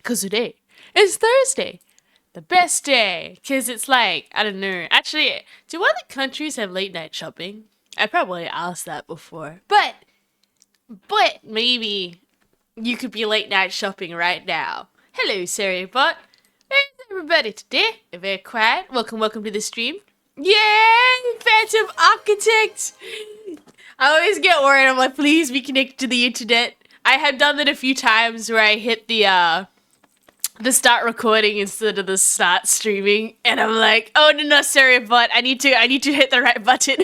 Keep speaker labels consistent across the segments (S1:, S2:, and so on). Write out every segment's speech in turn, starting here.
S1: Because today is Thursday. The best day. Because it's like, I don't know. Actually, do other countries have late night shopping? I probably asked that before. But maybe you could be late night shopping right now. Hello, Saribot. How's everybody today? Very quiet. Welcome to the stream. Yay! Phantom Architect! I always get worried. I'm like, please be connected to the internet. I have done that a few times where I hit the start recording instead of the start streaming, and I'm like, oh no, sorry, but I need to hit the right button.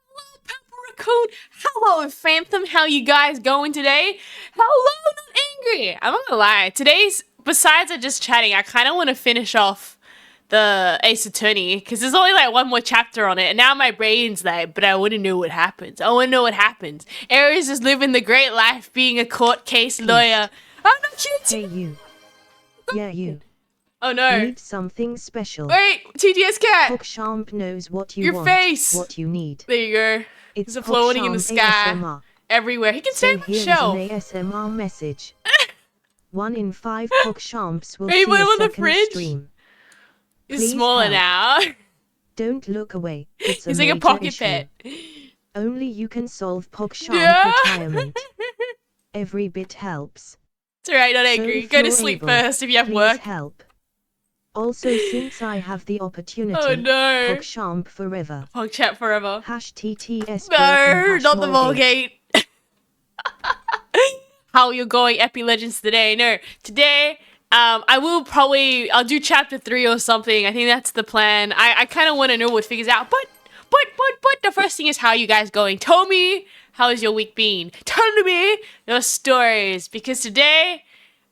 S1: Hello, Purple Raccoon. Hello, Phantom. How you guys going today? Hello, not angry. I'm not gonna lie. Today's, besides just chatting, I kind of want to finish off the Ace Attorney, because there's only like one more chapter on it, and now my brain's like, but I want to know what happens. Ares is living the great life being a court case lawyer. I'm not cheating.
S2: Hey you. Yeah you.
S1: Oh no.
S2: Need something special.
S1: Wait, TTS cat.
S2: PogChamp knows what you
S1: Your
S2: want.
S1: face.
S2: What you need.
S1: There you go.
S2: It's
S1: There's a floating in the sky.
S2: ASMR.
S1: Everywhere. He can stay on the
S2: Here's
S1: shelf.
S2: an ASMR message. 1 in 5 PogChamps will
S1: Maybe
S2: see
S1: put him
S2: a
S1: on the
S2: second
S1: fridge?
S2: stream.
S1: He's
S2: Please
S1: smaller
S2: help.
S1: now.
S2: Don't look away. It's
S1: He's
S2: a
S1: like a
S2: major
S1: pocket
S2: issue.
S1: pet.
S2: Only you can solve PogChamp
S1: Yeah.
S2: retirement. Every bit helps.
S1: It's alright, not
S2: So
S1: angry.
S2: if
S1: Go to
S2: you're
S1: sleep
S2: able,
S1: first if you have
S2: Please
S1: work.
S2: help. Also, since I have the opportunity,
S1: Oh no.
S2: PogChamp forever.
S1: PogChamp forever.
S2: #TTS.
S1: No, not the Volgate. How you're going, Epi Legends today? No, today, I'll do chapter 3 or something. I think that's the plan. I kind of want to know what figures out, but the first thing is, how you guys going? Tell me, how has your week been? Tell me your stories, because today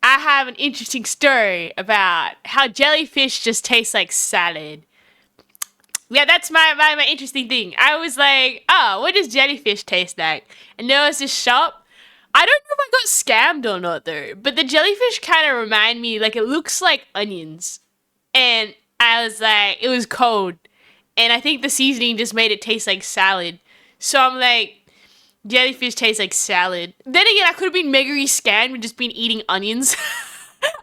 S1: I have an interesting story about how jellyfish just taste like salad. Yeah, that's my interesting thing. I was like, oh, what does jellyfish taste like? And there was this shop. I don't know if I got scammed or not though, but the jellyfish kind of remind me, like, it looks like onions. And I was like, it was cold. And I think the seasoning just made it taste like salad. So I'm like, jellyfish tastes like salad. Then again, I could have been mega scammed and just been eating onions.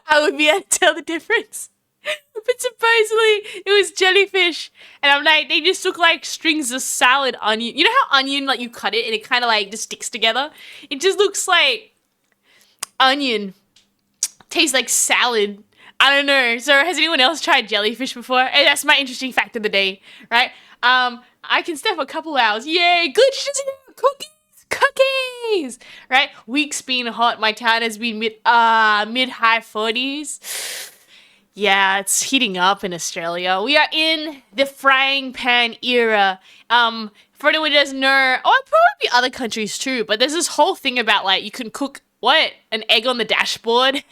S1: I would be able to tell the difference. But supposedly it was jellyfish, and I'm like, they just look like strings of salad onion. You know how onion, like, you cut it and it kind of like just sticks together? It just looks like onion. Tastes like salad. I don't know. So has anyone else tried jellyfish before? And that's my interesting fact of the day, right? I can stay for a couple hours. Yay, good shit here. Cookies, right? Week's been hot. My town has been mid-high 40s. Yeah, it's heating up in Australia. We are in the frying pan era. For anyone who doesn't know, probably other countries too, but there's this whole thing about, like, you can cook, an egg on the dashboard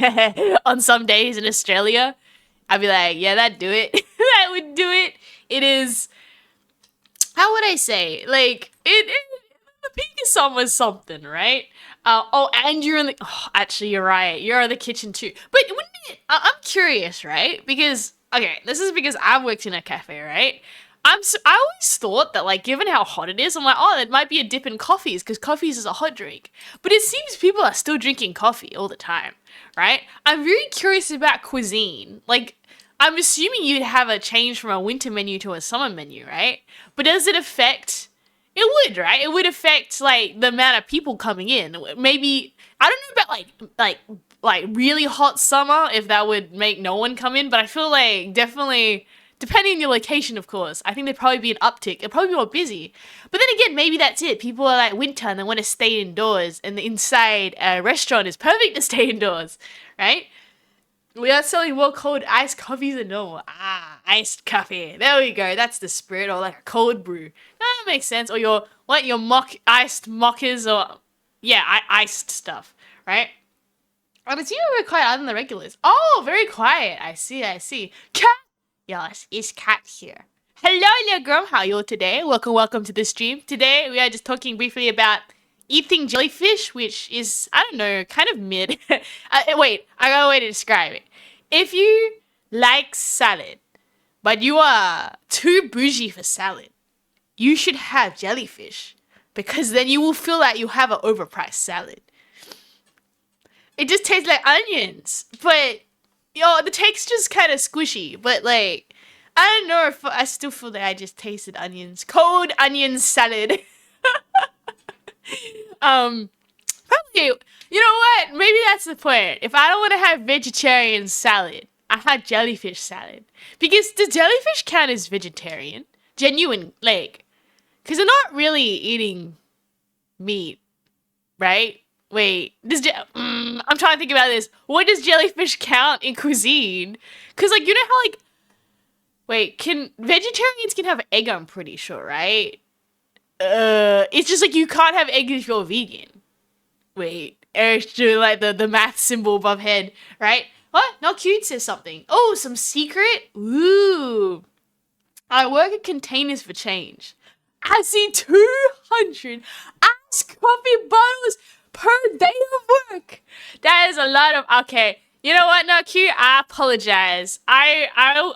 S1: on some days in Australia. I'd be like, yeah, that'd do it. That would do it. It is, how would I say, like, the peak of summer's something, right? And you're in the... Oh, actually, you're right. You're in the kitchen, too. But wouldn't it... I'm curious, right? Because... Okay, this is because I've worked in a cafe, right? I always thought that, like, given how hot it is, I'm like, oh, it might be a dip in coffees, because coffees is a hot drink. But it seems people are still drinking coffee all the time, right? I'm very curious about cuisine. Like, I'm assuming you'd have a change from a winter menu to a summer menu, right? But does it affect... It would, right? It would affect, like, the amount of people coming in. Maybe, I don't know about, like really hot summer, if that would make no one come in, but I feel like definitely, depending on your location, of course, I think there'd probably be an uptick. It'd probably be more busy. But then again, maybe that's it. People are like winter and they want to stay indoors, and the inside restaurant is perfect to stay indoors, right? We are selling more cold iced coffees than normal. Iced coffee. There we go. That's the spirit. Or like a cold brew. That makes sense. Or your iced mockers, or iced stuff, right? And it's even very quiet other than the regulars. Oh, very quiet. I see. Cat. Yes, it's Cat here. Hello, little girl. How are you today? Welcome to the stream. Today we are just talking briefly about eating jellyfish, which is, I don't know, kind of mid. Wait, I got a way to describe it. If you like salad, but you are too bougie for salad, you should have jellyfish, because then you will feel like you have an overpriced salad. It just tastes like onions, but the texture's kind of squishy. But like, I don't know if I still feel that I just tasted onions. Cold onion salad. Probably. You know what? Maybe that's the point. If I don't want to have vegetarian salad, I had jellyfish salad. Because does jellyfish count as vegetarian? Genuine, like, because they're not really eating meat, right? Wait, I'm trying to think about this. What does jellyfish count in cuisine? Because, like, you know how, like, wait, vegetarians can have egg, I'm pretty sure, right? It's just, like, you can't have egg if you're vegan. Wait, Eric's doing, like, the math symbol above head, right? What? Not cute says something. Oh, some secret? Ooh. I work at Containers for Change. I see 200 iced coffee bottles per day of work. That is a lot of, okay. You know what, not cute? I apologize. I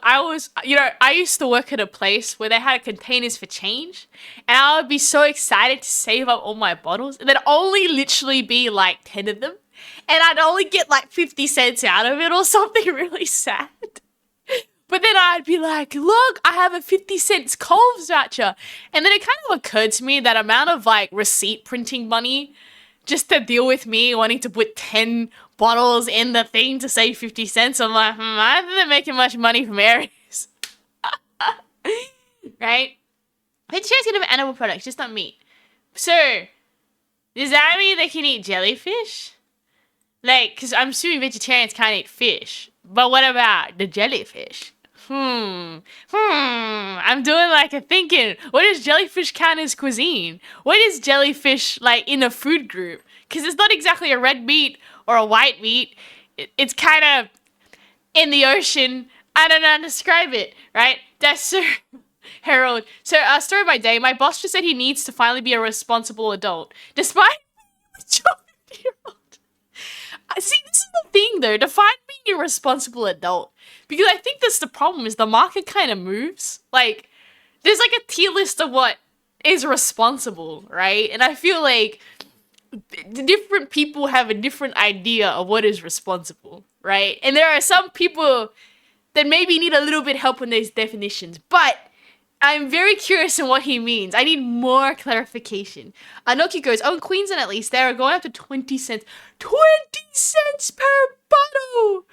S1: was, I used to work at a place where they had Containers for Change, and I would be so excited to save up all my bottles, and there'd only literally be like 10 of them, and I'd only get like 50 cents out of it or something really sad. But then I'd be like, look, I have a 50 cents Coles voucher. And then it kind of occurred to me that amount of like receipt printing money just to deal with me wanting to put 10 bottles in the thing to save 50 cents. I'm like, I don't think they're making much money from Aries. Right? Vegetarians can have animal products, just not meat. So, does that mean they can eat jellyfish? Like, because I'm assuming vegetarians can't eat fish. But what about the jellyfish? I'm doing like a thinking. What does jellyfish count as cuisine? What is jellyfish like in a food group? Because it's not exactly a red meat or a white meat. It's kind of in the ocean. I don't know how to describe it, right? That's so Harold. So, story of my day. My boss just said he needs to finally be a responsible adult. Despite being a 50-year-old. See, this is the thing, though. Define being a responsible adult. Because I think that's the problem, is the market kind of moves. Like, there's like a tier list of what is responsible, right? And I feel like different people have a different idea of what is responsible, right? And there are some people that maybe need a little bit help on these definitions. But I'm very curious in what he means. I need more clarification. Anoki goes, oh, in Queensland at least, they are going up to 20 cents. 20 cents per bottle!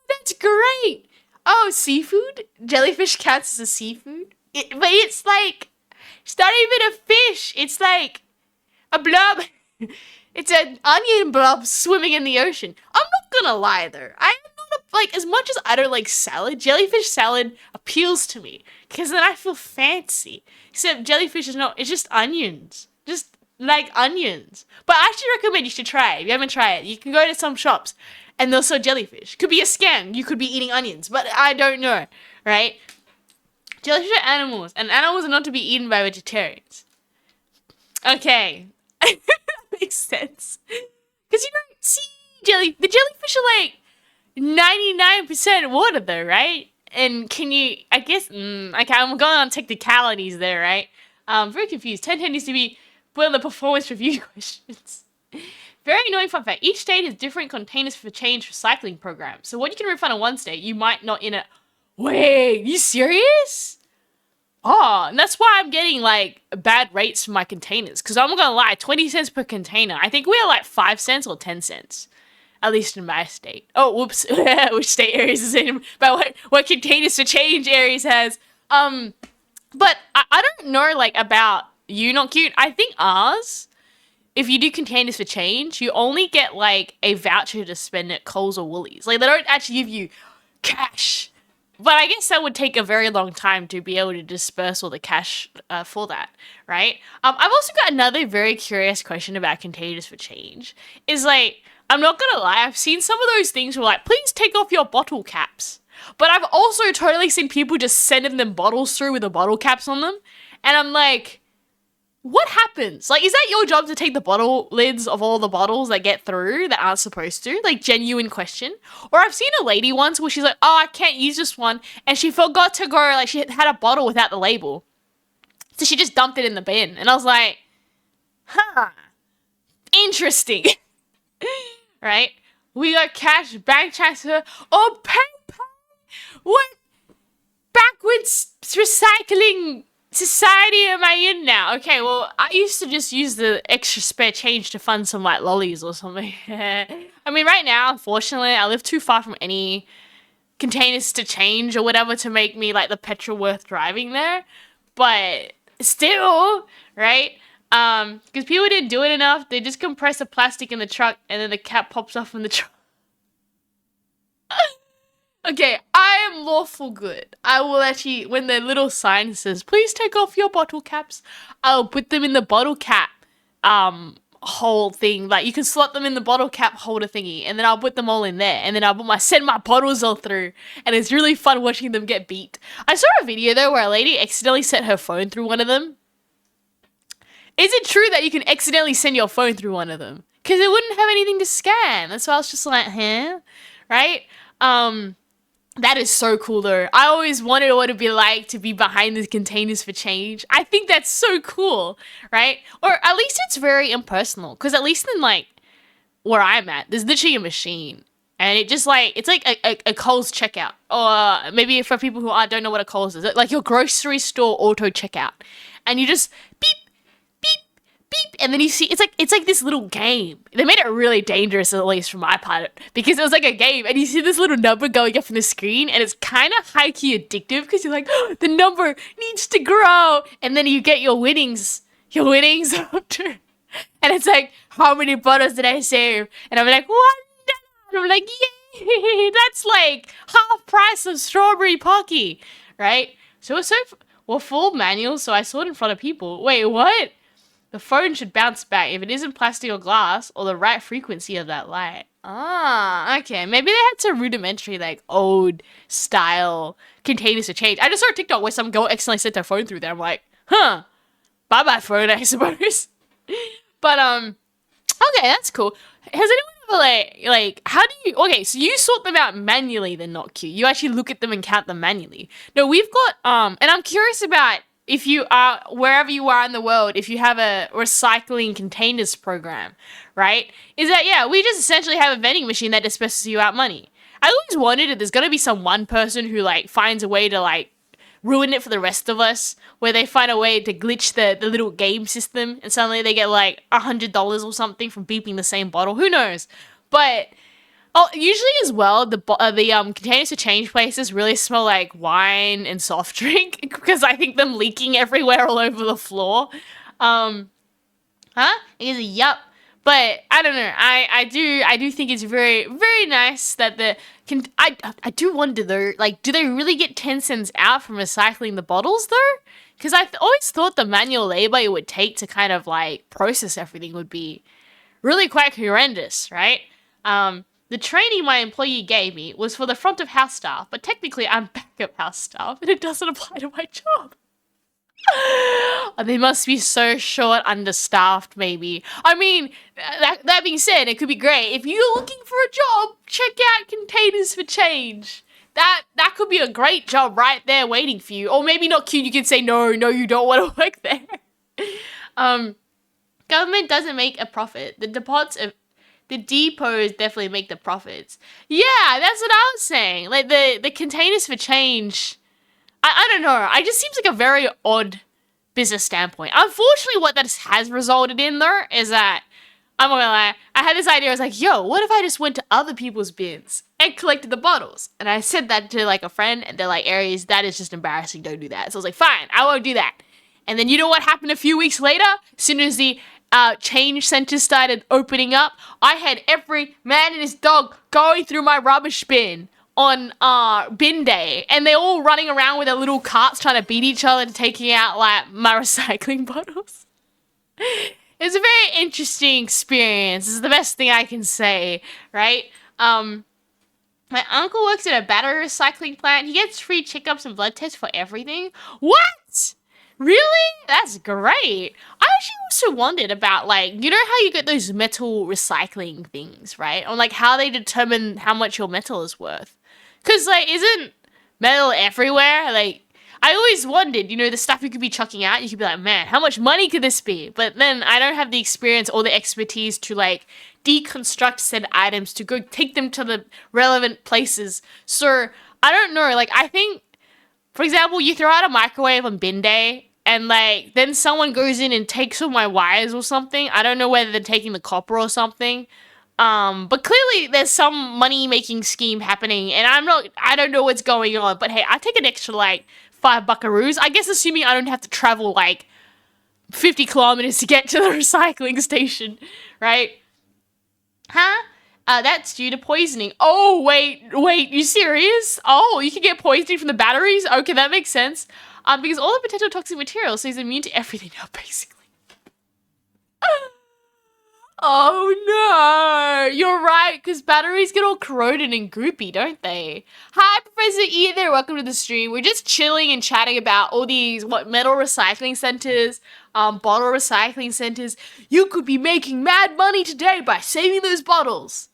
S1: That's great! Oh, seafood? Jellyfish counts as a seafood? But it's like, it's not even a fish. It's like a blob. It's an onion blob swimming in the ocean. I'm not gonna lie though. I'm not like, as much as I don't like salad, jellyfish salad appeals to me. Because then I feel fancy. Except jellyfish is not, it's just onions. Just like onions. But I actually recommend you should try it. If you haven't tried it, you can go to some shops and they'll sell jellyfish. Could be a scam. You could be eating onions. But I don't know. Right? Jellyfish are animals. And animals are not to be eaten by vegetarians. Okay. Makes sense. Because you don't see the jellyfish are like 99% water though, right? And can you, I guess, okay, I'm going on technicalities there, right? I'm very confused. 10 needs to be put on the performance review questions. Very annoying fun fact. Each state has different Containers for Change recycling programs. So what you can refund in one state, you might not in a... Wait, you serious? Oh, and that's why I'm getting, like, bad rates for my containers. Because I'm not gonna lie, 20 cents per container. I think we're like 5 cents or 10 cents. At least in my state. Oh, whoops. Which state Aries is in. But what Containers for Change Aries has. But I don't know, like, about you, not cute. I think ours, if you do Containers for Change, you only get, like, a voucher to spend at Coles or Woolies. Like, they don't actually give you cash. But I guess that would take a very long time to be able to disperse all the cash for that, right? I've also got another very curious question about Containers for Change. Is, like... I'm not gonna lie, I've seen some of those things where like, please take off your bottle caps. But I've also totally seen people just sending them bottles through with the bottle caps on them. And I'm like, what happens? Like, is that your job to take the bottle lids of all the bottles that get through that aren't supposed to? Like, genuine question. Or I've seen a lady once where she's like, oh, I can't use this one. And she forgot to go, like, she had a bottle without the label. So she just dumped it in the bin. And I was like, huh, interesting. right? We got cash, bank transfer, or PayPal. What backwards recycling society am I in now? Okay, well, I used to just use the extra spare change to fund some like lollies or something. I mean, right now, unfortunately, I live too far from any containers to change or whatever to make me like the petrol worth driving there. But still, right? Because people didn't do it enough. They just compress the plastic in the truck and then the cap pops off in the truck. Okay, I am lawful good. I will actually, when the little sign says, please take off your bottle caps, I'll put them in the bottle cap whole thing. Like, you can slot them in the bottle cap holder thingy, and then I'll put them all in there, and then I'll send my bottles all through, and it's really fun watching them get beat. I saw a video, though, where a lady accidentally sent her phone through one of them. Is it true that you can accidentally send your phone through one of them? Because it wouldn't have anything to scan. That's why I was just like, huh? Right? That is so cool though. I always wanted what it'd be like to be behind the containers for change. I think that's so cool, right? Or at least it's very impersonal. Because at least in like where I'm at, there's literally a machine. And it just like, it's like a Coles checkout. Or maybe for people who don't know what a Coles is. Like your grocery store auto checkout. And you just beep, beep, and then you see it's like this little game. They made it really dangerous, at least from my part, because it was like a game, and you see this little number going up on the screen, and it's kind of high-key addictive because you're like, oh, the number needs to grow, and then you get your winnings after, and it's like, how many bottles did I save? And I'm like, $1. And I'm like, yay, that's like half price of strawberry Pocky, right? So it's full manual, so I saw it in front of people. Wait, what? The phone should bounce back if it isn't plastic or glass or the right frequency of that light. Ah, okay. Maybe they had some rudimentary, like, old style containers to change. I just saw a TikTok where some girl accidentally sent their phone through there. I'm like, huh. Bye-bye phone, I suppose. But, okay, that's cool. Has anyone ever, like, how do you, okay, so you sort them out manually, then not Q. You actually look at them and count them manually. No, we've got, and I'm curious about if you are, wherever you are in the world, if you have a recycling containers program, right? Is that, yeah, we just essentially have a vending machine that disperses you out money. I always wondered if there's going to be some one person who, like, finds a way to, like, ruin it for the rest of us, where they find a way to glitch the little game system, and suddenly they get, like, $100 or something from beeping the same bottle. Who knows? But usually as well, the containers to change places really smell like wine and soft drink because I think them leaking everywhere all over the floor. Huh? It is a yup. But I don't know. I do think it's very, very nice that I do wonder though, like, do they really get 10 cents out from recycling the bottles though? Because I always thought the manual labor it would take to kind of like process everything would be really quite horrendous, right? The training my employee gave me was for the front of house staff, but technically I'm back of house staff and it doesn't apply to my job. They must be so short understaffed, maybe. I mean, that being said, it could be great. If you're looking for a job, check out Containers for Change. That could be a great job right there waiting for you. Or maybe not cute, you can say, no, you don't want to work there. Government doesn't make a profit. The depots definitely make the profits. Yeah, that's what I was saying. Like, the Containers for Change, I don't know. It just seems like a very odd business standpoint. Unfortunately, what that has resulted in, though, is that, I'm not gonna lie, I had this idea. I was like, yo, what if I just went to other people's bins and collected the bottles? And I said that to, like, a friend, and they're like, Aries, that is just embarrassing. Don't do that. So I was like, fine, I won't do that. And then you know what happened a few weeks later? As soon as the change centers started opening up, I had every man and his dog going through my rubbish bin on bin day, and they're all running around with their little carts trying to beat each other to taking out like my recycling bottles. It's a very interesting experience. It's the best thing I can say, right? My uncle works at a battery recycling plant. He gets free checkups and blood tests for everything. What? Really? That's great. I actually also wondered about, like, you know how you get those metal recycling things, right? Or, like, how they determine how much your metal is worth. Because, like, isn't metal everywhere? Like, I always wondered, the stuff you could be chucking out, you could be like, man, how much money could this be? But then I don't have the experience or the expertise to like deconstruct said items to go take them to the relevant places. So I don't know. Like, I think, for example, you throw out a microwave on bin day and like then someone goes in and takes all my wires or something. I don't know whether they're taking the copper or something. But clearly there's some money making scheme happening and I don't know what's going on, but hey, I take an extra like 5 buckaroos. I guess assuming I don't have to travel like 50 kilometers to get to the recycling station, right? Huh? That's due to poisoning. Oh, wait, you serious? Oh, you can get poisoning from the batteries? Okay, that makes sense. Because all the potential toxic materials, so he's immune to everything now, basically. Oh no, you're right, because batteries get all corroded and goopy, don't they? Hi, Professor E there, welcome to the stream. We're just chilling and chatting about all these, metal recycling centers, bottle recycling centers. You could be making mad money today by saving those bottles.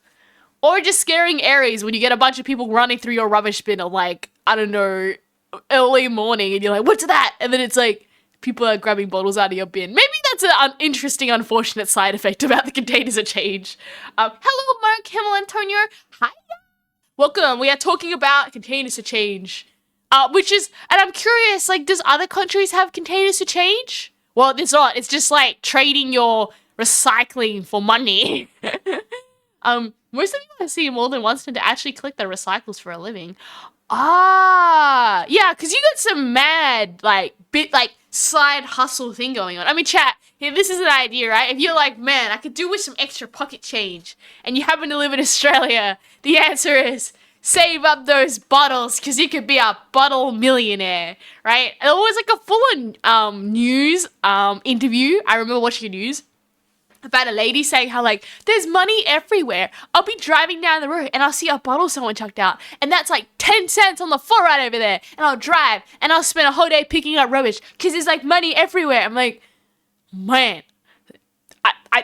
S1: Or just scaring Aries when you get a bunch of people running through your rubbish bin at like, I don't know, early morning and you're like, what's that? And then it's like, people are grabbing bottles out of your bin. Maybe that's an interesting, unfortunate side effect about the containers of change. Hello, Mark, Himmel, Antonio. Hi. Welcome. We are talking about containers of change. And I'm curious, like, does other countries have containers of change? Well, it's not. It's just like trading your recycling for money. Most of you I see more than once tend to actually collect their recycles for a living. Yeah, because you got some mad, side hustle thing going on. I mean, chat, here, this is an idea, right? If you're like, man, I could do with some extra pocket change, and you happen to live in Australia, the answer is save up those bottles, because you could be a bottle millionaire, right? And it was like a full-on news interview. I remember watching the news about a lady saying how, like, there's money everywhere. I'll be driving down the road and I'll see a bottle someone chucked out, and that's like 10 cents on the floor right over there. And I'll drive and I'll spend a whole day picking up rubbish because there's like money everywhere. I'm like, man, I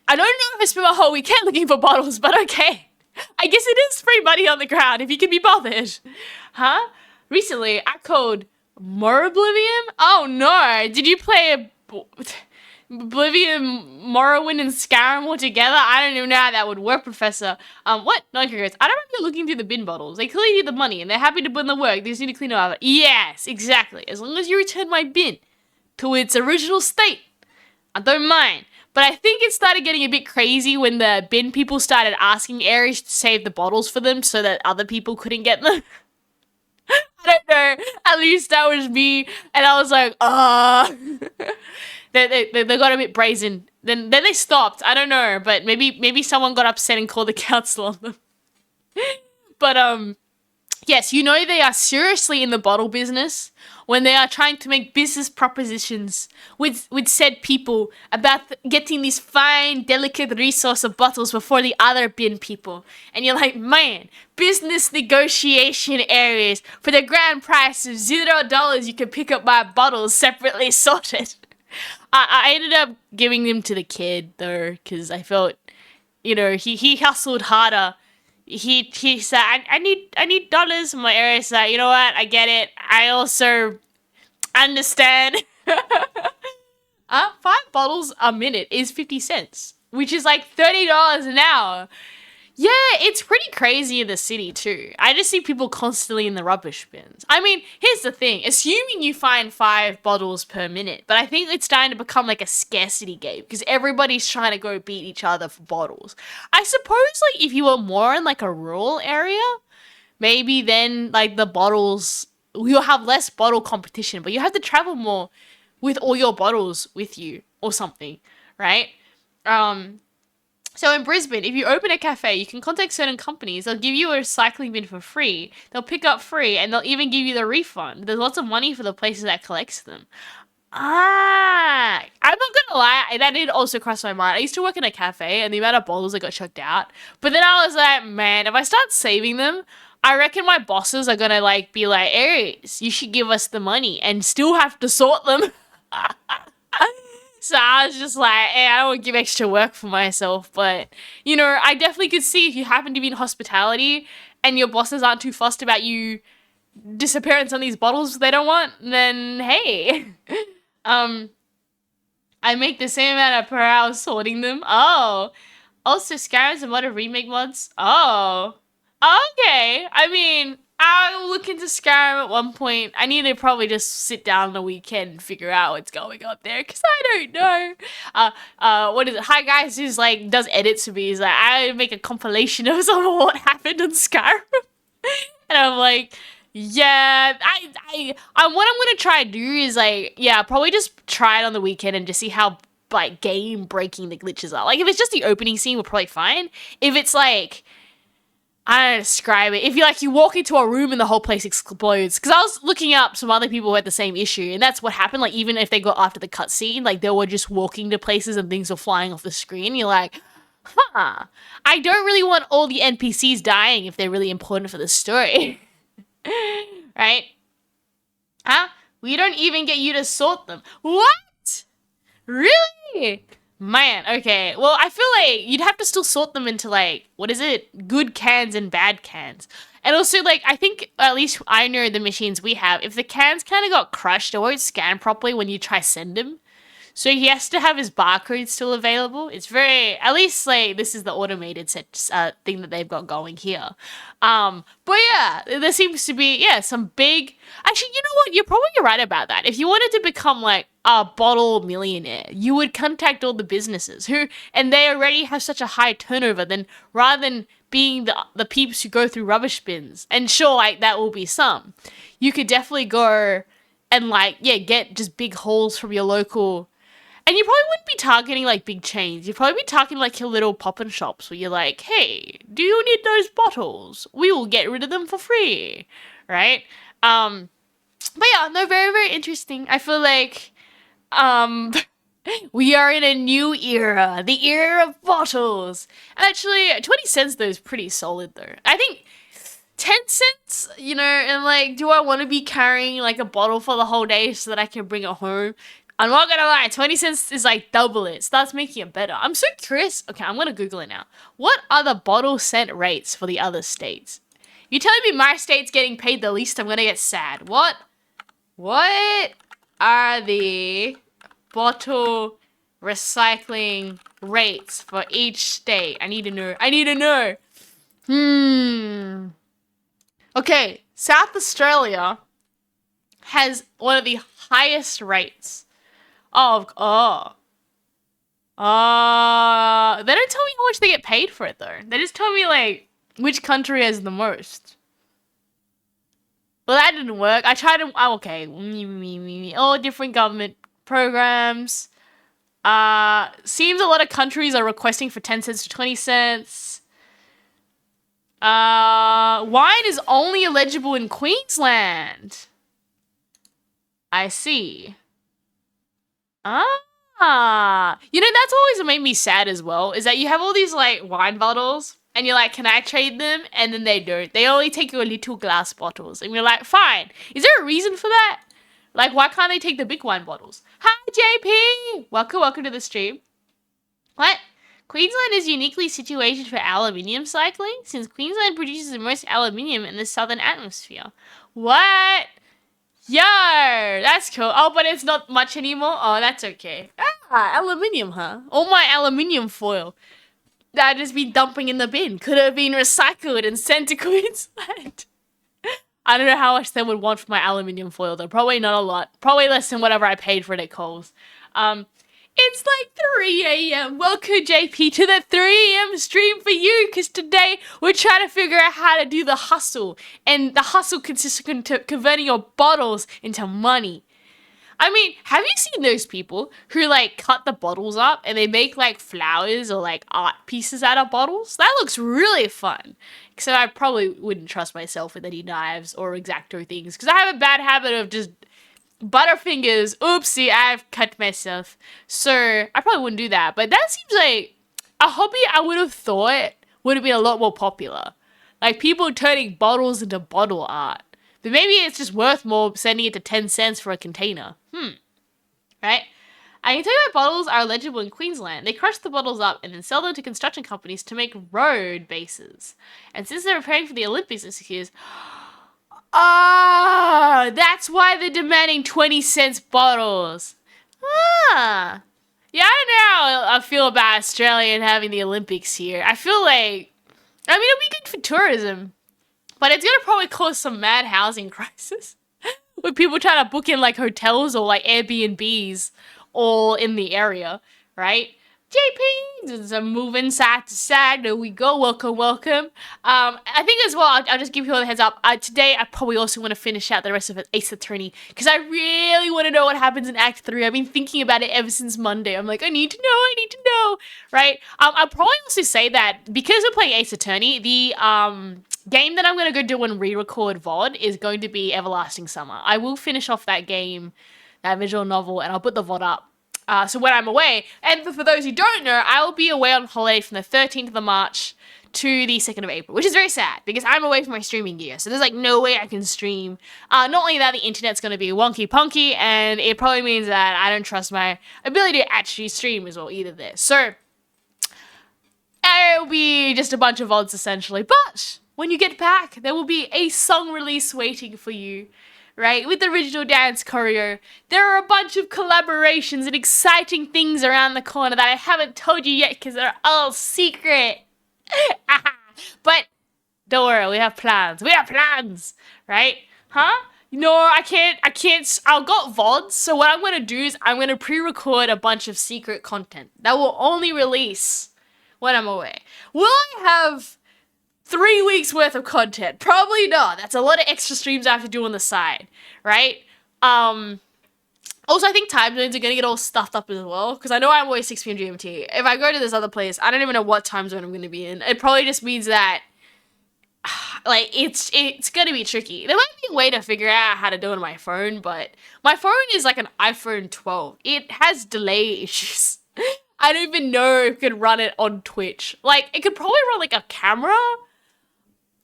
S1: don't know if I spent my whole weekend looking for bottles, but okay. I guess it is free money on the ground if you can be bothered. Huh? Recently, I called Morroblivion? Oh no, did you play Oblivion, Morrowind, and Skyrim all together? I don't even know how that would work, Professor. What? No, congrats. I don't remember looking through the bin bottles. They clearly need the money, and they're happy to put in the work. They just need to clean it up. Yes, exactly. As long as you return my bin to its original state, I don't mind. But I think it started getting a bit crazy when the bin people started asking Aries to save the bottles for them so that other people couldn't get them. I don't know. At least that was me. And I was like, They got a bit brazen. Then they stopped. I don't know, but maybe someone got upset and called the council on them. But yes, they are seriously in the bottle business when they are trying to make business propositions with said people about getting this fine, delicate resource of bottles before the other bin people. And you're like, man, business negotiation areas for the grand price of $0, you can pick up my bottles separately sorted. I ended up giving them to the kid though, because I felt, he hustled harder. He said, I need dollars. My Aries said, you know what? I get it. I also understand. 5 bottles a minute is 50 cents, which is like $30 an hour. Yeah, it's pretty crazy in the city too. I just see people constantly in the rubbish bins. I mean, here's the thing. Assuming you find 5 bottles per minute, but I think it's starting to become like a scarcity game because everybody's trying to go beat each other for bottles. I suppose like if you were more in like a rural area, maybe then like the bottles, you'll have less bottle competition, but you have to travel more with all your bottles with you or something, right? So in Brisbane, if you open a cafe, you can contact certain companies. They'll give you a recycling bin for free. They'll pick up free, and they'll even give you the refund. There's lots of money for the places that collects them. I'm not gonna lie, that did also cross my mind. I used to work in a cafe, and the amount of bottles that got chucked out. But then I was like, man, if I start saving them, I reckon my bosses are gonna be like, Aries, you should give us the money, and still have to sort them. So I was just like, hey, I don't want to give extra work for myself. But, I definitely could see if you happen to be in hospitality and your bosses aren't too fussed about you disappearance on these bottles they don't want, then hey. I make the same amount per hour sorting them. Oh. Also, Skyrim's a mod of remake mods. Oh. Okay. I mean, I'll look into Skyrim at one point. I need to probably just sit down on the weekend and figure out what's going on there, because I don't know. What is it? Hi guys, who's like, does edits for me. He's like, I make a compilation of some of what happened in Skyrim. And I'm like, yeah, what I'm gonna try to do is like, yeah, probably just try it on the weekend and just see how like game breaking the glitches are. Like if it's just the opening scene, we're probably fine. If it's like, I don't know how to describe it. If you walk into a room and the whole place explodes. Because I was looking up some other people who had the same issue, and that's what happened. Like even if they got after the cutscene, like they were just walking to places and things were flying off the screen. You're like, huh, I don't really want all the NPCs dying if they're really important for the story. Right? Huh? We don't even get you to sort them. What? Really? Man, okay. Well, I feel like you'd have to still sort them into like, what is it? Good cans and bad cans. And also, like, I think, at least I know the machines we have, if the cans kind of got crushed, it won't scan properly when you try send them. So he has to have his barcode still available. It's very, at least like this is the automated thing that they've got going here. But yeah, there seems to be, yeah, some big, actually, you know what? You're probably right about that. If you wanted to become like a bottle millionaire, you would contact all the businesses and they already have such a high turnover, then rather than being the peeps who go through rubbish bins, and sure, like that will be some, you could definitely go and like, yeah, get just big hauls from your local. And you probably wouldn't be targeting like big chains. You'd probably be targeting like your little pop-in shops where you're like, hey, do you need those bottles? We will get rid of them for free. Right? But yeah, no, very, very interesting. I feel like we are in a new era. The era of bottles. And actually, 20 cents though is pretty solid though. I think 10 cents, you know, and like, do I want to be carrying like a bottle for the whole day so that I can bring it home? I'm not gonna lie, 20 cents is like double it. Starts making it better. I'm so curious. Okay, I'm gonna Google it now. What are the bottle cent rates for the other states? You're telling me my state's getting paid the least? I'm gonna get sad. What are the bottle recycling rates for each state? I need to know. Okay, South Australia has one of the highest rates. They don't tell me how much they get paid for it though. They just tell me like which country has the most. Well, that didn't work. I tried to. Oh, okay. All different government programs. Seems a lot of countries are requesting for 10 cents to 20 cents. Wine is only eligible in Queensland. I see. You know, that's always made me sad as well, is that you have all these like wine bottles and you're like, can I trade them? And then they don't. They only take your little glass bottles. And you're like, fine. Is there a reason for that? Like, why can't they take the big wine bottles? Hi, JP! Welcome to the stream. What? Queensland is uniquely situated for aluminium cycling, since Queensland produces the most aluminium in the southern atmosphere. What? Yo, that's cool. Oh, but it's not much anymore? Oh, that's okay. Aluminium, huh? All my aluminium foil that I've just been dumping in the bin could have been recycled and sent to Queensland. I don't know how much they would want for my aluminium foil, though. Probably not a lot. Probably less than whatever I paid for it at Coles. It's like 3 a.m. Welcome, JP, to the 3 a.m. stream for you, because today we're trying to figure out how to do the hustle. And the hustle consists of converting your bottles into money. I mean, have you seen those people who, like, cut the bottles up and they make, like, flowers or, like, art pieces out of bottles? That looks really fun. Except I probably wouldn't trust myself with any knives or X-Acto things, because I have a bad habit of just Butterfingers. Oopsie, I've cut myself. So I probably wouldn't do that. But that seems like a hobby I would have thought would have been a lot more popular. Like people turning bottles into bottle art. But maybe it's just worth more sending it to 10 cents for a container. Right? I can tell you that bottles are legible in Queensland. They crush the bottles up and then sell them to construction companies to make road bases. And since they're preparing for the Olympics this year, Ah, that's why they're demanding 20 cents bottles. Ah. Yeah, I don't know how I feel about Australia and having the Olympics here. I feel like, I mean, it'll be good for tourism, but it's gonna probably cause some mad housing crisis with people trying to book in like hotels or like Airbnbs all in the area, right? JP, just moving side to side. There we go. Welcome, welcome. I think as well, I'll just give you all the heads up. Today, I probably also want to finish out the rest of Ace Attorney because I really want to know what happens in Act 3. I've been thinking about it ever since Monday. I'm like, I need to know, right? I'll probably also say that because we're playing Ace Attorney, the game that I'm going to go do and re-record VOD is going to be Everlasting Summer. I will finish off that game, that visual novel, and I'll put the VOD up. So when I'm away, and for those who don't know, I will be away on holiday from the 13th of March to the 2nd of April, which is very sad because I'm away from my streaming gear. So there's like no way I can stream. Not only that, the internet's going to be wonky punky, and it probably means that I don't trust my ability to actually stream as well either there. So it'll be just a bunch of VODs essentially. But when you get back, there will be a song release waiting for you. Right, with the original dance choreo. There are a bunch of collaborations and exciting things around the corner that I haven't told you yet because they're all secret. But don't worry, we have plans. Right? Huh? No, I can't, I've got VODs, so what I'm going to do is I'm going to pre-record a bunch of secret content that will only release when I'm away. Will I have 3 weeks worth of content? Probably not. That's a lot of extra streams I have to do on the side, right? Also, I think time zones are going to get all stuffed up as well, because I know I'm always 6 p.m. GMT. If I go to this other place, I don't even know what time zone I'm going to be in. It probably just means that, like, it's going to be tricky. There might be a way to figure out how to do it on my phone, but my phone is like an iPhone 12. It has delay issues. I don't even know if it could run it on Twitch. Like, it could probably run, like, a camera.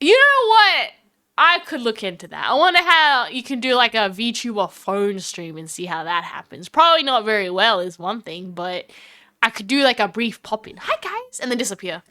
S1: You know what? I could look into that. I wonder how you can do like a VTuber phone stream and see how that happens. Probably not very well is one thing, but I could do like a brief pop-in. Hi guys! And then disappear.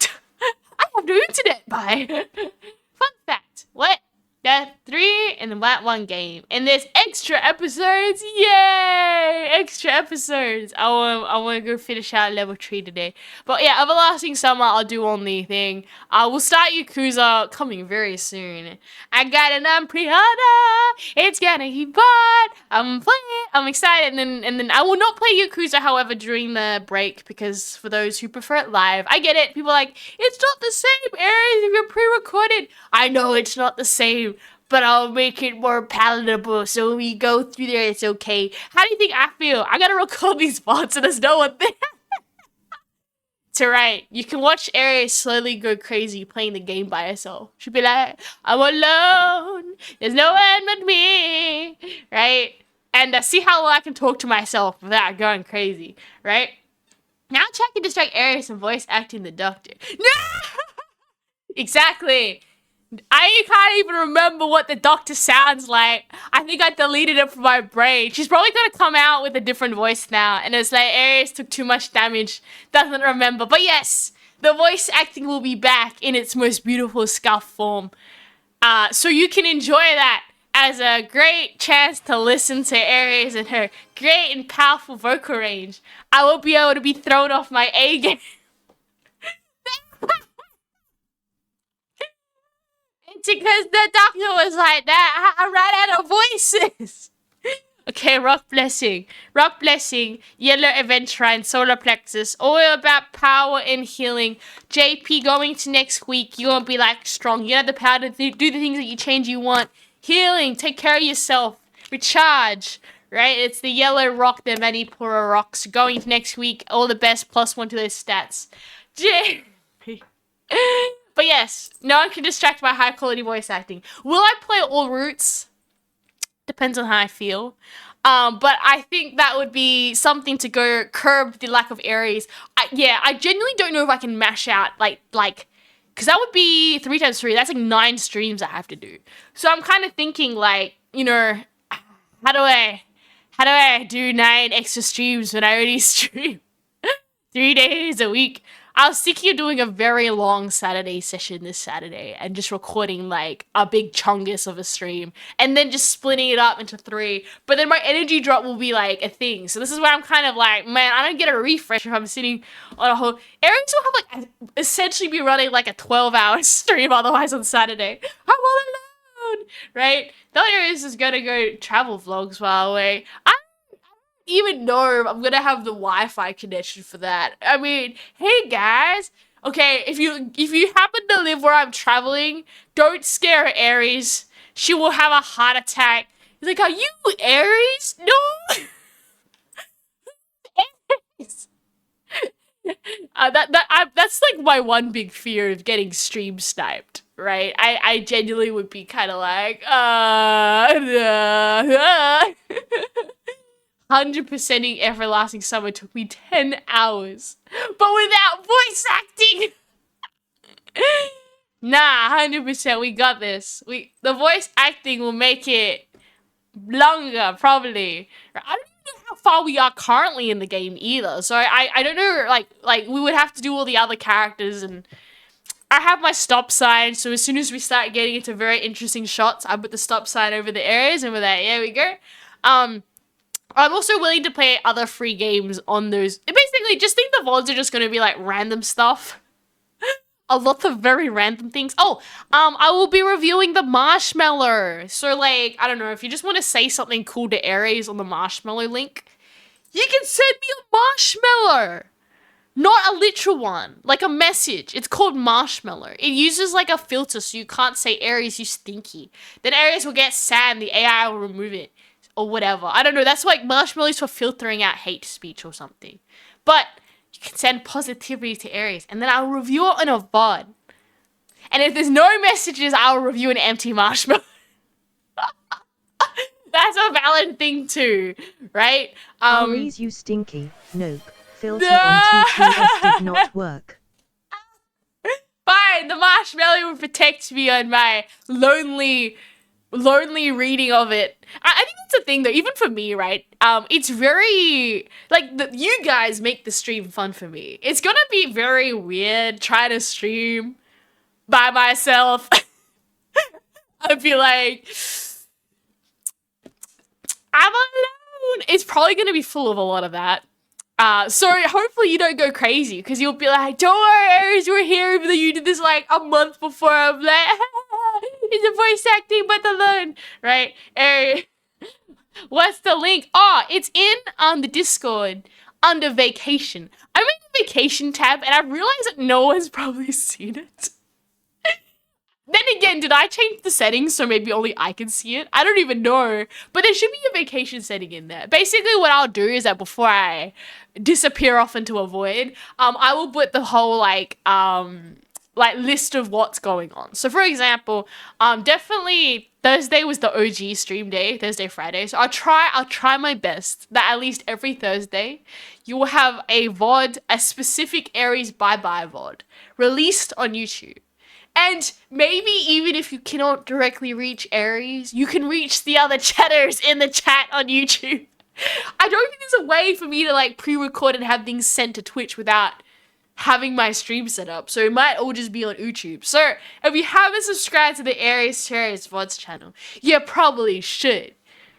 S1: I have no internet, bye. Fun fact. What? There's 3 in that one game. And there's extra episodes. Yay! Extra episodes. I want to go finish out level 3 today. But yeah, Everlasting Summer, I'll do on the thing. We'll start Yakuza coming very soon. I got it on pre-order. It's gonna be fun. I'm playing. I'm excited. And then I will not play Yakuza, however, during the break because for those who prefer it live, I get it. People are like, it's not the same areas if you're pre-recorded. I know it's not the same, but I'll make it more palatable so when we go through there, it's okay. How do you think I feel? I gotta record these VODs and there's no one there. It's alright. You can watch Aries slowly go crazy playing the game by herself. She'll be like, I'm alone. There's no one but me. Right? And see how well I can talk to myself without going crazy. Right? Now check and distract Aries and voice acting the doctor. No! Exactly. I can't even remember what the doctor sounds like. I think I deleted it from my brain. She's probably gonna come out with a different voice now. And it's like, Aries took too much damage. Doesn't remember. But yes, the voice acting will be back in its most beautiful scuff form. So you can enjoy that as a great chance to listen to Aries and her great and powerful vocal range. I won't be able to be thrown off my A game. It's because the doctor was like that. I ran out of voices. Okay, Rock Blessing. Rock Blessing, Yellow Event Shrine, Solar Plexus. All about power and healing. JP, going to next week, you're going to be like strong. You have the power to do the things that you change you want. Healing, take care of yourself. Recharge. Right? It's the yellow rock, the Manipura rocks. Going to next week, all the best, +1 to those stats. JP. But yes, no one can distract my high quality voice acting. Will I play all routes? Depends on how I feel. But I think that would be something to go curb the lack of Aries. I genuinely don't know if I can mash out like, because that would be 3 times 3. That's like 9 streams I have to do. So I'm kind of thinking like, you know, how do I do 9 extra streams when I already stream 3 days a week? I was thinking of doing a very long Saturday session this Saturday and just recording like a big chungus of a stream and then just splitting it up into 3. But then my energy drop will be like a thing. So this is where I'm kind of like, man, I don't get a refresh if I'm sitting on a whole. Aries will have like essentially be running like a 12-hour stream otherwise on Saturday. I'm all alone, right? The other Aries is gonna go travel vlogs while away. Even know I'm gonna have the Wi-Fi connection for that. I mean, hey guys, okay, if you happen to live where I'm traveling, don't scare Aries. She will have a heart attack. He's like, are you Aries? No. Aries. That's like my one big fear of getting stream sniped, right? I genuinely would be kind of like, 100%ing Everlasting Summer took me 10 hours, but without voice acting. Nah, 100%, we got this. The voice acting will make it longer, probably. I don't even know how far we are currently in the game either, so I don't know, like we would have to do all the other characters, and I have my stop sign, so as soon as we start getting into very interesting shots, I put the stop sign over the areas, and with that, there we go. I'm also willing to play other free games on those. Basically, just think the VODs are just going to be like random stuff. A lot of very random things. Oh, I will be reviewing the Marshmallow. So like, I don't know, if you just want to say something cool to Aries on the Marshmallow link, you can send me a marshmallow. Not a literal one, like a message. It's called Marshmallow. It uses like a filter so you can't say Aries, you stinky. Then Aries will get sad and the AI will remove it. Or whatever. I don't know. That's like marshmallows for filtering out hate speech or something. But you can send positivity to Aries. And then I'll review it in a VOD. And if there's no messages, I'll review an empty marshmallow. That's a valid thing too. Right?
S2: Aries, you stinky. Nope. Filter on TTS did not work.
S1: Fine. The marshmallow will protect me on my lonely reading of it. I think that's a thing though, even for me, right? It's very, like, you guys make the stream fun for me. It's gonna be very weird trying to stream by myself. I'd be like, I'm alone. It's probably gonna be full of a lot of that. So hopefully you don't go crazy, because you'll be like, don't worry, Aries, we're here, even though you did this like a month before. I'm like, it's a voice acting, but alone, right? Aries, what's the link? Oh, it's in the Discord under vacation. I'm in the vacation tab, and I realized that no one's probably seen it. Then again, did I change the settings so maybe only I can see it? I don't even know. But there should be a vacation setting in there. Basically, what I'll do is that before I disappear off into a void, I will put the whole like list of what's going on. So for example, definitely Thursday was the OG stream day, Thursday, Friday. So I'll try my best that at least every Thursday you will have a VOD, a specific Aries bye-bye VOD released on YouTube. And maybe even if you cannot directly reach Aries, you can reach the other chatters in the chat on YouTube. I don't think there's a way for me to like pre-record and have things sent to Twitch without having my stream set up. So it might all just be on YouTube. So if you haven't subscribed to the Aries VODs channel, you probably should.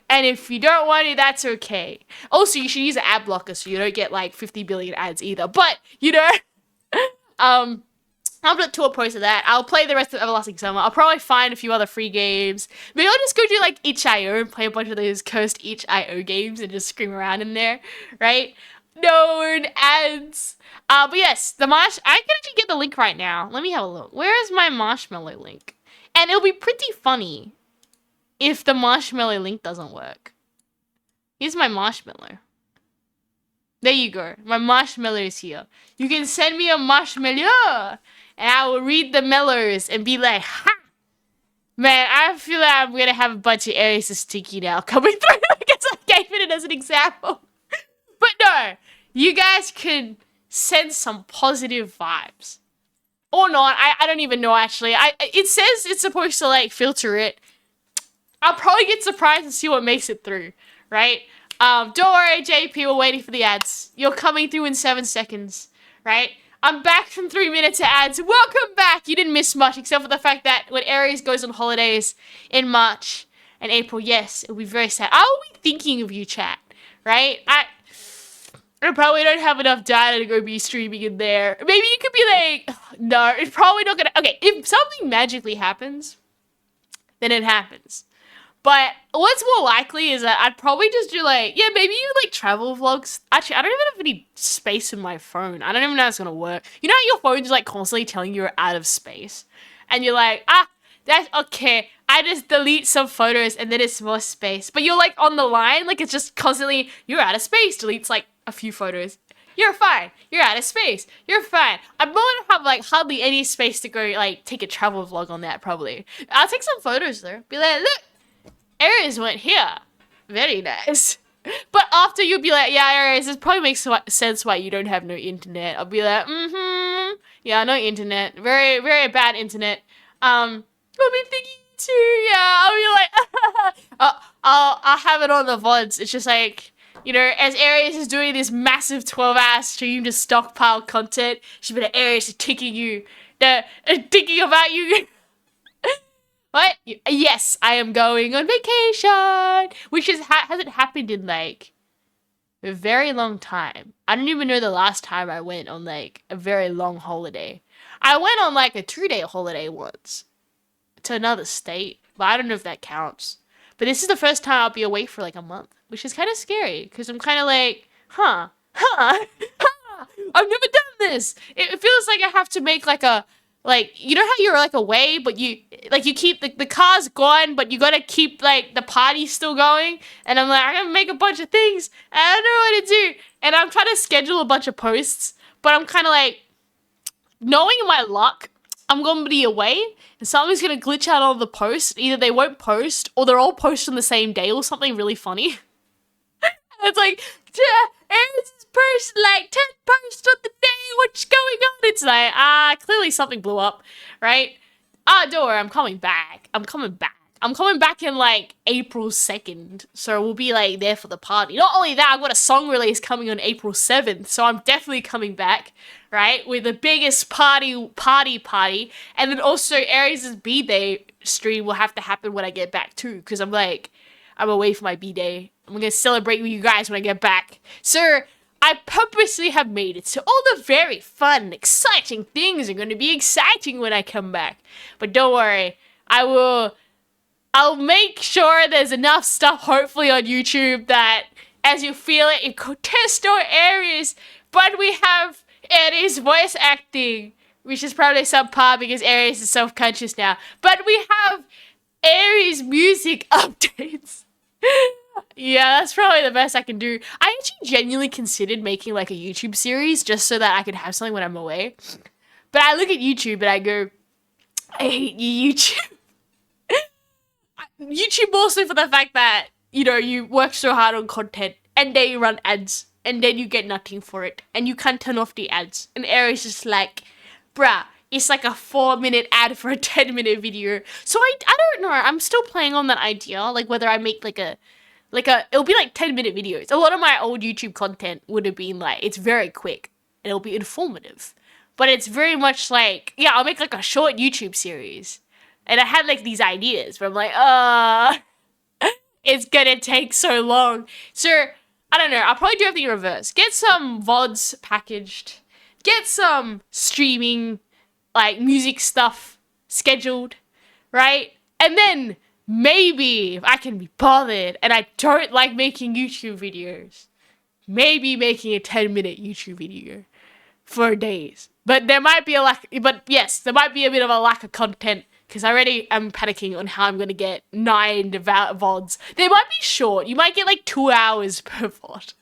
S1: And if you don't want to, that's okay. Also, you should use an ad blocker so you don't get like 50 billion ads either. But, you know, I'll put to a post of that. I'll play the rest of Everlasting Summer. I'll probably find a few other free games. Maybe I'll just go do like itch.io and play a bunch of those Coast itch.io games and just scream around in there, right? No ads. But yes, I can actually get the link right now. Let me have a look. Where is my marshmallow link? And it'll be pretty funny if the marshmallow link doesn't work. Here's my marshmallow. There you go. My marshmallow is here. You can send me a marshmallow, and I will read the mellows and be like, ha! Man, I feel like I'm gonna have a bunch of Aries of Stinky now coming through. I guess I gave it as an example. But no, you guys can send some positive vibes. Or not, I don't even know actually. It says it's supposed to like filter it. I'll probably get surprised and see what makes it through, right? Don't worry, JP, we're waiting for the ads. You're coming through in 7 seconds, right? I'm back from 3 minutes of ads. Welcome back. You didn't miss much except for the fact that when Aries goes on holidays in March and April, yes, it'll be very sad. I will be thinking of you, chat, right? I probably don't have enough data to go be streaming in there. Maybe you could be like, no, it's probably not gonna. Okay, if something magically happens, then it happens. But what's more likely is that I'd probably just do like, yeah, maybe you like travel vlogs. Actually, I don't even have any space in my phone. I don't even know how it's gonna work. You know how your phone's like constantly telling you you're out of space? And you're like, that's okay. I just delete some photos and then it's more space. But you're like on the line, like it's just constantly, you're out of space, deletes like a few photos. You're fine. You're out of space. You're fine. I'm going to have like hardly any space to go like take a travel vlog on that probably. I'll take some photos though. Be like, look. Aries went here. Very nice. But after you'll be like, yeah, Aries, this probably makes sense why you don't have no internet. I'll be like, yeah, no internet. Very, very bad internet. I'll be thinking too, yeah. I'll be like, I'll have it on the VODs. It's just like, you know, as Aries is doing this massive 12-hour stream to stockpile content, she'll be like, Aries is ticking you. Thinking about you. What? Yes, I am going on vacation, which hasn't happened in like a very long time. I don't even know the last time I went on like a very long holiday. I went on like a 2-day holiday once to another state, but I don't know if that counts. But this is the first time I'll be away for like a month, which is kind of scary because I'm kind of like, I've never done this. It feels like I have to make like a. Like, you know how you're, like, away, but you keep, the car's gone, but you gotta keep, like, the party still going, and I'm like, I gotta make a bunch of things, and I don't know what to do, and I'm trying to schedule a bunch of posts, but I'm kind of like, knowing my luck, I'm gonna be away, and something's gonna glitch out on the post, either they won't post, or they're all posted on the same day, or something really funny. It's like, Aries post like 10 posts on the day, what's going on? It's like, clearly something blew up, right? Don't worry, I'm coming back. I'm coming back in like April 2nd, so we'll be like there for the party. Not only that, I've got a song release coming on April 7th, so I'm definitely coming back, right? With the biggest party, and then also Aries' B-Day stream will have to happen when I get back too, because I'm away for my B-Day. I'm gonna celebrate with you guys when I get back. So, I purposely have made it so all the very fun, exciting things are gonna be exciting when I come back. But don't worry, I'll make sure there's enough stuff hopefully on YouTube that as you feel it, you could test our Aries, but we have Aries voice acting, which is probably subpar because Aries is self-conscious now. But we have Aries music updates. Yeah, that's probably the best I can do. I actually genuinely considered making like a YouTube series just so that I could have something when I'm away. But I look at YouTube and I go, I hate you, YouTube. YouTube mostly for the fact that, you know, you work so hard on content and then you run ads and then you get nothing for it and you can't turn off the ads. And Aries just like, bruh, it's like a 4-minute ad for a 10-minute video. So I don't know. I'm still playing on that idea, like whether I make it'll be like 10-minute videos. A lot of my old YouTube content would have been like, it's very quick and it'll be informative. But it's very much like, yeah, I'll make like a short YouTube series. And I had like these ideas, but I'm like, it's gonna take so long. So, I don't know, I'll probably do everything in reverse. Get some VODs packaged. Get some streaming, like, music stuff scheduled, right? And then, maybe, if I can be bothered, and I don't like making YouTube videos, maybe making a 10-minute YouTube video for days. But there might be there might be a bit of a lack of content, because I already am panicking on how I'm going to get 9 VODs. They might be short. You might get like 2 hours per VOD.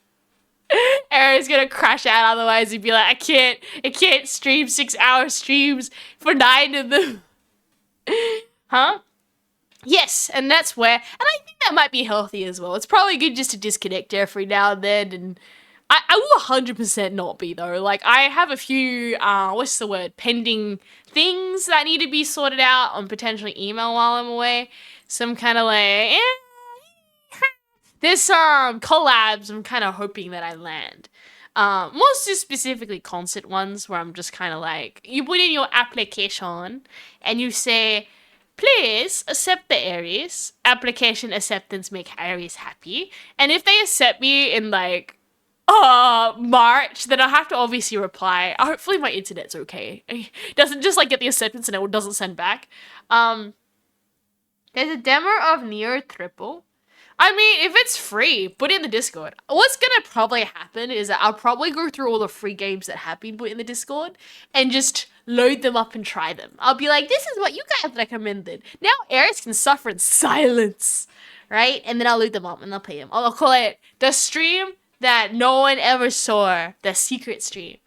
S1: Aaron's gonna crash out otherwise. He'd be like, I can't stream 6-hour streams for 9 of them. Huh? Yes, and that's where, and I think that might be healthy as well. It's probably good just to disconnect every now and then, and I will 100% not be though. Like, I have a few, pending things that need to be sorted out on potentially email while I'm away. So I'm kind of like, there's some collabs I'm kind of hoping that I land. Mostly specifically concert ones where I'm just kind of like, you put in your application and you say, please accept the Aries. Application acceptance make Aries happy. And if they accept me in like March, then I have to obviously reply. Hopefully my internet's okay. It doesn't just like get the acceptance and it doesn't send back. There's a demo of Neo Triple. I mean, if it's free, put it in the Discord. What's gonna probably happen is that I'll probably go through all the free games that have been put in the Discord and just load them up and try them. I'll be like, this is what you guys recommended. Now Aries can suffer in silence, right? And then I'll load them up and I'll play them. I'll call it the stream that no one ever saw, the secret stream.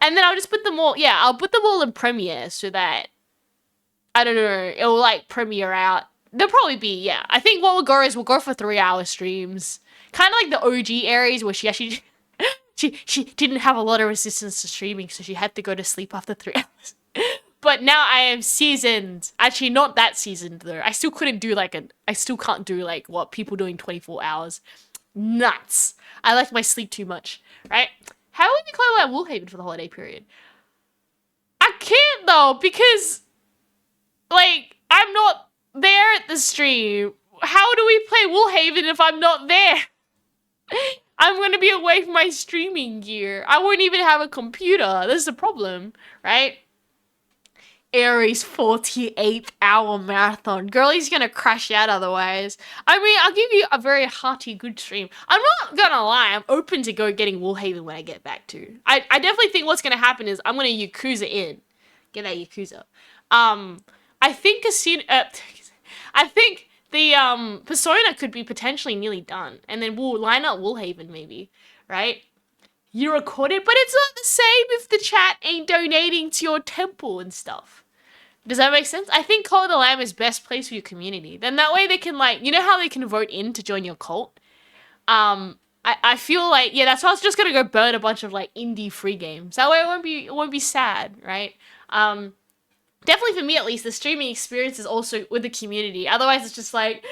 S1: And then I'll just put them all, I'll put them all in Premiere so that, I don't know, it'll like premiere out. There'll probably be, I think what we'll go is we'll go for 3-hour streams. Kind of like the OG Aries where she actually, she didn't have a lot of resistance to streaming, so she had to go to sleep after 3 hours. But now I am seasoned. Actually, not that seasoned though. I still couldn't do I still can't do like what people doing 24 hours. Nuts. I like my sleep too much, right? How would we call out Woolhaven for the holiday period? I can't though, because like, I'm not there at the stream. How do we play Woolhaven if I'm not there? I'm gonna be away from my streaming gear. I won't even have a computer. That's the problem, right? Aries 48-hour marathon. Girlie's gonna crash out otherwise. I mean, I'll give you a very hearty good stream. I'm not gonna lie, I'm open to go getting Woolhaven when I get back too. I definitely think what's gonna happen is I'm gonna Yakuza in. Get that Yakuza. I think I think the Persona could be potentially nearly done, and then we'll line up Woolhaven maybe, right? You record it, but it's not the same if the chat ain't donating to your temple and stuff. Does that make sense? I think Cult of the Lamb is best place for your community. Then that way they can like, you know how they can vote in to join your cult? I feel like, that's why I was just gonna go burn a bunch of like indie free games. That way it won't be sad, right? Definitely for me at least, the streaming experience is also with the community. Otherwise it's just like,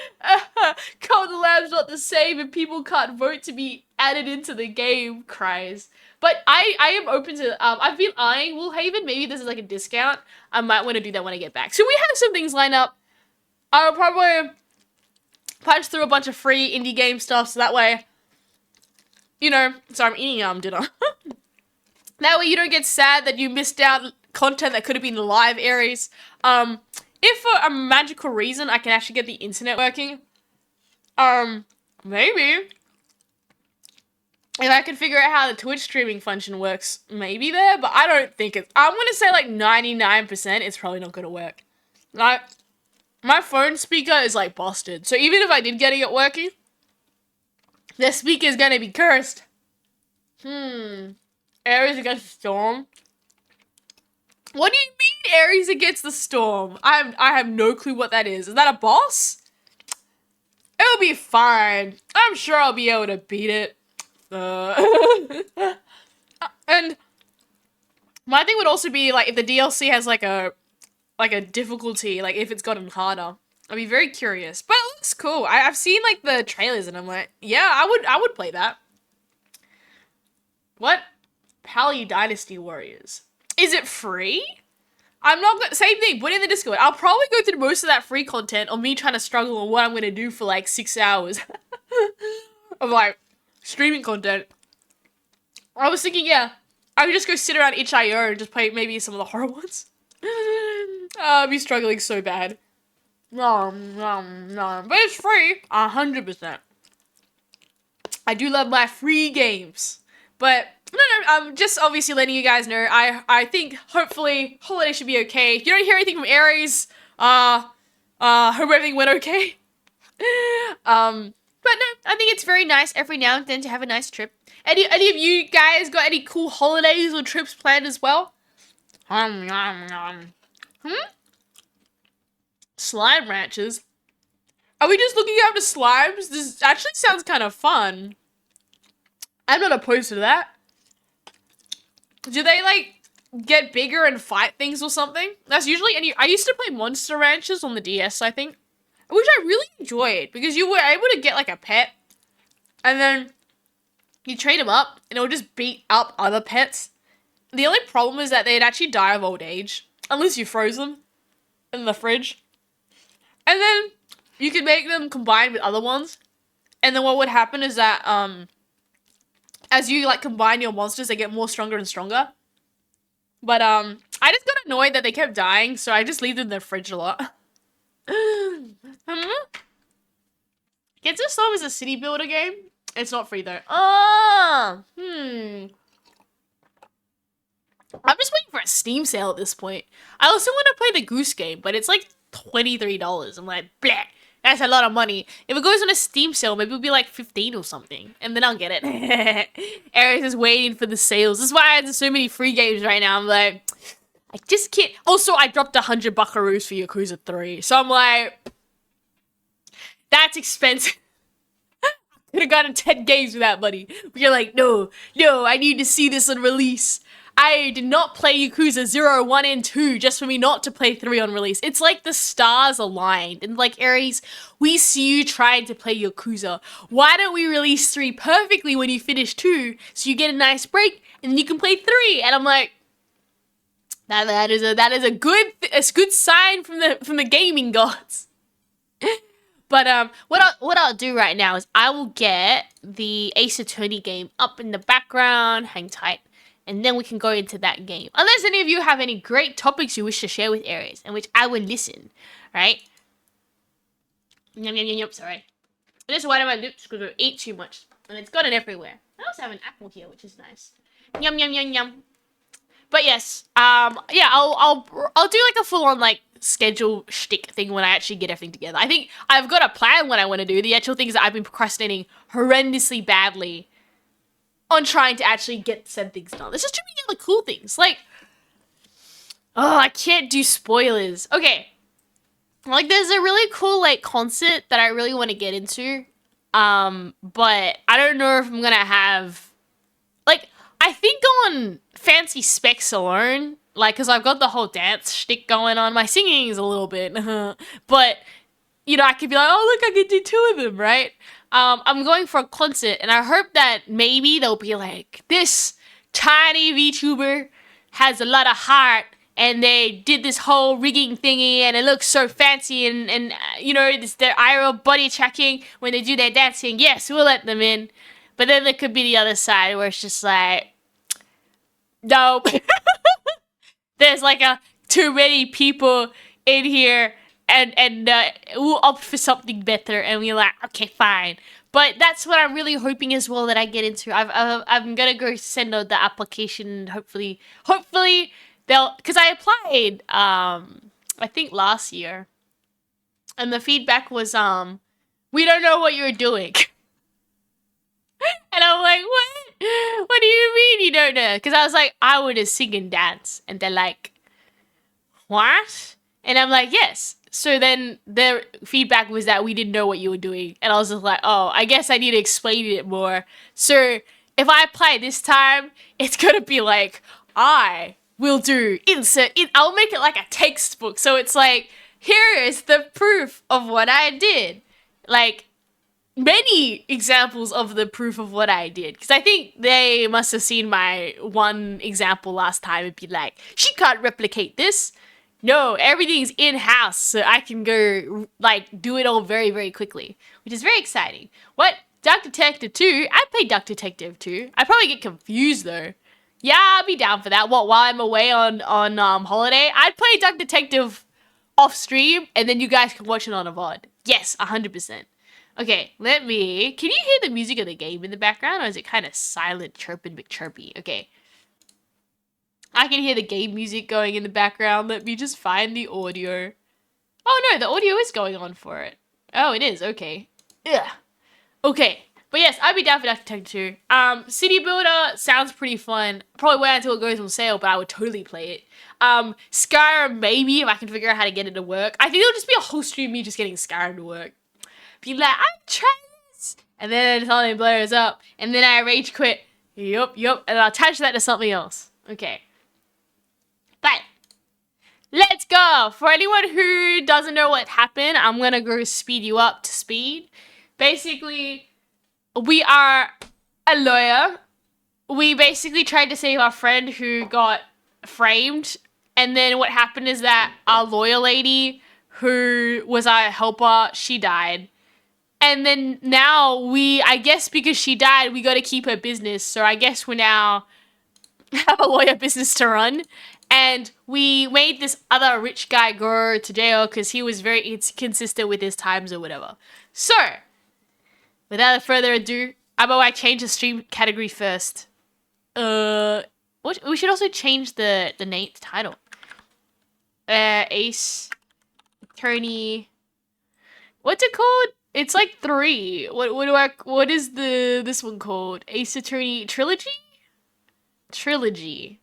S1: Cult of the Lamb's not the same and people can't vote to be added into the game, cries. But I am open to, I've been eyeing Woolhaven. Maybe this is like a discount. I might want to do that when I get back. So we have some things lined up. I'll probably punch through a bunch of free indie game stuff so that way, so I'm eating dinner. That way you don't get sad that you missed out content that could have been live Aries. If for a magical reason I can actually get the internet working, maybe. If I can figure out how the Twitch streaming function works, maybe there, but I don't think I'm gonna say like 99% it's probably not gonna work. Like, my phone speaker is like busted, so even if I did get it working, the speaker is gonna be cursed. Aries against Storm. What do you mean Aries against the Storm? I have no clue what that is. Is that a boss? It'll be fine. I'm sure I'll be able to beat it. And my thing would also be like if the DLC has like a difficulty, like if it's gotten harder. I'd be very curious. But it looks cool. I've seen like the trailers and I'm like, yeah, I would play that. What? Pally Dynasty Warriors. Is it free? I'm not gonna, same thing, put it in the Discord. I'll probably go through most of that free content on me trying to struggle on what I'm gonna do for like 6 hours of like streaming content. I was thinking, I could just go sit around itch.io and just play maybe some of the horror ones. I'll be struggling so bad. No. But it's free, 100%. I do love my free games. But no, I'm just obviously letting you guys know. I think hopefully holiday should be okay. If you don't hear anything from Aries, hope everything went okay. But no, I think it's very nice every now and then to have a nice trip. Any of you guys got any cool holidays or trips planned as well? Slime ranches. Are we just looking after slimes? This actually sounds kind of fun. I'm not opposed to that. Do they, like, get bigger and fight things or something? That's usually, I used to play Monster Ranches on the DS, I think, which I really enjoyed, because you were able to get, like, a pet, and then You train them up, and it'll just beat up other pets. The only problem is that they'd actually die of old age, unless you froze them in the fridge. And then you could make them combine with other ones. And then what would happen is that as you like combine your monsters, they get more stronger and stronger. But I just got annoyed that they kept dying, so I just leave them in the fridge a lot. Get this Storm is a city builder game. It's not free though. I'm just waiting for a Steam sale at this point. I also want to play the Goose Game, but it's like $23. I'm like, bleh, that's a lot of money. If it goes on a Steam sale, maybe it'll be like 15 or something, and then I'll get it. Aries is waiting for the sales. This is why there's so many free games right now. I'm like, I just can't. Also, I dropped 100 buckaroos for Yakuza 3, so I'm like, that's expensive. Could have gotten 10 games with that money. But you're like, no, I need to see this on release. I did not play Yakuza 0, 1, and 2 just for me not to play 3 on release. It's like the stars aligned. And like, Aries, we see you trying to play Yakuza. Why don't we release 3 perfectly when you finish 2 so you get a nice break and then you can play 3? And I'm like, that is a good sign from the gaming gods. But what I'll do right now is I will get the Ace Attorney game up in the background, hang tight, and then we can go into that game. Unless any of you have any great topics you wish to share with Aries, in which I would listen, right? Yum, yum, yum, yum, sorry. I just wet my lips because I eat too much, and it's gotten everywhere. I also have an apple here, which is nice. Yum, yum, yum, yum. But yes, yeah, I'll do like a full-on like schedule shtick thing when I actually get everything together. I think I've got a plan what I want to do. The actual things that I've been procrastinating horrendously badly on trying to actually get said things done. There's just too many other cool things. Like, oh, I can't do spoilers. Okay, like there's a really cool like concert that I really want to get into, but I don't know if I'm gonna have like. I think on fancy specs alone, like, because I've got the whole dance shtick going on, my singing is a little bit, but, you know, I could be like, oh, look, I could do 2 of them, right? I'm going for a concert, and I hope that maybe they'll be like, this tiny VTuber has a lot of heart, and they did this whole rigging thingy, and it looks so fancy, and you know, it's their IRL body tracking when they do their dancing. Yes, we'll let them in. But then there could be the other side where it's just like, nope. There's like too many people in here and we'll opt for something better. And we're like, okay, fine. But that's what I'm really hoping as well that I get into. I'm going to go send out the application and hopefully they'll, because I applied, I think last year. And the feedback was, we don't know what you're doing. And I'm like, what? What do you mean you don't know? Because I was like, I want to sing and dance. And they're like, what? And I'm like, yes. So then their feedback was that we didn't know what you were doing. And I was just like, oh, I guess I need to explain it more. So if I apply this time, it's going to be like, I will do insert. I'll make it like a textbook. So it's like, here is the proof of what I did. Like, many examples of the proof of what I did. Because I think they must have seen my one example last time and be like, she can't replicate this. No, everything's in-house, so I can go, like, do it all very, very quickly. Which is very exciting. What? Duck Detective 2? I'd play Duck Detective 2. I'd probably get confused, though. Yeah, I'll be down for that. What, while I'm away on holiday? I'd play Duck Detective off-stream, and then you guys can watch it on a VOD. Yes, 100%. Okay, can you hear the music of the game in the background, or is it kind of silent, chirping, McChirpy? Okay. I can hear the game music going in the background. Let me just find the audio. Oh no, the audio is going on for it. Oh, it is, okay. Ugh. Okay, but yes, I'd be down for Duck Detective 2. City Builder sounds pretty fun. Probably wait until it goes on sale, but I would totally play it. Skyrim, maybe, if I can figure out how to get it to work. I think it'll just be a whole stream of me just getting Skyrim to work. Be like, I'm trying this, and then something blows up, and then I rage quit. Yup, and I'll attach that to something else. Okay. But let's go. For anyone who doesn't know what happened, I'm gonna go speed you up to speed. Basically, we are a lawyer. We basically tried to save our friend who got framed. And then what happened is that our lawyer lady, who was our helper, she died. And then now I guess because she died, we got to keep her business. So I guess we now have a lawyer business to run. And we made this other rich guy go to jail because he was very inconsistent with his times or whatever. So, without further ado, I change the stream category first. We should also change the name, the title. Ace Attorney. What's it called? It's like 3. What is this one called? Ace Attorney Trilogy? Trilogy.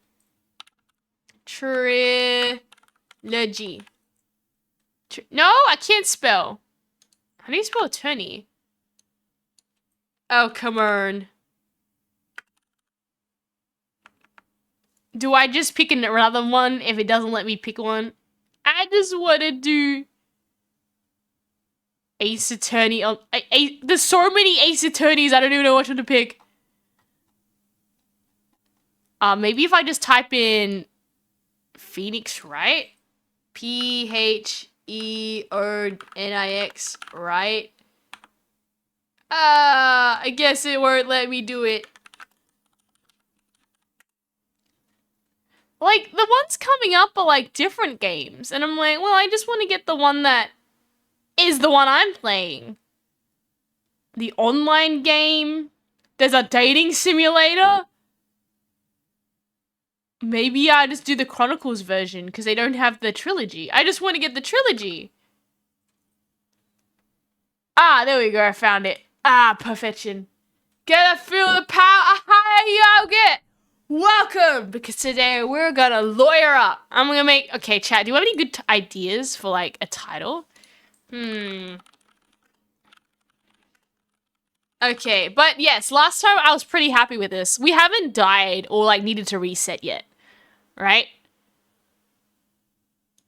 S1: No, I can't spell. How do you spell attorney? Oh, come on. Do I just pick another one if it doesn't let me pick one? I just want to do Ace Attorney. There's so many Ace Attorneys, I don't even know which one to pick. Maybe if I just type in Phoenix Wright? Pheonix, right? I guess it won't let me do it. Like, the ones coming up are like different games. And I'm like, well, I just want to get the one that is the one I'm playing. The online game. There's a dating simulator. Maybe I just do the Chronicles version because they don't have the trilogy. I just want to get the trilogy. Ah, there we go. I found it. Ah, perfection. Gotta feel the power. Hi, yo, get. Welcome, because today we're gonna lawyer up. I'm gonna make. Okay, chat. Do you have any good ideas for like a title? Okay, but yes, last time I was pretty happy with this. We haven't died or like needed to reset yet. Right?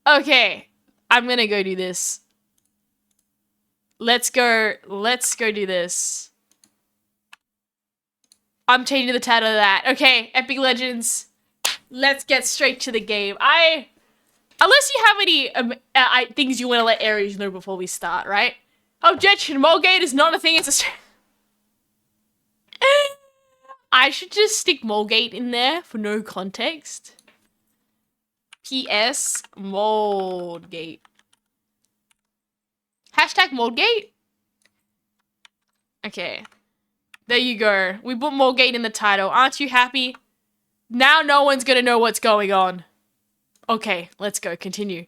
S1: Okay, I'm gonna go do this. Let's go do this. I'm changing the title of that. Okay, Epic Legends. Let's get straight to the game. Unless you have any things you want to let Aries know before we start, right? Objection, Mulgate is not a thing, it's a... I should just stick Mulgate in there for no context. P.S. Moldgate. Hashtag Moldgate? Okay. There you go. We put Moldgate in the title. Aren't you happy? Now no one's gonna know what's going on. Okay, let's go. Continue.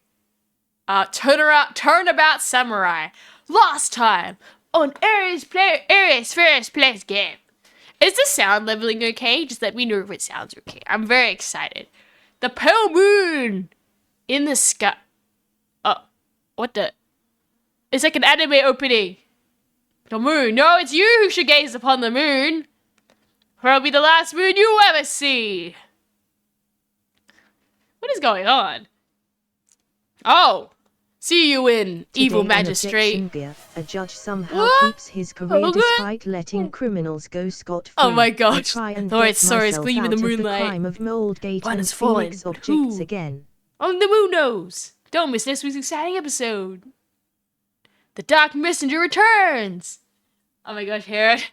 S1: Turnabout Samurai. Last time on Aries first place game. Is the sound leveling okay? Just let me know if it sounds okay. I'm very excited. The pale moon in the sky. Oh, what the? It's like an anime opening. The moon. No, it's you who should gaze upon the moon. For it'll be the last moon you ever see. What is going on? Oh. See you in Evil Magistrate.
S2: A judge somehow keeps his career despite letting criminals go scot-free.
S1: Oh my gosh.
S2: Sorry, it's gleaming in the moonlight. The crime of Moldgate and Phoenix objects again.
S1: On the moon knows. Don't miss next week's exciting episode. The Dark Messenger returns. Oh my gosh, Herod.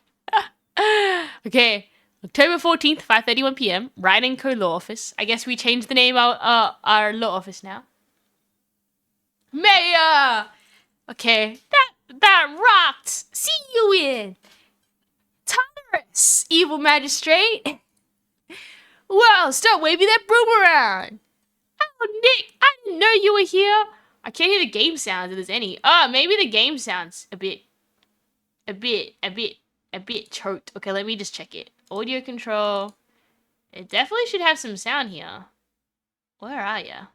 S1: Okay. October 14th, 5:31 p.m. Writing Co Law Office. I guess we changed the name of our law office now. Mayor! Okay. That rocked. See you in Taurus, Evil Magistrate. Well, stop waving that broom around. Oh, Nick, I didn't know you were here. I can't hear the game sounds if there's any. Maybe the game sounds a bit choked. Okay, let me just check it. Audio control. It definitely should have some sound here. Where are ya?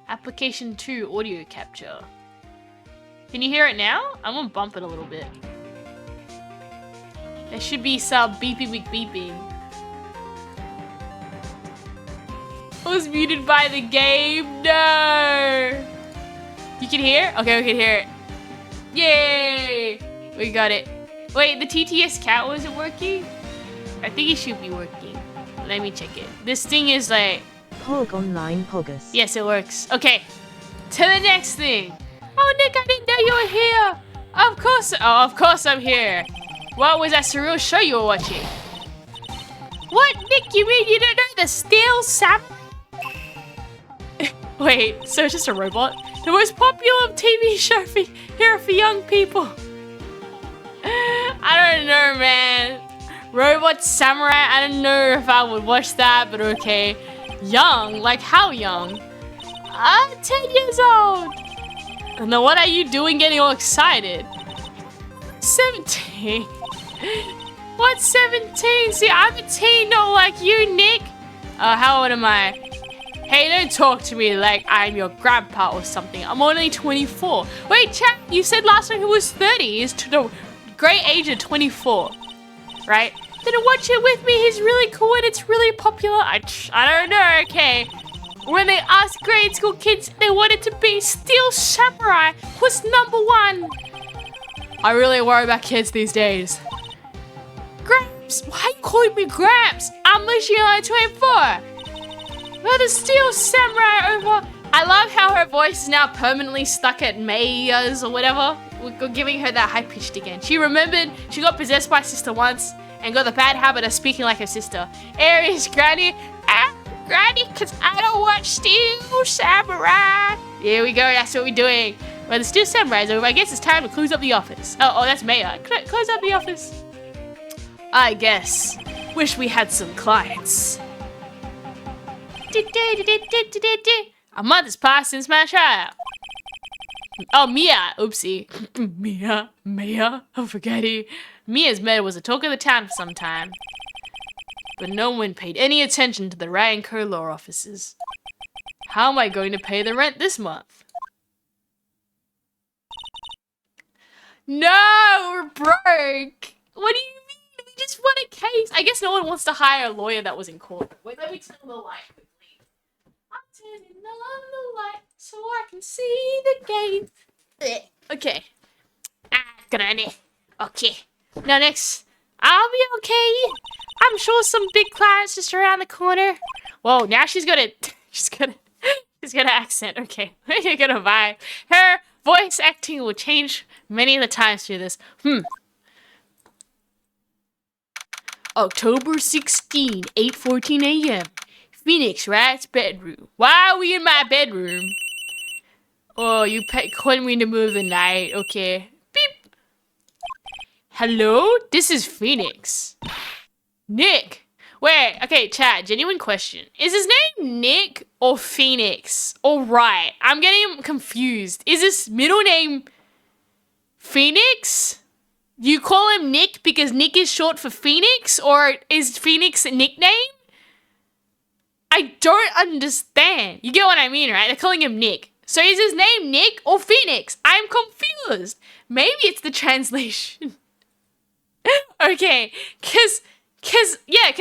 S1: Application 2 audio capture. Can you hear it now? I'm gonna bump it a little bit. There should be some beeping beeping. I was muted by the game. No. You can hear? Okay, we can hear it. Yay! We got it. Wait, the TTS cat wasn't working? I think it should be working. Let me check it. This thing is like...
S2: Pog online Pogus.
S1: Yes, it works. Okay. To the next thing. Oh, Nick, I didn't know you were here. Of course. Oh, of course I'm here. What was that surreal show you were watching? What, Nick? You mean you don't know the Steel Samurai? Wait, so it's just a robot? The most popular TV show here for young people. I don't know, man. Robot Samurai, I don't know if I would watch that, but okay. Young? Like how young? I'm 10 years old. And then what are you doing getting all excited? 17? What's 17? See, I'm a teen, not like you, Nick. How old am I? Hey, don't talk to me like I'm your grandpa or something. I'm only 24. Wait, chat, you said last time he was 30. He's to the great age of 24, right? Then watch it with me. He's really cool and it's really popular. I don't know, okay. When they asked grade school kids, they wanted to be Steel Samurai was #1. I really worry about kids these days. Gramps, why are you calling me Gramps? I'm literally only 24. Let the Steel Samurai over. I love how her voice is now permanently stuck at Maya's or whatever. We're giving her that high pitched again. She remembered she got possessed by sister once and got the bad habit of speaking like her sister. Aries, Granny, Granny, cause I don't watch Steel Samurai. Here we go, that's what we're doing. Well, the Steel Samurai is over. I guess it's time to close up the office. Oh, that's Maya. Close up the office. I guess. Wish we had some clients. A month has passed since my trial. Oh, Mia. Oopsie. Mia. I'm forgetting. Mia's maid was the talk of the town for some time. But no one paid any attention to the Ray & Co. law offices. How am I going to pay the rent this month? No, we're broke. What do you mean? We just won a case. I guess no one wants to hire a lawyer that was in court. Wait, let me turn the light quickly. I'm turning on the light so I can see the game. Okay. Granny. Okay. Now next. I'll be okay. I'm sure some big clients just around the corner. Whoa, now she's got an accent. Okay, you're gonna vibe. Her voice acting will change many of the times through this. October 16, 8:14 a.m. Phoenix Rat's bedroom. Why are we in my bedroom? Oh, you calling me in the middle of the night. Okay. Beep. Hello? This is Phoenix. Nick. Wait, okay, chat, genuine question. Is his name Nick or Phoenix? Or Wright? I'm getting confused. Is his middle name Phoenix? You call him Nick because Nick is short for Phoenix? Or is Phoenix a nickname? I don't understand. You get what I mean, right? They're calling him Nick. So is his name Nick or Phoenix? I'm confused. Maybe it's the translation. Okay, cause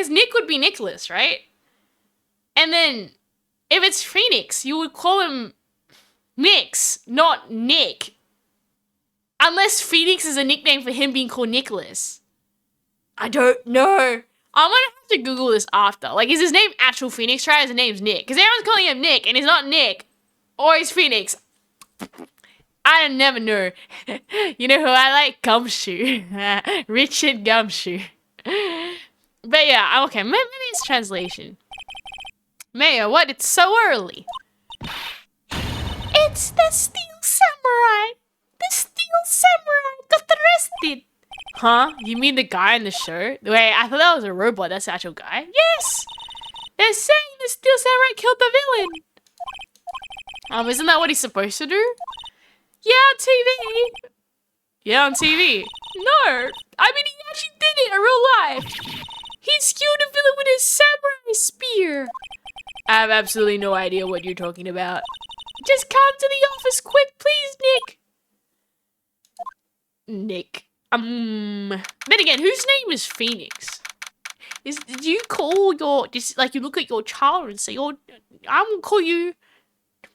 S1: Nick would be Nicholas, right? And then if it's Phoenix, you would call him Nix, not Nick. Unless Phoenix is a nickname for him being called Nicholas. I don't know. I'm gonna have to Google this after. Like, is his name actual Phoenix? Try his name's Nick. Because everyone's calling him Nick, and he's not Nick. Or he's Phoenix. I never know. You know who I like? Gumshoe. Richard Gumshoe. But yeah, okay, maybe it's translation. Maya, what? It's so early. It's the Steel Samurai. The Steel Samurai got arrested. Huh? You mean the guy in the show? Wait, I thought that was a robot. That's the actual guy? Yes! They're saying the Steel Samurai killed the villain. Isn't that what he's supposed to do? Yeah, on TV. Yeah, on TV. No. I mean, he actually did it in real life. He skewed a villain with his samurai spear. I have absolutely no idea what you're talking about. Just come to the office quick, please, Nick. Nick. Then again, whose name is Phoenix? Do you call your, just like you look at your child and say, I'm gonna call you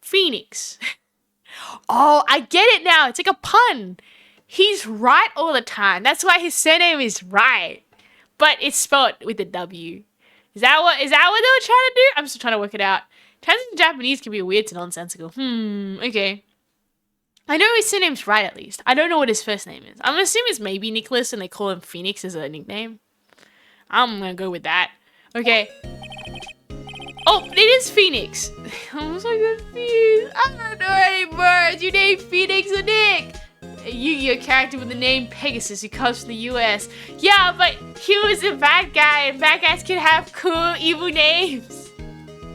S1: Phoenix. Oh, I get it now. It's like a pun. He's right all the time. That's why his surname is right. But it's spelled with a W. Is that what they were trying to do? I'm still trying to work it out. Translating Japanese can be weird to nonsensical. Okay. I know his surname's right at least. I don't know what his first name is. I'm assuming it's maybe Nicholas and they call him Phoenix as a nickname. I'm gonna go with that. Okay. Oh, it is Phoenix. I'm so confused. I don't know anymore. Is your name Phoenix or Nick? A Yu-Gi-Oh character with the name Pegasus who comes from the US. Yeah, but he was a bad guy and bad guys can have cool, evil names.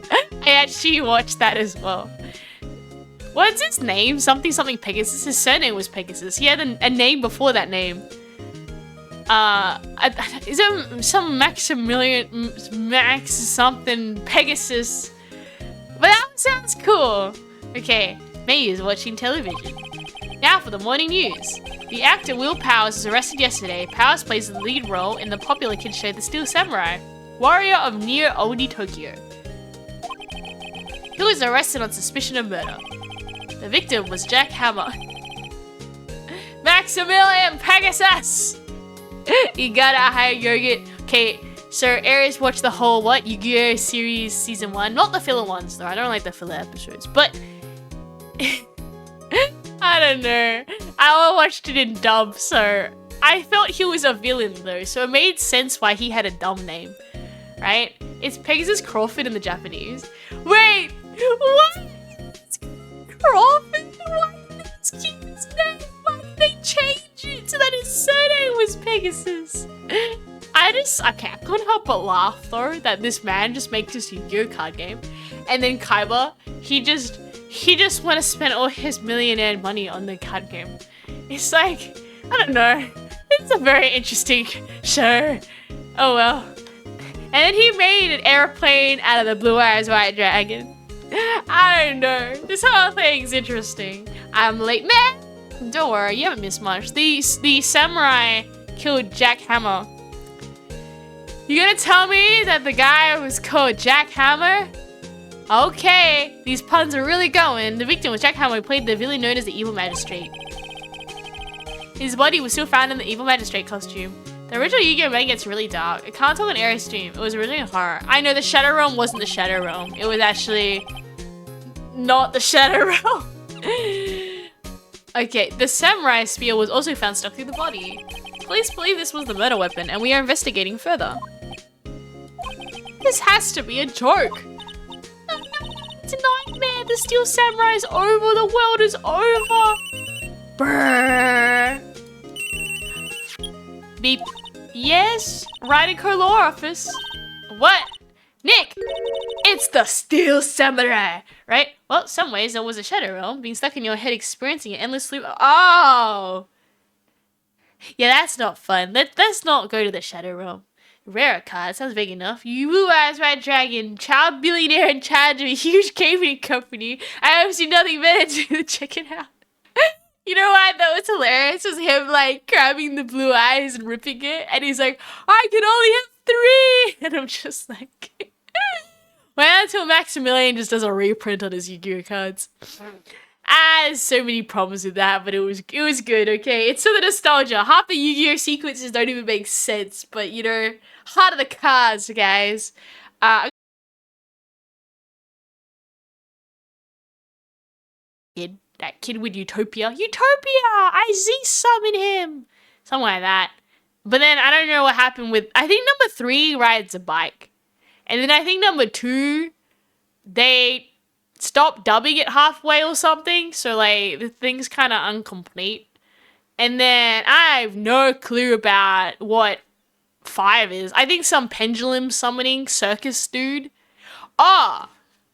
S1: I actually watched that as well. What's his name? Something Pegasus. His surname was Pegasus. He had a name before that name. Is it some Maximilian Max something Pegasus? But that sounds cool. Okay, May is watching television. Now for the morning news. The actor Will Powers was arrested yesterday. Powers plays the lead role in the popular kids show The Steel Samurai, warrior of Neo Oni Tokyo. He was arrested on suspicion of murder. The victim was Jack Hammer. Maximilian Pegasus! You gotta hire yogurt. Okay, so Aries watched the whole Yu-Gi-Oh series season 1. Not the filler ones though. I don't like the filler episodes. But I don't know. I watched it in dub, so I felt he was a villain though, so it made sense why he had a dumb name, right? It's Pegasus Crawford in the Japanese. Wait, what? Crawford? Why did his kid's name? Why did they change it so that his surname was Pegasus? I can't help but laugh though that this man just makes this Yu-Gi-Oh card game, and then Kaiba, he just want to spend all his millionaire money on the card game. It's like, I don't know. It's a very interesting show. Oh well. And then he made an airplane out of the Blue Eyes White Dragon. I don't know. This whole thing's interesting. I'm late, man. Don't worry, you haven't missed much. The samurai killed Jack Hammer. You gonna tell me that the guy was called Jack Hammer? Okay, these puns are really going. The victim was Jack Hammer, who played the villain known as the Evil Magistrate. His body was still found in the Evil Magistrate costume. The original Yu-Gi-Oh manga gets really dark. It can't tell an Aries stream. It was originally horror. I know the Shadow Realm wasn't the Shadow Realm. It was actually not the Shadow Realm. Okay, the Samurai Spear was also found stuck through the body. Police believe this was the murder weapon, and we are investigating further. This has to be a joke. It's a nightmare. The Steel Samurai is over. The world is over. Brrr. Beep. Yes? Raiden Law Office. What? Nick! It's the Steel Samurai! Right? Well, some ways it was a Shadow Realm, being stuck in your head experiencing an endless loop. Oh! Yeah, that's not fun. Let's not go to the Shadow Realm. Rare card, sounds big enough. You Blue Eyes White Dragon, child billionaire in charge of a huge gaming company. I have seen nothing better to check it out. You know what? That was hilarious. It was him like grabbing the blue eyes and ripping it, and he's like, I can only have 3! And I'm just like, well, until Maximilian just does a reprint on his Yu-Gi-Oh cards. There's so many problems with that, but it was good, okay? It's still the nostalgia. Half the Yu-Gi-Oh sequences don't even make sense, but you know, heart of the cards, guys. That kid with Utopia. Utopia! I see some in him! Something like that. But then I don't know what happened with, I think number 3 rides a bike. And then I think number 2, they stopped dubbing it halfway or something. So like the thing's kind of incomplete. And then I have no clue about what 5 is. I think some pendulum summoning circus dude. Oh!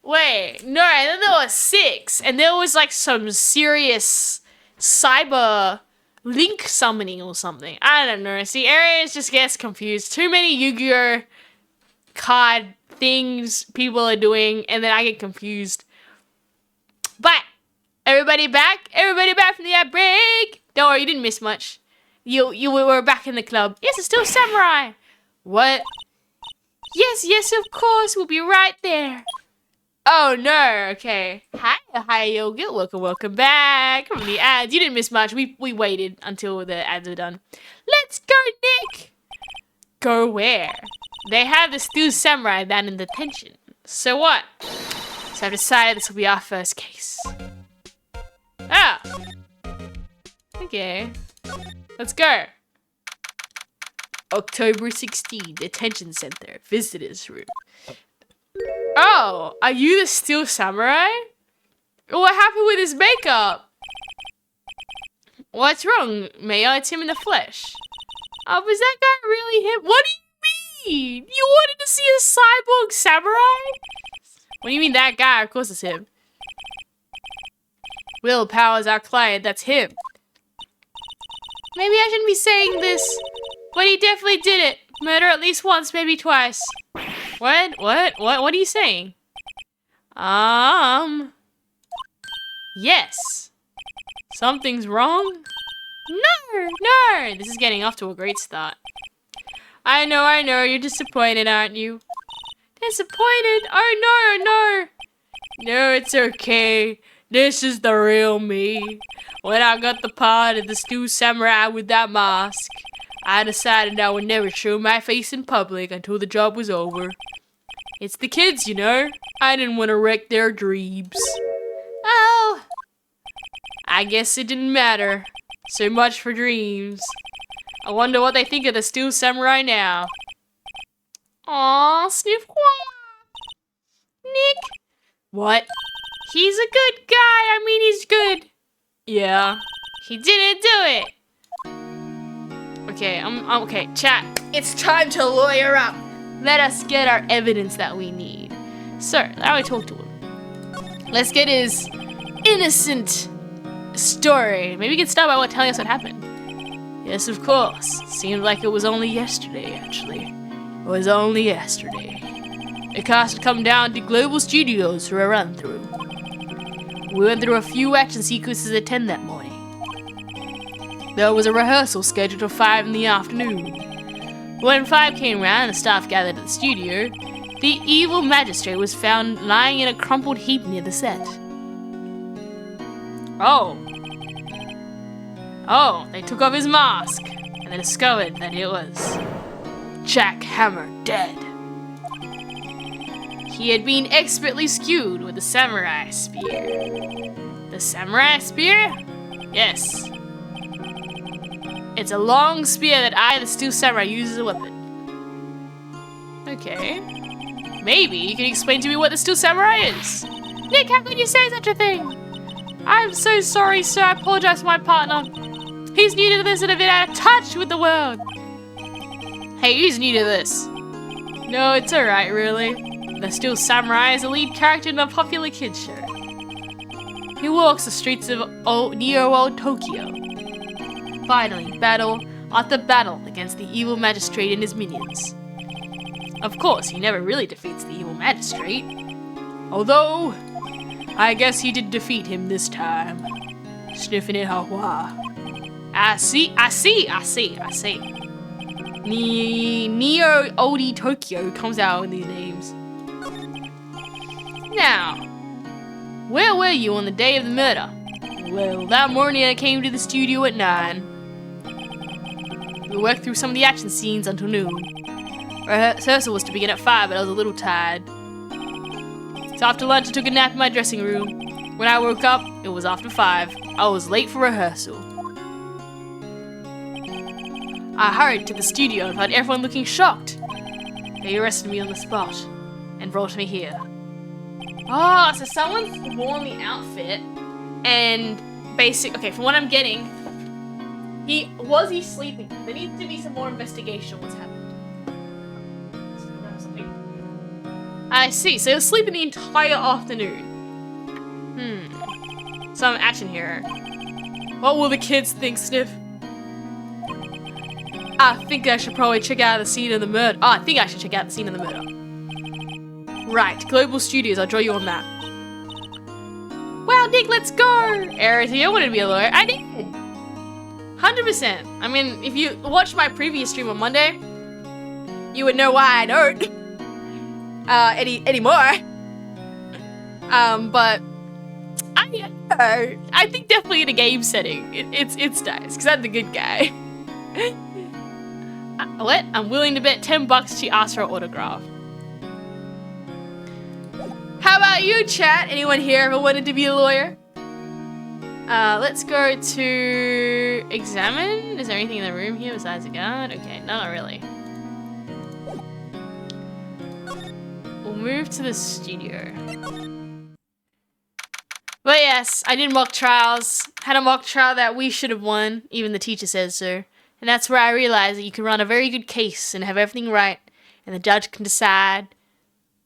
S1: Wait, no, and then there was 6, and there was like some serious cyber link summoning or something. I don't know. See, Aries just gets confused. Too many Yu-Gi-Oh card things people are doing, and then I get confused. But everybody back from the ad break. Don't worry, you didn't miss much. You were back in the club. Yes, it's still Samurai. What? Yes, of course, we'll be right there. Oh no, okay. Hi, Yogurt. Welcome back from the ads. You didn't miss much. We waited until the ads were done. Let's go, Nick! Go where? They have the Steel Samurai down in detention. So what? So I've decided this will be our first case. Ah! Okay. Let's go. October 16, Detention Center, Visitors Room. Oh, are you the Steel Samurai? What happened with his makeup? What's wrong, Mayor? It's him in the flesh. Oh, was that guy really him? What do you mean? You wanted to see a cyborg samurai? What do you mean that guy? Of course it's him. Will Powers, our client, that's him. Maybe I shouldn't be saying this, but he definitely did it. Murder at least once, maybe twice. What are you saying? Yes. Something's wrong? No. This is getting off to a great start. I know. You're disappointed, aren't you? Disappointed? Oh, no. No, it's okay. This is the real me. When I got the part of the Steel Samurai with that mask, I decided I would never show my face in public until the job was over. It's the kids, you know. I didn't want to wreck their dreams. Oh. I guess it didn't matter. So much for dreams. I wonder what they think of the Steel Samurai now. Aww, Sniff Quack. Nick. What? He's a good guy. I mean, he's good. Yeah. He didn't do it. Okay, okay, chat. It's time to lawyer up. Let us get our evidence that we need. Sir, how do I talk to him? Let's get his innocent story. Maybe we can start by telling us what happened. Yes, of course. Seemed like it was only yesterday, actually. It was only yesterday. The cast had come down to Global Studios for a run-through. We went through a few action sequences at 10 that morning. There was a rehearsal scheduled for 5 in the afternoon. When 5 came round and the staff gathered at the studio, the evil magistrate was found lying in a crumpled heap near the set. Oh, they took off his mask, and they discovered that it was Jack Hammer dead. He had been expertly skewed with the samurai spear. The samurai spear? Yes. It's a long spear that I, the Steel Samurai, use as a weapon. Okay. Maybe you can explain to me what the Steel Samurai is. Nick, how could you say such a thing? I'm so sorry, sir. I apologize for my partner. He's new to this and a bit out of touch with the world. Hey, who's new to this? No, it's alright, really. The Steel Samurai is a lead character in a popular kids show. He walks the streets of Neo-World Tokyo, fighting battle after battle against the evil magistrate and his minions. Of course, he never really defeats the evil magistrate. Although, I guess he did defeat him this time. Sniffing it, Hawa. I see. Neo-Odi Tokyo comes out with these names. Now, where were you on the day of the murder? Well, that morning I came to the studio at 9. We worked through some of the action scenes until noon. Rehearsal was to begin at 5, but I was a little tired. So after lunch I took a nap in my dressing room. When I woke up, it was after 5. I was late for rehearsal. I hurried to the studio and found everyone looking shocked. They arrested me on the spot and brought me here. Oh, so someone's worn the outfit and okay, from what I'm getting, was he sleeping? There needs to be some more investigation on what's happened. I see, so he was sleeping the entire afternoon. Some action hero. What will the kids think, Sniff? I think I should probably check out the scene of the murder. Oh, I think I should check out the scene of the murder. Right, Global Studios, I'll draw you on that. Well, Nick, let's go! Eric, you wanted to be a lawyer. I did! 100%. I mean, if you watched my previous stream on Monday, you would know why I don't. Anymore. But I think definitely in a game setting, it's nice because I'm the good guy. What? I'm willing to bet $10 she asked for an autograph. How about you, chat? Anyone here ever wanted to be a lawyer? Let's go to examine. Is there anything in the room here besides a guard? Okay, no, not really. We'll move to the studio. But yes, I did mock trials. Had a mock trial that we should have won. Even the teacher says so. And that's where I realized that you can run a very good case and have everything right. And the judge can decide,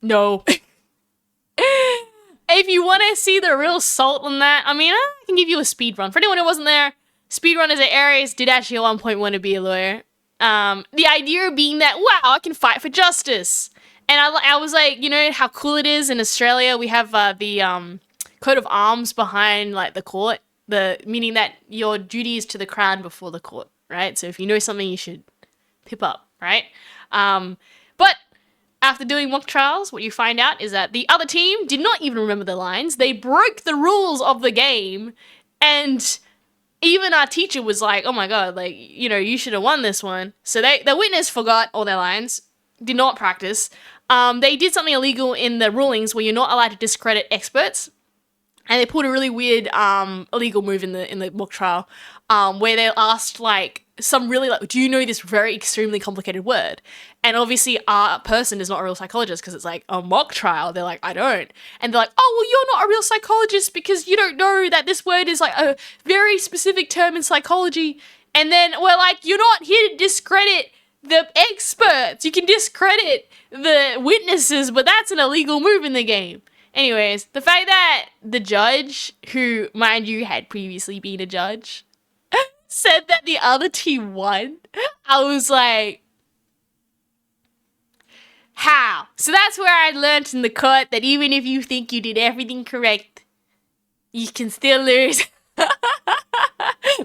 S1: no. If you want to see the real salt on that, I mean, I can give you a speed run. For anyone who wasn't there, speedrunners at Aries did actually at one point want to be a lawyer. The idea being that, wow, I can fight for justice. And I was like, you know how cool it is in Australia? We have the coat of arms behind like the court, meaning that your duty is to the crown before the court, right? So if you know something, you should pip up, right? But after doing mock trials, what you find out is that the other team did not even remember the lines. They broke the rules of the game, and even our teacher was like, oh my god, like, you know, you should have won this one. So the witness forgot all their lines, did not practice. They did something illegal in the rulings where you're not allowed to discredit experts. And they pulled a really weird illegal move in the mock trial where they asked like some really like, do you know this very extremely complicated word? And obviously our person is not a real psychologist because it's like a mock trial. They're like, I don't. And they're like, oh, well, you're not a real psychologist because you don't know that this word is like a very specific term in psychology. And then we're like, you're not here to discredit the experts. You can discredit the witnesses, but that's an illegal move in the game. Anyways, the fact that the judge, who, mind you, had previously been a judge, said that the other team won, I was like, how? So that's where I learned in the court that even if you think you did everything correct, you can still lose.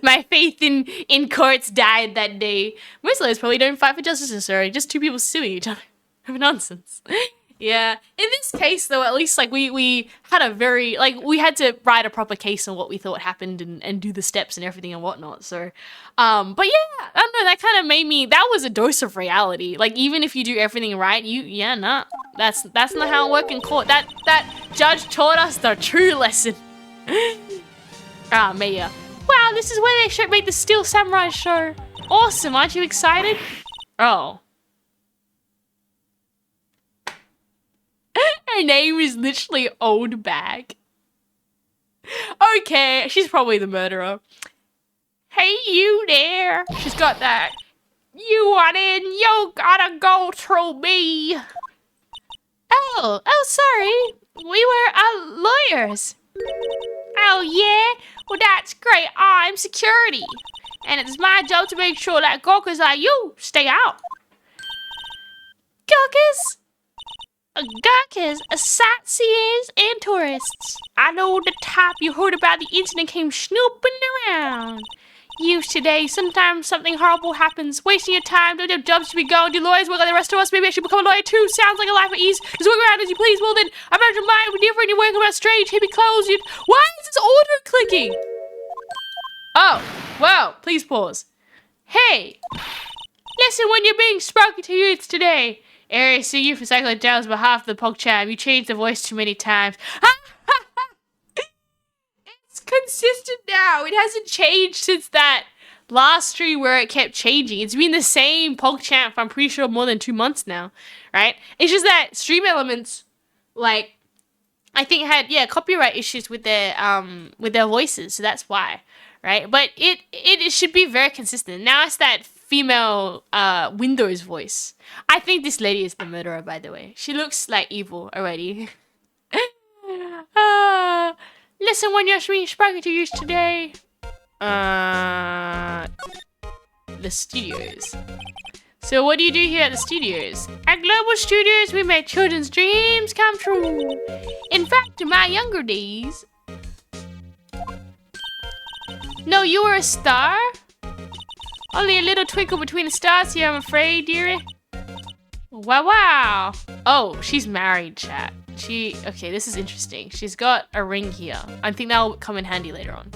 S1: My faith in courts died that day. Most lawyers probably don't fight for justice necessarily, just two people suing each other over nonsense. Yeah. In this case, though, at least, like, we had a very, like, we had to write a proper case on what we thought happened and do the steps and everything and whatnot, so, but yeah, I don't know, that kind of made me, that was a dose of reality. Like, even if you do everything right, that's not how it works in court. That judge taught us the true lesson. Maya. Wow, this is where they should make the Steel Samurai show. Awesome, aren't you excited? Oh. Her name is literally Old Bag. Okay, she's probably the murderer. Hey, you there. She's got that. You want in, you gotta go through me. Oh, sorry. We were, lawyers. Oh, yeah? Well, that's great. I'm security. And it's my job to make sure that gawkers like you stay out. Gawkers? Gawkers, sightseers, and tourists. I know the type you heard about the incident came snooping around. Youth today, sometimes something horrible happens. Wasting your time, don't have jobs to be going, do lawyers work like the rest of us? Maybe I should become a lawyer too. Sounds like a life of ease. Just work around as you please. Well then, I imagine mine would be different. You're working about strange, hippie clothes. Why is this order clicking? Oh, whoa, please pause. Hey, listen when you're being spoken to youths today. Aries, see you for Cyclone Dow's behalf of the PogChamp. You changed the voice too many times. It's consistent now. It hasn't changed since that last stream where it kept changing. It's been the same PogChamp for I'm pretty sure more than 2 months now, right? It's just that Stream Elements, like, I think had, copyright issues with their voices, so that's why, right? But it should be very consistent. Now it's that female Windows voice. I think this lady is the murderer, by the way. She looks like evil already. Listen when you're spoken to you today. The studios. So what do you do here at the studios? At Global Studios, we make children's dreams come true. In fact, in my younger days... No, you were a star? Only a little twinkle between the stars here, I'm afraid, dearie. Wow. Oh, she's married, chat. Okay, this is interesting. She's got a ring here. I think that'll come in handy later on.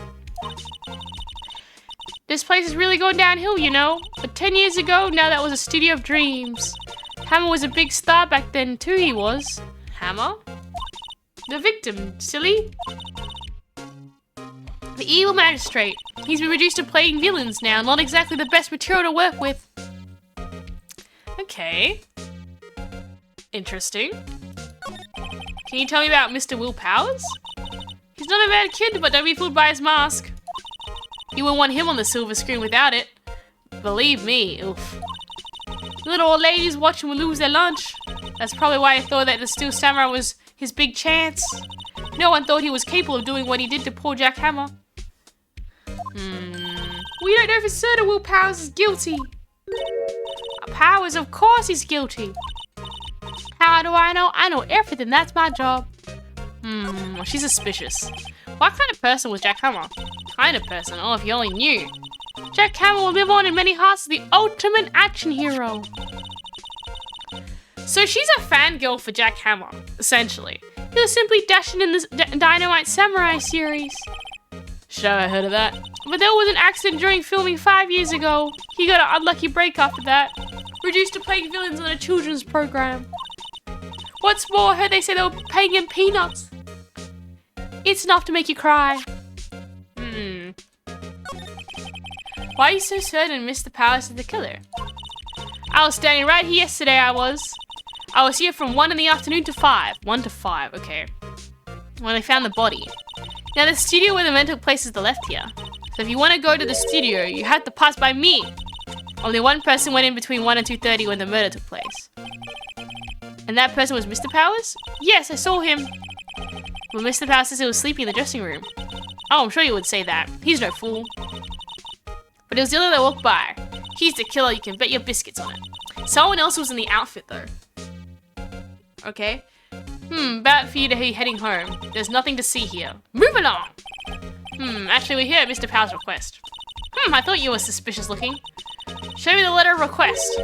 S1: This place is really going downhill, you know. But 10 years ago, now that was a studio of dreams. Hammer was a big star back then too, he was. Hammer? The victim, silly. The evil magistrate. He's been reduced to playing villains now, not exactly the best material to work with. Okay. Interesting. Can you tell me about Mr. Will Powers? He's not a bad kid, but don't be fooled by his mask. You wouldn't want him on the silver screen without it. Believe me, oof. The little old ladies watching will lose their lunch. That's probably why I thought that the Steel Samurai was his big chance. No one thought he was capable of doing what he did to poor Jack Hammer. We don't know for certain Will Powers is guilty. Powers, of course he's guilty. How do I know? I know everything. That's my job. She's suspicious. What kind of person was Jack Hammer? Kind of person? Oh, if you only knew. Jack Hammer will live on in many hearts as the ultimate action hero. So she's a fangirl for Jack Hammer, essentially. He was simply dashing in the Dynamite Samurai series. Sure, I heard of that. But there was an accident during filming 5 years ago. He got an unlucky break after that. Reduced to playing villains on a children's program. What's more, I heard they say they were paying him peanuts. It's enough to make you cry. Why are you so certain Mr. Powers is the killer? I was standing right here yesterday, I was here from 1 in the afternoon to 5. 1 to 5, okay. When I found the body. Now the studio where the event took place is the left here. So if you want to go to the studio, you had to pass by me. Only one person went in between 1 and 2:30 when the murder took place. And that person was Mr. Powers? Yes, I saw him. Well, Mr. Powers says he was sleeping in the dressing room. Oh, I'm sure you would say that. He's no fool. But it was the other that walked by. He's the killer, you can bet your biscuits on it. Someone else was in the outfit though. Okay. Bad for you to be heading home. There's nothing to see here. Moving on! Actually we're here at Mr. Powers' request. I thought you were suspicious looking. Show me the letter of request.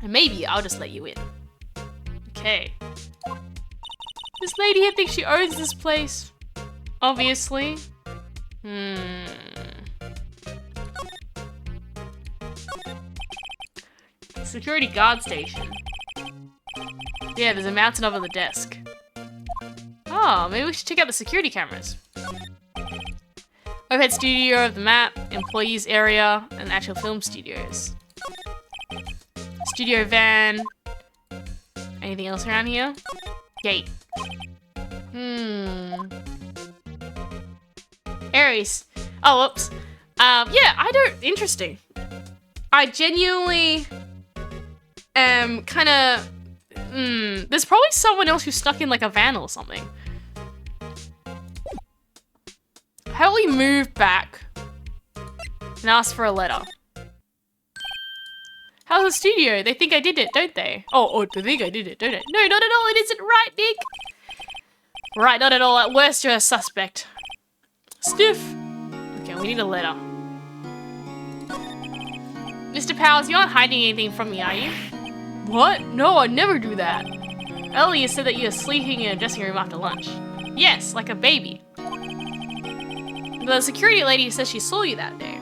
S1: And maybe I'll just let you in. Okay. This lady here thinks she owns this place. Obviously. Security guard station. Yeah, there's a mountain over the desk. Oh, maybe we should check out the security cameras. Overhead studio of the map, employees area, and actual film studios. Studio van. Anything else around here? Gate. Aries. Oh, whoops. Yeah, interesting. I genuinely am kind of... there's probably someone else who's stuck in like a van or something. How about we move back and ask for a letter? How's the studio? They think I did it, don't they? Oh, they think I did it, don't they? No, not at all. It isn't right, Nick. Right, not at all. At worst, you're a suspect. Stiff. Okay, we need a letter. Mr. Powers, you aren't hiding anything from me, are you? What? No, I'd never do that. Earlier you said that you were sleeping in a dressing room after lunch. Yes, like a baby. The security lady says she saw you that day.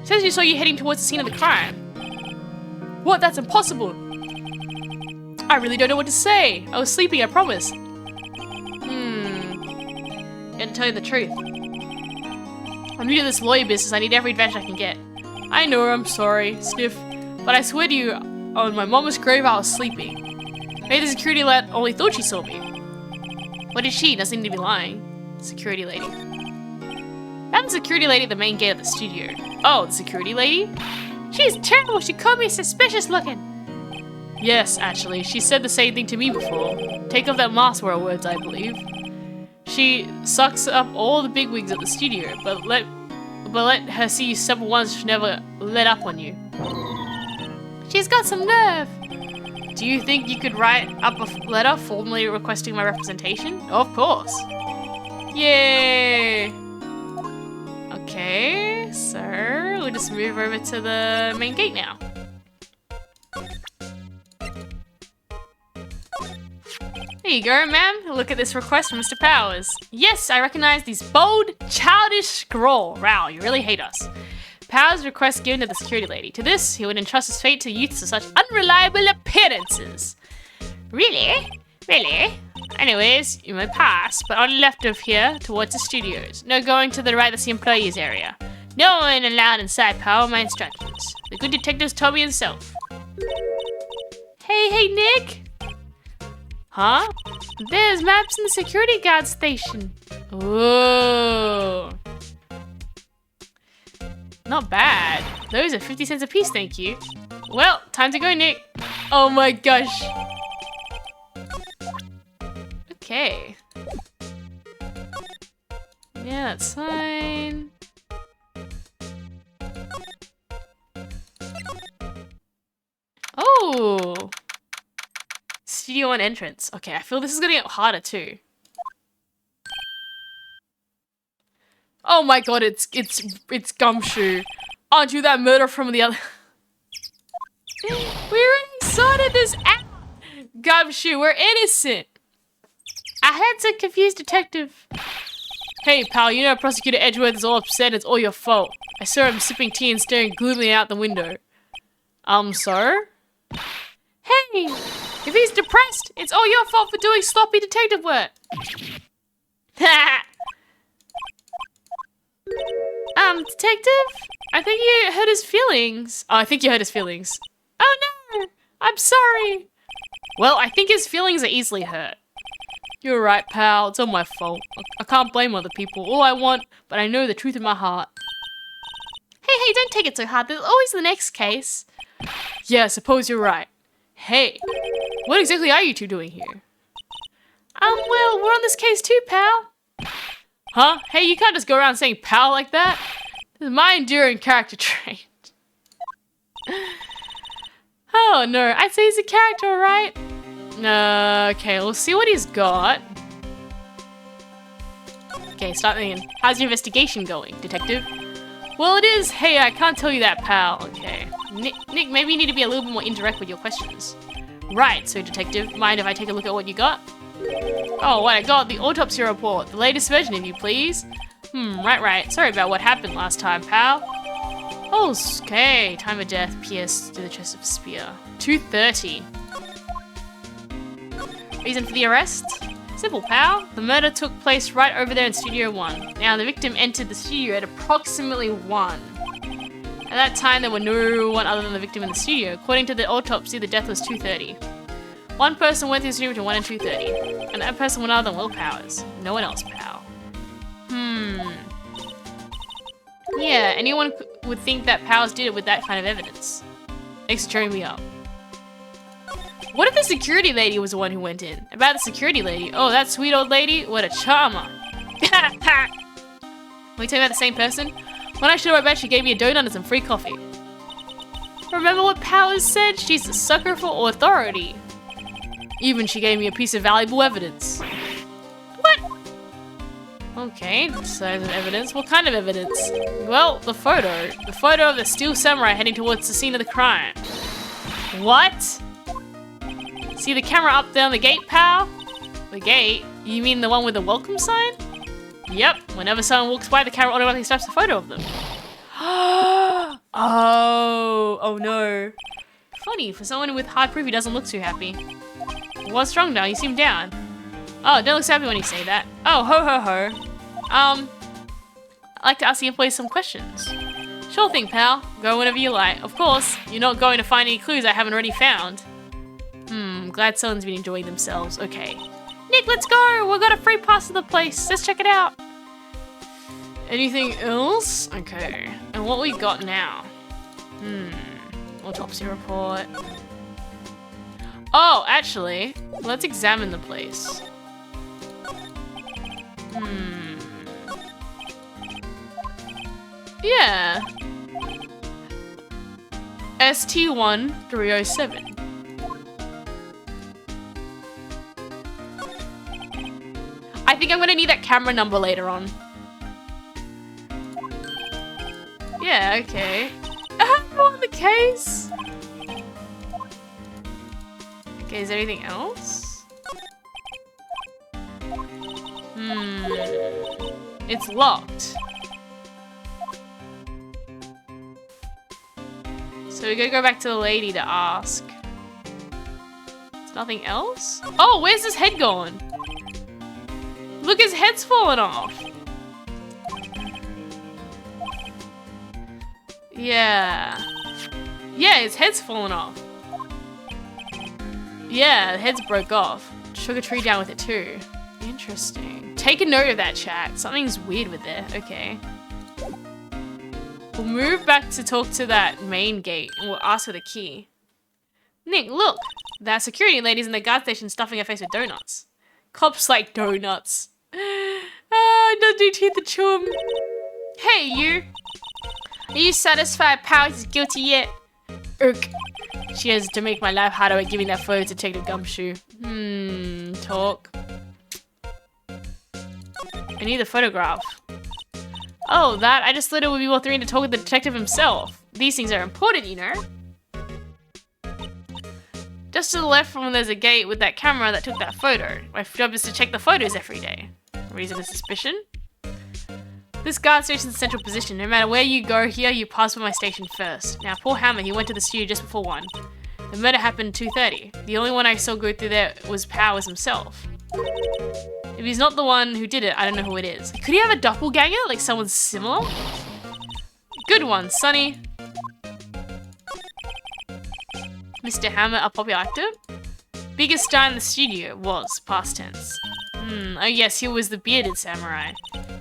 S1: Says she saw you heading towards the scene of the crime. What? That's impossible. I really don't know what to say. I was sleeping, I promise. Gotta tell you the truth. I'm new to this lawyer business. I need every advantage I can get. I know, I'm sorry, Sniff. But I swear to you, on my mama's grave, I was sleeping. Maybe the security lady only thought she saw me. What is she? Doesn't need to be lying. Security lady. Found the security lady at the main gate of the studio. Oh, the security lady? She's terrible. She called me suspicious looking. Yes, actually. She said the same thing to me before. Take off that mask were her words, I believe. She sucks up all the bigwigs at the studio, but let her see you several ones she never let up on you. She's got some nerve. Do you think you could write up a letter formally requesting my representation? Of course. Yay! Okay, so we'll just move over to the main gate now. you go, ma'am. Look at this request from Mr. Powers. Yes, I recognize these bold, childish scrawl. Wow, you really hate us. Powers request given to the security lady. To this, he would entrust his fate to youths of such unreliable appearances. Really? Really? Anyways, you may pass, but on the left of here, towards the studios. No going to the right, that's the employees area. No one allowed inside, Power, my instructions. The good detectives told me himself. Hey, Nick! Huh? There's maps in the security guard station. Ooh. Not bad. Those are 50 cents a piece, thank you. Well, time to go, Nick. Oh my gosh. Okay. Yeah, that's fine. Oh! Studio 1 entrance. Okay, I feel this is gonna get harder too. Oh my god, it's Gumshoe. Aren't you that murderer from the other? We already sorted this out. Gumshoe, we're innocent. I had some confused detective. Hey, pal, you know Prosecutor Edgeworth is all upset and it's all your fault. I saw him sipping tea and staring gloomily out the window. So? Hey, if he's depressed, it's all your fault for doing sloppy detective work. Detective? I think you hurt his feelings. Oh, I think you hurt his feelings. Oh no, I'm sorry. Well, I think his feelings are easily hurt. You're right, pal. It's all my fault. I can't blame other people. All I want, but I know the truth in my heart. Hey, don't take it so hard. There's always the next case. Yeah, I suppose you're right. Hey, what exactly are you two doing here? Well, we're on this case too, pal. Huh? Hey, you can't just go around saying pal like that. This is my enduring character trait. Oh no, I'd say he's a character, right? Okay, we'll see what he's got. Okay, start thinking. How's your investigation going, detective? Well, it is. Hey, I can't tell you that, pal. Okay. Nick, maybe you need to be a little bit more indirect with your questions. Right, so detective, mind if I take a look at what you got? Oh, what I got, the autopsy report. The latest version of you, please. Right. Sorry about what happened last time, pal. Oh, okay. Time of death, pierced through the chest of a spear. 2:30. Reason for the arrest? Simple, pal. The murder took place right over there in Studio 1. Now, the victim entered the studio at approximately 1. At that time, there were no one other than the victim in the studio. According to the autopsy, the death was 2:30. One person went through the studio between 1 and 2:30. And that person went other than Will Powers. No one else, pal. Yeah, anyone would think that Powers did it with that kind of evidence. Thanks for cheering me up. What if the security lady was the one who went in? About the security lady? Oh, that sweet old lady? What a charmer. Are we talking about the same person? When I showed her my bed, she gave me a donut and some free coffee. Remember what Powers said? She's a sucker for authority. Even she gave me a piece of valuable evidence. What? Okay, so there's evidence. What kind of evidence? Well, the photo. The photo of the steel samurai heading towards the scene of the crime. What? See the camera up there on the gate, pal? The gate? You mean the one with the welcome sign? Yep, whenever someone walks by, the camera automatically snaps a photo of them. Oh no. Funny, for someone with high proof, he doesn't look too happy. What's wrong now? You seem down. Oh, don't look so happy when you say that. Oh, ho. I'd like to ask the employees some questions. Sure thing, pal. Go whenever you like. Of course, you're not going to find any clues I haven't already found. Glad someone's been enjoying themselves. Okay. Nick, let's go! We've got a free pass to the place. Let's check it out. Anything else? Okay. And what we got now? Autopsy report. Oh, actually, let's examine the place. Yeah. ST1307. I think I'm gonna need that camera number later on. Yeah, okay. On the case. Okay, is there anything else? It's locked. So we gotta go back to the lady to ask. There's nothing else? Oh, where's his head gone? Look, his head's fallen off. Yeah. Yeah, his head's fallen off. Yeah, the head's broke off. Took a tree down with it too. Interesting. Take a note of that, chat. Something's weird with it. Okay. We'll move back to talk to that main gate and we'll ask for the key. Nick, look! That security lady's in the guard station stuffing her face with donuts. Cops like donuts. Doesn't do teeth to chew 'em. Hey, you! Are you satisfied Powers is guilty yet? Irk. She has to make my life harder by giving that photo to Detective Gumshoe. Talk. I need the photograph. Oh, that? I just thought it would be more thrilling to talk with the detective himself. These things are important, you know? Just to the left from when there's a gate with that camera that took that photo. My job is to check the photos every day. Reason of suspicion? This guard station's in central position. No matter where you go here, you pass by my station first. Now, poor Hammer, he went to the studio just before 1. The murder happened at 2:30. The only one I saw go through there was Powers himself. If he's not the one who did it, I don't know who it is. Could he have a doppelganger? Like someone similar? Good one, Sonny. Mr. Hammer, a popular actor? Biggest star in the studio was, past tense. Oh yes, he was the bearded samurai.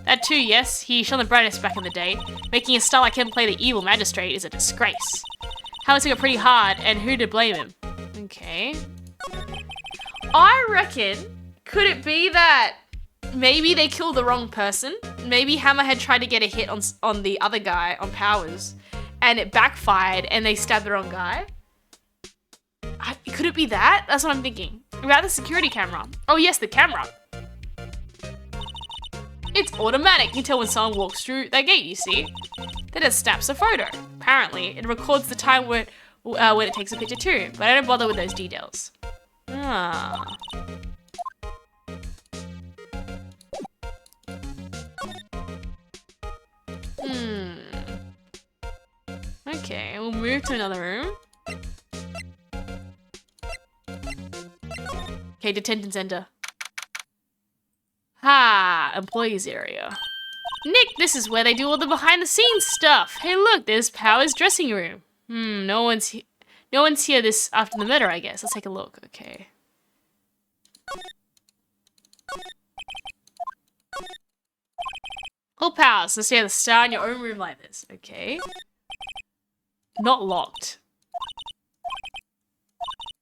S1: That too, yes, he shone the brightest back in the day. Making a star like him play the evil magistrate is a disgrace. Hammer took it pretty hard, and who to blame him? Okay. I reckon, could it be that maybe they killed the wrong person? Maybe Hammer had tried to get a hit on the other guy, on Powers, and it backfired and they stabbed the wrong guy? Could it be that? That's what I'm thinking. About the security camera. Oh yes, the camera. It's automatic. You can tell when someone walks through that gate, you see. Then it snaps a photo. Apparently, it records the time when it takes a picture too, but I don't bother with those details. Ah. Okay, we'll move to another room. Okay, detention center. Employees area. Nick, this is where they do all the behind the scenes stuff. Hey look, there's Powers' dressing room. No one's here this after the murder, I guess. Let's take a look. Okay. Oh, Powers, let's see the star in your own room like this. Okay. Not locked.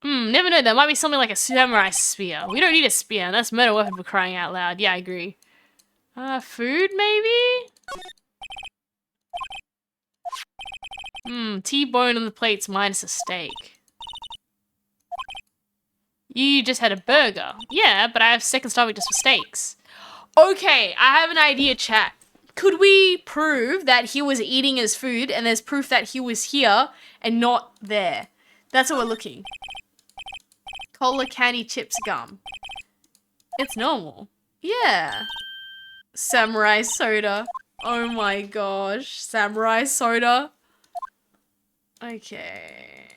S1: Never know. There might be something like a samurai spear. We don't need a spear. That's murder weapon for crying out loud. Yeah, I agree. Food maybe? T-bone on the plates minus a steak. You just had a burger. Yeah, but I have second stomach just for steaks. Okay, I have an idea, chat. Could we prove that he was eating his food and there's proof that he was here and not there? That's what we're looking. Cola, candy, chips, gum. It's normal. Yeah. Samurai soda. Oh my gosh. Samurai soda. Okay.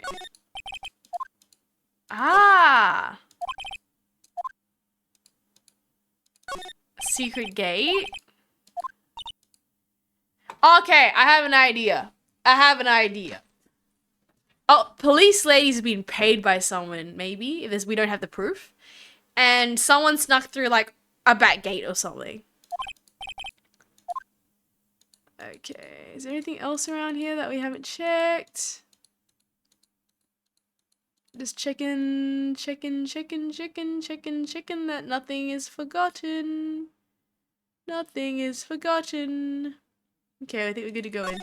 S1: Secret gate. Okay, I have an idea. Oh, police lady's been paid by someone, maybe, if we don't have the proof. And someone snuck through, like, a back gate or something. Okay, is there anything else around here that we haven't checked? Just checking that nothing is forgotten. Nothing is forgotten. Okay, I think we're good to go in.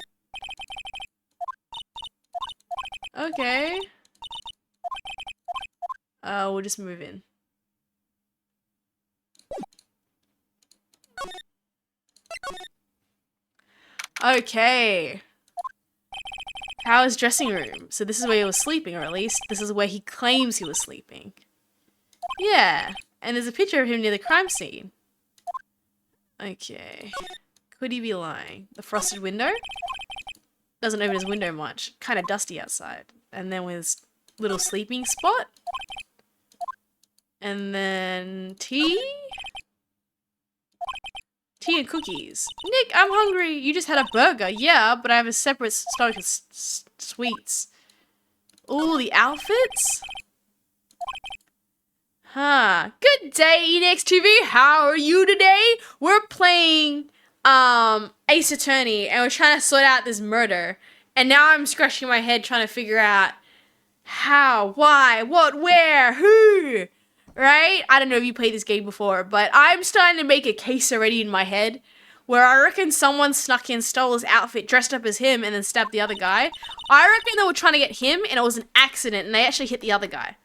S1: Okay. We'll just move in. Okay. Powers' dressing room. So this is where he was sleeping, or at least this is where he claims he was sleeping. Yeah. And there's a picture of him near the crime scene. Okay. Could he be lying? The frosted window? Doesn't open his window much. Kind of dusty outside. And then with his little sleeping spot. And then tea? Tea and cookies. Nick, I'm hungry. You just had a burger. Yeah, but I have a separate stock of sweets. Ooh, the outfits? Huh. Good day, ENXTV. How are you today? We're playing Ace Attorney and we're trying to sort out this murder. And now I'm scratching my head trying to figure out how, why, what, where, who. Right? I don't know if you played this game before, but I'm starting to make a case already in my head where I reckon someone snuck in, stole his outfit, dressed up as him, and then stabbed the other guy. I reckon they were trying to get him, and it was an accident, and they actually hit the other guy.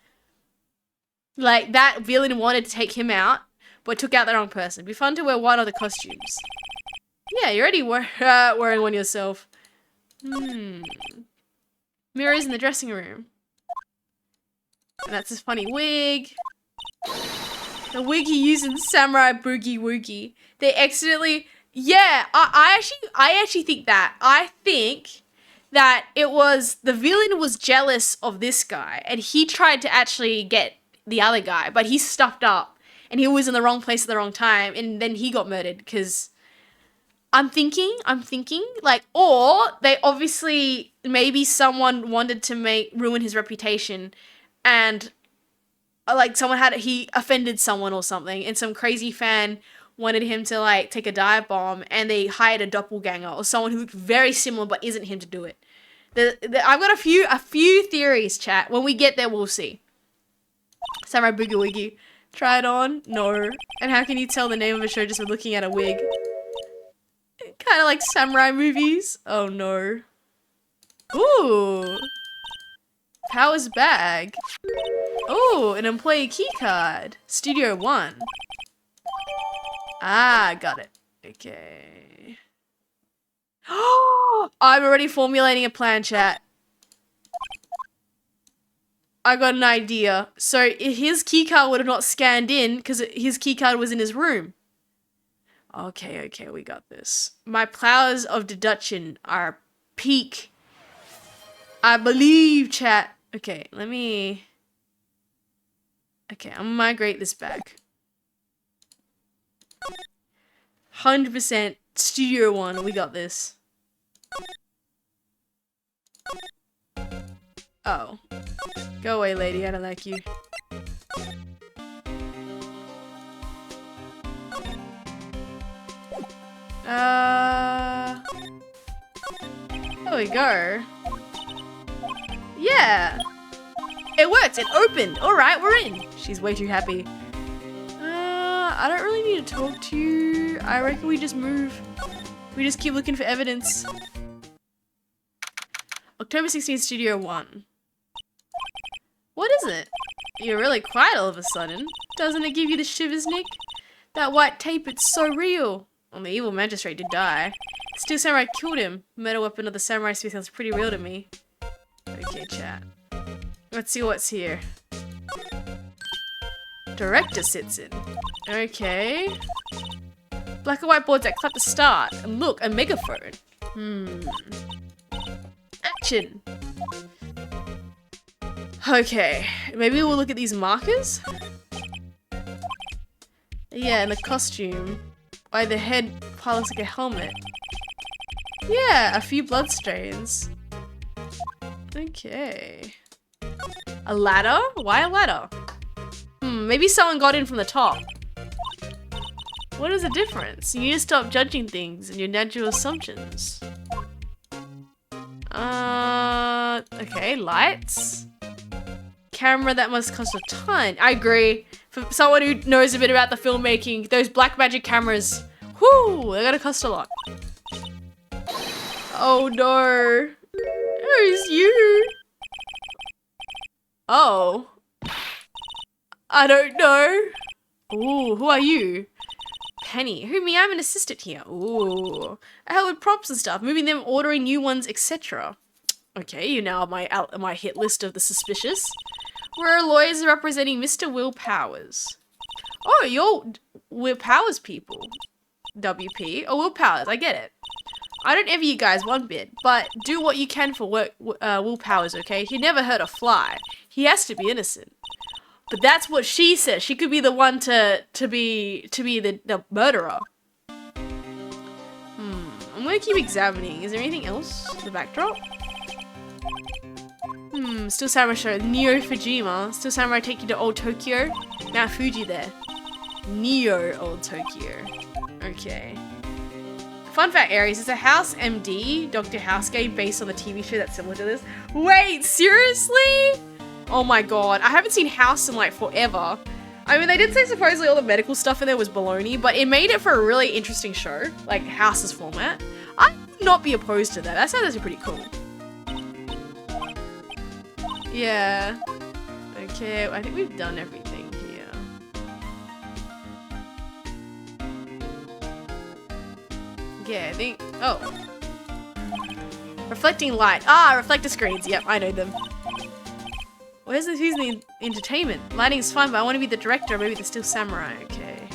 S1: Like, that villain wanted to take him out, but took out the wrong person. It'd be fun to wear white other costumes. Yeah, you're already wearing one yourself. Mirrors in the dressing room. And that's his funny wig. The wig he used in Samurai Boogie Woogie. They accidentally... Yeah, I actually think that. I think that it was... The villain was jealous of this guy. And he tried to actually get the other guy. But he stuffed up. And he was in the wrong place at the wrong time. And then he got murdered. Because... I'm thinking, like, or they obviously... Maybe someone wanted to ruin his reputation. And... like he offended someone or something and some crazy fan wanted him to like take a dive bomb and they hired a doppelganger or someone who looked very similar but isn't him to do it. I've got a few theories, chat. When we get there, we'll see. Samurai Boogie Woogie. Try it on? No. And how can you tell the name of a show just by looking at a wig? Kind of like samurai movies. Oh no. Ooh. Powers bag. Oh, an employee keycard. Studio 1. Ah, got it. Okay. Oh, I'm already formulating a plan, chat. I got an idea. So his keycard would have not scanned in because his keycard was in his room. Okay, we got this. My powers of deduction are peak. I believe, chat. Okay, let me... Okay, I'm gonna migrate this back. 100% Studio 1, we got this. Oh. Go away, lady, I don't like you. There we go. Yeah! It worked! It opened! Alright, we're in! She's way too happy. I don't really need to talk to you. I reckon we just move. We just keep looking for evidence. October 16th, Studio 1. What is it? You're really quiet all of a sudden. Doesn't it give you the shivers, Nick? That white tape, it's so real. Well, the evil magistrate did die. Steel Samurai killed him. Metal weapon of the Samurai Smith sounds pretty real to me. Okay, chat. Let's see what's here. Director sits in. Okay. Black and white boards that clap to start. And look, a megaphone. Action. Okay. Maybe we'll look at these markers? Yeah, and the costume. By the head, looks like a helmet. Yeah, a few bloodstains. Okay. A ladder? Why a ladder? Maybe someone got in from the top. What is the difference? You need to stop judging things and your natural assumptions. Okay, lights. Camera that must cost a ton. I agree. For someone who knows a bit about the filmmaking, those Blackmagic cameras, whoo, they're gonna cost a lot. Oh no. Who's you? Oh. I don't know. Ooh, who are you? Penny. Who, me? I'm an assistant here. Ooh. I help with props and stuff, moving them, ordering new ones, etc. Okay, you're now on my hit list of the suspicious. We're lawyers representing Mr. Will Powers. Oh, you're Will Powers people. WP, or Will Powers. I get it. I don't envy you guys one bit, but do what you can for Will Powers, okay? He never hurt a fly. He has to be innocent. But that's what she says. She could be the one to be the murderer. I'm gonna keep examining. Is there anything else? The backdrop? Still Samurai show. Neo Fujima. Still Samurai take you to Old Tokyo. Now Fuji there. Neo Old Tokyo. Okay. Fun fact, Aries, is a House MD Dr. House game based on the TV show that's similar to this? Wait, seriously? Oh my god, I haven't seen House in like forever. I mean, they did say supposedly all the medical stuff in there was baloney, but it made it for a really interesting show, like House's format. I would not be opposed to that. That sounds actually pretty cool. Yeah. Okay, I think we've done everything here. Yeah, I think... Oh. Reflecting light. Ah, reflector screens. Yep, I know them. Where's the who's in the entertainment? Lighting's fine, but I want to be the director, or maybe the Still Samurai. Okay.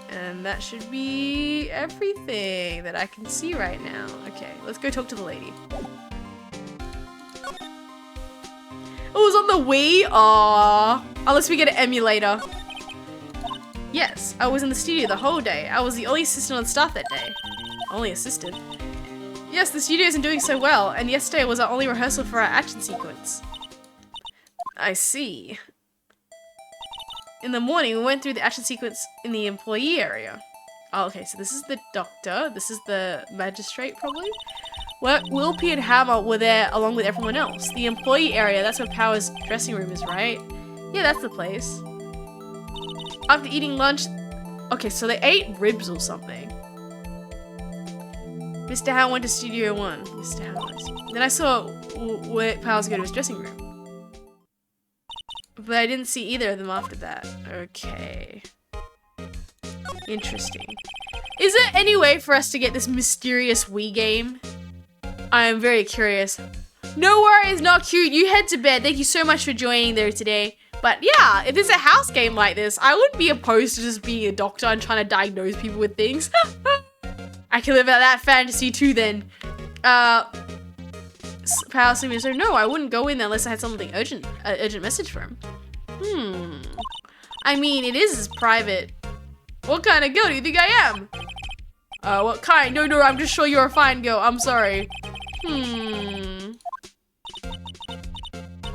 S1: And that should be everything that I can see right now. Okay, let's go talk to the lady. Oh, it was on the Wii? Aww. Unless we get an emulator. Yes, I was in the studio the whole day. I was the only assistant on staff that day. Only assistant? Yes, the studio isn't doing so well, and yesterday was our only rehearsal for our action sequence. I see. In the morning, we went through the action sequence in the employee area. Oh, okay, so this is the doctor. This is the magistrate, probably. Will P and Hammer were there along with everyone else. The employee area, that's where Power's dressing room is, right? Yeah, that's the place. After eating lunch... Okay, so they ate ribs or something. Mr. Howe went to Studio 1. Mr. Howe. Then I saw where Powers go to his dressing room. But I didn't see either of them after that. Okay. Interesting. Is there any way for us to get this mysterious Wii game? I am very curious. No worries, not cute. You head to bed. Thank you so much for joining there today. But yeah, if there's a house game like this, I wouldn't be opposed to just being a doctor and trying to diagnose people with things. I can live out that fantasy too then. Power Slim so no, I wouldn't go in there unless I had something urgent, urgent message for him. I mean, it is private. What kind of girl do you think I am? What kind? No, I'm just sure you're a fine girl. I'm sorry. What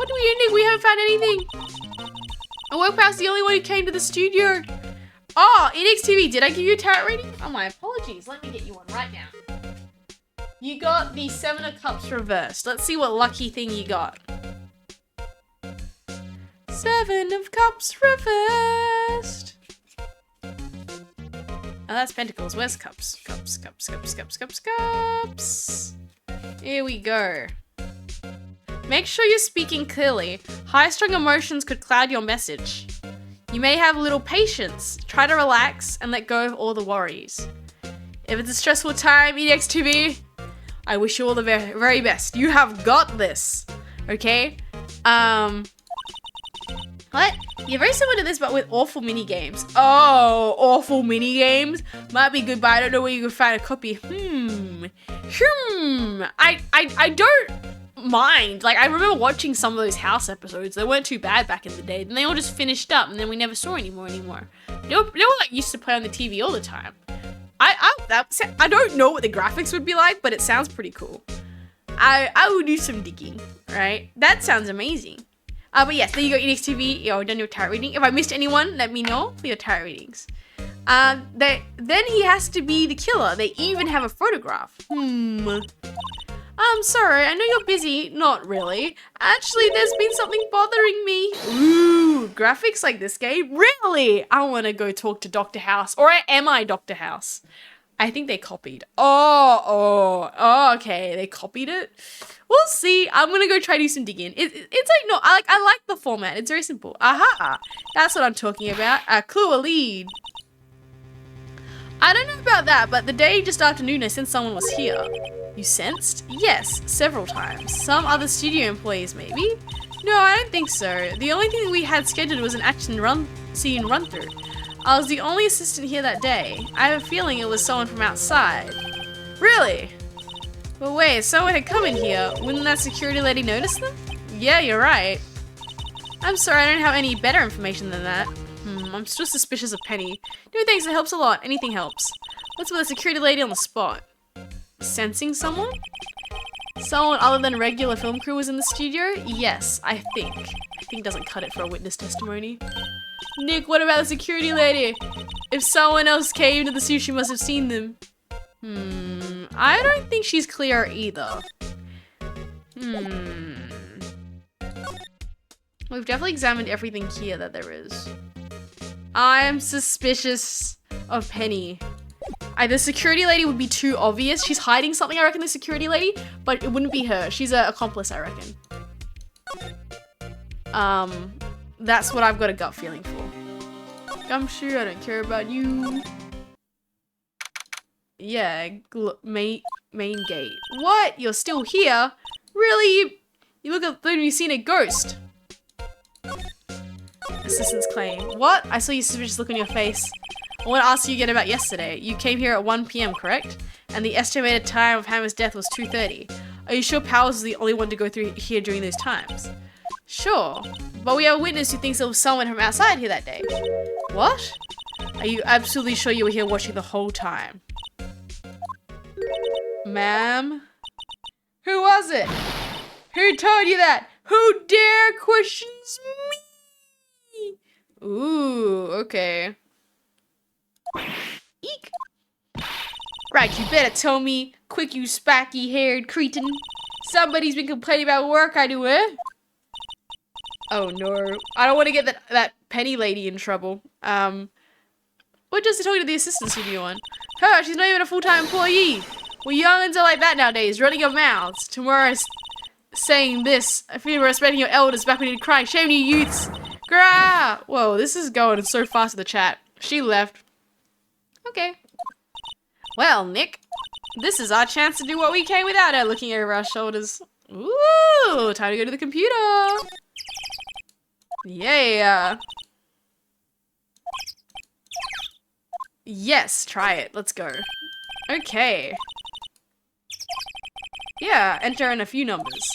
S1: do we ending? We haven't found anything. Work Past the only one who came to the studio. Oh, ENIX-TV, did I give you a tarot reading? Oh, my apologies. Let me get you one right now. You got the 7 of Cups reversed. Let's see what lucky thing you got. 7 of Cups reversed. Oh, that's Pentacles. Where's Cups? Cups. Here we go. Make sure you're speaking clearly. High-strung emotions could cloud your message. You may have a little patience. Try to relax and let go of all the worries. If it's a stressful time, ENIX-TV, I wish you all the very, very best. You have got this. Okay? What? You're very similar to this, but with awful mini games. Oh, awful mini games? Might be good, but I don't know where you could find a copy. I don't mind. Like, I remember watching some of those House episodes. They weren't too bad back in the day. Then they all just finished up, and then we never saw anymore. They were like used to play on the TV all the time. I don't know what the graphics would be like, but it sounds pretty cool. I will do some digging, right? That sounds amazing. But yes, there you go, ENIX-TV. You're done your tarot reading. If I missed anyone, let me know for your tarot readings. Then he has to be the killer. They even have a photograph. I'm sorry, I know you're busy. Not really. Actually, there's been something bothering me. Ooh, graphics like this game? Really? I want to go talk to Dr. House. Or am I Dr. House? I think they copied. Oh, okay. They copied it. We'll see. I'm going to go try to do some digging. It's like, no, I like the format. It's very simple. Aha. That's what I'm talking about. A clue, a lead. I don't know about that, but the day just after noon, I sensed someone was here. You sensed? Yes, several times. Some other studio employees, maybe? No, I don't think so. The only thing we had scheduled was an action scene run through. I was the only assistant here that day. I have a feeling it was someone from outside. Really? But wait, if someone had come in here, wouldn't that security lady notice them? Yeah, you're right. I'm sorry, I don't have any better information than that. I'm still suspicious of Penny. No thanks, it helps a lot. Anything helps. What's with a security lady on the spot? Sensing someone? Someone other than regular film crew was in the studio? Yes, I think. I think doesn't cut it for a witness testimony. Nick, what about the security lady? If someone else came to the studio, she must have seen them. I don't think she's clear either. We've definitely examined everything here that there is. I'm suspicious of Penny. The security lady would be too obvious. She's hiding something, I reckon, the security lady, but it wouldn't be her. She's an accomplice, I reckon. That's what I've got a gut feeling for. Gumshoe, I don't care about you. Yeah, main gate. What? You're still here? Really? You look like you've seen a ghost. Assistant's claim. What? I saw your suspicious look on your face. I want to ask you again about yesterday. You came here at 1 PM, correct? And the estimated time of Hammer's death was 2:30. Are you sure Powers was the only one to go through here during those times? Sure. But we have a witness who thinks there was someone from outside here that day. What? Are you absolutely sure you were here watching the whole time? Ma'am? Who was it? Who told you that? Who dare questions me? Ooh, okay. Eek. Right, you better tell me, quick, you spiky-haired cretin. Somebody's been complaining about work I do, eh? Oh no, I don't want to get that Penny lady in trouble. We're just talking to the assistant studio one. Her, she's not even a full-time employee. Well, young'uns are like that nowadays, running your mouths. Tomorrow's saying this. I feel respecting your elders back when you'd cry. Shame to you youths. Grah! Whoa, this is going so fast in the chat. She left. Okay. Well, Nick, this is our chance to do what we came without her, looking over our shoulders. Ooh, time to go to the computer. Yeah. Yes, try it. Let's go. Okay. Yeah, enter in a few numbers.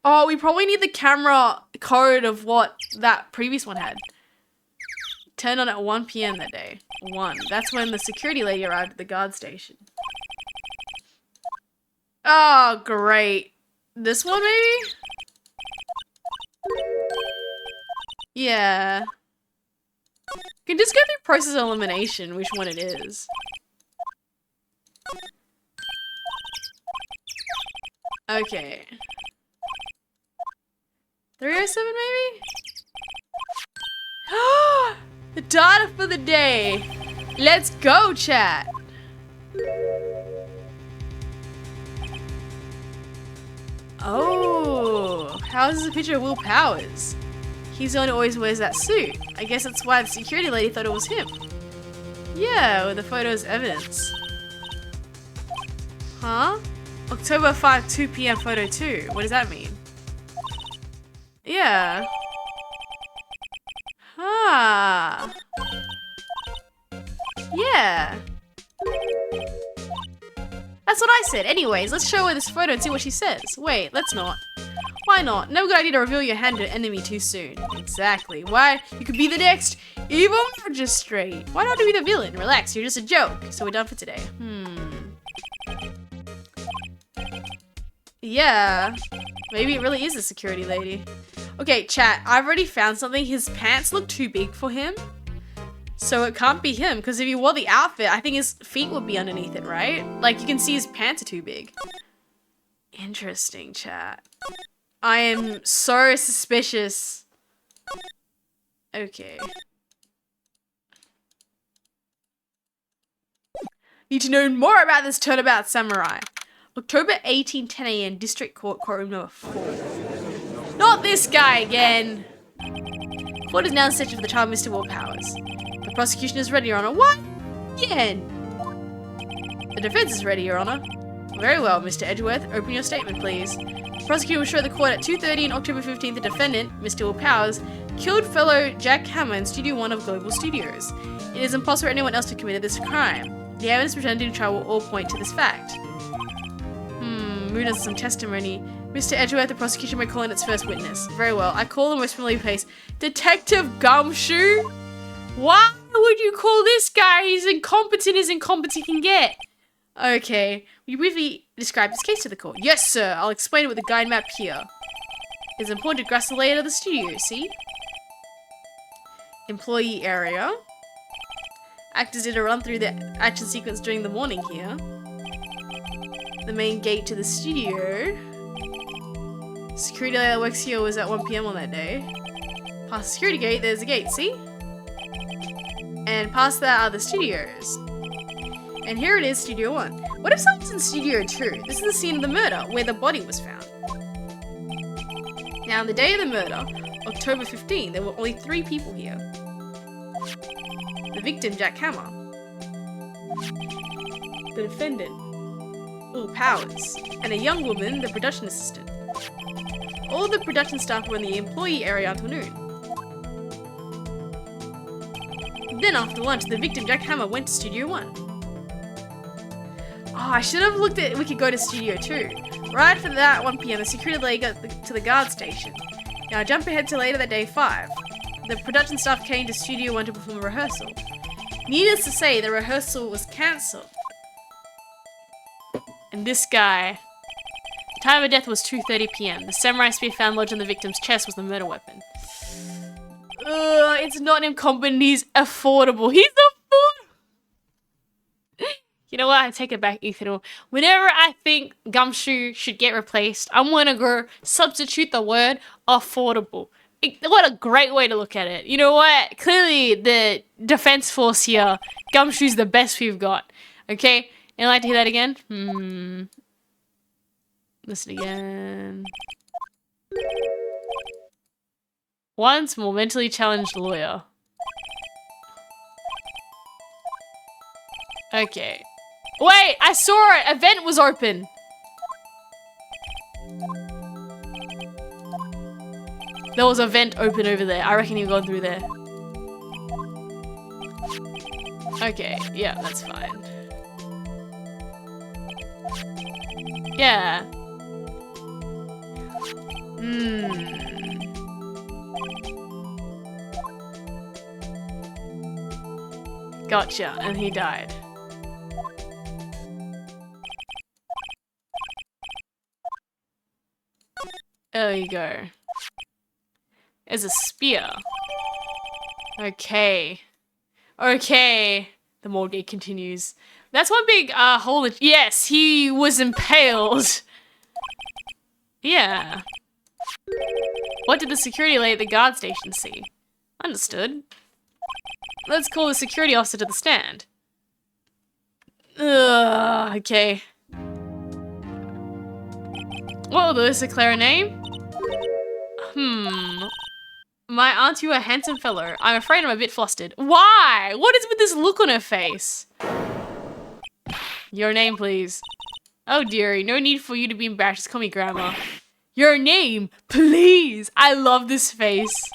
S1: Oh, we probably need the camera code of what that previous one had. Turned on at 1 PM that day. 1. That's when the security lady arrived at the guard station. Oh, great. This one, maybe? Yeah. You can just go through process of elimination, which one it is. Okay. 307 maybe? The data for the day. Let's go, chat. Oh, how is this a picture of Will Powers? He's the one who always wears that suit. I guess that's why the security lady thought it was him. Yeah, with the photo as evidence. Huh? October 5, 2 PM photo 2. What does that mean? Yeah. Huh. Yeah. That's what I said. Anyways, let's show her this photo and see what she says. Wait, let's not. Why not? Never good idea to reveal your hand to an enemy too soon. Exactly. Why? You could be the next evil magistrate. Why not be the villain? Relax, you're just a joke. So we're done for today. Yeah. Maybe it really is the security lady. Okay, chat, I've already found something. His pants look too big for him. So it can't be him, because if he wore the outfit, I think his feet would be underneath it, right? Like, you can see his pants are too big. Interesting, chat. I am so suspicious. Okay. Need to know more about this turnabout samurai. October 18, 10 AM, District Court, courtroom number 4. Not this guy again. Court is now in session for the trial of Mr. Will Powers. The prosecution is ready, Your Honor. What? Again? The defense is ready, Your Honor. Very well, Mr. Edgeworth. Open your statement, please. The prosecutor will show the court at 2:30 on October 15th the defendant, Mr. Will Powers, killed fellow Jack Hammer in Studio 1 of Global Studios. It is impossible for anyone else to commit this crime. The evidence presented in trial will all point to this fact. Moving on to some testimony. Mr. Edgeworth, the prosecution may call in its first witness. Very well. I call the most familiar face. Detective Gumshoe? Why would you call this guy? He's incompetent as incompetent can get. Okay. Will you briefly describe this case to the court? Yes, sir. I'll explain it with a guide map here. It's important to grasp the layout of the studio, see? Employee area. Actors did a run through the action sequence during the morning here. The main gate to the studio. Security that works here was at 1 PM on that day. Past the security gate, there's a gate, see? And past that are the studios. And here it is, Studio 1. What if someone's in Studio 2? This is the scene of the murder, where the body was found. Now, on the day of the murder, October 15, there were only 3 people here. The victim, Jack Hammer. The defendant, Will Powers. And a young woman, the production assistant. All the production staff were in the employee area until noon. Then after lunch, the victim, Jack Hammer, went to Studio 1. Oh, I should have looked at we could go to Studio 2. Right after that, 1 PM, the security lady got to the guard station. Now jump ahead to later that day, 5. The production staff came to Studio 1 to perform a rehearsal. Needless to say, the rehearsal was cancelled. And this guy... The time of death was 2:30 PM. The samurai spear found lodged in the victim's chest was the murder weapon. It's not incompetent, he's affordable. He's affordable! You know what? I take it back, Ethan. Whenever I think Gumshoe should get replaced, I'm gonna go substitute the word affordable. What a great way to look at it. You know what? Clearly, the defense force here, Gumshoe's the best we've got. Okay? You'd like to hear that again? Listen again. Once more mentally challenged lawyer. Okay. Wait, I saw it! A vent was open! There was a vent open over there. I reckon you've gone through there. Okay, yeah, that's fine. Yeah. Gotcha, and he died. There you go. There's a spear. Okay. Okay. The morgue continues. That's one big hole. Yes, he was impaled. Yeah. What did the security lady at the guard station see? Understood. Let's call the security officer to the stand. Okay. What will this declare a name? My aunt, you are a handsome fellow. I'm afraid I'm a bit flustered. Why? What is with this look on her face? Your name, please. Oh, dearie, no need for you to be embarrassed. Just call me Grandma. Your name, please. I love this face.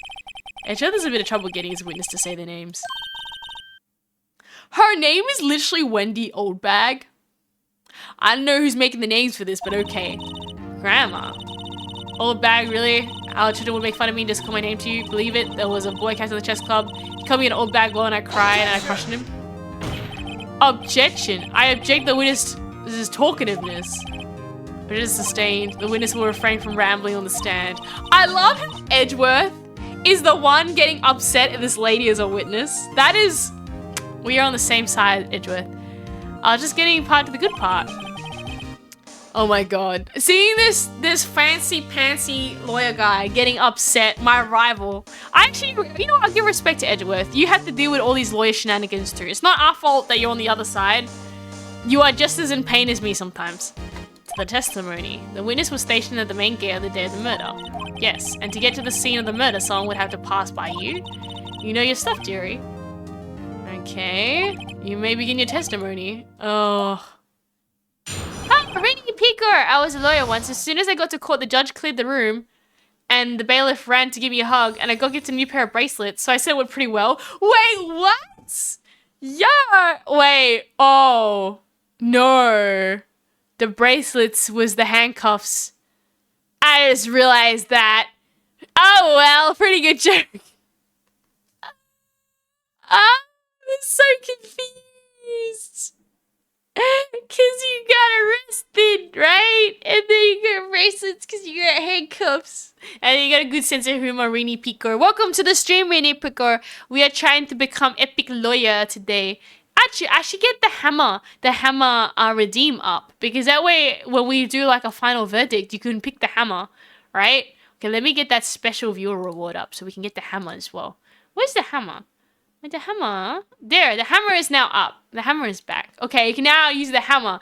S1: I'm sure there's a bit of trouble getting his witness to say their names. Her name is literally Wendy Oldbag. I don't know who's making the names for this, but okay. Grandma. Oldbag, really? Our children would make fun of me and just call my name to you. Believe it, there was a boy captain of the chess club. He called me an old bag boy and I cried and I crushed him. Objection. I object the witness's talkativeness. But it is sustained. The witness will refrain from rambling on the stand. I love how Edgeworth is the one getting upset at this lady as a witness. That is... We are on the same side, Edgeworth. Just getting part to the good part. Oh my god. Seeing this fancy-pantsy lawyer guy getting upset, my rival. I actually, you know what, I'll give respect to Edgeworth. You have to deal with all these lawyer shenanigans too. It's not our fault that you're on the other side. You are just as in pain as me sometimes. To the testimony. The witness was stationed at the main gate on the day of the murder. Yes, and to get to the scene of the murder, someone would have to pass by you. You know your stuff, dearie. Okay. You may begin your testimony. Oh. Rainy Picker! I was a lawyer once. As soon as I got to court, the judge cleared the room. and the bailiff ran to give me a hug, and I got gifted a new pair of bracelets, so I said it went pretty well. Wait, what? Yeah. Wait. Oh. No. The bracelets was the handcuffs. I just realized that. Oh, well, pretty good joke. I'm so confused. Because you got arrested, right? And then you got bracelets because you got handcuffs. And you got a good sense of humor, Rini Pico. Welcome to the stream, Rini Pico. We are trying to become epic lawyer today. Actually, I should get the hammer redeem up. Because that way, when we do like a final verdict, you can pick the hammer, right? Okay, let me get that special viewer reward up so we can get the hammer as well. Where's the hammer? The hammer? There, the hammer is now up. The hammer is back. Okay, you can now use the hammer.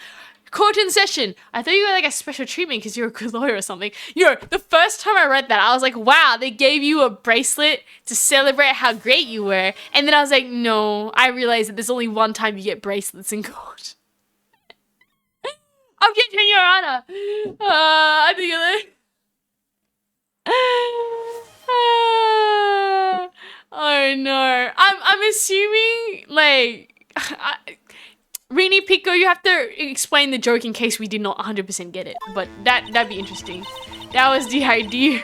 S1: Court in session. I thought you got like a special treatment because you're a good lawyer or something. The first time I read that, I was like, wow, they gave you a bracelet to celebrate how great you were. And then I was like, no, I realized that there's only one time you get bracelets in court. Objection, Your Honor. I think you're oh no. I'm assuming like Rini Pico, you have to explain the joke in case we did not 100% get it. But that'd be interesting. That was the idea.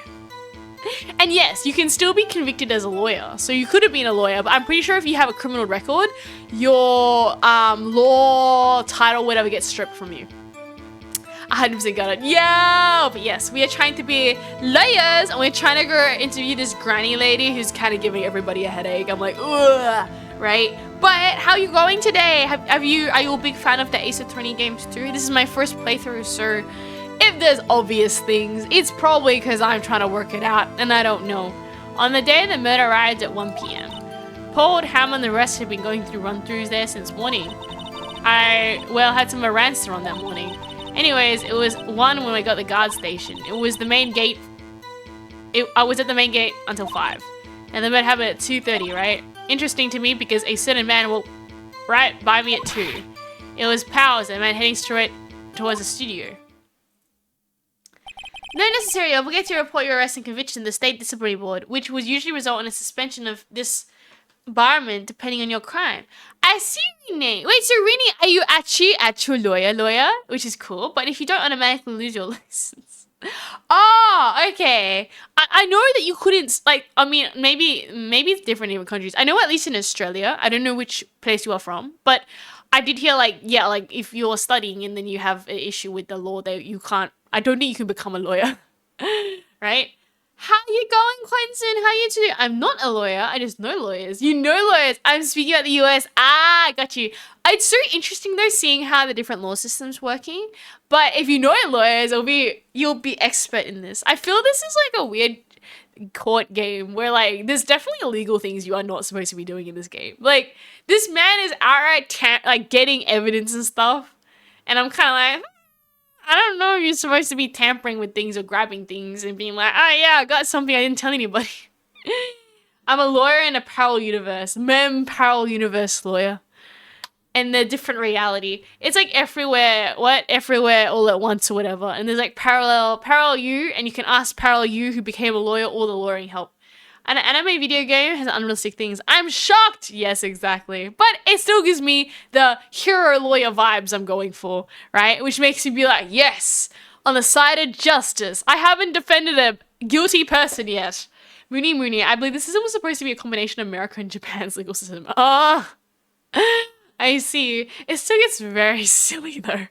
S1: And yes, you can still be convicted as a lawyer. So you could have been a lawyer, but I'm pretty sure if you have a criminal record, your law title, whatever, gets stripped from you. 100% got it. Yeah, but yes, we are trying to be lawyers, and we're trying to go interview this granny lady who's kind of giving everybody a headache. I'm like, ugh, right? But how are you going today? Are you a big fan of the Ace Attorney games too? This is my first playthrough, so if there's obvious things, it's probably because I'm trying to work it out, and I don't know. On the day the murder arrived at 1 p.m. Paul, Ham, and the rest had been going through run-throughs there since morning. I had some Maranster on that morning. Anyways, it was 1 when we got the guard station. It was the main gate. I was at the main gate until 5. And the murder happened at 2:30, right? Interesting to me because a certain man walked right by me at 2. It was Powers, a man heading straight towards the studio. No necessary obligation to report your arrest and conviction to the State Disciplinary Board, which would usually result in a suspension of this environment depending on your crime. I see, Rini. Wait, so Rini, are you actual lawyer? Which is cool, but if you don't automatically lose your license. Oh, okay. I know that you couldn't, like, I mean, maybe it's different in different countries. I know at least in Australia, I don't know which place you are from, but I did hear, like, yeah, like, if you're studying and then you have an issue with the law that you can't, I don't think you can become a lawyer, right? How you going, Quentin? How you doing? I'm not a lawyer. I just know lawyers. You know lawyers. I'm speaking about the US. I got you. It's so interesting though, seeing how the different law systems working. But if you know lawyers, you'll be expert in this. I feel this is like a weird court game where like there's definitely illegal things you are not supposed to be doing in this game. Like this man is outright like getting evidence and stuff, and I'm kind of like, I don't know if you're supposed to be tampering with things or grabbing things and being like, oh yeah, I got something I didn't tell anybody. I'm a lawyer in a parallel universe. Parallel universe lawyer. And the different reality. It's like everywhere all at once or whatever. And there's like parallel you, and you can ask parallel you who became a lawyer all the lawyering help. An anime video game has unrealistic things. I'm shocked! Yes, exactly. But it still gives me the hero lawyer vibes I'm going for, right? Which makes me be like, yes, on the side of justice. I haven't defended a guilty person yet. Mooney, I believe this system was supposed to be a combination of America and Japan's legal system. I see. It still gets very silly though.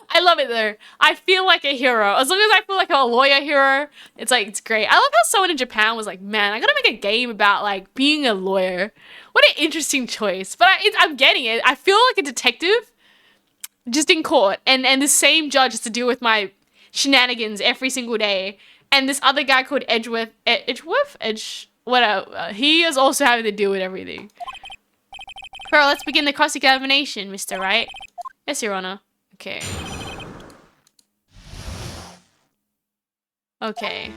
S1: I love it though. I feel like a hero. As long as I feel like a lawyer hero, it's like, it's great. I love how someone in Japan was like, man, I gotta make a game about like being a lawyer. What an interesting choice. But I'm getting it. I feel like a detective just in court. And the same judge has to deal with my shenanigans every single day. And this other guy called Edgeworth, whatever. He is also having to deal with everything. Bro, let's begin the cross-examination, Mr. Wright. Yes, Your Honor. Okay. Okay.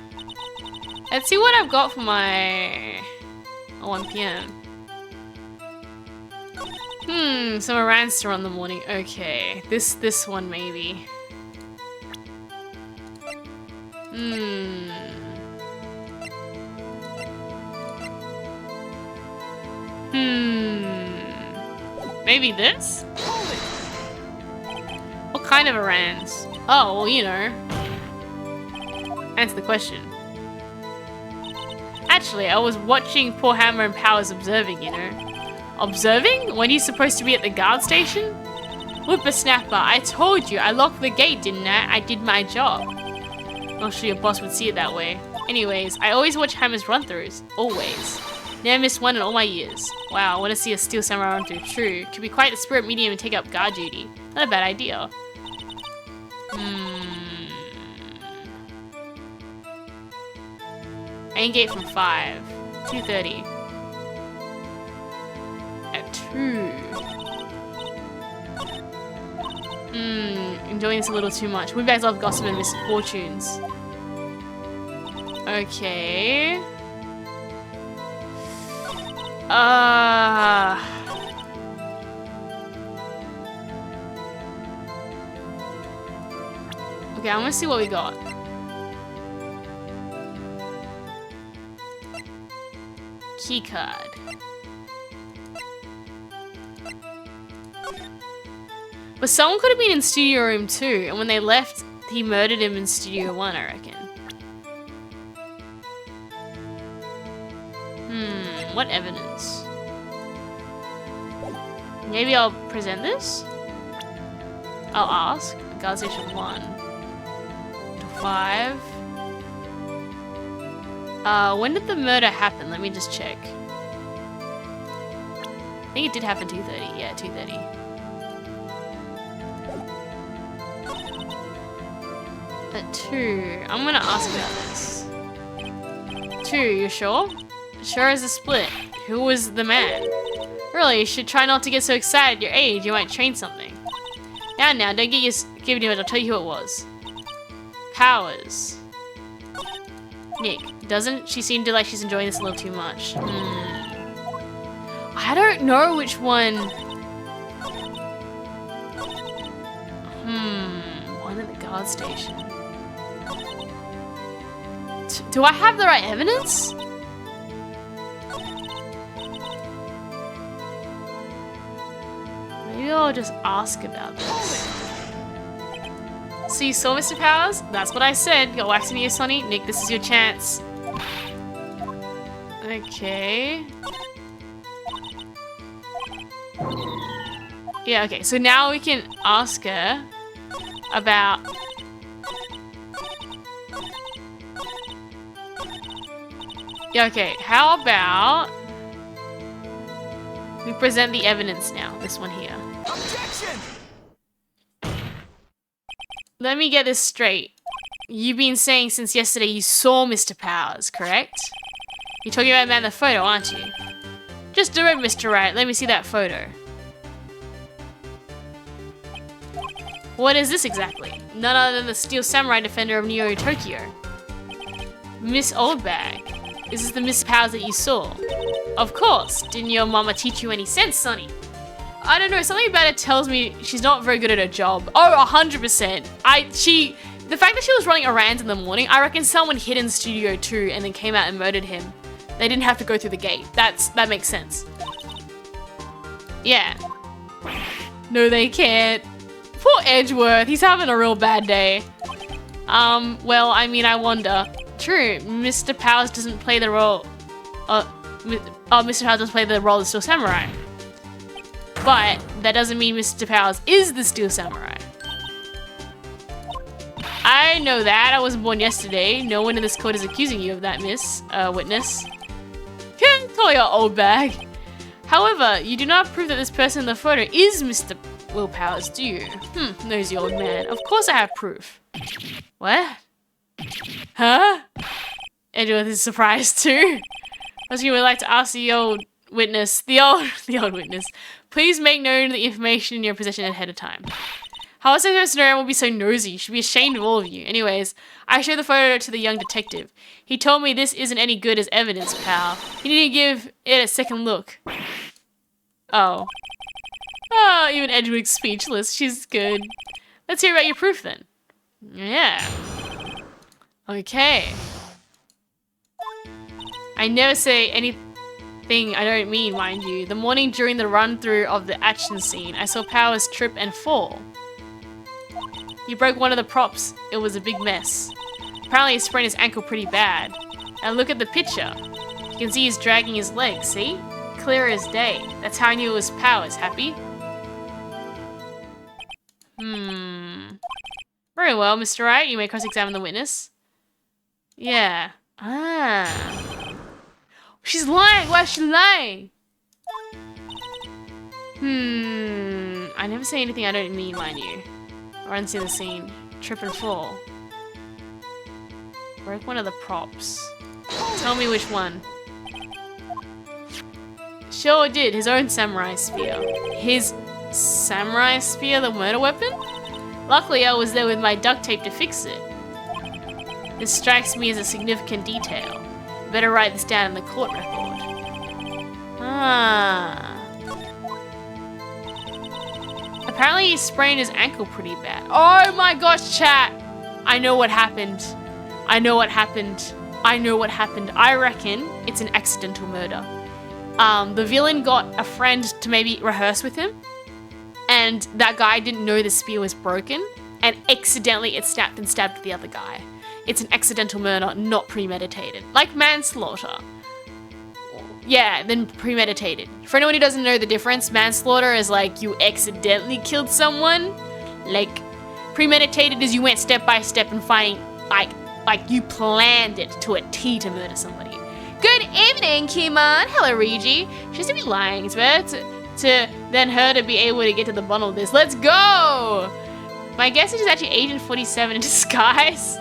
S1: Let's see what I've got for my 1 p.m. Some Aranster on the morning. Okay. This one maybe. Maybe this? What kind of errands? Oh, well, you know. Answer the question. Actually, I was watching poor Hammer and Powers observing, you know. Observing? When you're supposed to be at the guard station? Whippersnapper, I told you, I locked the gate, didn't I? I did my job. Not sure your boss would see it that way. Anyways, I always watch Hammer's run-throughs. Always. Never missed one in all my years. Wow, I want to see a Steel Samurai run-through. True. Could be quite the spirit medium and take up guard duty. Not a bad idea. Main gate from 5. 2:30. At 2. Enjoying this a little too much. We guys love gossip and misfortunes. Okay. Okay, I'm gonna see what we got. Keycard. But someone could have been in Studio Room 2, and when they left, he murdered him in Studio 1, I reckon. What evidence? Maybe I'll present this? I'll ask. Guard Station 1. 5. When did the murder happen? Let me just check. I think it did happen 2:30. Yeah, 2:30. At 2. I'm gonna ask about this. 2, you sure? Sure as a split. Who was the man? Really, you should try not to get so excited. Your age, you might change something. Now, don't get your giving it. I'll tell you who it was. Powers. Nick, doesn't she seem to like she's enjoying this a little too much? I don't know which one. One at the guard station. Do I have the right evidence? Maybe I'll just ask about this. So you saw Mr. Powers? That's what I said. You're waxing me, Sonny. Nick, this is your chance. Okay. Yeah, okay. So now we can ask her about... Yeah, okay. How about... we present the evidence now. This one here.
S3: Objection!
S1: Let me get this straight. You've been saying since yesterday you saw Mr. Powers, correct? You're talking about man in the photo, aren't you? Just do it, Mr. Wright. Let me see that photo. What is this exactly? None other than the Steel Samurai defender of Neo Tokyo. Miss Oldbag. Is this the Miss Powers that you saw? Of course. Didn't your mama teach you any sense, Sonny? I don't know, something about it tells me she's not very good at her job. Oh, 100%. The fact that she was running errands in the morning, I reckon someone hid in Studio 2 and then came out and murdered him. They didn't have to go through the gate. That makes sense. Yeah. No, they can't. Poor Edgeworth, he's having a real bad day. Well, I mean, I wonder. True, Mr. Powers doesn't play the role... Mr. Powers doesn't play the role of the Steel Samurai. But that doesn't mean Mr. Powers is the Steel Samurai. I know that. I wasn't born yesterday. No one in this court is accusing you of that, Miss Witness. Can't call your old bag. However, you do not prove that this person in the photo is Mr. Will Powers, do you? Nosy old man. Of course I have proof. What? Huh? Edgeworth is surprised too. I was would like to ask the old witness, the old witness, please make known the information in your possession ahead of time. How is this person will be so nosy? You should be ashamed of all of you. Anyways, I showed the photo to the young detective. He told me this isn't any good as evidence, pal. You need to give it a second look. Oh. Oh, even Edgeworth's speechless. She's good. Let's hear about your proof then. Yeah. Okay. I never say any... thing I don't mean, mind you. The morning during the run-through of the action scene, I saw Powers trip and fall. He broke one of the props. It was a big mess. Apparently he sprained his ankle pretty bad. And look at the picture. You can see he's dragging his leg, see? Clear as day. That's how I knew it was Powers. Happy? Very well, Mr. Wright. You may cross-examine the witness. Yeah. Ah. She's lying! Why is she lying? I never say anything I don't mean, mind you. Or unsee the scene. Trip and fall. Broke one of the props. Tell me which one. Sure did. His own samurai spear. His samurai spear, the murder weapon? Luckily, I was there with my duct tape to fix it. This strikes me as a significant detail. Better write this down in the court record. Ah. Apparently he sprained his ankle pretty bad. Oh my gosh, chat! I know what happened. I know what happened. I know what happened. I reckon it's an accidental murder. The villain got a friend to maybe rehearse with him, and that guy didn't know the spear was broken, and accidentally it snapped and stabbed the other guy. It's an accidental murder, not premeditated. Like manslaughter. Yeah, then premeditated. For anyone who doesn't know the difference, manslaughter is like you accidentally killed someone. Like, premeditated is you went step by step and finding, like you planned it to a T to murder somebody. Good evening, Kimon. Hello, Regi. She's to be lying. It's better to than her to be able to get to the bottom of this. Let's go! My guess is she's actually Agent 47 in disguise.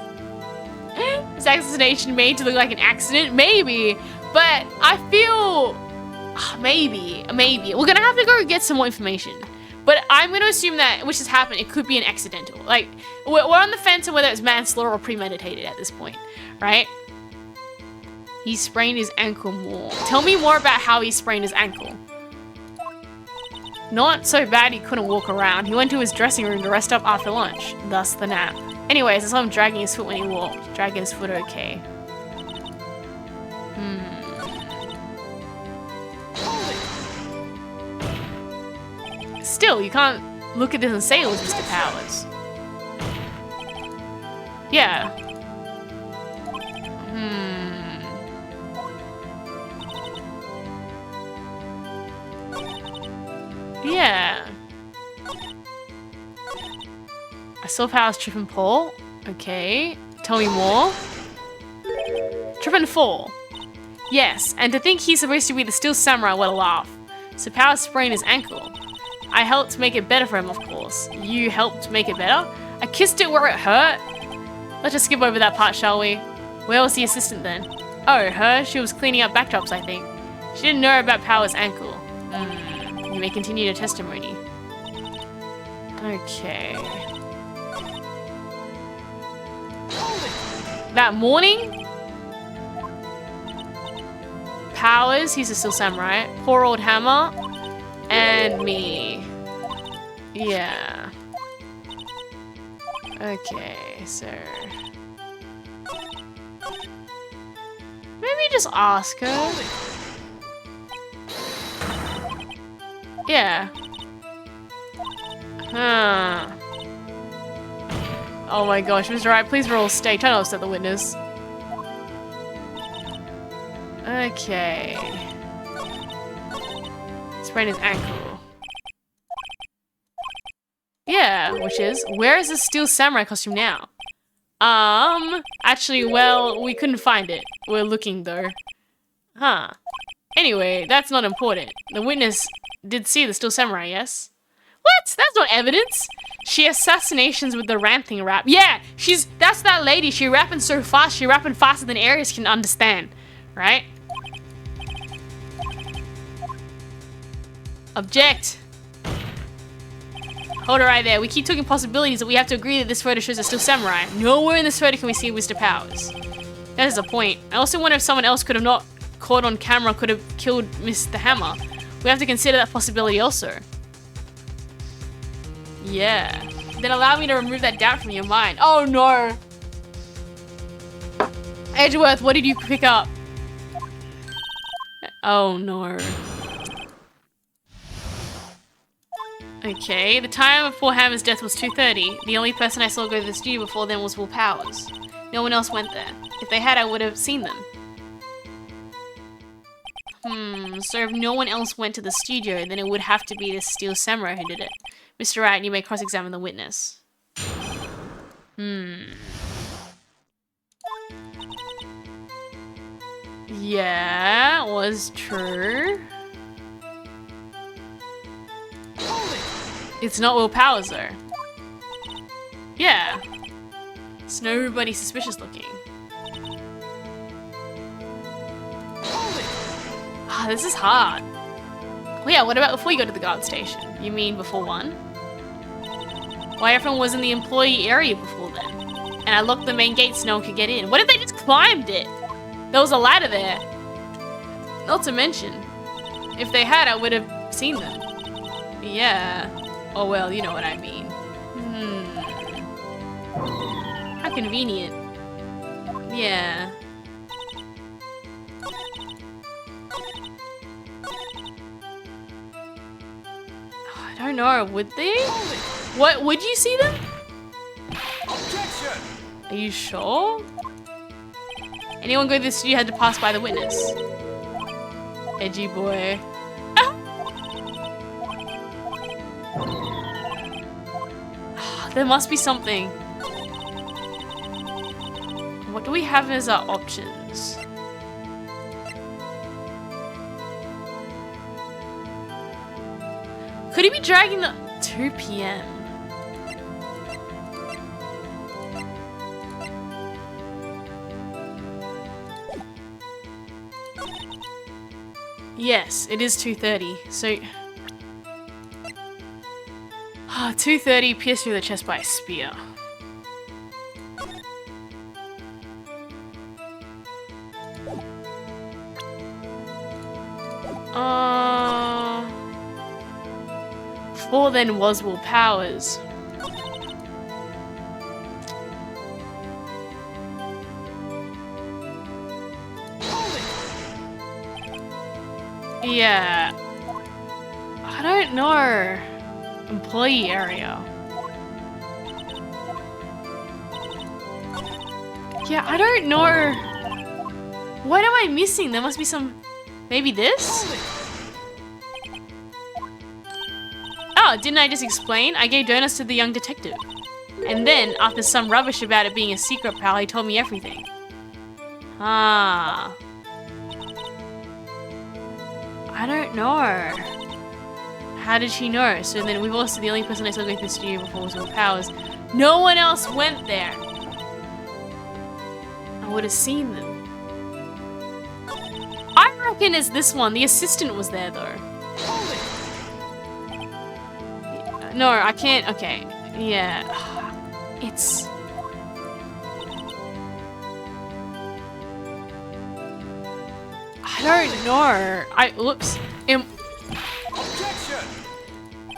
S1: Is assassination made to look like an accident? Maybe. But I feel... maybe. We're gonna have to go get some more information. But I'm gonna assume that, which has happened, it could be an accidental. Like, we're on the fence of whether it's manslaughter or premeditated at this point, right? He sprained his ankle more. Tell me more about how he sprained his ankle. Not so bad he couldn't walk around. He went to his dressing room to rest up after lunch. Thus the nap. Anyways, I saw him dragging his foot when he walked. Dragging his foot okay. Still, you can't look at this and say it was Mr. Powers. Yeah. Yeah. I saw Powers trip and fall. Okay. Tell me more. Trip and fall. Yes, and to think he's supposed to be the Steel Samurai, what a laugh. So Powers sprained his ankle. I helped make it better for him, of course. You helped make it better? I kissed it where it hurt? Let's just skip over that part, shall we? Where was the assistant then? Oh, her? She was cleaning up backdrops, I think. She didn't know about Powers' ankle. You may continue your testimony. Okay. That morning? Powers, he's a Steel Samurai. Poor old Hammer. And me. Yeah. Okay, so... maybe just ask her. Yeah. Huh. Oh my gosh, Mr. Wright, please roll stay. Try not to upset the witness. Okay. Sprain his ankle. Yeah, which is, where is the Steel Samurai costume now? Actually, well, we couldn't find it. We're looking though. Huh. Anyway, that's not important. The witness did see the Steel Samurai, yes? What? That's not evidence. She assassinations with the ranting rap. Yeah, that's that lady. She rapping so fast. She rapping faster than Aries can understand. Right? Object. Hold it right there. We keep talking possibilities, but we have to agree that this photo shows a Steel Samurai. Nowhere in this photo can we see Mr. Powers. That is a point. I also wonder if someone else could have not caught on camera could have killed Mr. Hammer. We have to consider that possibility also. Yeah. Then allow me to remove that doubt from your mind. Oh no! Edgeworth, what did you pick up? Oh no. Okay, the time before Hammer's death was 2:30. The only person I saw go to the studio before then was Will Powers. No one else went there. If they had, I would have seen them. So if no one else went to the studio, then it would have to be the Steel Samurai who did it. Mr. Wright, you may cross-examine the witness. Yeah, it was true. It's not Will Powers though. Yeah. It's nobody suspicious looking. Ah, this is hard. Well, yeah, what about before you go to the guard station? You mean before 1? Why everyone was in the employee area before then? And I locked the main gate so no one could get in. What if they just climbed it? There was a ladder there. Not to mention, if they had, I would have seen them. Yeah. Oh well, you know what I mean. How convenient. Yeah. I don't know, would they? What, would you see them?
S3: Objection!
S1: Are you sure? Anyone go to the studio had to pass by the witness. Edgy boy. There must be something. What do we have as our options? Could he be dragging the 2 p.m.? Yes, it is 2:30. So 2:30, pierced through the chest by a spear. Before then was Will Powers. Yeah. I don't know. Employee area. Yeah, I don't know. What am I missing? There must be some... Maybe this? Oh, didn't I just explain? I gave donuts to the young detective. And then, after some rubbish about it being a secret, pal, he told me everything. Ah. I don't know. How did she know? So then we've also the only person I saw go to the studio before was Will Powers. No one else went there. I would have seen them. I reckon it's this one. The assistant was there though. No, I can't. Okay. Yeah. It's... I don't know. Whoops.
S3: Objection!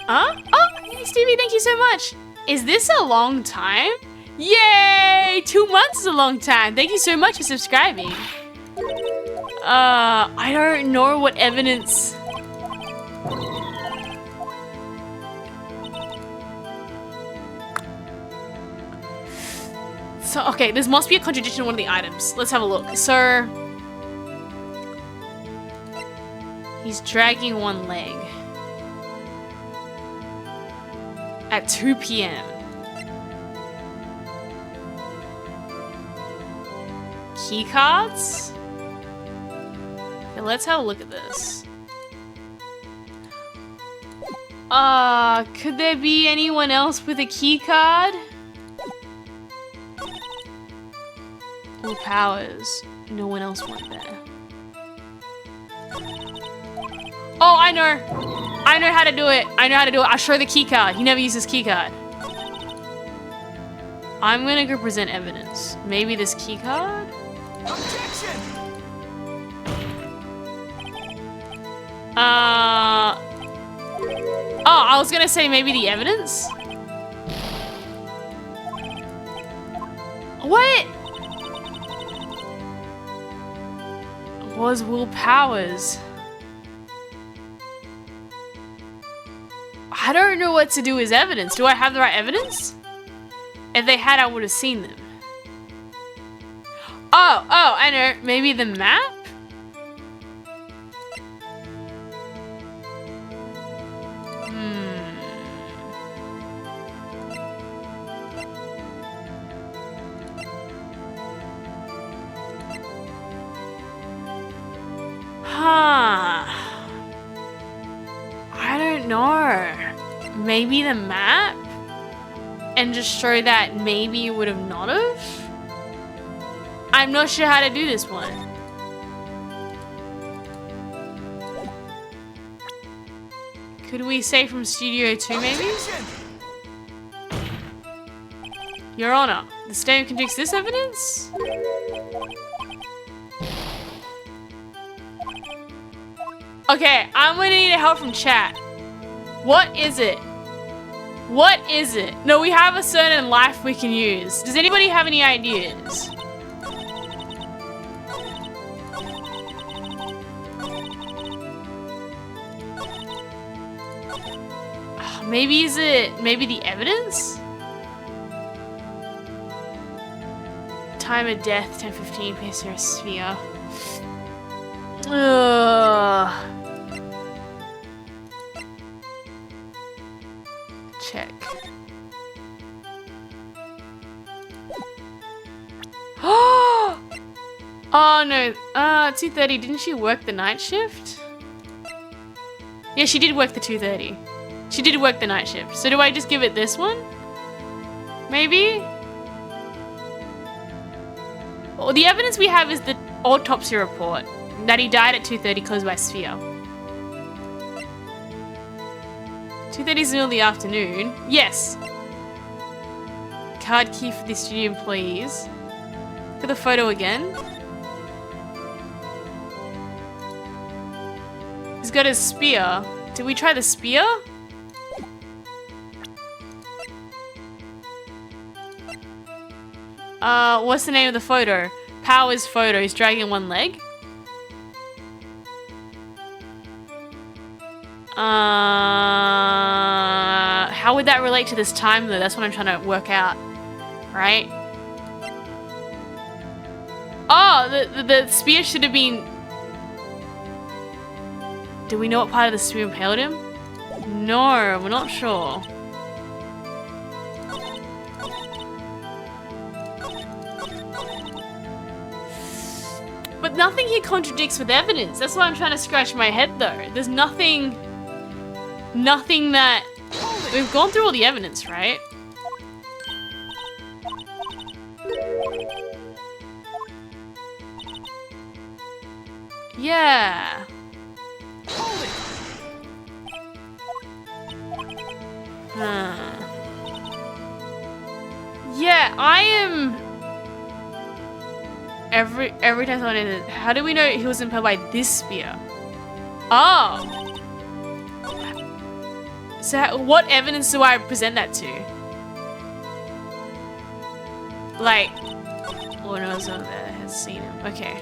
S1: Huh? Oh, hey Stevie, thank you so much. Is this a long time? Yay! 2 months is a long time. Thank you so much for subscribing. I don't know what evidence... So, okay, this must be a contradiction in one of the items. Let's have a look. So... he's dragging one leg. At 2 p.m. Keycards? Okay, let's have a look at this. Could there be anyone else with a keycard? Will Powers. No one else went there. Oh, I know. I know how to do it. I know how to do it. I'll show the keycard. He never uses keycard. I'm gonna go present evidence. Maybe this keycard?
S3: Objection!
S1: Oh, I was gonna say maybe the evidence? What? Was Will Powers? I don't know what to do as evidence. Do I have the right evidence? If they had, I would have seen them. Oh, I know. Maybe the map? I don't know. Maybe the map? And just show that maybe you would have not have? I'm not sure how to do this one. Could we say from Studio 2 maybe?
S3: Objection!
S1: Your Honor, the statement contradicts this evidence? Okay, I'm gonna need help from chat. What is it? What is it? No, we have a certain life we can use. Does anybody have any ideas? Maybe is it maybe the evidence? Time of death, 10:15, PCR sphere. Ugh. Check. Oh no, 2:30, didn't she work the night shift? Yeah, she did work the 2:30. She did work the night shift. So do I just give it this one? Maybe? Well, the evidence we have is the autopsy report that he died at 2:30 caused by sphere. 2:30 is in the afternoon. Yes. Card key for the studio employees. Look at the photo again. He's got his spear. Did we try the spear? What's the name of the photo? Powers photo. He's dragging one leg. How would that relate to this time though? That's what I'm trying to work out. Right? Oh, the spear should have been... Do we know what part of the spear impaled him? No, we're not sure. But nothing here contradicts with evidence. That's why I'm trying to scratch my head though. There's nothing that... We've gone through all the evidence, right? Yeah. Yeah, I am... Every time someone enters, how do we know he was impaled by this spear? Oh. So what evidence do I present that to? Like, oh no, it's over there, has seen him. Okay.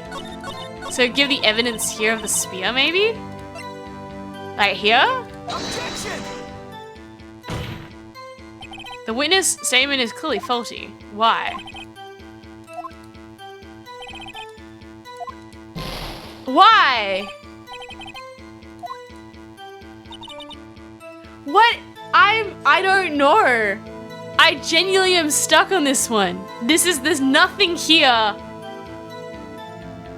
S1: So give the evidence here of the spear, maybe? Like here?
S3: Objection!
S1: The witness statement is clearly faulty. Why? Why? What? I don't know. I genuinely am stuck on this one. There's nothing here.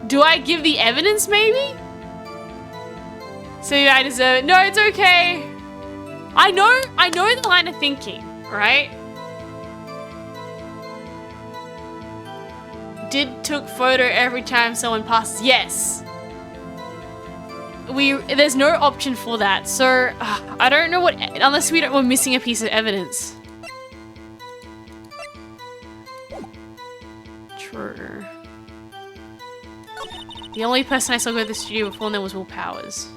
S1: Do I give the evidence maybe? So I deserve it. No, it's okay. I know the line of thinking, right? Took photo every time someone passes. Yes. There's no option for that, so I don't know what, unless we're missing a piece of evidence. True. The only person I saw go to the studio before then was Will Powers.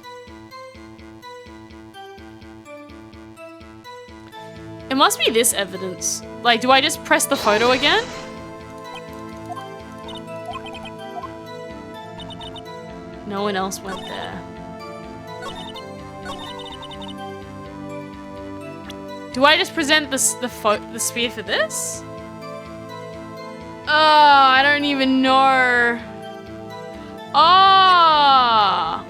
S1: It must be this evidence. Like, do I just press the photo again? No one else went there. Do I just present the spear for this? Oh, I don't even know. Oh.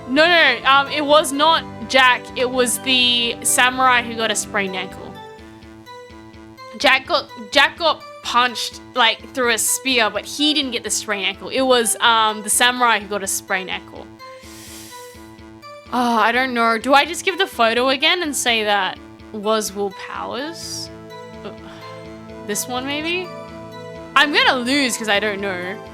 S1: No. It was not Jack. It was the samurai who got a sprained ankle. Jack got punched like through a spear, but he didn't get the sprained ankle. It was the samurai who got a sprained ankle. Oh, I don't know. Do I just give the photo again and say that was Will Powers? This one maybe? I'm gonna lose because I don't know.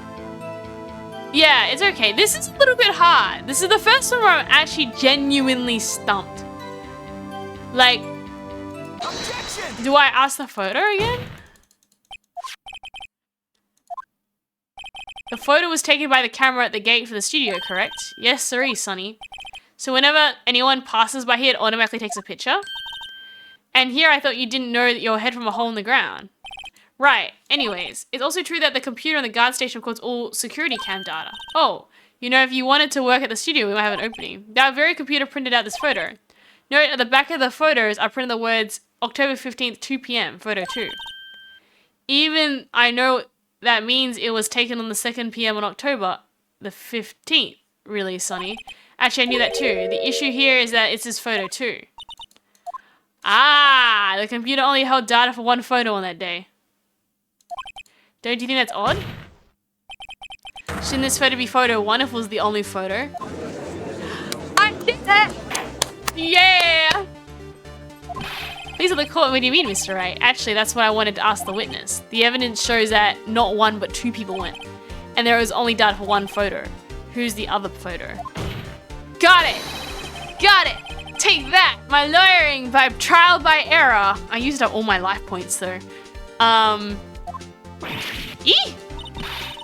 S1: Yeah, it's okay. This is a little bit hard. This is the first one where I'm actually genuinely stumped. Like,
S3: Objection!
S1: do I ask the photo again? The photo was taken by the camera at the gate for the studio, correct? Yes, sirree, Sonny. So whenever anyone passes by here, it automatically takes a picture. And here I thought you didn't know that your head from a hole in the ground. Right. Anyways, it's also true that the computer on the guard station records all security cam data. Oh, you know, if you wanted to work at the studio, we might have an opening. That very computer printed out this photo. Note at the back of the photos, I printed the words October 15th, 2 p.m., photo 2. Even I know that means it was taken on the 2nd p.m. on October the 15th. Really, Sonny. Actually, I knew that too. The issue here is that it's this photo too. Ah, the computer only held data for one photo on that day. Don't you think that's odd? Shouldn't this photo be photo 1 if it was the only photo? I did that! Yeah! Please are the court. What do you mean, Mr. Wright? Actually, that's what I wanted to ask the witness. The evidence shows that not one but 2 people went. And there was only data for one photo. Who's the other photo? Got it! Got it! Take that! My lawyering by trial by error. I used up all my life points though.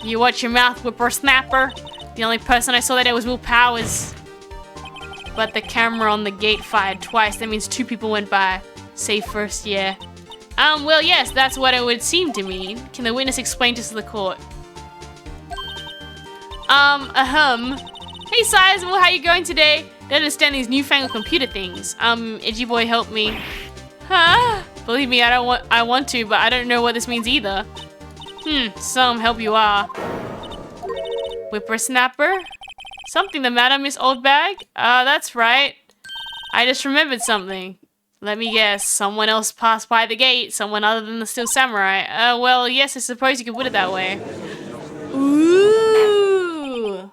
S1: You watch your mouth, whippersnapper. The only person I saw that day was Will Powers. But the camera on the gate fired twice. That means 2 people went by. Say first, yeah. Well, yes, that's what it would seem to me. Can the witness explain this to the court? Hey, Sizable, how you going today? Don't understand these newfangled computer things. Edgy boy, help me. Huh? Believe me, I want to, but I don't know what this means either. Some help you are. Whippersnapper? Something the matter, Miss Oldbag? That's right. I just remembered something. Let me guess, someone else passed by the gate, someone other than the Steel Samurai. Well, yes, I suppose you could put it that way. Ooh.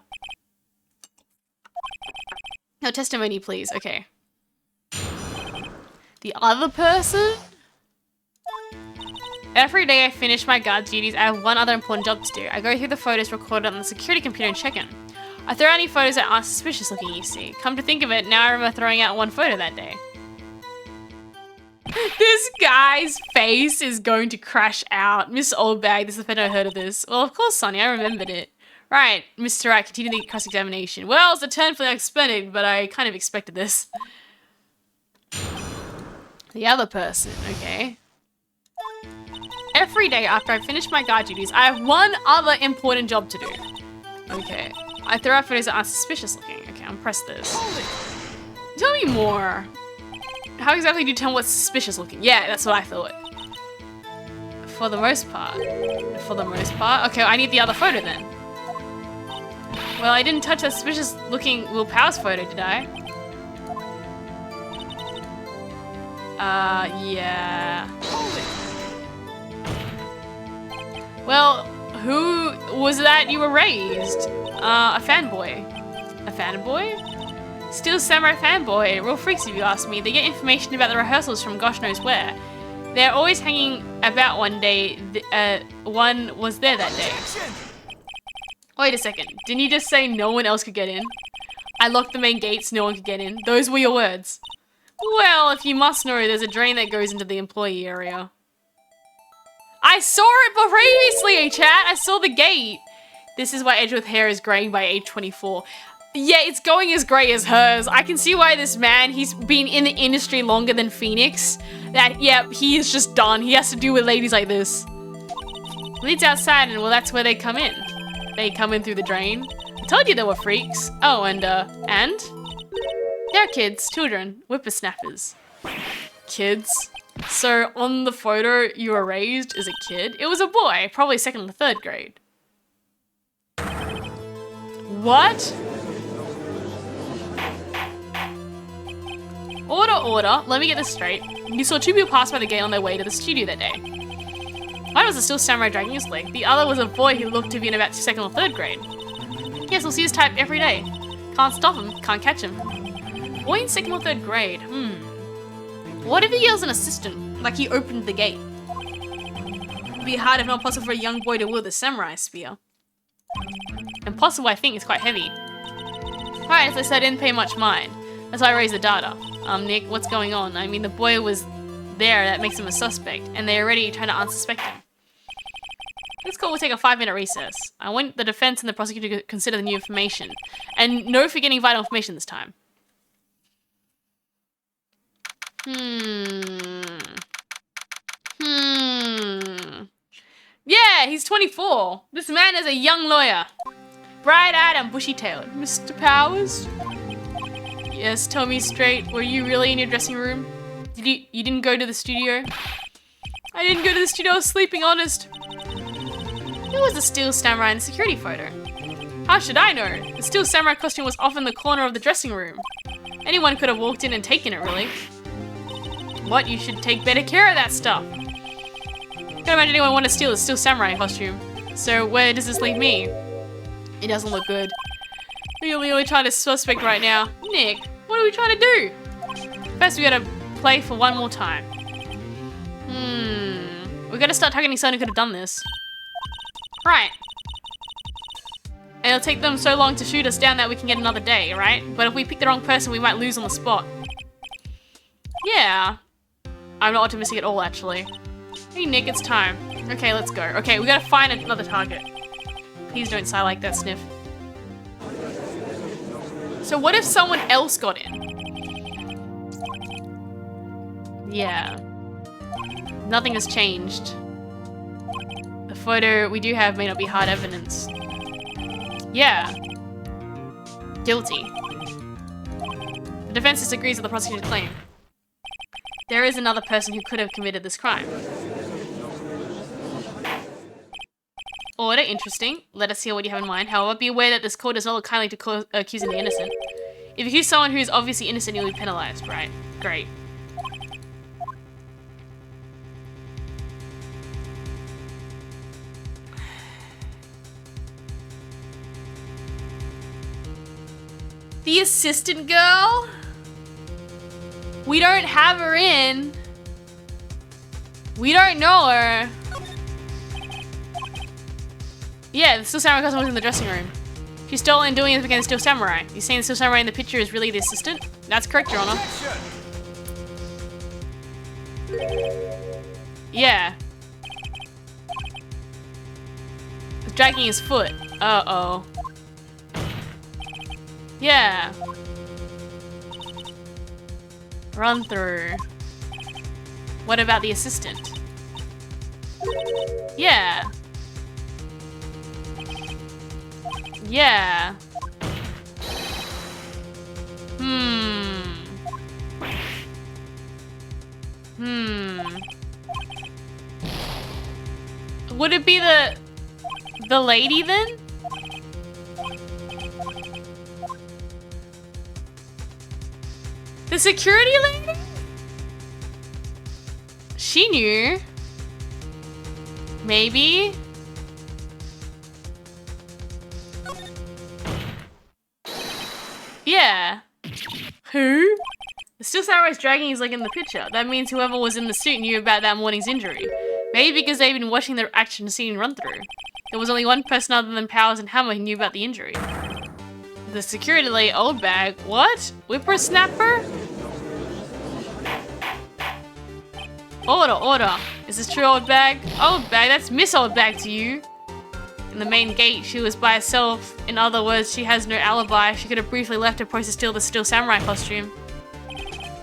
S1: No testimony, please. Okay. The other person? Every day I finish my guard duties, I have one other important job to do. I go through the photos recorded on the security computer and check in. I throw out any photos that aren't suspicious looking, you see. Come to think of it, now I remember throwing out one photo that day. This guy's face is going to crash out. Miss Oldbag, this is the first time I heard of this. Well, of course, Sonny, I remembered it. Right, Mr. Wright, continue the cross-examination. Well, it's a turn for the unexpected, but I kind of expected this. The other person, okay. Every day after I finish my guard duties, I have one other important job to do. Okay. I throw out photos that aren't suspicious looking. Okay, I'll press this. Tell me more. How exactly do you tell what's suspicious looking? Yeah, that's what I thought. For the most part. For the most part? Okay, I need the other photo then. Well, I didn't touch that suspicious looking Will Powers photo, did I? Yeah. Well, who was that you were raised? A fanboy. A fanboy? Steel Samurai fanboy. Real freaks if you ask me. They get information about the rehearsals from gosh knows where. They're always hanging about one day. One was there that day. Wait a second. Didn't you just say no one else could get in? I locked the main gates, no one could get in. Those were your words. Well, if you must know, there's a drain that goes into the employee area. I saw it previously, chat. I saw the gate. This is why Edgeworth hair is graying by age 24. Yeah, it's going as grey as hers. I can see why this man, he's been in the industry longer than Phoenix. That, yeah, he is just done. He has to deal with ladies like this. Leads outside, and well, that's where they come in. They come in through the drain. I told you they were freaks. Oh, and? They're kids, children, whippersnappers. kids. So on the photo you erased is a kid. It was a boy, probably 2nd or 3rd grade. What? Order. Let me get this straight. You saw 2 people pass by the gate on their way to the studio that day. One was a still samurai dragging his leg. The other was a boy who looked to be in about 2nd or 3rd grade. Yes, we'll see his type every day. Can't stop him, can't catch him. Boy in 2nd or 3rd grade. What if he yells an assistant, like he opened the gate? It'd be hard if not possible for a young boy to wield a samurai spear. Impossible, I think, is quite heavy. Right, as I said, I didn't pay much mind. That's why I raised the data. Nick, what's going on? I mean, the boy was there, that makes him a suspect, and they're already trying to unsuspect him. This call will take a 5-minute recess. I want the defense and the prosecutor to consider the new information. And no forgetting vital information this time. Yeah, he's 24. This man is a young lawyer. Bright-eyed and bushy-tailed. Mr. Powers? Yes, tell me straight. Were you really in your dressing room? You didn't go to the studio? I didn't go to the studio. I was sleeping, honest. Who was the Steel Samurai in the security photo? How should I know? The Steel Samurai costume was off in the corner of the dressing room. Anyone could have walked in and taken it, really. What? You should take better care of that stuff. Can't imagine anyone want to steal a Steel Samurai costume. So where does this leave me? It doesn't look good. We're really trying to suspect right now. Nick, what are we trying to do? First we gotta play for one more time. We gotta start targeting someone who could have done this. Right. And it'll take them so long to shoot us down that we can get another day, right? But if we pick the wrong person, we might lose on the spot. Yeah. I'm not optimistic at all, actually. Hey, Nick, it's time. Okay, let's go. Okay, we gotta find another target. Please don't sigh like that, Sniff. So what if someone else got in? Yeah. Nothing has changed. The photo we do have may not be hard evidence. Yeah. Guilty. The defense disagrees with the prosecutor's claim. There is another person who could have committed this crime. Order, interesting. Let us hear what you have in mind. However, be aware that this court does not look kindly to accusing the innocent. If you accuse someone who is obviously innocent, you'll be penalized, right? Great. The assistant girl? We don't have her in. We don't know her. Yeah, the Steel Samurai cousin was in the dressing room. She's stolen doing it against the Steel Samurai. You saying the Steel Samurai in the picture is really the assistant? That's correct, Your Honor. Yeah. He's dragging his foot. Uh-oh. Yeah. Run through. What about the assistant? Yeah. Yeah. Would it be the lady then? The security lady? She knew. Maybe. Yeah. Who? The Steel Samurai's dragging his leg in the picture. That means whoever was in the suit knew about that morning's injury. Maybe because they've been watching the action scene run through. There was only one person other than Powers and Hammer who knew about the injury. The security lady, Old Bag. What? Whippersnapper? Order. Is this true, Old Bag? Old Bag, that's Miss Old Bag to you. In the main gate, she was by herself. In other words, she has no alibi. She could have briefly left her post to steal the Steel Samurai costume.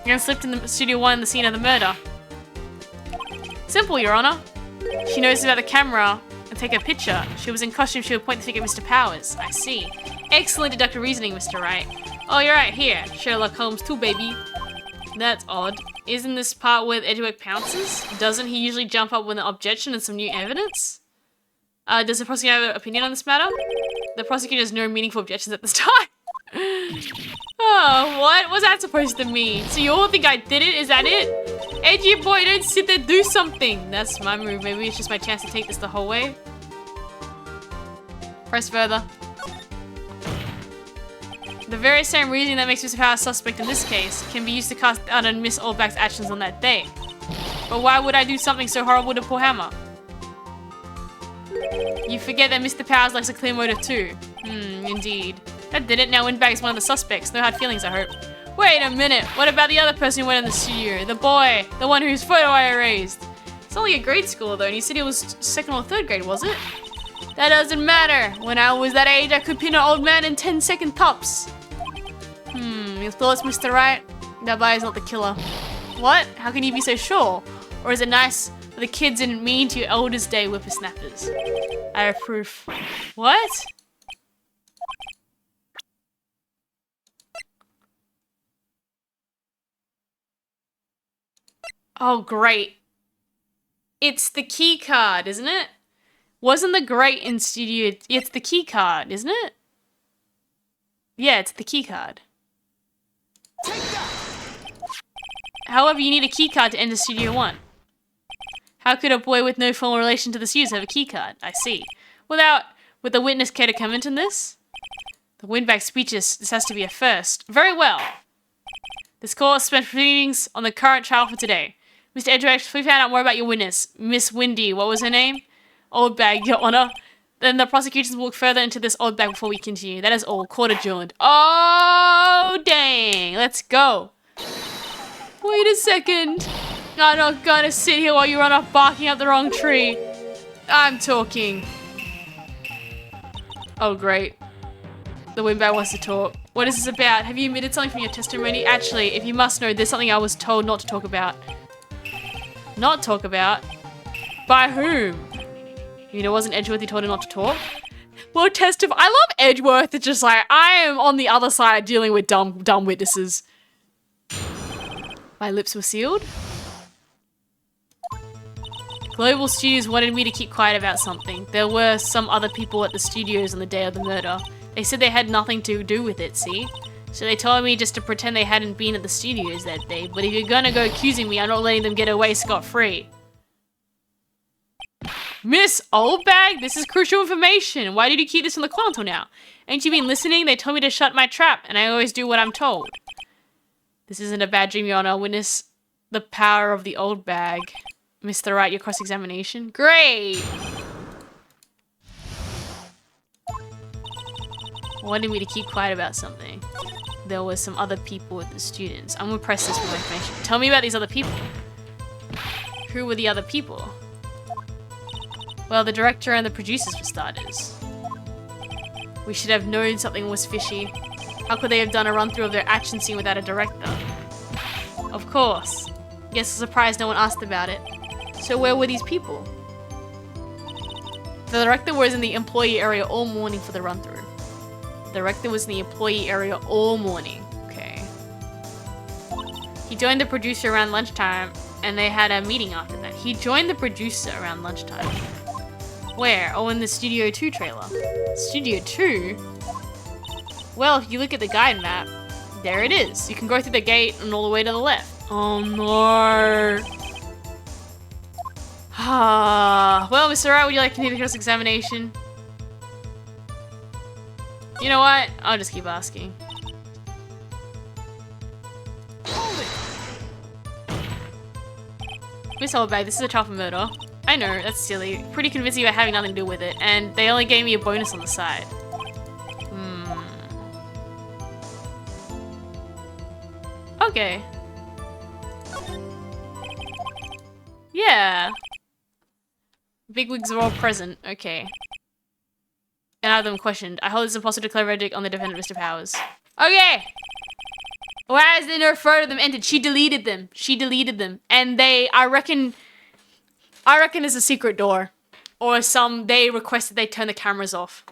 S1: And slipped in the Studio 1 in the scene of the murder. Simple, Your Honor. She knows about the camera and take a picture. She was in costume, she would point the finger at Mr. Powers. I see. Excellent deductive reasoning, Mr. Wright. Oh, you're right, here. Sherlock Holmes too, baby. That's odd. Isn't this part where Edgeworth pounces? Doesn't he usually jump up with an objection and some new evidence? Does the prosecutor have an opinion on this matter? The prosecutor has no meaningful objections at this time. Oh, what was that supposed to mean? So you all think I did it? Is that it? Edgy boy, don't sit there, do something. That's my move. Maybe it's just my chance to take this the whole way. Press further. The very same reasoning that makes Mr. Power a suspect in this case can be used to cast doubt on Miss Oldback's actions on that day. But why would I do something so horrible to poor Hammer? You forget that Mr. Powers likes a clear motive too. Indeed. That did it. Now Windbag is one of the suspects. No hard feelings, I hope. Wait a minute. What about the other person who went in the studio? The boy. The one whose photo I erased. It's only a grade school though, and you said it was second or third grade, was it? That doesn't matter. When I was that age, I could pin an old man in 10-second tops. Your thoughts, Mr. Wright? That boy is not the killer. What? How can you be so sure? Or is it nice that the kids didn't mean to your eldest day whippersnappers? I have proof. What? Oh, great. It's the key card, isn't it? Wasn't the grate in studio... It's the key card, isn't it? Yeah, it's the key card. However, you need a key card to enter Studio 1. How could a boy with no formal relation to the students have a key card? I see. Would the witness care to comment on this? The Windbag speeches. This has to be a first. Very well. This court spent proceedings on the current trial for today. Mr. Edgeworth, please find out more about your witness. Miss Windy, what was her name? Oldbag, Your Honor. Then the prosecutions will look further into this Oldbag before we continue. That is all. Court adjourned. Oh, dang. Let's go. Wait a second. I'm not gonna sit here while you run off barking up the wrong tree. I'm talking. Oh, great. The Windbag wants to talk. What is this about? Have you omitted something from your testimony? Actually, if you must know, there's something I was told not to talk about. Not talk about? By whom? You know, wasn't Edgeworth who told her not to talk? Well, testify. I love Edgeworth. It's just like, I am on the other side dealing with dumb witnesses. My lips were sealed. Global Studios wanted me to keep quiet about something. There were some other people at the studios on the day of the murder. They said they had nothing to do with it, see? So they told me just to pretend they hadn't been at the studios that day. But if you're gonna go accusing me, I'm not letting them get away scot-free. Miss Oldbag, this is crucial information. Why did you keep this in the quiet until now? Ain't you been listening? They told me to shut my trap, and I always do what I'm told. This isn't a bad dream, Your Honor. Witness the power of the Oldbag. Mr. Wright, your cross-examination. Great! Wanted me to keep quiet about something. There were some other people with the students. I'm gonna press this for more information. Tell me about these other people. Who were the other people? Well, the director and the producers for starters. We should have known something was fishy. How could they have done a run-through of their action scene without a director? Of course. Guess I'm surprised no one asked about it. So where were these people? The director was in the employee area all morning for the run-through. The director was in the employee area all morning. Okay. He joined the producer around lunchtime, and they had a meeting after that. He joined the producer around lunchtime. Where? Oh, in the Studio 2 trailer. Studio 2? Well, if you look at the guide map, there it is. You can go through the gate and all the way to the left. Oh no. Well, Mr. Wright, would you like to continue the cross-examination? You know what? I'll just keep asking. Miss Oldbag, this is a trial for murder. I know, that's silly. Pretty convincing about having nothing to do with it, and they only gave me a bonus on the side. Okay. Yeah. Bigwigs are all present. Okay. And I have them questioned. I hold it's impossible to declare verdict on the defendant, Mr. Powers. Okay! Why is there no photo of them entered? She deleted them. She deleted them. And I reckon it's a secret door. Or they requested they turn the cameras off.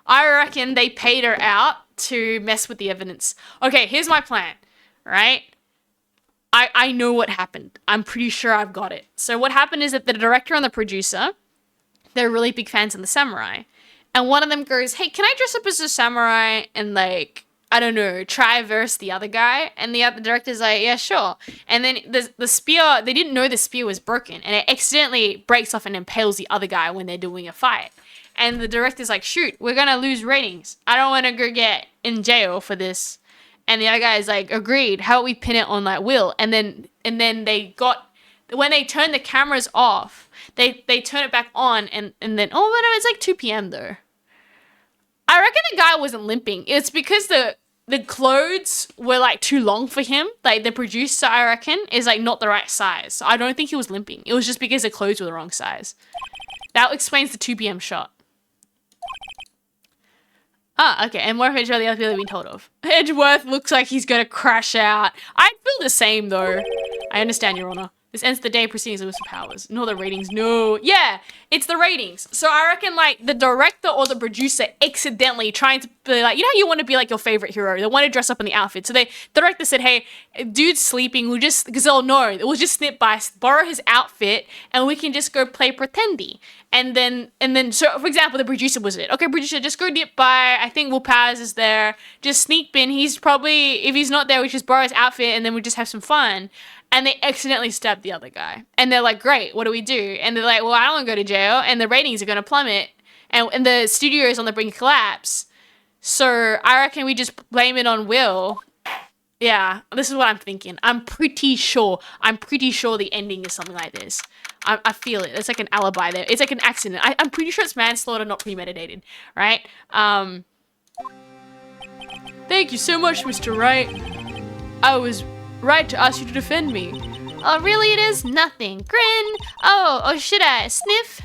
S1: I reckon they paid her out to mess with the evidence. Okay, here's my plan. Right? I know what happened. I'm pretty sure I've got it. So what happened is that the director and the producer, they're really big fans of the samurai. And one of them goes, hey, can I dress up as a samurai and like, I don't know, try verse the other guy? And the other director's like, yeah, sure. And then the spear, they didn't know the spear was broken. And it accidentally breaks off and impales the other guy when they're doing a fight. And the director's like, shoot, we're going to lose ratings. I don't want to go get in jail for this. And the other guy's like, agreed. How about we pin it on like Will? And then they got, when they turned the cameras off, they turn it back on and then, oh no, it's like 2 p.m. though. I reckon the guy wasn't limping. It's because the clothes were like too long for him. Like the producer, I reckon, is like not the right size. So I don't think he was limping. It was just because the clothes were the wrong size. That explains the 2 p.m. shot. Ah, okay, and more of the other people have been told of. Edgeworth looks like he's gonna crash out. I feel the same though. I understand, Your Honor. This ends the day proceedings of Mr. Powers. No, the ratings, no. Yeah, it's the ratings. So I reckon like the director or the producer accidentally trying to be like, you know how you want to be like your favorite hero? They want to dress up in the outfit. So the director said, hey, dude's sleeping. We'll just, because they'll know. We'll just snip by, borrow his outfit, and we can just go play pretendy. And then, so for example, the producer was it. Okay, producer, just go dip by. I think Will Powers is there. Just sneak in. He's probably, if he's not there, we just borrow his outfit and then we just have some fun. And they accidentally stabbed the other guy. And they're like, great, what do we do? And they're like, well, I don't want to go to jail. And the ratings are going to plummet. And the studio is on the brink of collapse. So I reckon we just blame it on Will. Yeah, this is what I'm thinking. I'm pretty sure the ending is something like this. I feel it. It's like an alibi there. It's like an accident. I'm pretty sure it's manslaughter, not premeditated, right? Thank you so much, Mr. Wright. I was right to ask you to defend me. Oh, really it is? Nothing. Grin. Oh, should I? Sniff?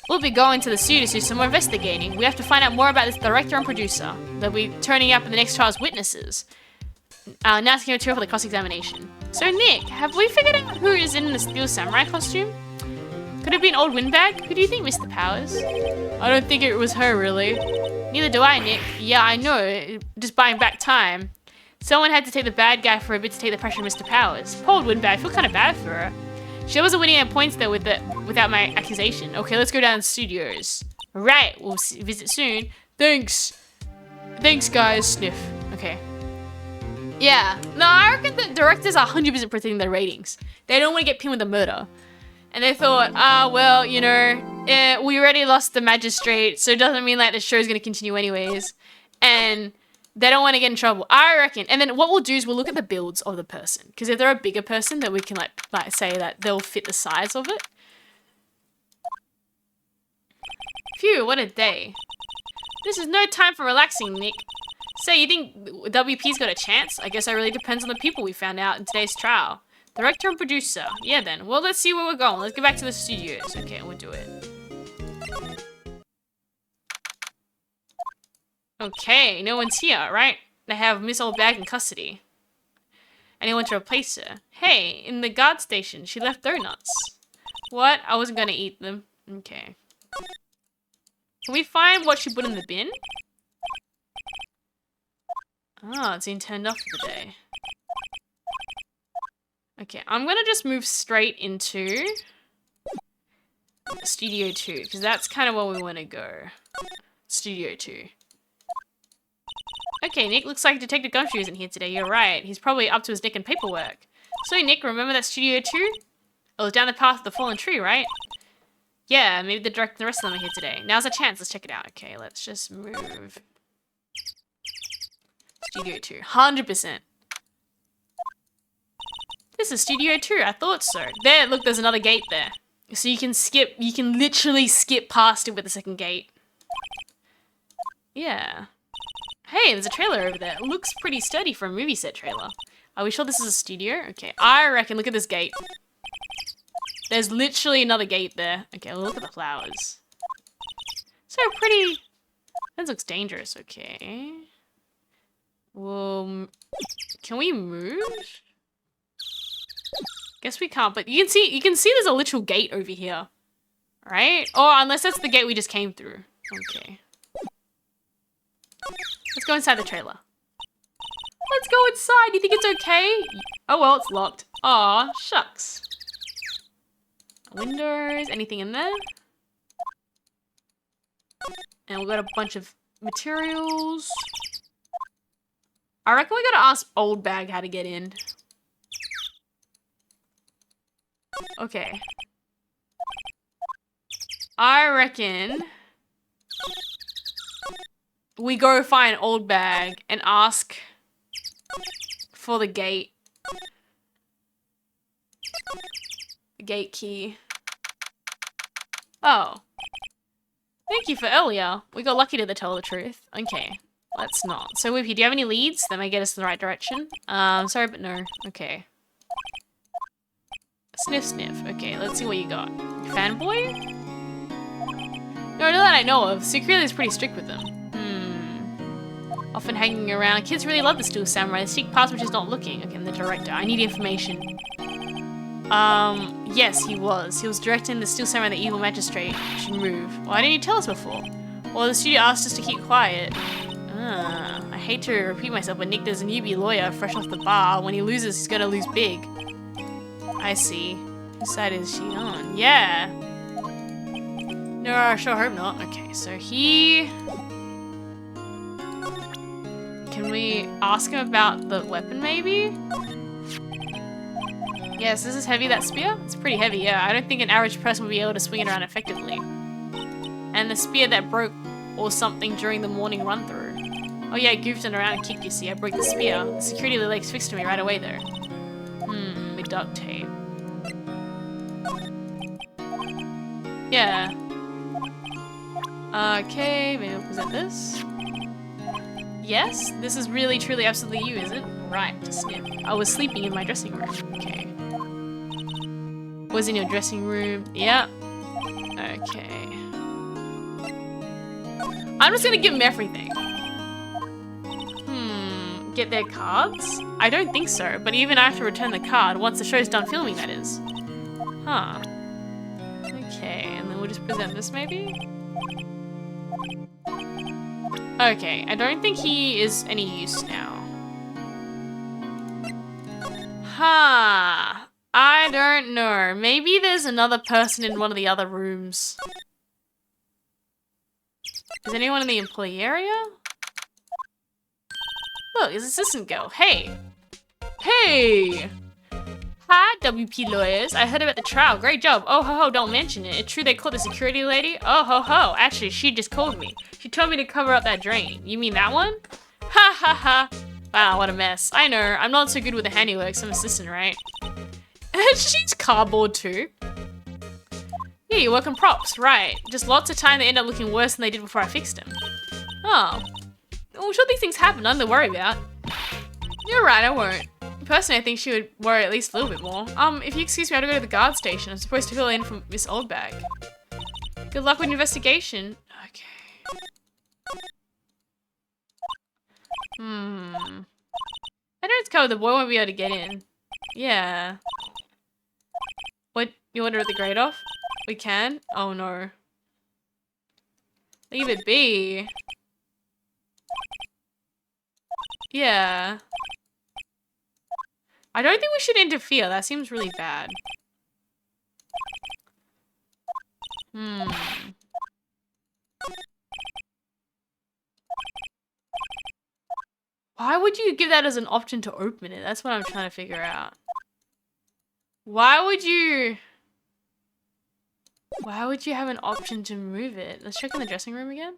S1: We'll be going to the studio to do some more investigating. We have to find out more about this director and producer. They'll be turning up in the next trial's witnesses. Now asking her to for the cross-examination. So Nick, have we figured out who is in the Steel Samurai costume? Could it be an old windbag? Who do you think, Mr. Powers? I don't think it was her, really. Neither do I, Nick. Yeah, I know. Just buying back time. Someone had to take the bad guy for a bit to take the pressure of Mr. Powers. Poor old windbag. I feel kind of bad for her. She wasn't winning any points, though, without my accusation. Okay, let's go down to the studios. Right, we'll visit soon. Thanks. Thanks, guys. Sniff. Okay. Yeah. No, I reckon the directors are 100% protecting their ratings. They don't want to get pinned with a murder. And they thought, well, you know, we already lost the magistrate, so it doesn't mean like the show's going to continue anyways. And they don't want to get in trouble. I reckon. And then what we'll do is we'll look at the builds of the person. Because if they're a bigger person, then we can like say that they'll fit the size of it. Phew, what a day. This is no time for relaxing, Nick. So you think WP's got a chance? I guess that really depends on the people we found out in today's trial. Director and producer. Yeah then. Well, let's see where we're going. Let's go back to the studios. Okay, we'll do it. Okay, no one's here, right? They have Miss Oldbag in custody. Anyone to replace her? Hey, in the guard station, she left donuts. What? I wasn't gonna eat them. Okay. Can we find what she put in the bin? Ah, it's been turned off for the day. Okay, I'm gonna just move straight into Studio 2, because that's kind of where we want to go. Studio 2. Okay, Nick, looks like Detective Gumshoe isn't here today. You're right. He's probably up to his neck in paperwork. So, Nick, remember that Studio 2? It was down the path of the fallen tree, right? Yeah, maybe the rest of them are here today. Now's a chance. Let's check it out. Okay, let's just move. Studio 2. 100%. This is Studio 2. I thought so. There, look, there's another gate there. So you can skip, you can literally skip past it with the second gate. Yeah. Hey, there's a trailer over there. It looks pretty sturdy for a movie set trailer. Are we sure this is a studio? Okay, I reckon, look at this gate. There's literally another gate there. Okay, we'll look at the flowers. So pretty. That looks dangerous. Okay. Well, can we move? Guess we can't, but you can see there's a literal gate over here. Right? Or unless that's the gate we just came through. Okay. Let's go inside the trailer. Let's go inside. You think it's okay? Oh, well, it's locked. Aw, shucks. Windows, anything in there? And we've got a bunch of materials. I reckon we gotta ask Old Bag how to get in. Okay. I reckon we go find Old Bag and ask for the gate. The gate key. Oh. Thank you for earlier. We got lucky to tell the truth. Okay. Let's not. So, Whippy, do you have any leads that may get us in the right direction? Sorry, but no. Okay. Sniff, sniff. Okay, let's see what you got. Fanboy? No, not that I know of. Security is pretty strict with them. Often hanging around. Kids really love the Steel Samurai. They sneak past which is not looking. Okay, I'm the director. I need information. Yes, he was. He was directing the Steel Samurai, the evil magistrate. Should move. Why didn't you tell us before? Well, the studio asked us to keep quiet. I hate to repeat myself, but Nick does a newbie lawyer fresh off the bar. When he loses, he's gonna lose big. I see. Whose side is she on? Yeah. No, I sure hope not. Okay, so he... Can we ask him about the weapon, maybe? Yes, this is heavy, that spear? It's pretty heavy, yeah. I don't think an average person would be able to swing it around effectively. And the spear that broke or something during the morning run-through. Oh yeah, I goofed it around and kicked, you see. I broke the spear. The security legs fixed to me right away, though. With duct tape. Yeah. Okay, maybe we'll present this. Yes, this is really, truly, absolutely you, is it? Right, sniff. I was sleeping in my dressing room. Okay. Was in your dressing room. Yep. Okay. I'm just gonna give him everything. Get their cards? I don't think so, but even I have to return the card once the show's done filming, that is. Huh. Okay, and then we'll just present this maybe? Okay, I don't think he is any use now. Huh. I don't know. Maybe there's another person in one of the other rooms. Is anyone in the employee area? Look, it's assistant girl. Hey. Hey. Hi, WP lawyers. I heard about the trial. Great job. Oh, ho, ho, don't mention it. It's true they called the security lady? Oh, ho, ho. Actually, she just called me. She told me to cover up that drain. You mean that one? Ha, ha, ha. Wow, what a mess. I know. I'm not so good with the handiwork. I'm assistant, right? She's cardboard too. Yeah, you work on props. Right. Just lots of time they end up looking worse than they did before I fixed them. Oh. Well, sure these things happen, nothing to worry about. You're right, I won't. Personally, I think she would worry at least a little bit more. If you excuse me, I have to go to the guard station. I'm supposed to fill in from Miss Oldbag. Good luck with your investigation. Okay. I know it's covered, the boy won't be able to get in. Yeah. What, you want to rip the grate off? We can? Oh no. Leave it be. Yeah. I don't think we should interfere. That seems really bad. Why would you give that as an option to open it? That's what I'm trying to figure out. Why would you have an option to move it? Let's check in the dressing room again.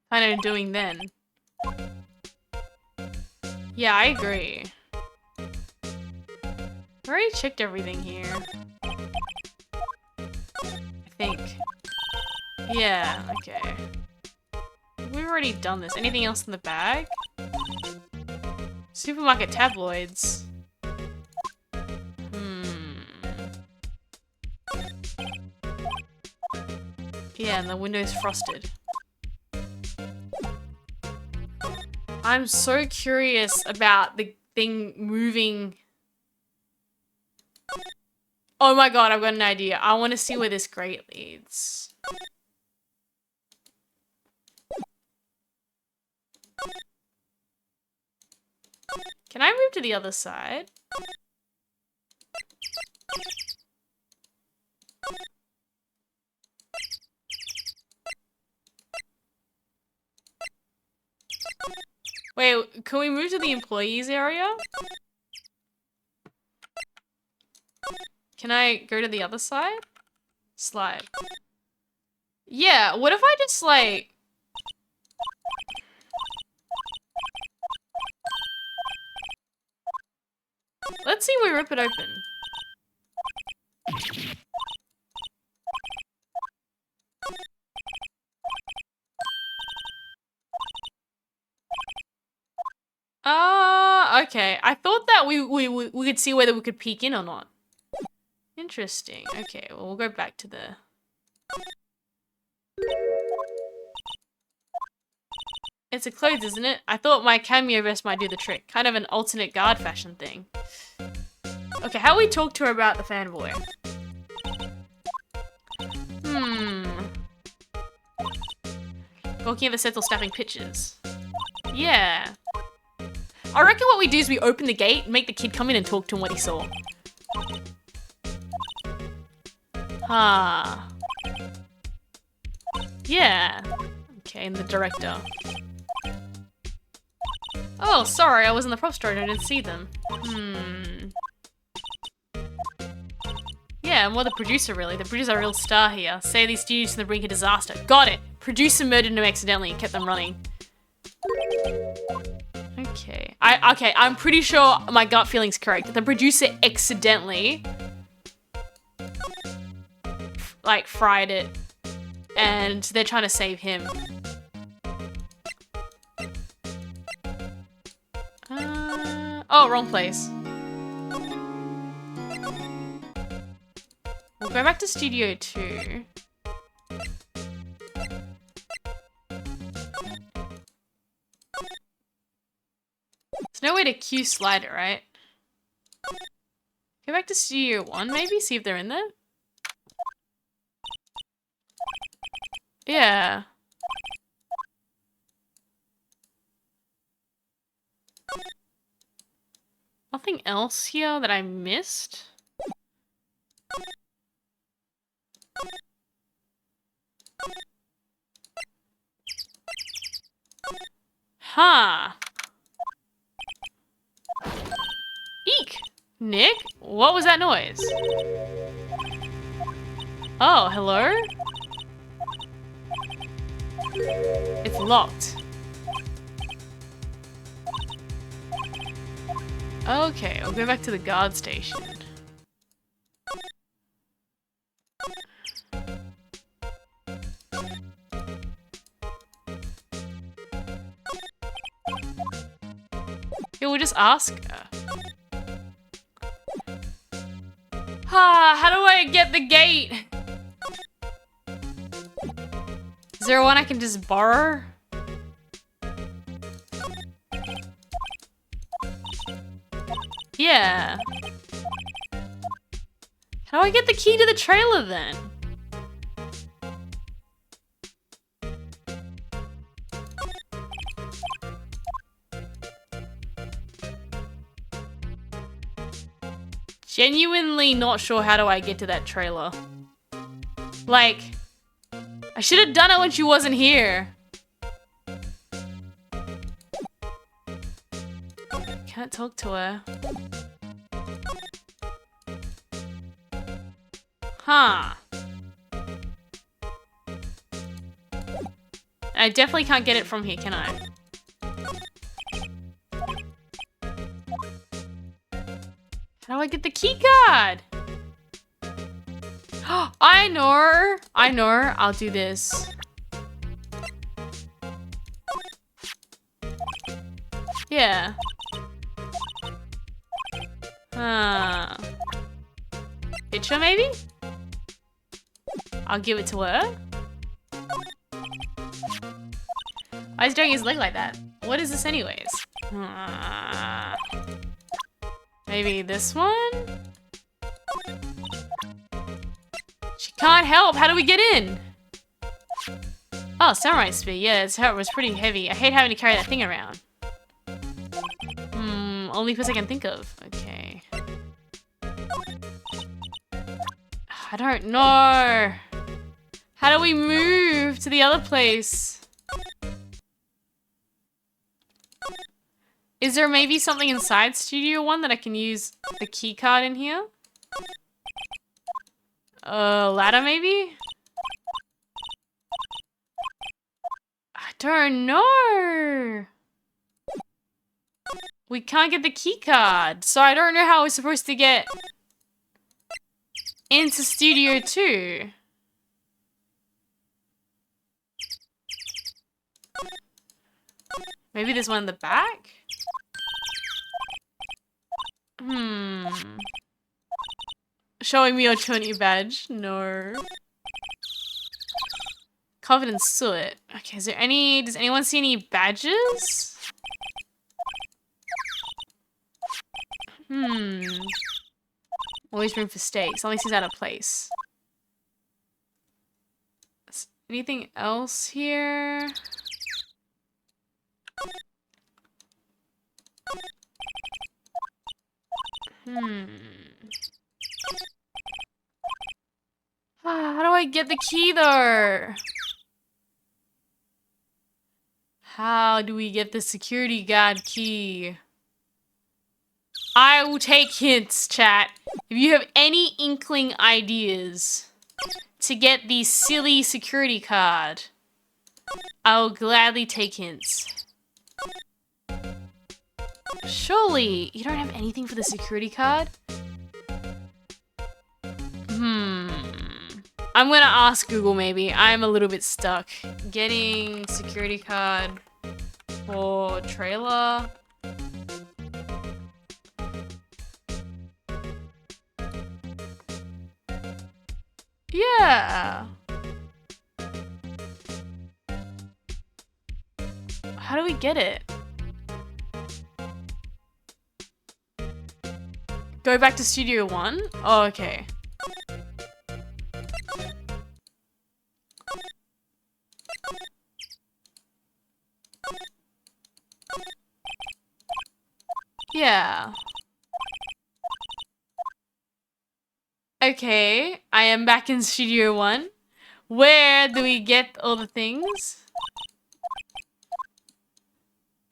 S1: Plan on doing then. Yeah, I agree. I already checked everything here. I think. Yeah, okay. We've already done this. Anything else in the bag? Supermarket tabloids. Yeah, and the window's frosted. I'm so curious about the thing moving. Oh my god, I've got an idea. I want to see where this grate leads. Can I move to the other side? Wait, can we move to the employees area? Can I go to the other side? Slide. Yeah, what if I just like... Let's see if we rip it open. Okay. I thought that we could see whether we could peek in or not. Interesting. Okay, well, we'll go back to the... It's a clothes, isn't it? I thought my cameo vest might do the trick. Kind of an alternate guard fashion thing. Okay, how do we talk to her about the fanboy? Walking at the settle snapping pictures. Yeah. I reckon what we do is we open the gate, make the kid come in and talk to him what he saw. Ah. Yeah. Okay, and the director. Oh, sorry, I was in the prop store and I didn't see them. Yeah, more the producer, really. The producer's a real star here. Say these studios to the brink of disaster. Got it! Producer murdered him accidentally and kept them running. Okay. Okay, I'm pretty sure my gut feeling's correct. The producer accidentally... like, fried it. And they're trying to save him. Oh, wrong place. We'll go back to Studio 2. There's no way to Q slide it, right? Go back to Studio 1, maybe? See if they're in there? Yeah. Nothing else here that I missed? Huh. Eek! Nick? What was that noise? Oh, hello? It's locked. Okay, I'll go back to the guard station. Yeah, we'll just ask her. How do I get the gate? Is there one I can just borrow? Yeah. How do I get the key to the trailer then? Genuinely not sure how do I get to that trailer. Like, I should have done it when she wasn't here. Can't talk to her. Huh. I definitely can't get it from here, can I? How do I get the key card? I know her. I know her. I'll do this. Yeah. Picture maybe? I'll give it to her. Why is he doing his leg like that? What is this anyways? Maybe this one? She can't help. How do we get in? Oh, samurai spear. Yeah, it was pretty heavy. I hate having to carry that thing around. Only place I can think of. Okay. I don't know. How do we move to the other place? Is there maybe something inside Studio One that I can use the key card in here? Ladder maybe? I don't know. We can't get the key card, so I don't know how we're supposed to get into Studio 2. Maybe there's one in the back? Showing me your 20 badge? No. Covered in soot. Okay, is there any... Does anyone see any badges? Always room for stake. Something seems out of place. Anything else here? How do I get the key though? How do we get the security guard key? I will take hints, chat. If you have any inkling ideas to get the silly security card, I will gladly take hints. Surely, you don't have anything for the security card? I'm gonna ask Google maybe. I'm a little bit stuck. Getting security card for trailer. Yeah. How do we get it? Go back to Studio One? Oh, okay. Yeah. Okay, I am back in Studio One. Where do we get all the things?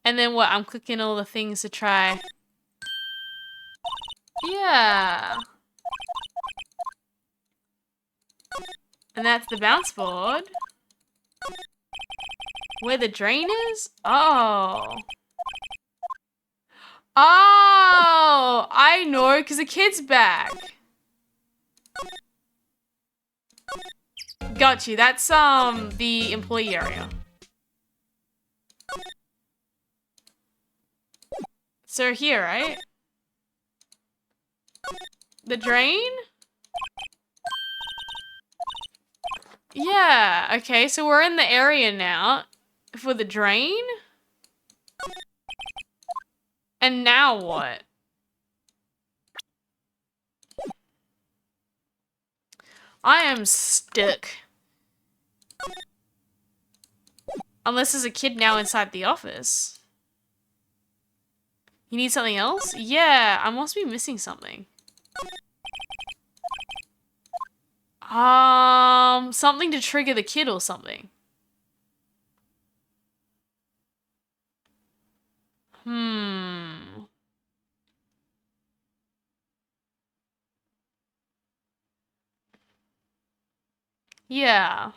S1: And then what? I'm clicking all the things to try. Yeah. And that's the bounce board. Where the drain is? Oh. Oh, I know, because the kid's back. Got you. That's the employee area. So here, right? The drain? Yeah, okay, so we're in the area now for the drain? And now what? I am stuck. Unless there's a kid now inside the office. You need something else? Yeah, I must be missing something. Something to trigger the kid or something. Yeah.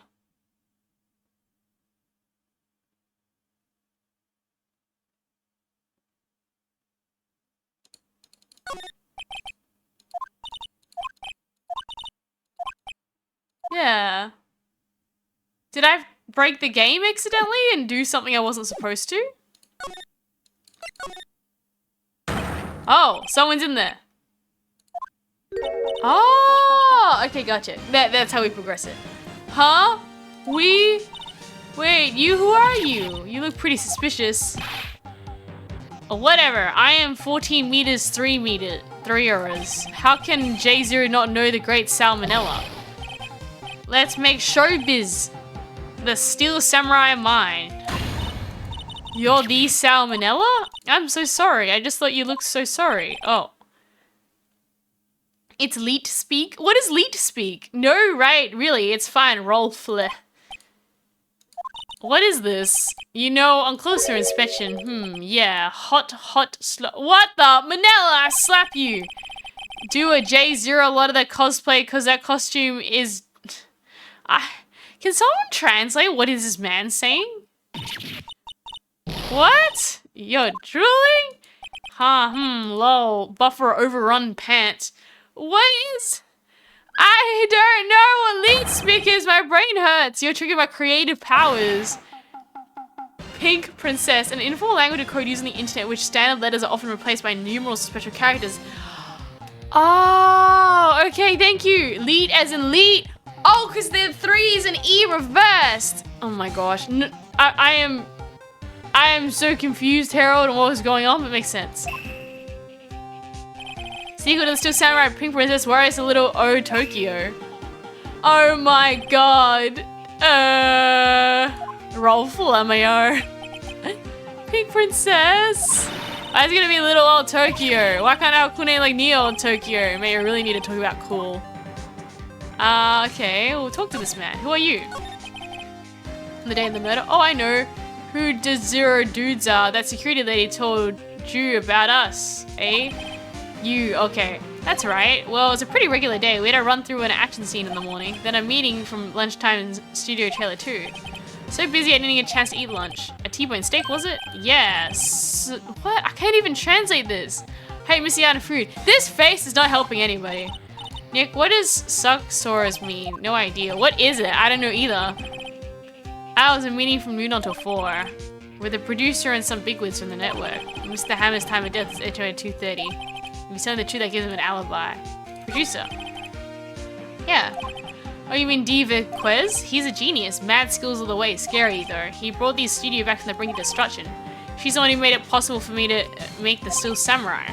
S1: Yeah. Did I break the game accidentally and do something I wasn't supposed to? Oh, someone's in there. Oh, okay, gotcha. That's how we progress it. Huh? Wait, who are you? You look pretty suspicious. Or whatever, I am 14 meters, 3 euros. How can J0 not know the great salmonella? Let's make showbiz the Steel Samurai mind. You're the Salmonella? I'm so sorry. I just thought you looked so sorry. Oh. It's Leet speak? What is Leet speak? No, right, really, it's fine. Rolf. What is this? You know, on closer inspection, yeah. Hot, what the? Manila, I slap you! Do a J0 a lot of that cosplay because that costume is... Can someone translate what is this man saying? What? You're drooling? Lol. Buffer overrun pants. What is... I don't know what lead speak is. My brain hurts. You're triggering my creative powers. Pink Princess, an informal language of code used on the internet, which standard letters are often replaced by numerals or special characters. Oh, okay, thank you. Lead as in lead. Oh, because the 3 is an E reversed. Oh my gosh. No, I am so confused, Harold, on what was going on, but it makes sense. Sequel to the Still Samurai Pink Princess, Warriors a little O Tokyo. Oh my god. Rolf Lameo. Pink Princess. Why is it gonna be little old Tokyo? Why can't our Kune like Neo old Tokyo? May I really need to talk about cool. Okay, we'll talk to this man. Who are you? On the day of the murder? Oh, I know who the 0 dudes are. That security lady told you about us, eh? You, okay. That's right. Well, it was a pretty regular day. We had a run through an action scene in the morning, then a meeting from lunchtime in Studio Trailer 2. So busy I didn't get a chance to eat lunch. A T-bone steak, was it? Yes. What? I can't even translate this. Hey, missing out on food. This face is not helping anybody. Nick, what does Sucksaurus mean? No idea. What is it? I don't know either. I was in a meeting from noon until 4 with a producer and some bigwigs from the network. Mr. Hammer's time of death is 2:30. If you tell the truth, that gives him an alibi. Producer. Yeah. Oh, you mean Diva Quez? He's a genius. Mad skills all the way. Scary, though. He brought the studio back from the brink of destruction. She's the one who made it possible for me to make the Steel Samurai.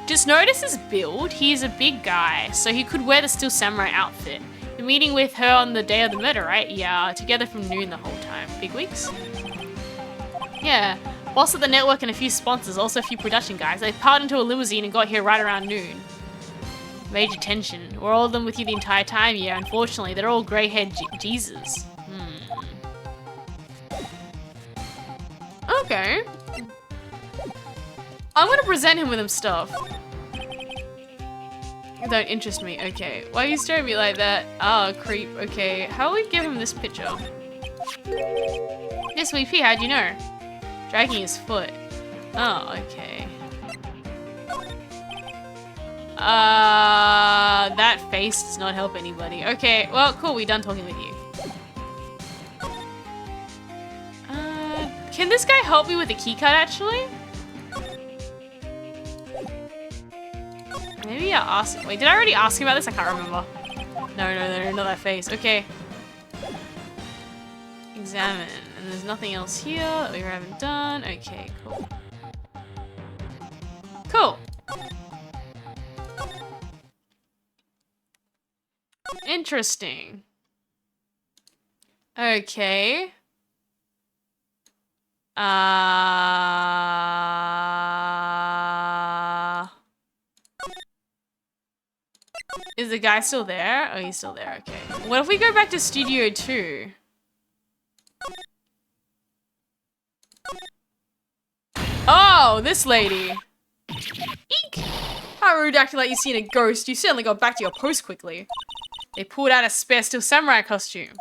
S1: Just notice his build. He's a big guy, so he could wear the Steel Samurai outfit. The meeting with her on the day of the murder, right? Yeah, together from noon the whole time. Big weeks? Yeah. Boss at the network and a few sponsors, also a few production guys. They piled into a limousine and got here right around noon. Major tension. Were all of them with you the entire time? Yeah, unfortunately. They're all grey-haired Jesus. Okay. I'm gonna present him with him stuff. Don't interest me. Okay. Why are you staring at me like that? Oh, creep. Okay. How do we give him this picture? This VP, how'd you know? Dragging his foot. Oh, okay. That face does not help anybody. Okay, well, cool, we done talking with you. Can this guy help me with the keycard, actually? Maybe I'll ask him. Wait, did I already ask him about this? I can't remember. No, not that face. Okay. Examine. And there's nothing else here that we haven't done. Okay, cool. Cool. Interesting. Okay. Is the guy still there? Oh, he's still there. Okay. What if we go back to Studio 2? Oh, this lady. Eek! How rude acting like you've seen a ghost. You certainly got back to your post quickly. They pulled out a spare Steel Samurai costume.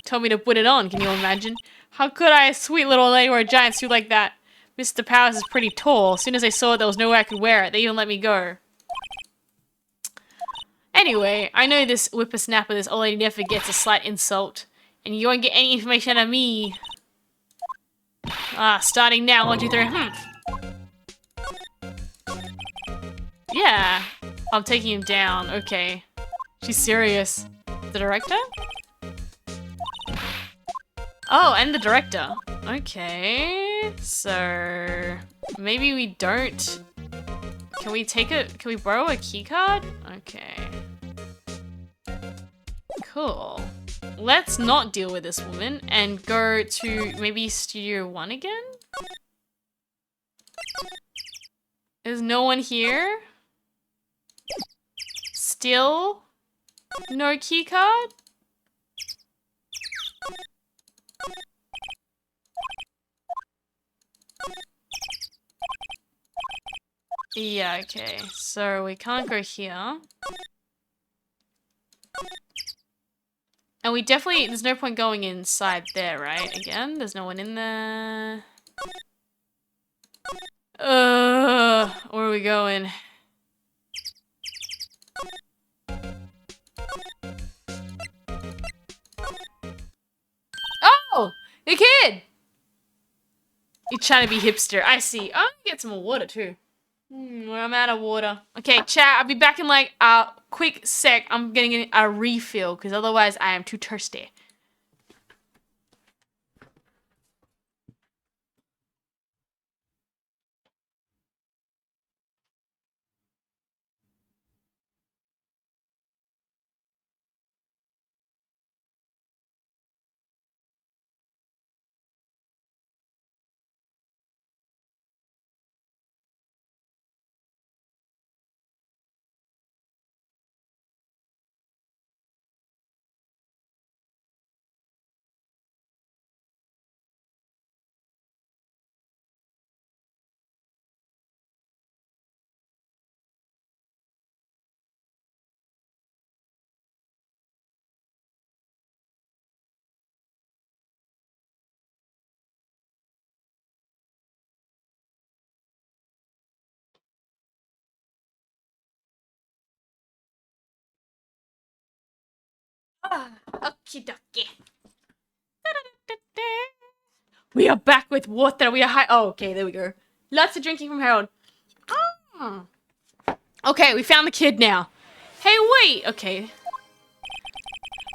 S1: Told me to put it on, can you imagine? How could I, a sweet little lady, wear a giant suit like that? Mr. Powers is pretty tall. As soon as they saw it, there was no way I could wear it. They even let me go. Anyway, I know this whippersnapper, this old lady never forgets a slight insult. And you won't get any information out of me. Starting now, 1, 2, 3, Yeah, I'm taking him down, okay. She's serious. The director? Oh, and the director. Okay, so maybe we don't. Can we take it? Can we borrow a keycard? Okay. Cool. Let's not deal with this woman and go to maybe Studio 1 again? There's no one here? Still no key card? Yeah, okay. So we can't go here. And we definitely, there's no point going inside there, right? Again, there's no one in there. Where are we going? Oh, a kid! You're trying to be hipster. I see. I'm gonna get some more water too. I'm out of water. Okay, chat. I'll be back in like a quick sec. I'm getting a refill because otherwise I am too thirsty. Okie dokie. We are back with water. We are high. Oh, okay, there we go. Lots of drinking from Harold. Oh. Okay, we found the kid now. Hey, wait. Okay.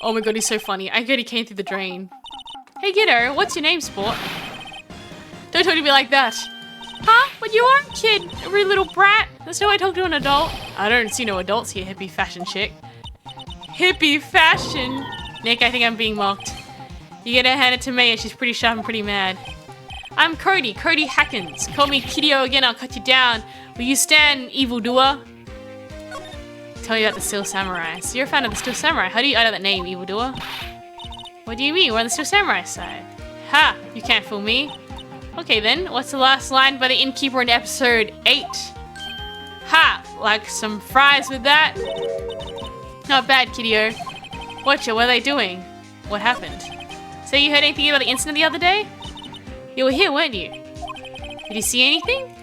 S1: Oh my god, he's so funny. I get he came through the drain. Hey, kiddo, what's your name, sport? Don't talk to me like that. Huh? But you are a kid, a rude little brat. That's no way to talk to an adult. I don't see no adults here, hippie fashion chick. Hippie fashion. Nick, I think I'm being mocked. You gotta hand it to Maya, she's pretty sharp and pretty mad. I'm Cody Hackins. Call me Kiddo again, I'll cut you down. Will you stand, evildoer? Tell you about the Steel Samurai. So you're a fan of the Steel Samurai. How do you utter that name, evildoer? What do you mean? We're on the Steel Samurai side. Ha! You can't fool me. Okay then, what's the last line by the innkeeper in episode 8? Ha! Like some fries with that? Not bad, kiddo. Watcha, what are they doing? What happened? So you heard anything about the incident the other day? You were here, weren't you? Did you see anything?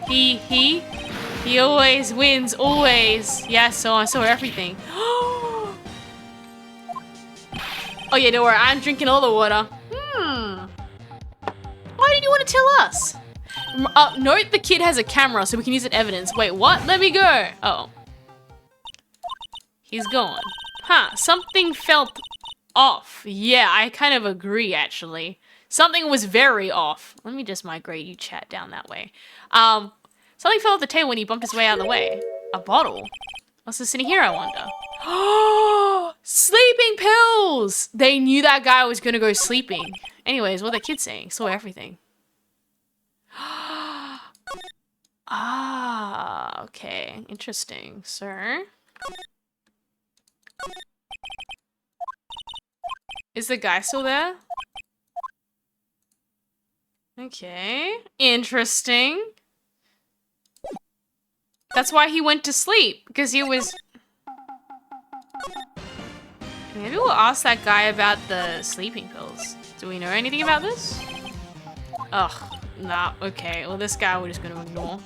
S1: He always wins, always. Yeah, so I saw everything. Oh yeah, don't worry, I'm drinking all the water. Why did you want to tell us? Note the kid has a camera so we can use it as evidence. Wait, what? Let me go. Oh. He's gone. Huh, something felt off. Yeah, I kind of agree, actually. Something was very off. Let me just migrate you chat down that way. Something fell off the table when he bumped his way out of the way. A bottle? What's this in here, I wonder? Oh, sleeping pills! They knew that guy was gonna go sleeping. Anyways, what are the kids saying? Saw everything. Ah, okay. Interesting. Sir? Is the guy still there? Okay. Interesting. That's why he went to sleep, because he was... Maybe we'll ask that guy about the sleeping pills. Do we know anything about this? Ugh, nah, okay. Well, this guy we're just gonna ignore.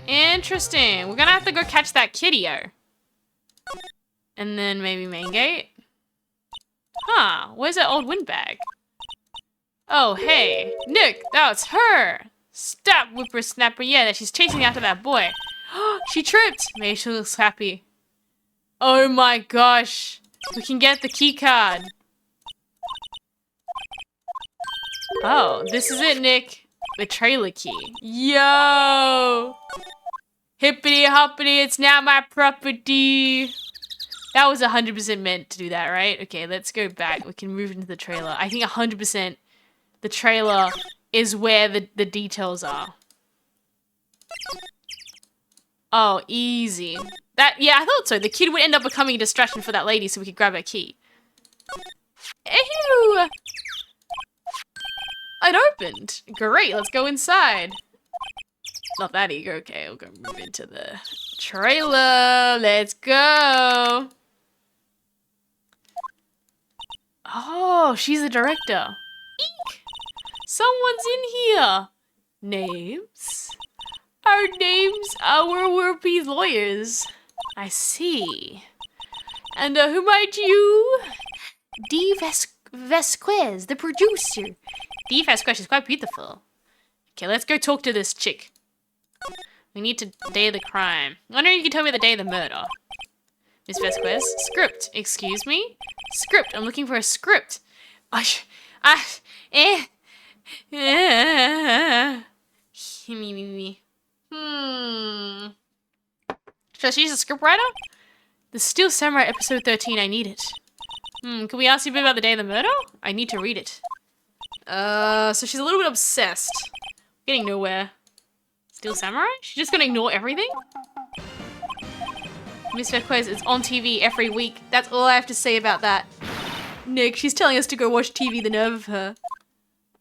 S1: Interesting. We're gonna have to go catch that kiddio. And then maybe main gate? Huh, where's that old windbag? Oh, hey. Nick, that's her! Stop, whippersnapper. Yeah, that she's chasing after that boy. She tripped. Maybe she looks happy. Oh my gosh. We can get the key card. Oh, this is it, Nick. The trailer key. Yo! Hippity hoppity, it's now my property. That was 100% meant to do that, right? Okay, let's go back. We can move into the trailer. I think 100% the trailer is where the details are. Oh, easy. Yeah, I thought so. The kid would end up becoming a distraction for that lady so we could grab her key. Ew! It opened. Great, let's go inside. Not that eager. Okay, we'll go move into the trailer. Let's go. Oh, she's a director. Eek! Someone's in here. Names? Our names will be lawyers. I see. And who might you? Dee Vasquez, the producer. Dee Vasquez is quite beautiful. Okay, let's go talk to this chick. We need to day the crime. I wonder if you can tell me the day of the murder. Miss Vasquez, script. Excuse me? Script. I'm looking for a script. So she's a scriptwriter? The Steel Samurai episode 13, I need it. Can we ask you a bit about the day of the murder? I need to read it. So she's a little bit obsessed. Getting nowhere. Steel Samurai? She's just gonna ignore everything? Miss Vasquez is on TV every week. That's all I have to say about that. Nick, she's telling us to go watch TV, the nerve of her.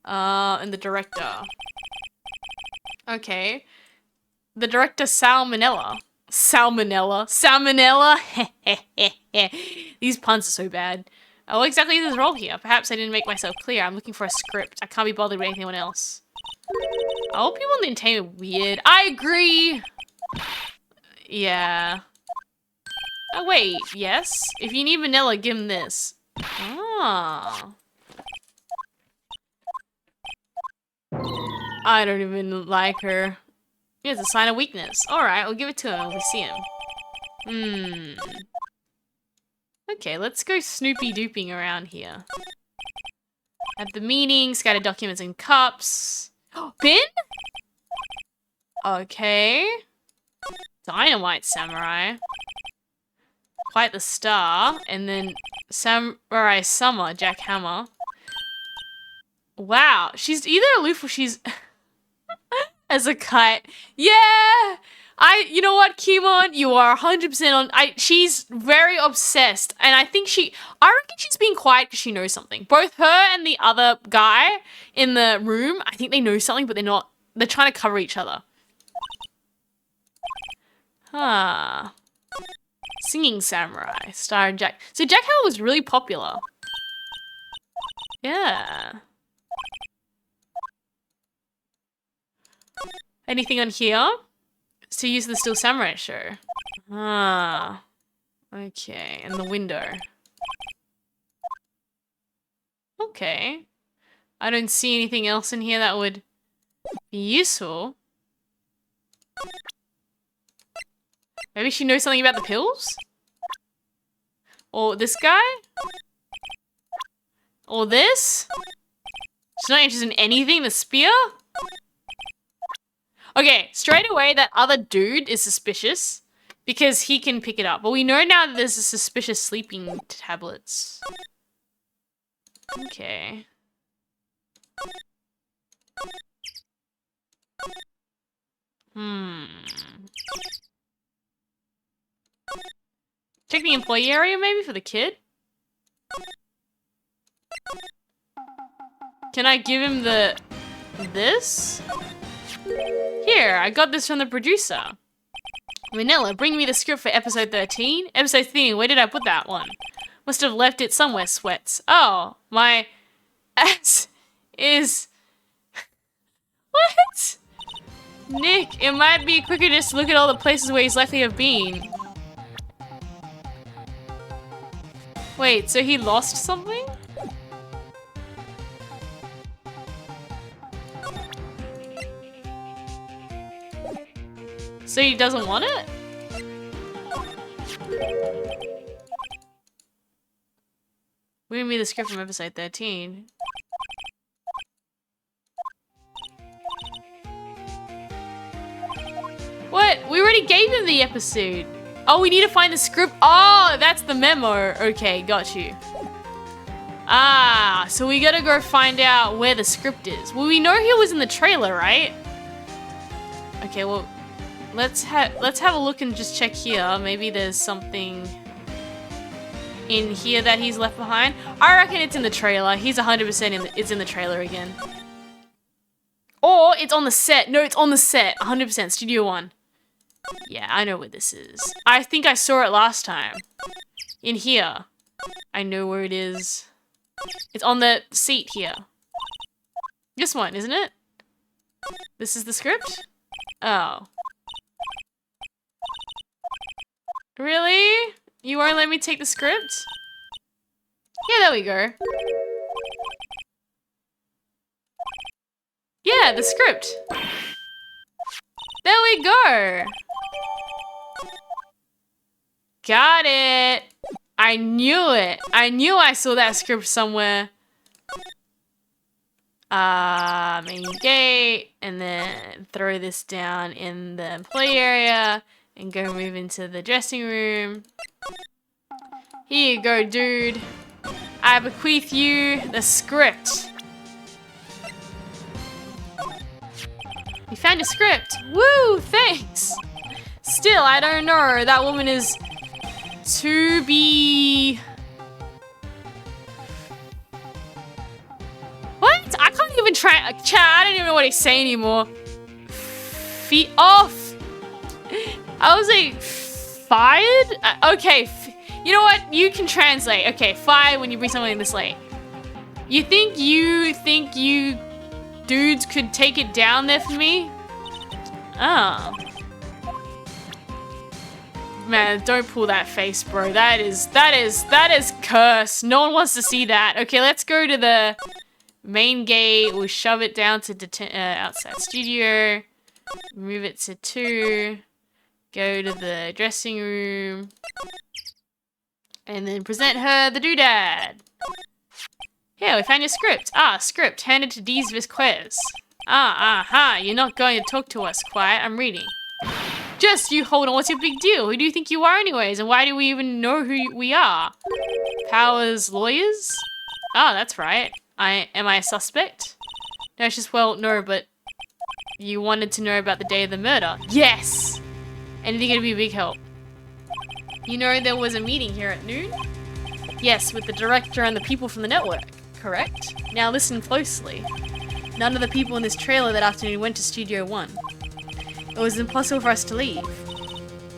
S1: And the director. Okay. The director, Salmonella. Salmonella. Salmonella? These puns are so bad. Oh, what exactly is his role here? Perhaps I didn't make myself clear. I'm looking for a script. I can't be bothered with anyone else. Oh, people in the entertainment are weird. I agree! Yeah. Oh, wait. Yes? If you need vanilla, give him this. Ah. I don't even like her. Here's a sign of weakness. Alright, we'll give it to him when we see him. Okay, let's go snoopy-dooping around here. At the meeting, scatter documents in cups. Pin? Okay. Dynamite Samurai. Quite the star. And then Samurai Summer, Jack Hammer. Wow, she's either aloof or she's as a kite. Yeah! You know what, Kimon? You are 100% on. She's very obsessed. And I reckon she's being quiet because she knows something. Both her and the other guy in the room, I think they know something, but they're trying to cover each other. Singing Samurai, starring Jack. So Jack Hammer was really popular. Yeah. Anything on here? It's to use the Steel Samurai show. Okay, and the window. Okay. I don't see anything else in here that would be useful. Maybe she knows something about the pills? Or this guy? Or this? She's not interested in anything? The spear? Okay, straight away that other dude is suspicious because he can pick it up. But we know now that there's a suspicious sleeping tablets. Okay. Check the employee area maybe for the kid? Can I give him this? Here, I got this from the producer. Vanilla, bring me the script for episode 13. Episode 13, where did I put that one? Must have left it somewhere, Sweats. Oh, my ass is... What? Nick, it might be quicker just to look at all the places where he's likely to have been. Wait, so he lost something? So he doesn't want it? We're gonna be the script from episode 13. What? We already gave him the episode. Oh, we need to find the script. Oh, that's the memo. Okay, got you. Ah, so we gotta go find out where the script is. Well, we know he was in the trailer, right? Okay, well, Let's have a look and just check here. Maybe there's something in here that he's left behind. I reckon it's in the trailer. He's 100% it's in the trailer again. Or it's on the set. No, it's on the set. 100%. Studio One. Yeah, I know where this is. I think I saw it last time. In here. I know where it is. It's on the seat here. This one, isn't it? This is the script? Oh. Really? You won't let me take the script? Yeah, there we go. Yeah, the script. There we go. Got it. I knew it. I knew I saw that script somewhere. Main gate, and then throw this down in the employee area, and go move into the dressing room. Here you go, dude. I bequeath you the script. You found your script. Woo, thanks. Still, I don't know. That woman is to be... What? I can't even try. Chat, I don't even know what he's saying anymore. Feet off. I was like, fired? Okay, you know what? You can translate. Okay, fired when you bring something this late. You think you dudes could take it down there for me? Oh. Man, don't pull that face, bro. That is cursed. No one wants to see that. Okay, let's go to the main gate. We'll shove it down to outside studio. Move it to 2. Go to the dressing room. And then present her the doodad. Here, we found your script. Ah, script. Handed to Dees Visquez. Aha. You're not going to talk to us. Quiet. I'm reading. Just you hold on. What's your big deal? Who do you think you are anyways? And why do we even know who we are? Powers lawyers? Ah, that's right. Am I a suspect? No, it's just, well, no, but you wanted to know about the day of the murder. Yes! Anything gonna be a big help. You know there was a meeting here at noon? Yes, with the director and the people from the network, correct? Now listen closely. None of the people in this trailer that afternoon went to Studio One. It was impossible for us to leave.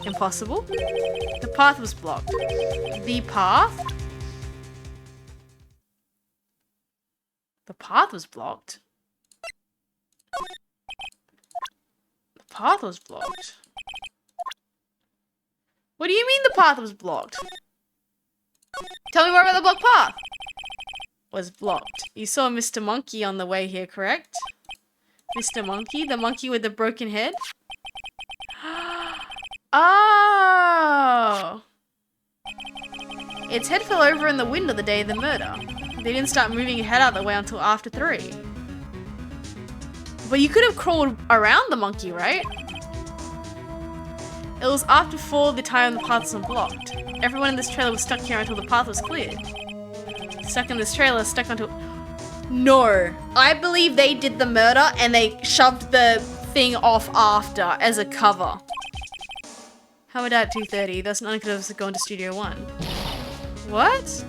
S1: Impossible? The path was blocked. The path? The path was blocked? The path was blocked? What do you mean the path was blocked? Tell me more about the blocked path. Was blocked. You saw Mr. Monkey on the way here, correct? Mr. Monkey? The monkey with the broken head? Oh! Its head fell over in the window the day of the murder. They didn't start moving its head out the way until after 3. But you could have crawled around the monkey, right? It was after 4 the time the path was unblocked. Everyone in this trailer was stuck here until the path was cleared. Stuck in this trailer, stuck until... No. I believe they did the murder and they shoved the thing off after as a cover. How about at 2:30? That's none could have gone to Studio One. What?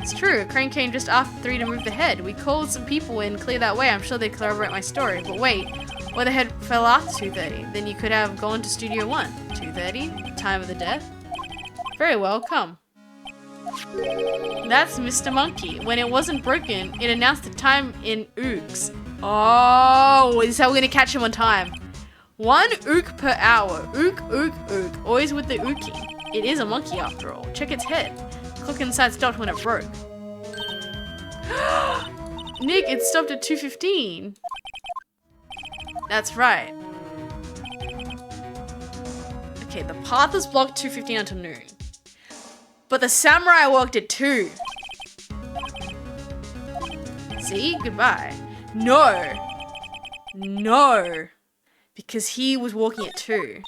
S1: It's true. A crane came just after 3 to move the head. We called some people in, clear that way. I'm sure they'd corroborate my story. But wait, what the head fell after 2:30? Then you could have gone to Studio One. 2:30? Time of the death? Very well, come. That's Mr. Monkey. When it wasn't broken, it announced the time in ooks. Oh, this is how we're gonna catch him on time. 1 ook per hour. Ook, ook, ook. Always with the ooking. It is a monkey after all. Check its head. The clock inside stopped when it broke. Nick, it stopped at 2:15. That's right. Okay, the path was blocked 2:15 until noon. But the samurai walked at 2. See? Goodbye. No. No. Because he was walking at 2.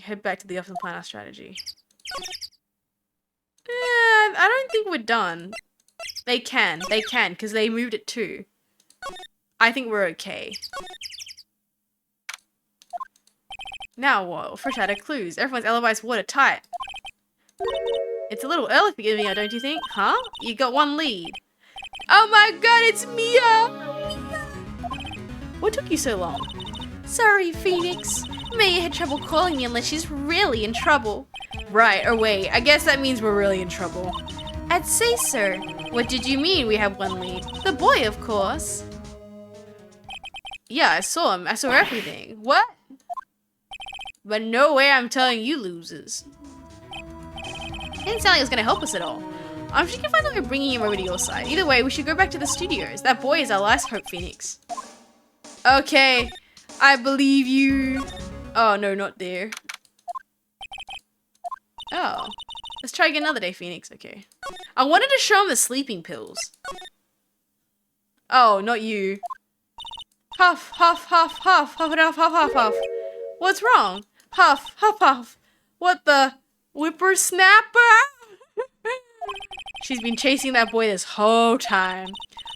S1: Head back to the office and plan our strategy. I don't think we're done. They can, because they moved it 2. I think we're okay. Now what? Fresh out of clues. Everyone's alibi's watertight. It's a little early for giving out, don't you think? Huh? You got one lead. Oh my god, it's Mia! What took you so long? Sorry, Phoenix. Mia had trouble calling me unless she's really in trouble. Right, or wait, I guess that means we're really in trouble. I'd say so. What did you mean we have one lead? The boy, of course. Yeah, I saw him. I saw everything. What? But no way I'm telling you losers. Didn't sound like it was gonna help us at all. I'm sure you can find a way of bringing him over to your side. Either way, we should go back to the studios. That boy is our last hope, Phoenix. Okay, I believe you. Oh, no, not there. Oh. Let's try again another day, Phoenix. Okay. I wanted to show him the sleeping pills. Oh, not you. Huff, huff, huff, huff, huff it off, huff, huff, huff. What's wrong? Huff, huff, huff. What the? Whippersnapper? She's been chasing that boy this whole time.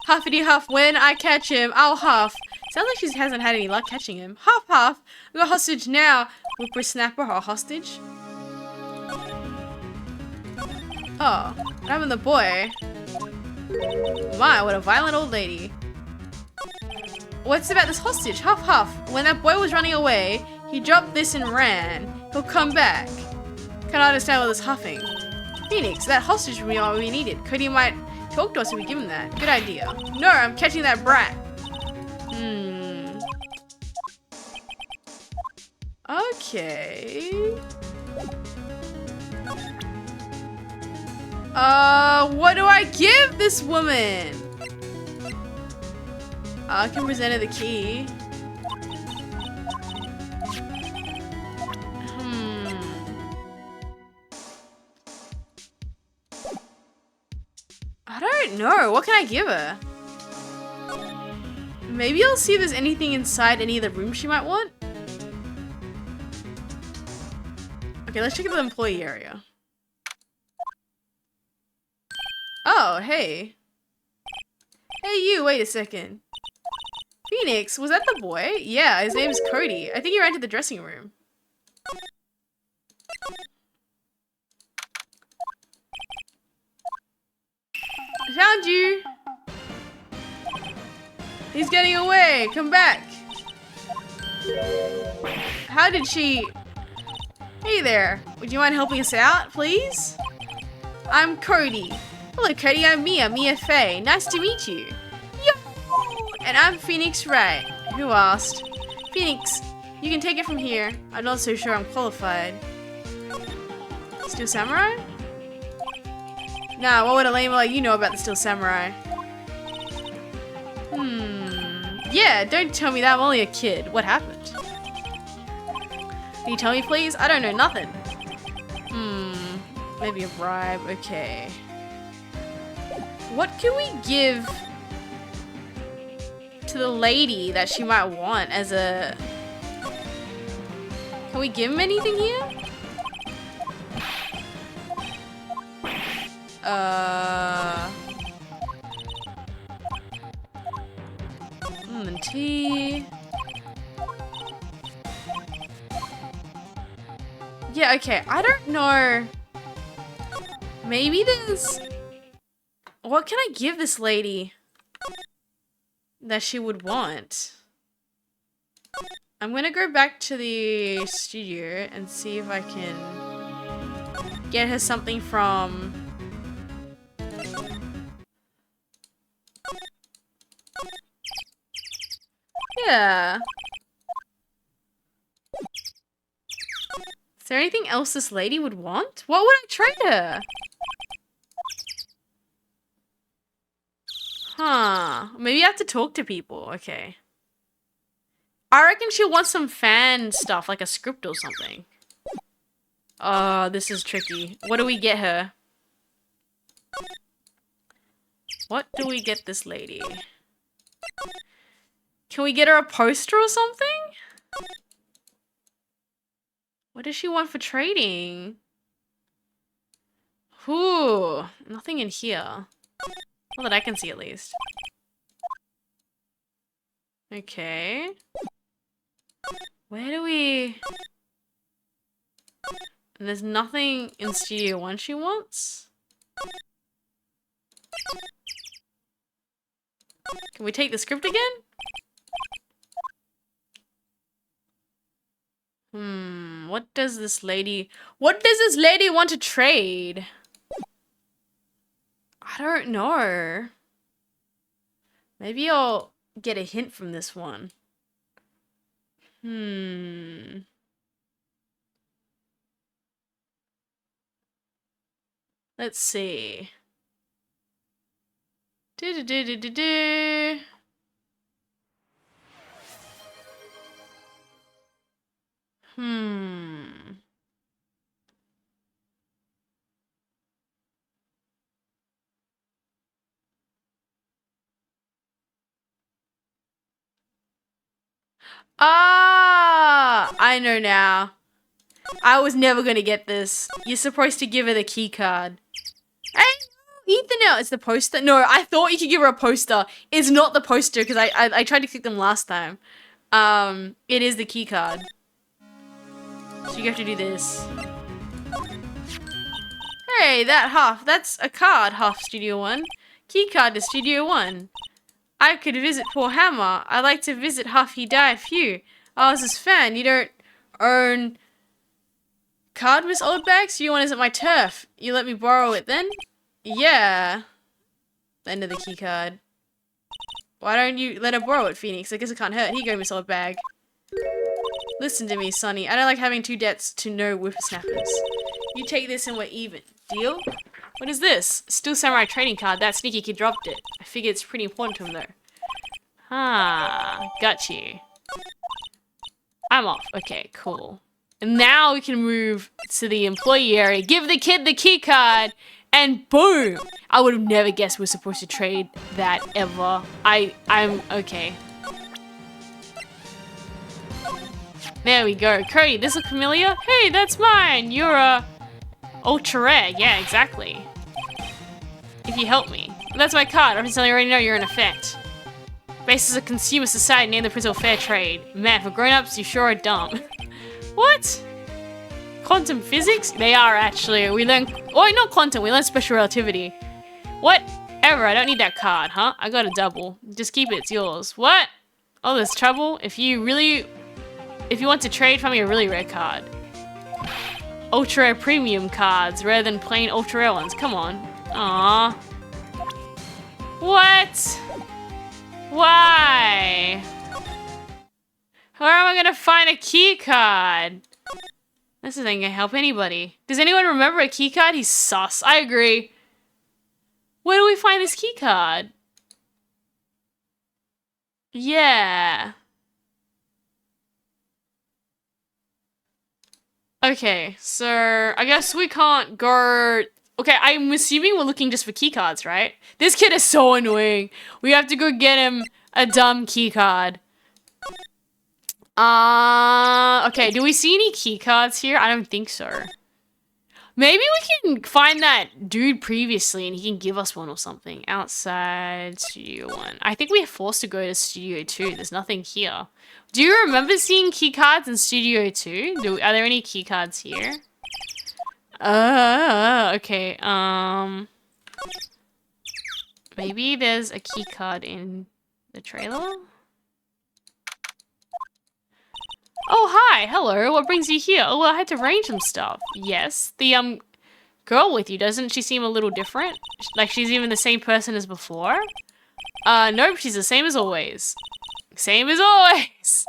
S1: Huffity huff, when I catch him, I'll huff. Sounds like she hasn't had any luck catching him. Huff huff. We got hostage now. Whippersnapper or hostage? Oh, what happened to the boy? My, what a violent old lady. What's about this hostage? Huff huff. When that boy was running away, he dropped this and ran. He'll come back. Can't understand all this huffing. Phoenix, that hostage would be all we needed. Cody might talk to us if we give him that. Good idea. No, I'm catching that brat. Okay. What do I give this woman? I can present her the key. I don't know. What can I give her? Maybe I'll see if there's anything inside any of the rooms she might want. Okay, let's check out the employee area. Oh, hey. Hey you, wait a second. Phoenix, was that the boy? Yeah, his name's Cody. I think he ran to the dressing room. I found you! He's getting away! Come back! How did she... Hey there! Would you mind helping us out, please? I'm Cody. Hello Cody, I'm Mia Fey. Nice to meet you. Yo! And I'm Phoenix Wright. Who asked? Phoenix, you can take it from here. I'm not so sure I'm qualified. Steel Samurai? Nah, what would a lame like you know about the Steel Samurai? Yeah, don't tell me that, I'm only a kid. What happened? Can you tell me please? I don't know nothing. Maybe a bribe, okay. What can we give to the lady that she might want as a... Can we give him anything here? Tea. Yeah, okay, I don't know. Maybe there's... What can I give this lady that she would want? I'm gonna go back to the studio and see if I can get her something from... Yeah. Is there anything else this lady would want? What would I trade her? Huh. Maybe I have to talk to people. Okay. I reckon she'll want some fan stuff, like a script or something. Oh, this is tricky. What do we get her? What do we get this lady? Can we get her a poster or something? What does she want for trading? Ooh, nothing in here. Not that I can see, at least. Okay. Where do we... And there's nothing in Studio 1 she wants? Can we take the script again? What does this lady want to trade? I don't know. Maybe I'll get a hint from this one. Let's see. Do-do-do-do-do-do. Ah, I know now. I was never gonna get this. You're supposed to give her the key card. Hey, Ethan, now it's the poster. No, I thought you could give her a poster. It's not the poster because I tried to click them last time. It is the key card. So you have to do this. Hey, that's a card, Huff Studio 1. Key card to Studio 1. I could visit poor Hammer. I'd like to visit Huff, he died. Phew. I was his fan. You don't own card, Miss Oldbag? So you want to visit my turf? You let me borrow it then? Yeah. The end of the key card. Why don't you let her borrow it, Phoenix? I guess it can't hurt. Here you go, Miss Oldbag. Listen to me, Sonny. I don't like having two debts to no whippersnappers. You take this and we're even. Deal? What is this? Steel Samurai trading card. That sneaky kid dropped it. I figure it's pretty important to him though. Ah, got you. I'm off. Okay, cool. And now we can move to the employee area. Give the kid the key card, and boom! I would have never guessed we're supposed to trade that ever. I'm okay. There we go. Cody, this look familiar? Hey, that's mine. You're a ultra rare. Yeah, exactly. If you help me. That's my card. Obviously, I already know you're in effect. Based as a consumer society named the principle of fair trade. Man, for grown-ups, you sure are dumb. What? Quantum physics? They are actually. We learn. Oh, not quantum. We learn special relativity. Whatever. I don't need that card, huh? I got a double. Just keep it. It's yours. What? Oh, there's trouble. If you want to trade, find me a really rare card. Ultra rare premium cards rather than plain ultra rare ones. Come on. Aww. What? Why? Where am I gonna find a key card? This isn't gonna help anybody. Does anyone remember a key card? He's sus. I agree. Where do we find this key card? Yeah. Okay, so I guess we can't go... Okay, I'm assuming we're looking just for key cards, right? This kid is so annoying. We have to go get him a dumb key card. Okay, do we see any key cards here? I don't think so. Maybe we can find that dude previously and he can give us one or something. Outside Studio 1. I think we're forced to go to Studio 2. There's nothing here. Do you remember seeing key cards in Studio 2? Are there any key cards here? Okay, maybe there's a key card in the trailer? Oh, hi, hello, what brings you here? Oh, well, I had to arrange some stuff. Yes, the, girl with you, doesn't she seem a little different? Like she's even the same person as before? Nope, she's the same as always. Same as always!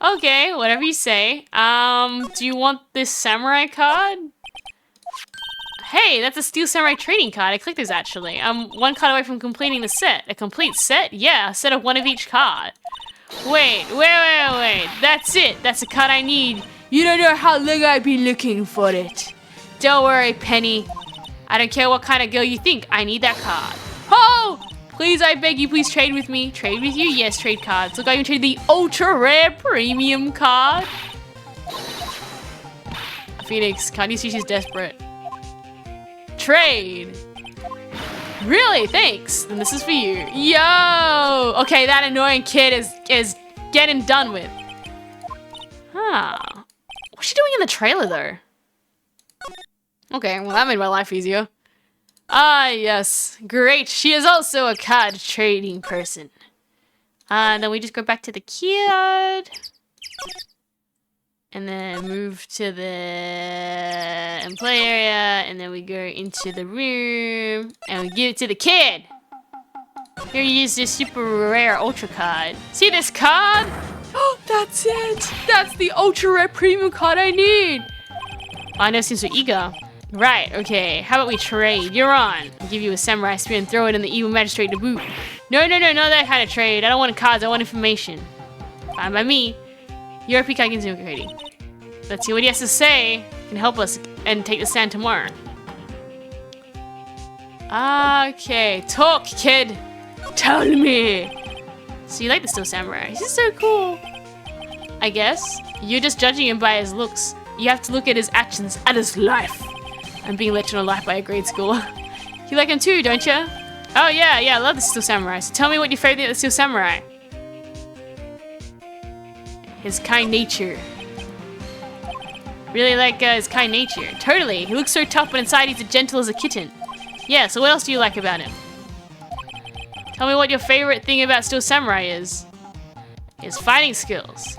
S1: Okay, whatever you say. Do you want this samurai card? Hey, that's a Steel Samurai trading card. I clicked this actually. I'm one card away from completing the set. A complete set? Yeah, a set of one of each card. Wait. That's it. That's the card I need. You don't know how long I've been looking for it. Don't worry, Penny. I don't care what kind of girl you think. I need that card. Oh! Please, I beg you, please trade with me. Trade with you? Yes, trade cards. Look, I can trade the ultra rare premium card. Phoenix, can't you see she's desperate? Trade. Really? Thanks. Then this is for you. Yo! Okay, that annoying kid is getting done with. Huh. What's she doing in the trailer, though? Okay, well, that made my life easier. Ah, yes. Great. She is also a card trading person. And then we just go back to the kid. And then move to the play area. And then we go into the room. And we give it to the kid. Here, use this super rare ultra card. See this card? Oh, that's it. That's the ultra rare premium card I need. I know, seems so eager. Right, okay. How about we trade? You're on. I'll give you a samurai spear and throw it in the evil magistrate to boot. No, not that kind of trade. I don't want cards, I want information. Fine by me. You're a Peacock Intimate. Let's see what he has to say. Can help us and take the stand tomorrow. Okay, talk, kid. Tell me. So you like the Steel Samurai? He's so cool. I guess. You're just judging him by his looks. You have to look at his actions, at his life. I'm being lectured on life by a grade schooler. You like him too, don't you? Oh yeah, I love the Steel Samurai. So tell me what your favorite the Steel Samurai. His kind nature. Really like his kind nature. Totally. He looks so tough, but inside he's as gentle as a kitten. Yeah, so what else do you like about him? Tell me what your favorite thing about Steel Samurai is. His fighting skills.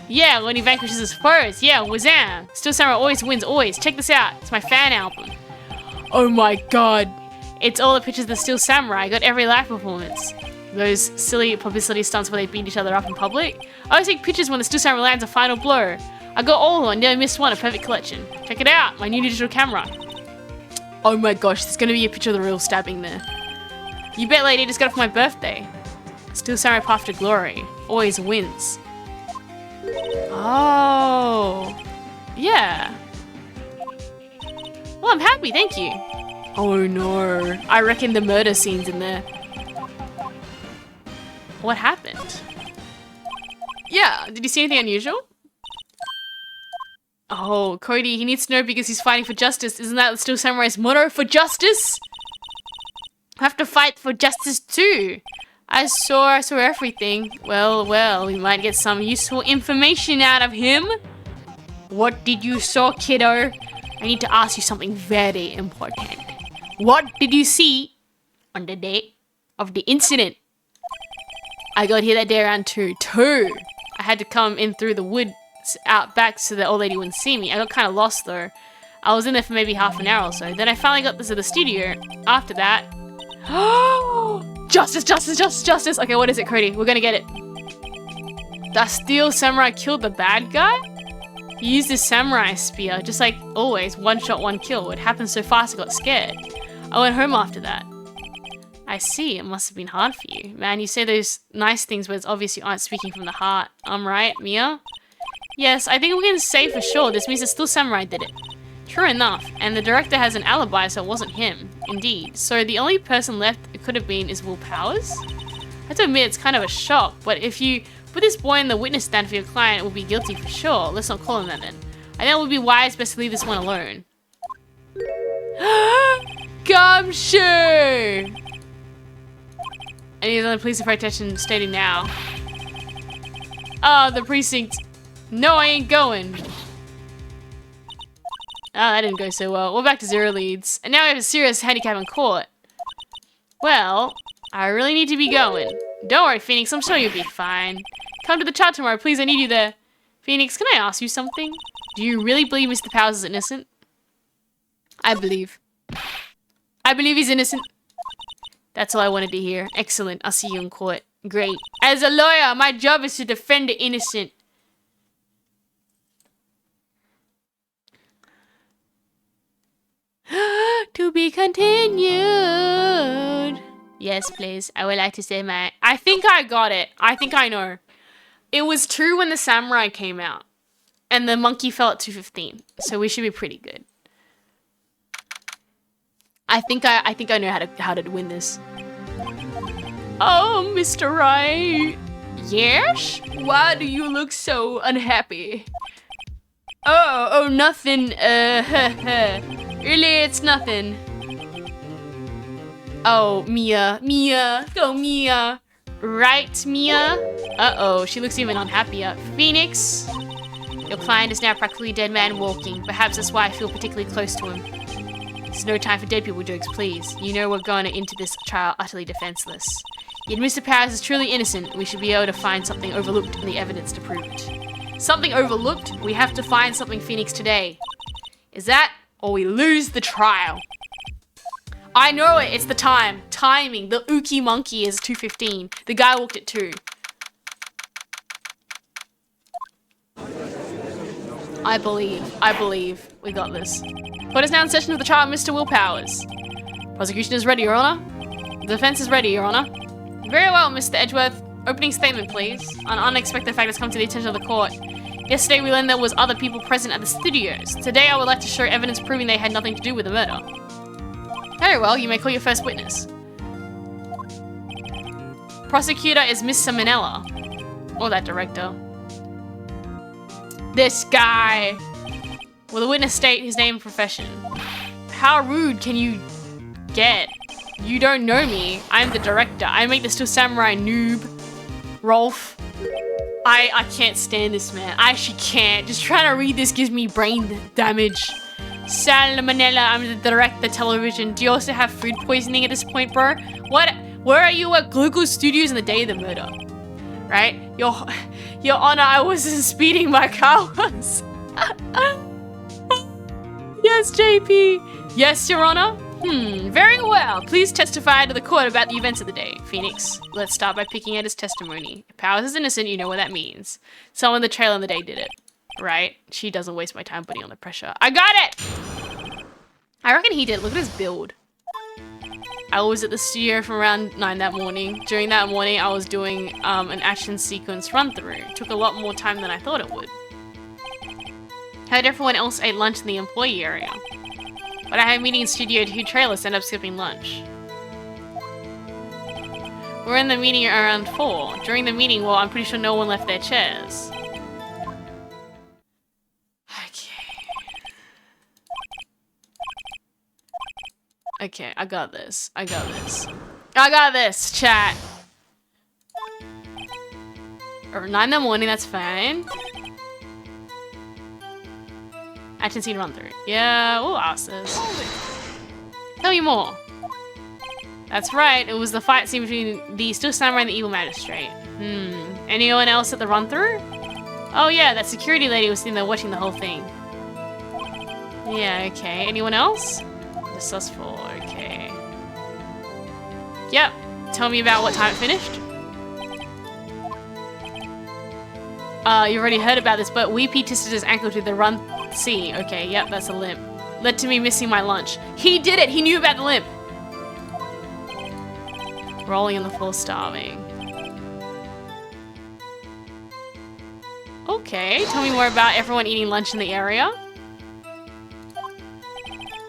S1: Yeah, when he vanquishes his foes. Yeah, Wazam. Steel Samurai always wins, always. Check this out. It's my fan album. Oh my god. It's all the pictures of the Steel Samurai. I got every live performance. Those silly publicity stunts where they beat each other up in public. I always take pictures when the Steel Samurai lands a final blow. I got all of them. I never missed one. A perfect collection. Check it out. My new digital camera. Oh my gosh. There's going to be a picture of the real stabbing there. You bet, lady. Just got it for my birthday. Steel Samurai Path to Glory. Always wins. Oh. Yeah. Well, I'm happy. Thank you. Oh no. I reckon the murder scene's in there. What happened? Yeah. Did you see anything unusual? Oh, Cody, he needs to know because he's fighting for justice. Isn't that Steel Samurai's motto? For justice? I have to fight for justice too. I saw everything. Well, we might get some useful information out of him. What did you saw, kiddo? I need to ask you something very important. What did you see on the day of the incident? I got here that day around 2. I had to come in through the woods out back so the old lady wouldn't see me. I got kind of lost though. I was in there for maybe half an hour or so. Then I finally got to the studio. After that... Justice! Okay, what is it, Cody? We're gonna get it. The Steel Samurai killed the bad guy? He used his samurai spear, just like always, one shot, one kill. It happened so fast I got scared. I went home after that. I see, it must have been hard for you. Man, you say those nice things, but it's obvious you aren't speaking from the heart. I'm right, Mia? Yes, I think we can say for sure this means the Steel Samurai did it. True enough, and the director has an alibi, so it wasn't him. Indeed. So the only person left it could have been is Will Powers? I have to admit, it's kind of a shock, but if you put this boy in the witness stand for your client, it will be guilty for sure. Let's not call him that then. I think it would be wise best to leave this one alone. Gumshoe! And he's on the police protection stating now. Oh, the precinct. No, I ain't going. Oh, that didn't go so well. We're back to 0 leads. And now we have a serious handicap in court. Well, I really need to be going. Don't worry, Phoenix. I'm sure you'll be fine. Come to the chat tomorrow, please. I need you there. Phoenix, can I ask you something? Do you really believe Mr. Powers is innocent? I believe. I believe he's innocent. That's all I wanted to hear. Excellent. I'll see you in court. Great. As a lawyer, my job is to defend the innocent. To be continued. Yes, please. I would like to say my... I think I got it. I think I know. It was 2 when the samurai came out. And the monkey fell at 2:15. So we should be pretty good. I think I know how to win this. Oh, Mr. Wright. Yes? Why do you look so unhappy? Oh, nothing. Really, it's nothing. Oh, Mia. Mia. Go, Mia. Right, Mia? Uh-oh, she looks even unhappier. Phoenix, your client is now practically a dead man walking. Perhaps that's why I feel particularly close to him. It's no time for dead people jokes, please. You know we're going into this trial utterly defenseless. Yet Mr. Powers is truly innocent. We should be able to find something overlooked in the evidence to prove it. Something overlooked? We have to find something, Phoenix, today. Is that, or we lose the trial? I know it, it's the time. Timing. The Ookie Monkey is 2:15. The guy walked at 2. I believe. We got this. Court is now in session of the trial, Mr. Will Powers. Prosecution is ready, Your Honor. The defense is ready, Your Honor. Very well, Mr. Edgeworth. Opening statement, please. An unexpected fact has come to the attention of the court. Yesterday we learned there was other people present at the studios. Today I would like to show evidence proving they had nothing to do with the murder. Very well, you may call your first witness. Prosecutor is Mr. Manella. Or that director. This guy. Will the witness state his name and profession? How rude can you get? You don't know me. I'm the director. I make the Steel Samurai noob. Rolf. I can't stand this, man. I actually can't. Just trying to read this gives me brain damage. Salmonella, I'm the director television. Do you also have food poisoning at this point, bro? What? Where are you at Glucose Studios in the day of the murder? Right? Your Honor, I wasn't speeding my car once. Yes, JP. Yes, Your Honor. Very well. Please testify to the court about the events of the day. Phoenix, let's start by picking at his testimony. If Powers is innocent, you know what that means. Someone in the trailer on the day did it. Right? She doesn't waste my time putting on the pressure. I got it! I reckon he did. Look at his build. I was at the studio from around 9 that morning. During that morning, I was doing an action sequence run-through. Took a lot more time than I thought it would. Heard everyone else ate lunch in the employee area. But I had a meeting in Studio 2 trailer, so I ended up skipping lunch. We're in the meeting around 4. During the meeting, well, I'm pretty sure no one left their chairs. Okay, I got this. I got this, chat. Or 9 in the morning, that's fine. Action scene run through. Yeah, we'll ask this. Tell me more. That's right, it was the fight scene between the Steel Samurai and the Evil Magistrate. Anyone else at the run through? Oh yeah, that security lady was sitting there watching the whole thing. Yeah, okay. Anyone else? The sus4, okay. Yep. Tell me about what time it finished. You already heard about this, but Weepy twisted his ankle to the run C. Okay, yep, that's a limp. Led to me missing my lunch. He did it! He knew about the limp! Rolling on the floor, starving. Okay, tell me more about everyone eating lunch in the area.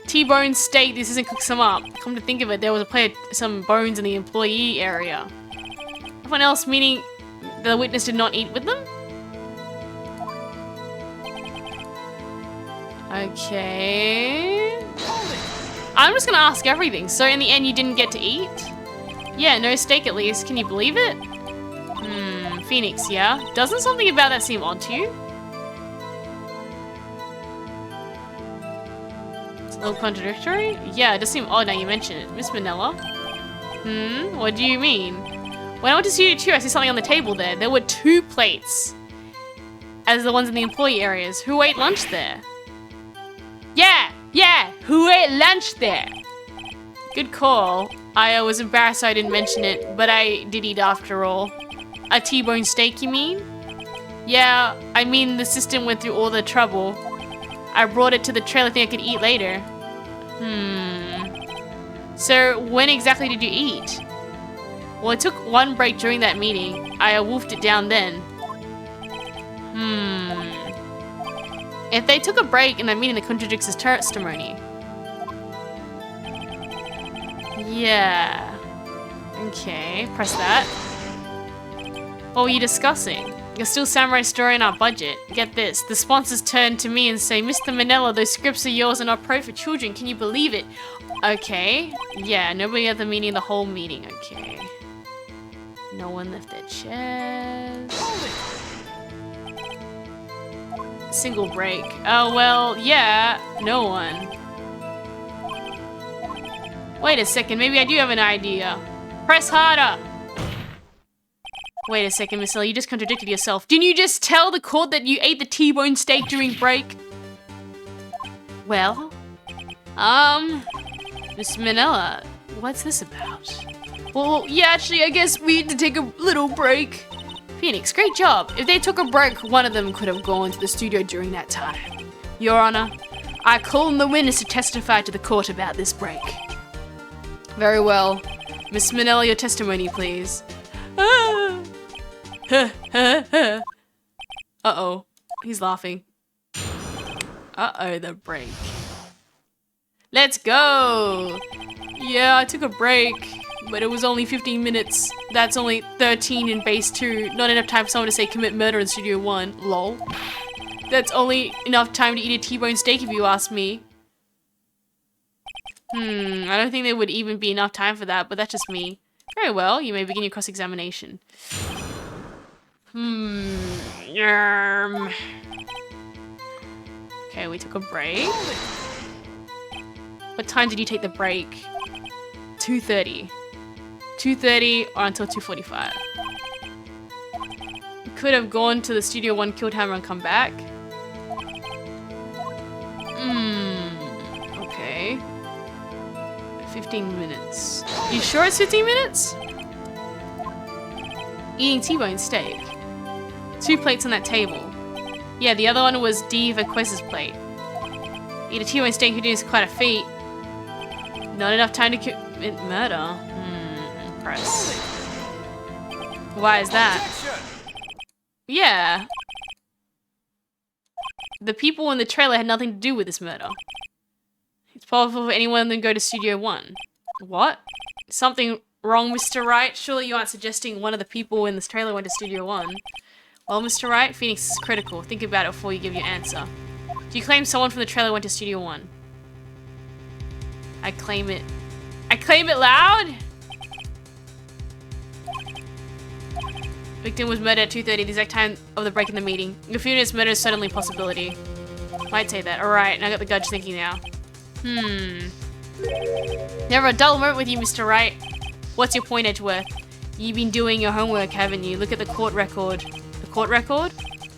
S1: T-bone steak, this isn't cook some up. Come to think of it, there was some bones in the employee area. Everyone else, meaning the witness did not eat with them? Okay. I'm just gonna ask everything. So in the end, you didn't get to eat? Yeah, no steak at least. Can you believe it? Phoenix, yeah? Doesn't something about that seem odd to you? It's a little contradictory? Yeah, it does seem odd now you mention it. Miss Manella? What do you mean? When I went to Studio 2, I see something on the table there. There were 2 plates. As the ones in the employee areas. Who ate lunch there? Yeah, who ate lunch there? Good call. I was embarrassed I didn't mention it, but I did eat after all. A T-bone steak, you mean? Yeah, I mean the system went through all the trouble. I brought it to the trailer thinking I could eat later. So when exactly did you eat? Well, I took one break during that meeting. I wolfed it down then. If they took a break in that meeting, that contradicts his testimony. Yeah. Okay, press that. What were you discussing? You're Steel Samurai story in our budget. Get this, the sponsors turn to me and say, Mr. Manella, those scripts are yours and are pro for children. Can you believe it? Okay. Yeah, nobody at the meeting, the whole meeting. Okay. No one left their chairs. Single break. Oh, well, yeah. No one. Wait a second. Maybe I do have an idea. Press harder. Wait a second, Miss L. You just contradicted yourself. Didn't you just tell the court that you ate the T-bone steak during break? Well, Miss Manila, what's this about? Well, yeah, actually, I guess we need to take a little break. Phoenix, great job. If they took a break, one of them could have gone to the studio during that time. Your Honor, I call on the witness to testify to the court about this break. Very well. Miss Manila, your testimony, please. Ah. Uh-oh. He's laughing. Uh-oh, the break. Let's go! Yeah, I took a break, but it was only 15 minutes. That's only 13 in base 2. Not enough time for someone to say commit murder in Studio 1. Lol. That's only enough time to eat a T-bone steak if you ask me. I don't think there would even be enough time for that, but that's just me. Very well, you may begin your cross-examination. Okay, we took a break. What time did you take the break? 2:30. 2:30 or until 2:45. You could have gone to the Studio 1 Killed Hammer and come back. Okay. 15 minutes. You sure it's 15 minutes? Eating T-bone steak. 2 plates on that table. Yeah, the other one was D. Vaquez's plate. Eat a T-bone steak who does quite a feat. Not enough time to commit murder. Press. Why is that? Yeah. The people in the trailer had nothing to do with this murder. It's possible for anyone to go to Studio 1. What? Something wrong, Mr. Wright? Surely you aren't suggesting one of the people in this trailer went to Studio 1. Well, Mr. Wright, Phoenix is critical. Think about it before you give your answer. Do you claim someone from the trailer went to Studio 1? I claim it. I claim it loud? Victim was murdered at 2:30, the exact time of the break in the meeting. Your Phoenix murder is certainly a possibility. Might say that. Alright, and I got the judge thinking now. Never a dull moment with you, Mr. Wright. What's your point, Edgeworth? You've been doing your homework, haven't you? Look at the court record. The court record?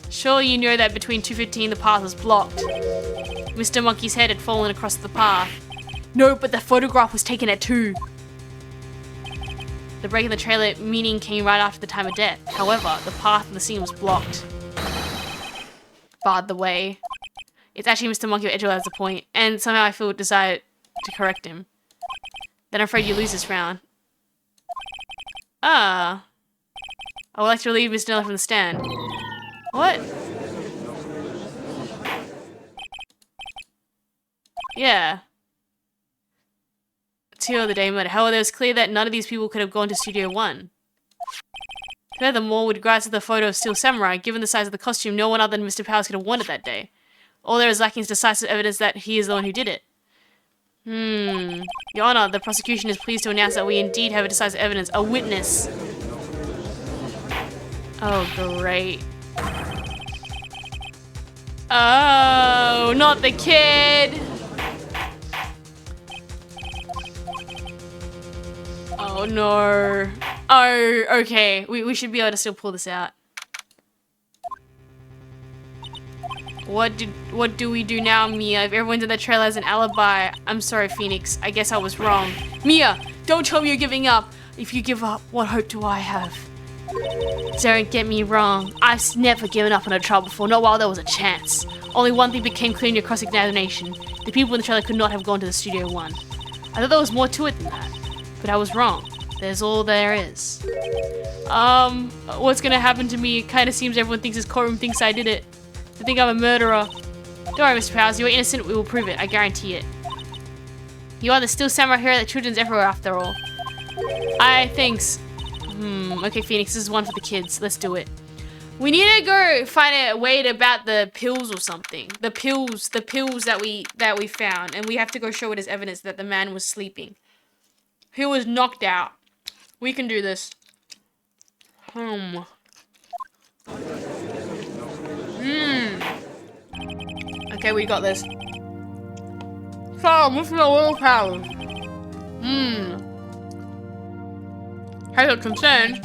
S1: Surely you know that between 2:15 the path was blocked. Mr. Monkey's head had fallen across the path. No, but the photograph was taken at 2. The break in the trailer meeting came right after the time of death. However, the path of the scene was blocked. Barred the way. It's actually Mr. Monkey or Edgeworth has a point, and somehow I feel desire to correct him. Then I'm afraid you lose this round. I would like to relieve Miss Nella from the stand. What? Yeah. Two of the day murder. However, it was clear that none of these people could have gone to Studio 1. Furthermore, with regards to the photo of Steel Samurai, given the size of the costume, no one other than Mr. Powers could have worn it that day. All there is lacking is decisive evidence that he is the one who did it. Your Honor, the prosecution is pleased to announce that we indeed have a decisive evidence, a witness. Oh, great. Oh, not the kid! Oh no. Oh, okay. We should be able to still pull this out. What do we do now, Mia? If everyone's in the trailer has an alibi. I'm sorry, Phoenix. I guess I was wrong. Mia, don't tell me you're giving up. If you give up, what hope do I have? Don't get me wrong. I've never given up on a trial before, not while there was a chance. Only one thing became clear in your cross-examination. The people in the trailer could not have gone to the Studio 1. I thought there was more to it than that. But I was wrong. There's all there is. What's gonna happen to me? It kinda seems everyone thinks this courtroom thinks I did it. They think I'm a murderer. Don't worry, Mr. Powers, you're innocent, we will prove it, I guarantee it. You are the Steel Samurai hero that children's everywhere after all. Thanks. Okay, Phoenix, this is one for the kids. Let's do it. We need to go find a way about the pills or something. The pills that we found, and we have to go show it as evidence that the man was sleeping. He was knocked out. We can do this. Okay, we got this. So, what's your willpower? Has a concern.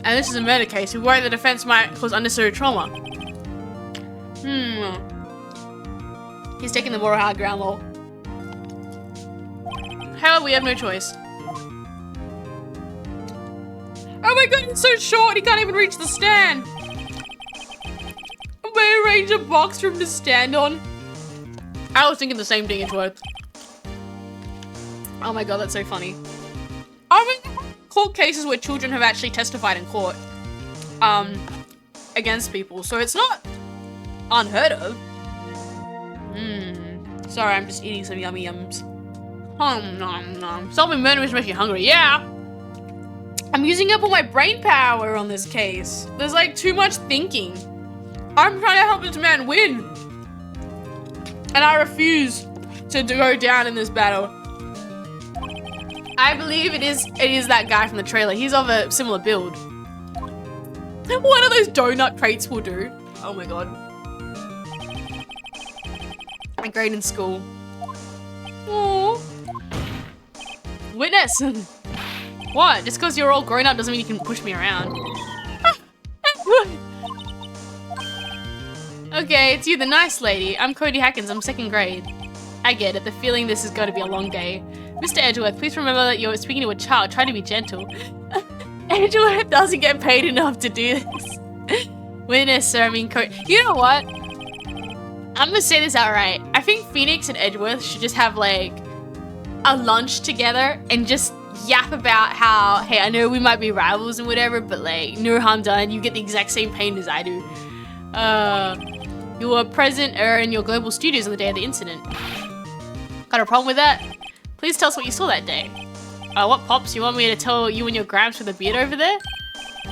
S1: And this is a murder case. We worry the defense might cause unnecessary trauma. He's taking the moral high ground, lol. However, we have no choice. Oh my god, he's so short, he can't even reach the stand. May arrange a box for him to stand on. I was thinking the same thing, Edgeworth. Oh my god, that's so funny. I mean, court cases where children have actually testified in court against people, so it's not unheard of. Sorry, I'm just eating some yummy yums. Nom nom. Solving murder makes you hungry. Yeah. I'm using up all my brain power on this case. There's like too much thinking. I'm trying to help this man win, and I refuse to go down in this battle. I believe it is that guy from the trailer. He's of a similar build. What are those donut crates will do? Oh my god. My grade in school. Aww. Witness! What? Just because you're all grown up doesn't mean you can push me around. Okay, it's you, the nice lady. I'm Cody Hackins, I'm 2nd grade. I get it, the feeling this is going to be a long day. Mr. Edgeworth, please remember that you're speaking to a child. Try to be gentle. Edgeworth doesn't get paid enough to do this. Witness, sir, I mean Cody. You know what? I'm gonna say this outright. I think Phoenix and Edgeworth should just have like a lunch together and just yap about how, hey, I know we might be rivals and whatever, but like, no harm done. You get the exact same pain as I do. You were present in your global studios on the day of the incident. Got a problem with that? Please tell us what you saw that day. What, Pops? You want me to tell you and your Gramps for the beard over there?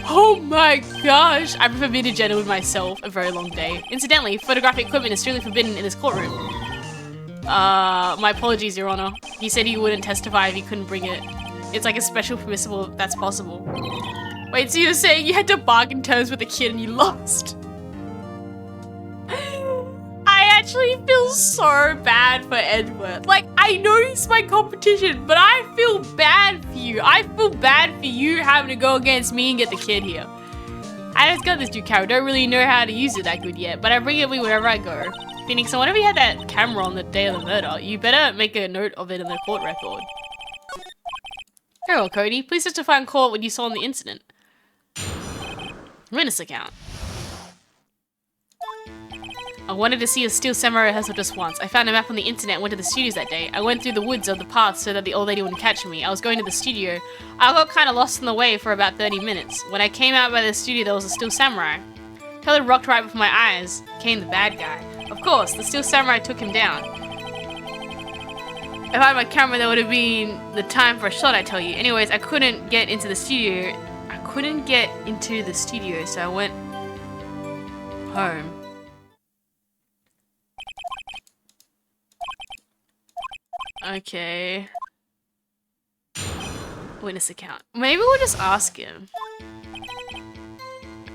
S1: Oh my gosh! I prefer bearded gender with myself. A very long day. Incidentally, photographic equipment is strictly forbidden in this courtroom. My apologies, Your Honor. He said he wouldn't testify if he couldn't bring it. It's like a special permissible if that's possible. Wait, so you're saying you had to bargain terms with a kid and you lost? I actually feel so bad for Edgeworth. Like, I know he's my competition, but I feel bad for you. I feel bad for you having to go against me and get the kid here. I just got this Duke Carol. Don't really know how to use it that good yet, but I bring it with me wherever I go. Phoenix, so whenever you had that camera on the day of the murder, you better make a note of it in the court record. Very well, Cody. Please testify in court what you saw in the incident. Witness account. I wanted to see a Steel Samurai rehearsal just once. I found a map on the internet and went to the studios that day. I went through the woods of the path so that the old lady wouldn't catch me. I was going to the studio. I got kind of lost in the way for about 30 minutes. When I came out by the studio, there was a Steel Samurai. Taylor rocked right before my eyes. Came the bad guy. Of course, the Steel Samurai took him down. If I had my camera, that would have been the time for a shot, I tell you. Anyways, I couldn't get into the studio. So I went home. Okay. Witness account. Maybe we'll just ask him.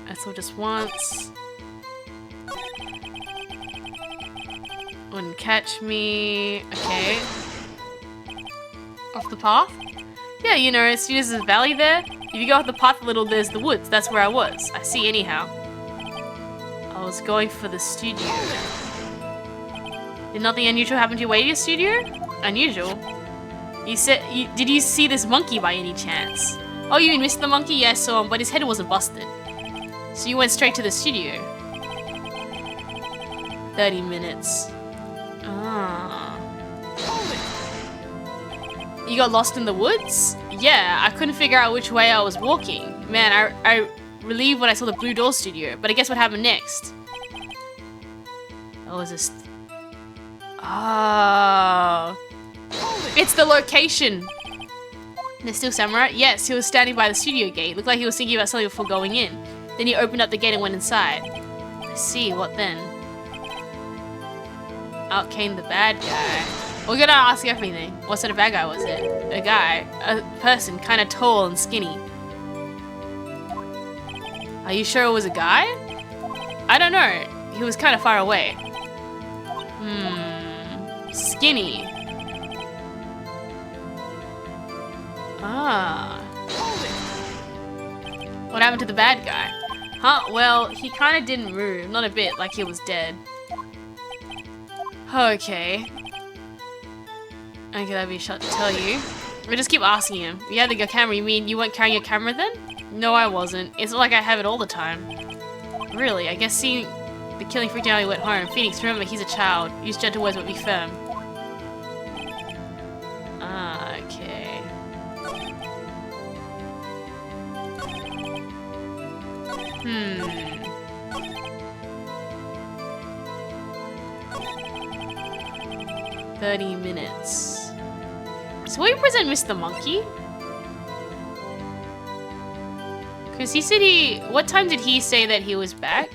S1: I saw just once. Wouldn't catch me. Okay. Off the path? Yeah, you know, studios is a valley there. If you go off the path a little, there's the woods. That's where I was. I see anyhow. I was going for the studio. Did nothing unusual happen to your way to your studio? Unusual? You said, did you see this monkey by any chance? Oh, you mean Mr. Monkey? Yeah, I saw him, but his head wasn't busted. So you went straight to the studio. 30 minutes. Ah. You got lost in the woods? Yeah, I couldn't figure out which way I was walking. Man, I relieved when I saw the Blue Door studio, but I guess what happened next? Oh, is this... Oh. It's the location. The Steel Samurai? Yes, he was standing by the studio gate. Looked like he was thinking about something before going in. Then he opened up the gate and went inside. I see, what then? Out came the bad guy. We're gonna ask everything. What sort of bad guy was it? A guy. A person, kind of tall and skinny. Are you sure it was a guy? I don't know. He was kind of far away. Skinny. Ah. What happened to the bad guy? Huh? Well, he kind of didn't move. Not a bit, like he was dead. Okay. Okay, that'd be a shot to tell you. We just keep asking him. You had the camera, you mean you weren't carrying your camera then? No, I wasn't. It's not like I have it all the time. Really, I guess seeing the killing freaked out when he went home. Phoenix, remember, he's a child. Use gentle words but be firm. Ah, okay. Hmm. 30 minutes. So will you present Mr. Monkey? Because he said he... What time did he say that he was back?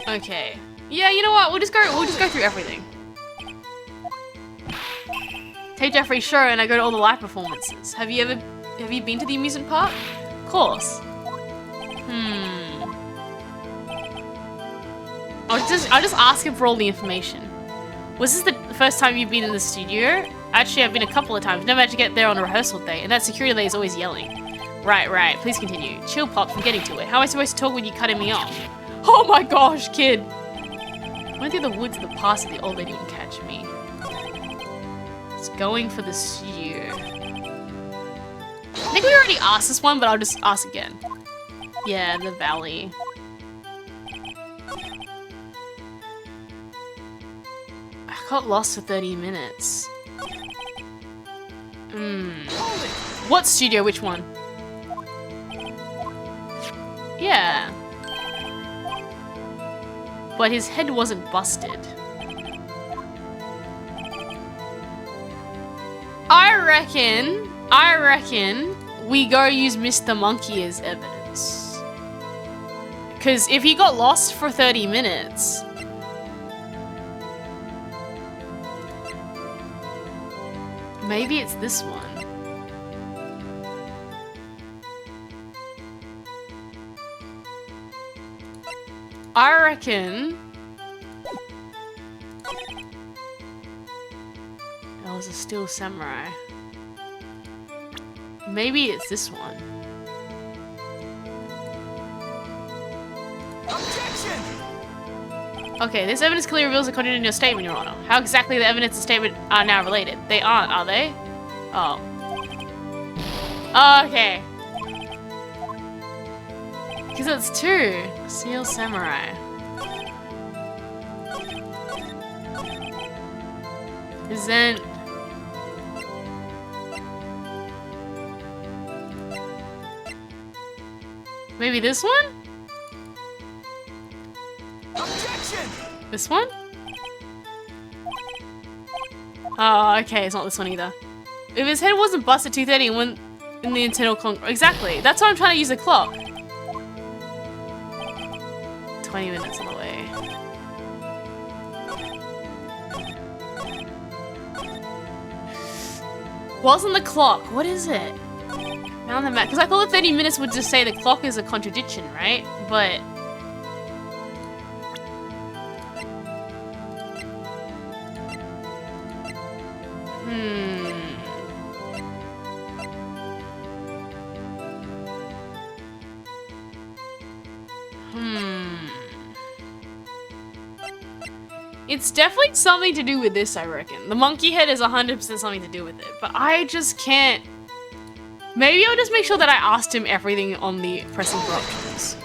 S1: Okay. Yeah, you know what? We'll just go through everything. Take Jeffrey, sure, and I go to all the live performances. Have you been to the amusement park? Of course. I'll just ask him for all the information. Was this the first time you've been in the studio? Actually, I've been a couple of times. Never managed to get there on a rehearsal day, and that security lady is always yelling. Right. Please continue. Chill, Pops. I'm getting to it. How am I supposed to talk when you're cutting me off? Oh my gosh, kid. Went through the woods in the past and the old lady didn't catch me. It's going for the studio. I think we already asked this one, but I'll just ask again. Yeah, the valley. I got lost for 30 minutes. What studio? Which one? Yeah. But his head wasn't busted. I reckon we go use Mr. Monkey as evidence. Because if he got lost for 30 minutes... Maybe it's this one. I reckon... That was a Steel Samurai. Maybe it's this one.
S3: Objection!
S1: Okay, this evidence clearly reveals the content in your statement, Your Honor. How exactly the evidence and statement are now related? They aren't, are they? Oh. Okay. Because it's two. Steel Samurai. Present. Maybe this one?
S3: Objection!
S1: This one? Oh, okay, it's not this one either. If his head wasn't busted 2:30 when in the internal exactly. That's why I'm trying to use the clock. 20 minutes on the way. Wasn't the clock? What is it? Found the map. Because I thought the 30 minutes would just say the clock is a contradiction, right? But... It's definitely something to do with this, I reckon. The monkey head is 100% something to do with it, but I just can't... Maybe I'll just make sure that I asked him everything on the pressing for options.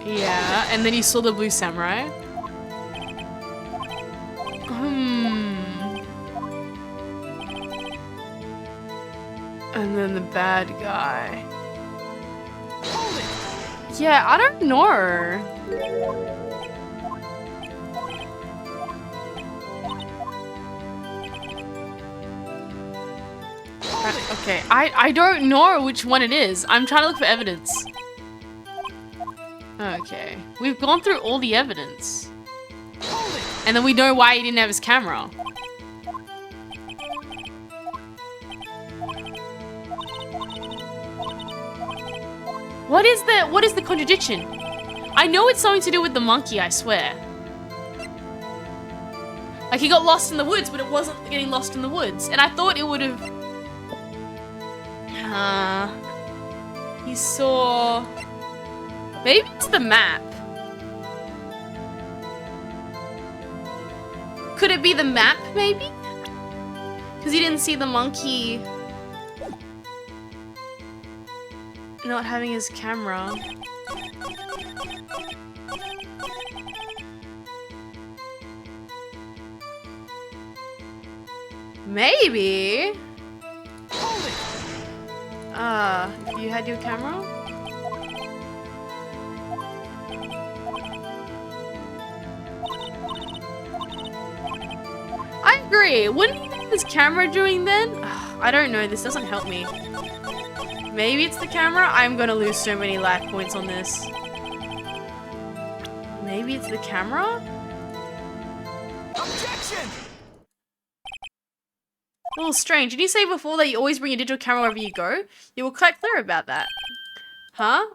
S1: Yeah, and then you saw the blue samurai. And then the bad guy. Yeah, I don't know. Okay, I don't know which one it is. I'm trying to look for evidence. Okay, we've gone through all the evidence. And then we know why he didn't have his camera. What is the contradiction? I know it's something to do with the monkey, I swear. Like he got lost in the woods, but it wasn't getting lost in the woods. And I thought it would have... he saw... Maybe it's the map. Could it be the map, maybe? Because he didn't see the monkey not having his camera. Maybe. If you had your camera? I agree. Wouldn't he have his camera doing then? I don't know. This doesn't help me. Maybe it's the camera? I'm gonna lose so many life points on this. Maybe it's the camera?
S3: Objection!
S1: A little strange. Did you say before that you always bring your digital camera wherever you go? You were quite clear about that. Huh?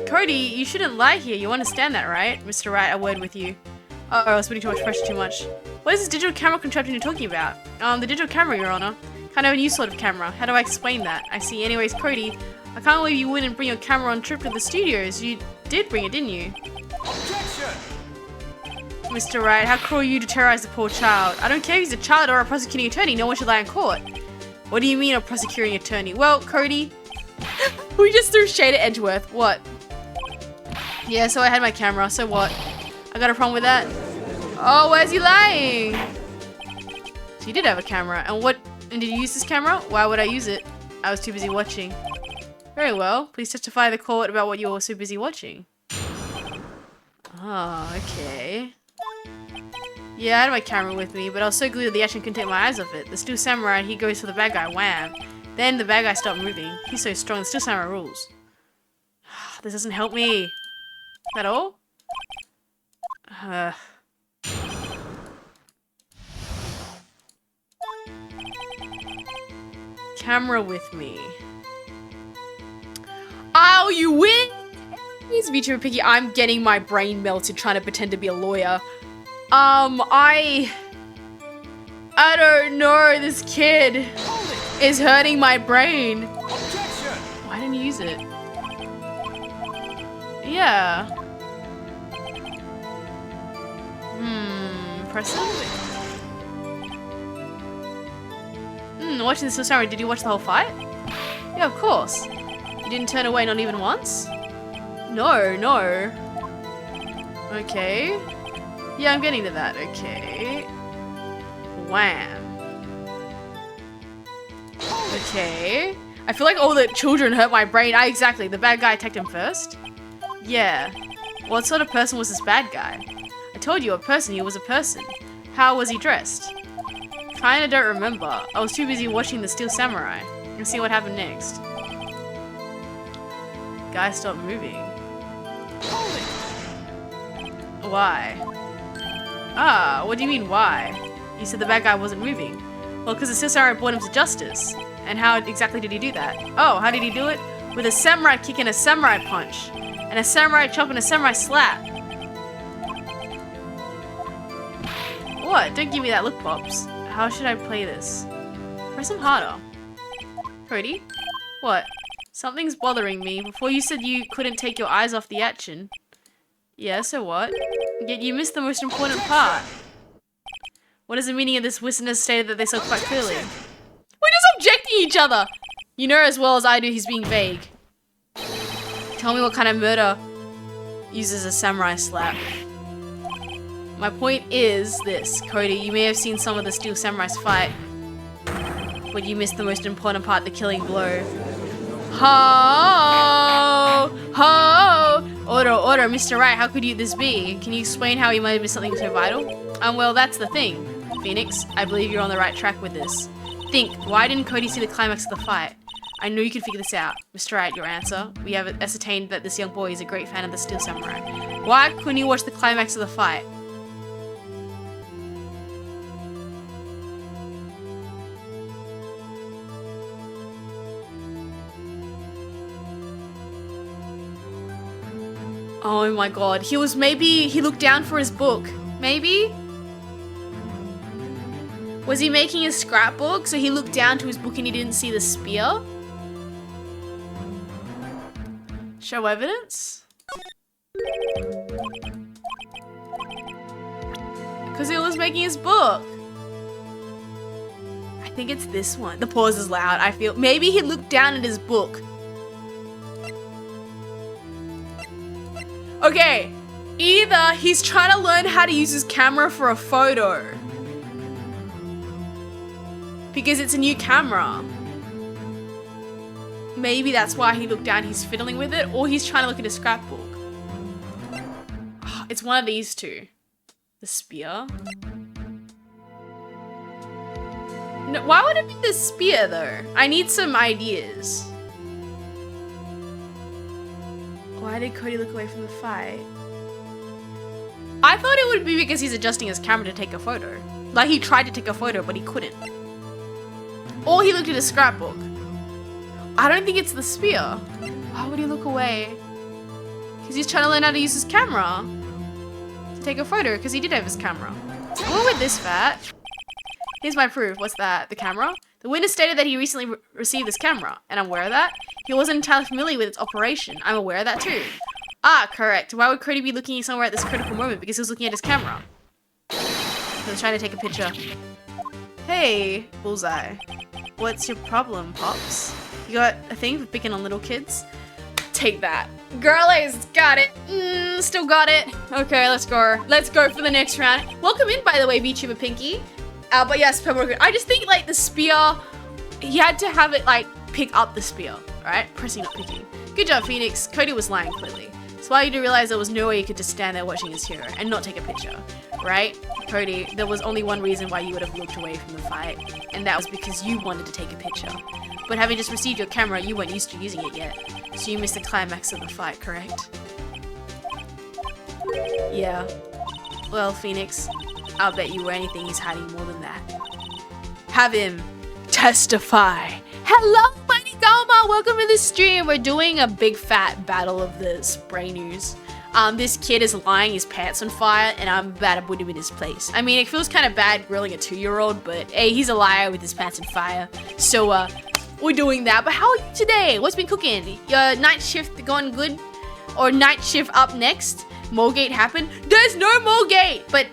S1: Cody, you shouldn't lie here. You understand that, right? Mr. Wright, a word with you. Oh, I was putting too much pressure too much. What is this digital camera contraption you're talking about? The digital camera, Your Honor. Kind of a new sort of camera. How do I explain that? I see. Anyways, Cody, I can't believe you wouldn't bring your camera on trip to the studios. You did bring it, didn't you?
S3: Objection!
S1: Mr. Wright, how cruel you to terrorize the poor child. I don't care if he's a child or a prosecuting attorney. No one should lie in court. What do you mean a prosecuting attorney? Well, Cody, we just threw shade at Edgeworth. What? Yeah, so I had my camera. So what? I got a problem with that? Oh, where's he lying? So you did have a camera. And did you use this camera? Why would I use it? I was too busy watching. Very well. Please testify to the court about what you were so busy watching. Oh, okay. Yeah, I had my camera with me, but I was so glued that the action couldn't take my eyes off it. The Steel Samurai, he goes for the bad guy, wham. Then the bad guy stopped moving. He's so strong, the Steel Samurai rules. This doesn't help me. At all? Camera with me. Oh, you win! He's VTuber Picky. I'm getting my brain melted trying to pretend to be a lawyer. I don't know. This kid is hurting my brain.
S3: Objection!
S1: Why didn't you use it? Yeah. Press it. Watching this sorry, did you watch the whole fight? Yeah, of course. You didn't turn away not even once? No. Okay. Yeah, I'm getting to that. Okay. Wham. Okay. I feel like all the children hurt my brain. Exactly. The bad guy attacked him first. Yeah. What sort of person was this bad guy? I told you, a person. He was a person. How was he dressed? Kinda don't remember. I was too busy watching the Steel Samurai. And see what happened next. Guy stopped moving. Why? Ah, what do you mean why? You said the bad guy wasn't moving. Well, because the Steel Samurai brought him to justice. And how exactly did he do that? Oh, how did he do it? With a samurai kick and a samurai punch. And a samurai chop and a samurai slap. What? Don't give me that look, Pops. How should I play this? Press him harder. Cody? What? Something's bothering me. Before you said you couldn't take your eyes off the action. Yeah, so what? Yet you missed the most important part. What is the meaning of this witness stated that they saw quite clearly? We're just objecting each other! You know as well as I do he's being vague. Tell me what kind of murder uses a samurai slap. My point is this, Cody, you may have seen some of the Steel Samurais fight, but you missed the most important part, the killing blow. Ho! Ho! Order, Mr. Wright, how could this be? Can you explain how he might have missed something so vital? Well, that's the thing. Phoenix, I believe you're on the right track with this. Think, why didn't Cody see the climax of the fight? I knew you could figure this out. Mr. Wright, your answer. We have ascertained that this young boy is a great fan of the Steel Samurai. Why couldn't you watch the climax of the fight? Oh my god. He looked down for his book. Maybe? Was he making a scrapbook? So he looked down to his book and he didn't see the spear? Show evidence? Because he was making his book. I think it's this one. The pause is loud, I feel. Maybe he looked down at his book. Okay, either he's trying to learn how to use his camera for a photo. Because it's a new camera. Maybe that's why he looked down, he's fiddling with it, or he's trying to look at a scrapbook. It's one of these two. The spear. No, why would it be the spear though? I need some ideas. Why did Cody look away from the fight? I thought it would be because he's adjusting his camera to take a photo. Like he tried to take a photo, but he couldn't. Or he looked at a scrapbook. I don't think it's the spear. Why would he look away? Because he's trying to learn how to use his camera to take a photo, because he did have his camera. I'm going with this fat. Here's my proof. What's that? The camera? The witness stated that he recently received this camera, and I'm aware of that. He wasn't entirely familiar with its operation. I'm aware of that too. Ah, correct. Why would Cody be looking somewhere at this critical moment? Because he was looking at his camera. He was trying to take a picture. Hey, Bullseye. What's your problem, Pops? You got a thing for picking on little kids? Take that. Girlies, got it. Still got it. Okay, let's go. Let's go for the next round. Welcome in, by the way, VTuber Pinky. But yes, Pebble, I just think like the spear, he had to have it like pick up the spear, right? Pressing, not picking. Good job, Phoenix. Cody was lying clearly. So why you to realize there was no way you could just stand there watching his hero and not take a picture, right? Cody, there was only one reason why you would have looked away from the fight, and that was because you wanted to take a picture. But having just received your camera, you weren't used to using it yet, so you missed the climax of the fight, correct? Yeah. Well, Phoenix, I'll bet you were anything he's hiding more than that. Have him testify. Hello, Mighty Galma! Welcome to the stream. We're doing a big fat battle of the spray news. This kid is lying his pants on fire, and I'm about to put him in his place. I mean, it feels kind of bad grilling a 2-year-old, but hey, he's a liar with his pants on fire. So, we're doing that. But how are you today? What's been cooking? Your night shift going good? Or night shift up next? Molgate happened? There's no Molgate! But,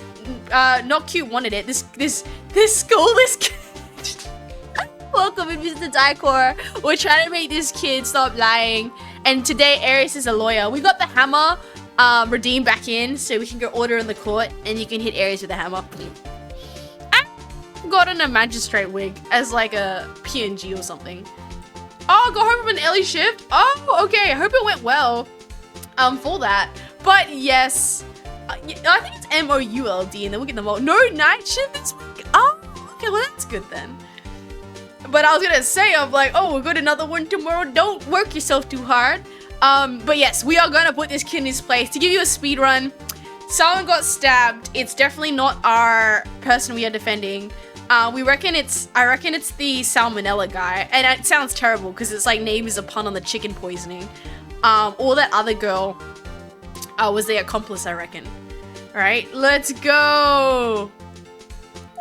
S1: Not Cute wanted it. This school, this kid. Welcome in, Mr. Dicor. We're trying to make this kid stop lying. And today, Aries is a lawyer. We got the hammer redeemed back in, so we can go order in the court, and you can hit Aries with a hammer. I got on a magistrate wig as like a PNG or something. Oh, I got home from an early shift. Oh, okay. I hope it went well. For that. But yes, I think it's MOULD, and then we'll get them all. No night shift this week. Oh, okay. Well, that's good then. But I was gonna say, I'm like, oh, we'll get another one tomorrow. Don't work yourself too hard. But yes, we are gonna put this kid in his place. To give you a speed run, someone got stabbed. It's definitely not our person we are defending. I reckon it's the salmonella guy, and it sounds terrible because it's like name is a pun on the chicken poisoning. Or that other girl was the accomplice, I reckon. All right, let's go.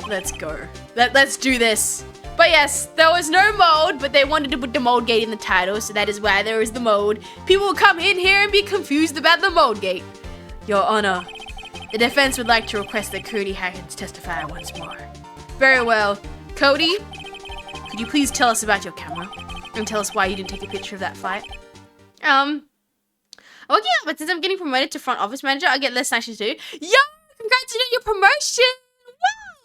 S1: Let's go. Let's do this. But yes, there was no mode, but they wanted to put the mode gate in the title, so that is why there is the mode. People will come in here and be confused about the mode gate. Your Honor, the defense would like to request that Cody Hackett testify once more. Very well. Cody, could you please tell us about your camera? And tell us why you didn't take a picture of that fight? Okay, but since I'm getting promoted to front office manager, I get less sanctions too. Yo, congrats on your promotion!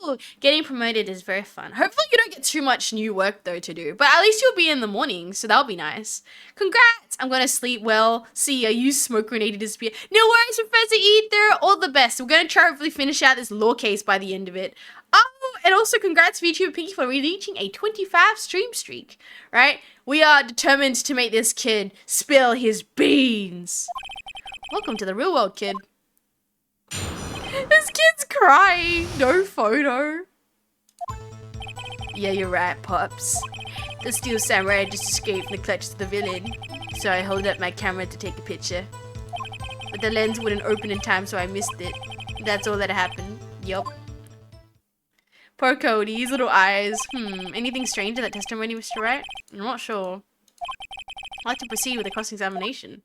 S1: Ooh, getting promoted is very fun. Hopefully you don't get too much new work though to do, but at least you'll be in the morning, so that'll be nice. Congrats! I'm gonna sleep well. See, I used smoke grenade to disappear. No worries, Professor Ether. All the best. We're gonna try to hopefully finish out this law case by the end of it. Oh, and also congrats VTuber Pinky for reaching a 25 stream streak, right? We are determined to make this kid spill his beans. Welcome to the real world, kid. This kid's crying. No photo. Yeah, you're right, Pops. The Steel Samurai just escaped from the clutches of the villain, so I held up my camera to take a picture. But the lens wouldn't open in time, so I missed it. That's all that happened. Yup. Poor Cody, his little eyes. Anything strange in that testimony, Mr. Wright? I'm not sure. I'd like to proceed with the cross-examination.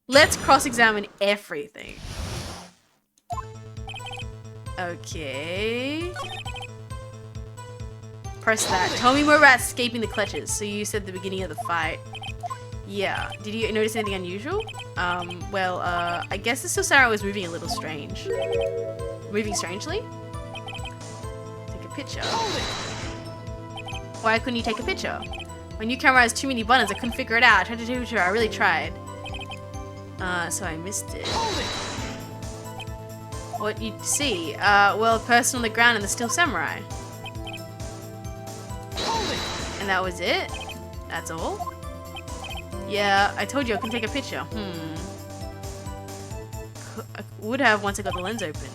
S1: Let's cross-examine everything. Okay. Press that. Tell me more about escaping the clutches. So you said the beginning of the fight. Yeah. Did you notice anything unusual? I guess the Steel Samurai was moving a little strange. Moving strangely? Take a picture. Why couldn't you take a picture? My new camera has too many buttons. I couldn't figure it out. I tried to take a picture. I really tried. So I missed it. What you see? A person on the ground and the Steel Samurai. And that was it? That's all? Yeah, I told you I couldn't take a picture. I would have once I got the lens open.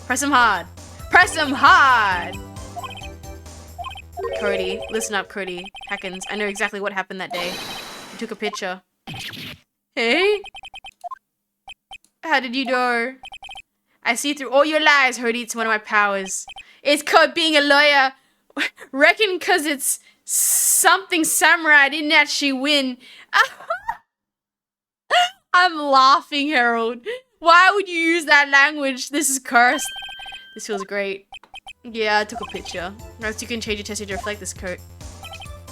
S1: Press him hard. Press him hard! Cody, listen up, Cody. Hackins, I know exactly what happened that day. You took a picture. Hey? How did you know? I see through all your lies, Cody. It's one of my powers. It's called being a lawyer. Reckon cause it's something samurai didn't actually win. I'm laughing, Harold. Why would you use that language? This is cursed. This feels great. Yeah, I took a picture. Perhaps you can change your testing to reflect this coat.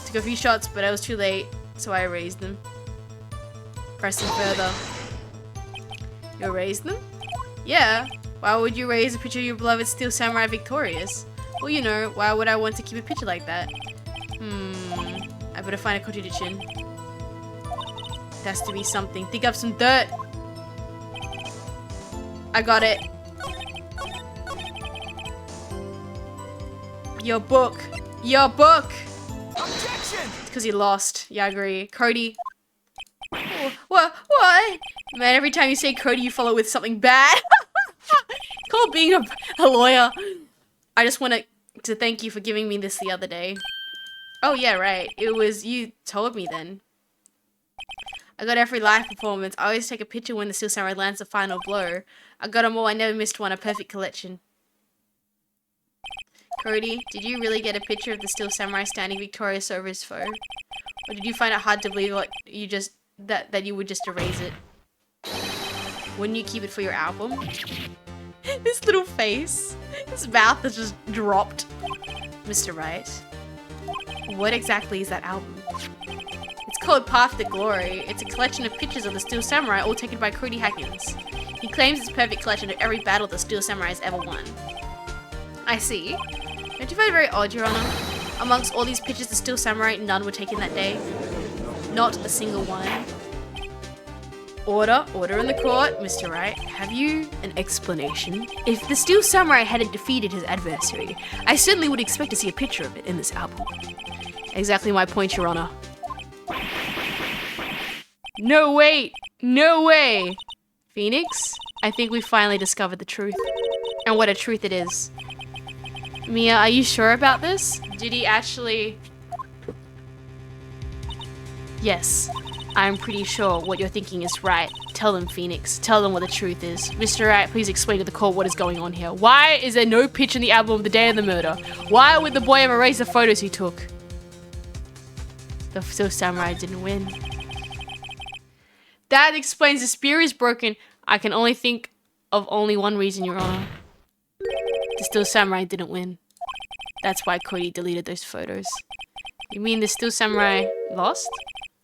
S1: Took a few shots, but I was too late, so I erased them. Press them further. You erased them? Yeah. Why would you erase a picture of your beloved Steel Samurai victorious? Well, you know, why would I want to keep a picture like that? I better find a contradiction. It has to be something. Dig up some dirt. I got it. Your book. Your book!
S3: Objection!
S1: Because he lost. Yeah, I agree. Cody. Oh, what? Man, every time you say Cody, you follow with something bad. Called being a lawyer. I just want to thank you for giving me this the other day. Oh, yeah, right. It was you told me then. I got every live performance. I always take a picture when the Steel Samurai lands the final blow. I got them all. I never missed one. A perfect collection. Cody, did you really get a picture of the Steel Samurai standing victorious over his foe? Or did you find it hard to believe like you just that you would just erase it? Wouldn't you keep it for your album? This little face. His mouth is just dropped. Mr. Wright. What exactly is that album? It's called Path to Glory. It's a collection of pictures of the Steel Samurai, all taken by Cody Hackins. He claims it's a perfect collection of every battle the Steel Samurai has ever won. I see. Don't you find it very odd, Your Honor? Amongst all these pictures, the Steel Samurai, none were taken that day. Not a single one. Order in the court. Mr. Wright, have you an explanation? If the Steel Samurai hadn't defeated his adversary, I certainly would expect to see a picture of it in this album. Exactly my point, Your Honor. No, wait! No way! Phoenix, I think we finally discovered the truth. And what a truth it is. Mia, are you sure about this? Did he actually... Yes, I'm pretty sure what you're thinking is right. Tell them, Phoenix. Tell them what the truth is. Mr. Wright, please explain to the court what is going on here. Why is there no picture in the album of the day of the murder? Why would the boy erase the photos he took? The Steel Samurai didn't win. That explains the spear is broken. I can only think of only one reason, Your Honor. The Steel Samurai didn't win. That's why Cody deleted those photos. You mean the Steel Samurai lost?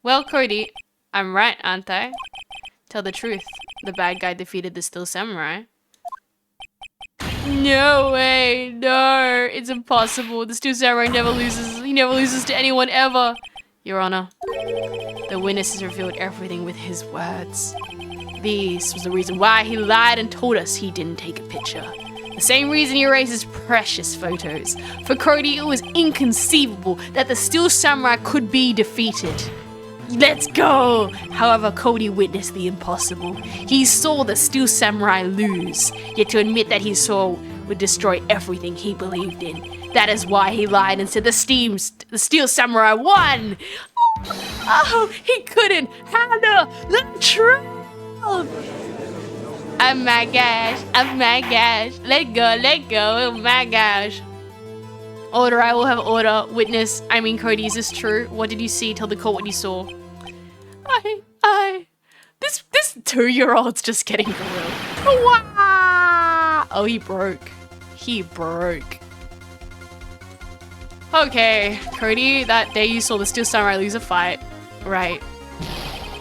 S1: Well, Cody, I'm right, aren't I? Tell the truth. The bad guy defeated the Steel Samurai. No way, no, it's impossible. The Steel Samurai never loses. He never loses to anyone ever. Your Honor, the witness has revealed everything with his words. This was the reason why he lied and told us he didn't take a picture. The same reason he erased his precious photos. For Cody, it was inconceivable that the Steel Samurai could be defeated. Let's go! However, Cody witnessed the impossible. He saw the Steel Samurai lose, yet to admit that he saw would destroy everything he believed in. That is why he lied and said the Steel Samurai won! Oh, he couldn't handle the truth! Oh my gosh, let go, oh my gosh. Order, I will have order. Witness, I mean Cody, is this true? What did you see? Tell the court what you saw. This 2-year-old's just getting grilled. Wow! Oh, he broke. Okay, Cody, that day you saw the Steel Samurai lose a fight. Right.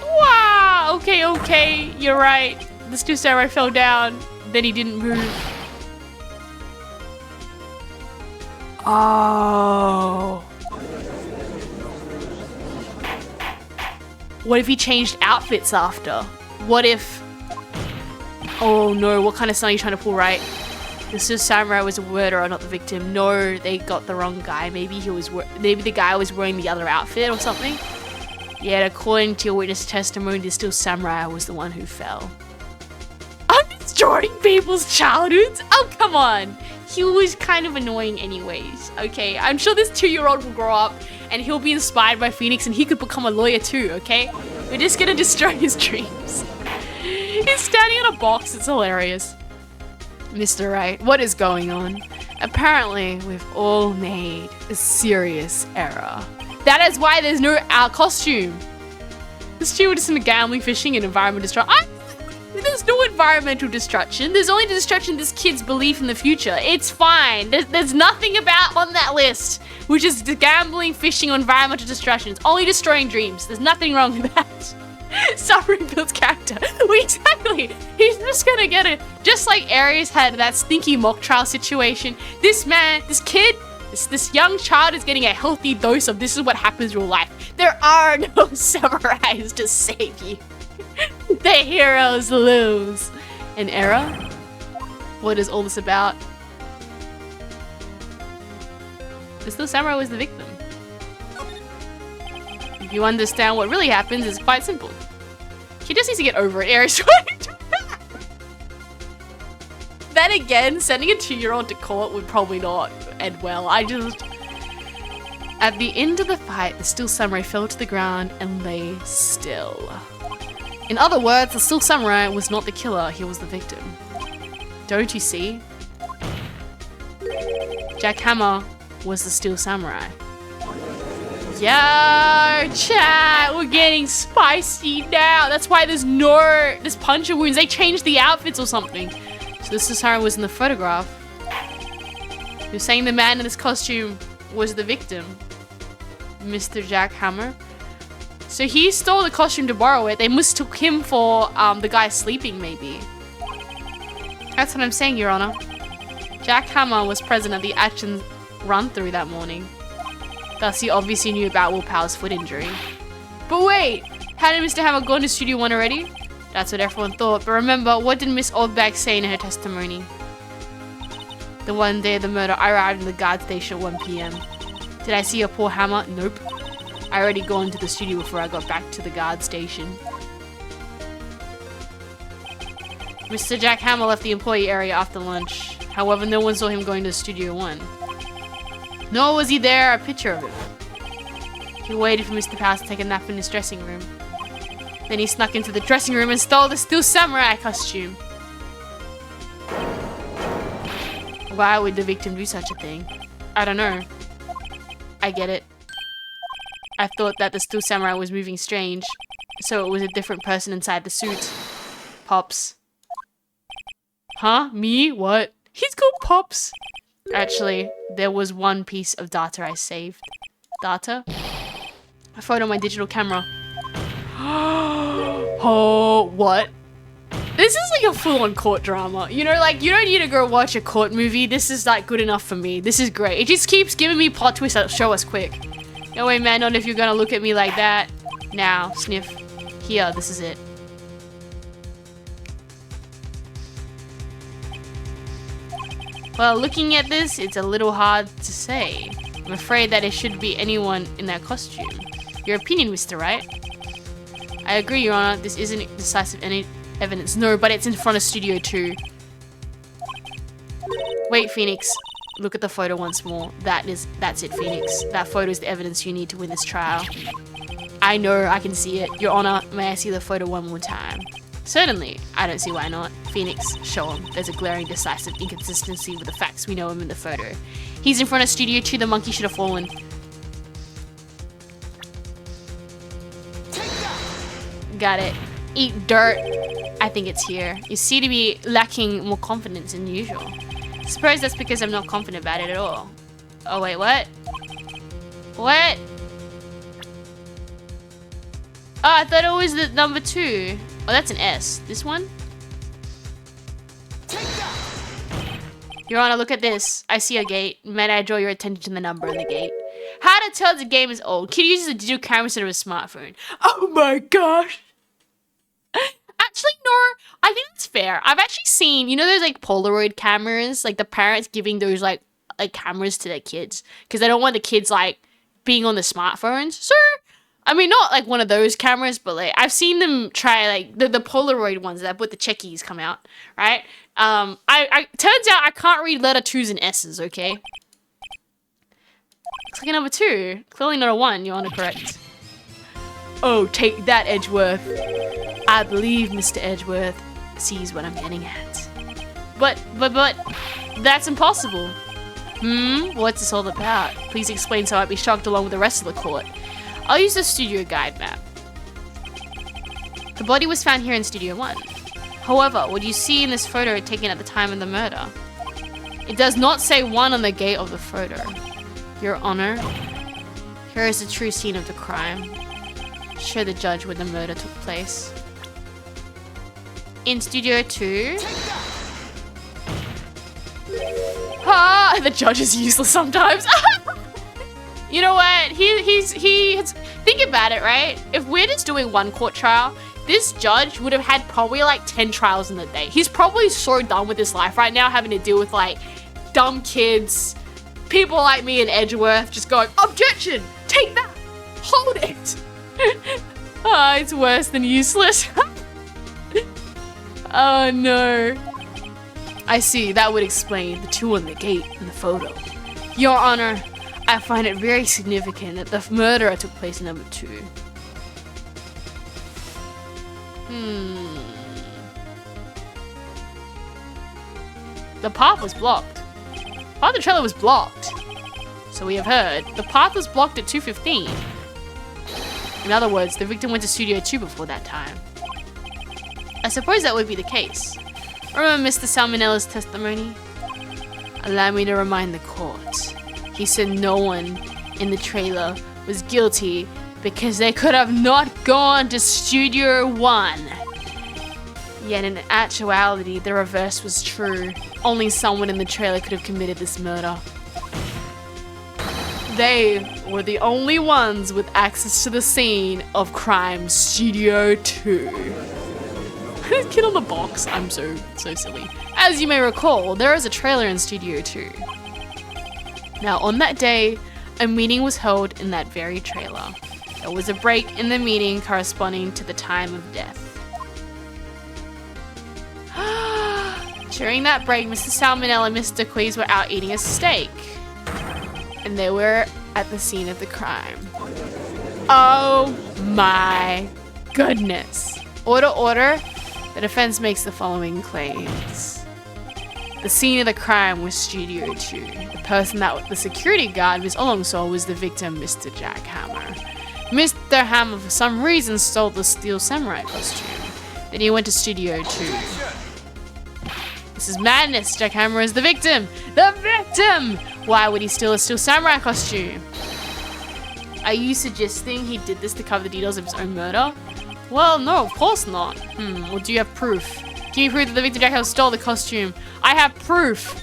S1: Wow! Okay, you're right. The Steel Samurai fell down, then he didn't move. Oh. What if he changed outfits after? What if... Oh no, what kind of stunt are you trying to pull, right? The Steel Samurai was a murderer, not the victim. No, they got the wrong guy. Maybe the guy was wearing the other outfit or something. Yet, according to your witness testimony, the Steel Samurai was the one who fell. I'm destroying people's childhoods? Oh, come on. He was kind of annoying anyways, okay? I'm sure this 2-year-old will grow up and he'll be inspired by Phoenix and he could become a lawyer too, okay? We're just gonna destroy his dreams. He's standing in a box, it's hilarious. Mr. Wright, what is going on? Apparently, we've all made a serious error. That is why there's no costume. The steward is in gambling, fishing, and environmental destruction. There's no environmental destruction. There's only destruction this kid's belief in the future. It's fine. There's nothing about on that list, which is the gambling, fishing, or environmental destruction. It's only destroying dreams. There's nothing wrong with that. Suffering builds character. Exactly. He's just gonna get it. Just like Aries had that stinky mock trial situation. This young child is getting a healthy dose of this is what happens in real life. There are no samurais to save you. The heroes lose. An error? What is all this about? The Steel Samurai was the victim. If you understand what really happens, it's quite simple. He just needs to get over it, Aries. Then again, sending a 2-year-old to court would probably not end well. At the end of the fight, the Steel Samurai fell to the ground and lay still. In other words, the Steel Samurai was not the killer, he was the victim. Don't you see? Jack Hammer was the Steel Samurai. Yo, chat, we're getting spicy now. That's why there's puncture wounds. They changed the outfits or something. So the Steel Samurai was in the photograph. You're saying the man in this costume was the victim, Mr. Jack Hammer. So he stole the costume to borrow it. They mistook him for the guy sleeping, maybe. That's what I'm saying, Your Honor. Jack Hammer was present at the action run-through that morning. Thus, he obviously knew about Will Power's foot injury. But wait! Hadn't Mr. Hammer gone to Studio 1 already? That's what everyone thought. But remember, what did Miss Oldbag say in her testimony? The one day of the murder, I arrived in the guard station at 1 p.m. Did I see a poor Hammer? Nope. I already gone to the studio before I got back to the guard station. Mr. Jack Hammer left the employee area after lunch. However, no one saw him going to Studio 1. Nor was he there a picture of him. He waited for Mr. Powers to take a nap in his dressing room. Then he snuck into the dressing room and stole the Steel Samurai costume. Why would the victim do such a thing? I don't know. I get it. I thought that the Steel Samurai was moving strange, so it was a different person inside the suit. Pops. Huh? Me? What? He's called Pops. Actually, there was one piece of data I saved. Data? A photo on my digital camera. Oh, what? This is like a full-on court drama. You know, like, you don't need to go watch a court movie. This is, like, good enough for me. This is great. It just keeps giving me plot twists that show us quick. No way, man, not if you're gonna look at me like that. Now, sniff. Here, this is it. Well, looking at this, it's a little hard to say. I'm afraid that it should be anyone in that costume. Your opinion, Mr. Wright? I agree, Your Honor. This isn't decisive any evidence. No, but it's in front of Studio 2. Wait, Phoenix. Look at the photo once more. That's it, Phoenix. That photo is the evidence you need to win this trial. I know, I can see it. Your Honor, may I see the photo one more time? Certainly. I don't see why not. Phoenix, show him. There's a glaring, decisive inconsistency with the facts we know him in the photo. He's in front of Studio 2. The monkey should have fallen. Got it. Eat dirt. I think it's here. You seem to be lacking more confidence than usual. Suppose that's because I'm not confident about it at all. Oh wait, what? What? Oh, I thought it was the number 2. Oh, that's an S. This one? Your Honor, look at this. I see a gate. May I draw your attention to the number on the gate? How to tell the game is old. Kid uses a digital camera instead of a smartphone. Oh my gosh. Actually, no. I think that's fair. I've actually seen, you know, those like Polaroid cameras, like the parents giving those like cameras to their kids because they don't want the kids like being on the smartphones. So, I mean, not like one of those cameras, but like I've seen them try like the Polaroid ones that with the checkies come out, right? I turns out I can't read letter 2s and S's. Okay. Looks like a number 2. Clearly not a 1. Your Honor, correct. Oh, take that, Edgeworth. I believe Mr. Edgeworth sees what I'm getting at. But, that's impossible. What's this all about? Please explain so I'd be shocked along with the rest of the court. I'll use the studio guide map. The body was found here in Studio 1. However, what you see in this photo taken at the time of the murder, it does not say 1 on the gate of the photo. Your Honor, here is the true scene of the crime. Show the judge where the murder took place. In Studio 2. Ah, the judge is useless sometimes. You know what? Think about it, right? If we're just doing one court trial, this judge would have had probably like 10 trials in the day. He's probably so done with his life right now, having to deal with like dumb kids, people like me and Edgeworth just going, objection, take that, hold it. Oh, it's worse than useless. Oh no. I see, that would explain the 2 on the gate in the photo. Your Honor, I find it very significant that the murderer took place in number 2. The path was blocked. Part of the trailer was blocked. So we have heard. The path was blocked at 2:15. In other words, the victim went to Studio 2 before that time. I suppose that would be the case. Remember Mr. Salmonella's testimony? Allow me to remind the court. He said no one in the trailer was guilty because they could have not gone to Studio 1. Yet in actuality, the reverse was true. Only someone in the trailer could have committed this murder. They were the only ones with access to the scene of crime, Studio 2. Kid on the box. I'm so silly. As you may recall, there is a trailer in Studio 2. Now, on that day, a meeting was held in that very trailer. There was a break in the meeting corresponding to the time of death. During that break, Mr. Salmonella and Mr. Queez were out eating a steak. And they were at the scene of the crime. Oh my goodness. Order. The defense makes the following claims. The scene of the crime was Studio 2. The person that the security guard was alongside was the victim, Mr. Jack Hammer. Mr. Hammer, for some reason, stole the Steel Samurai costume. Then he went to Studio 2. This is madness. Jack Hammer is the victim. The victim! Why would he steal a Steel Samurai costume? Are you suggesting he did this to cover the details of his own murder? Well, no, of course not. Well, do you have proof? Can you prove that the victim Jackal stole the costume? I have proof.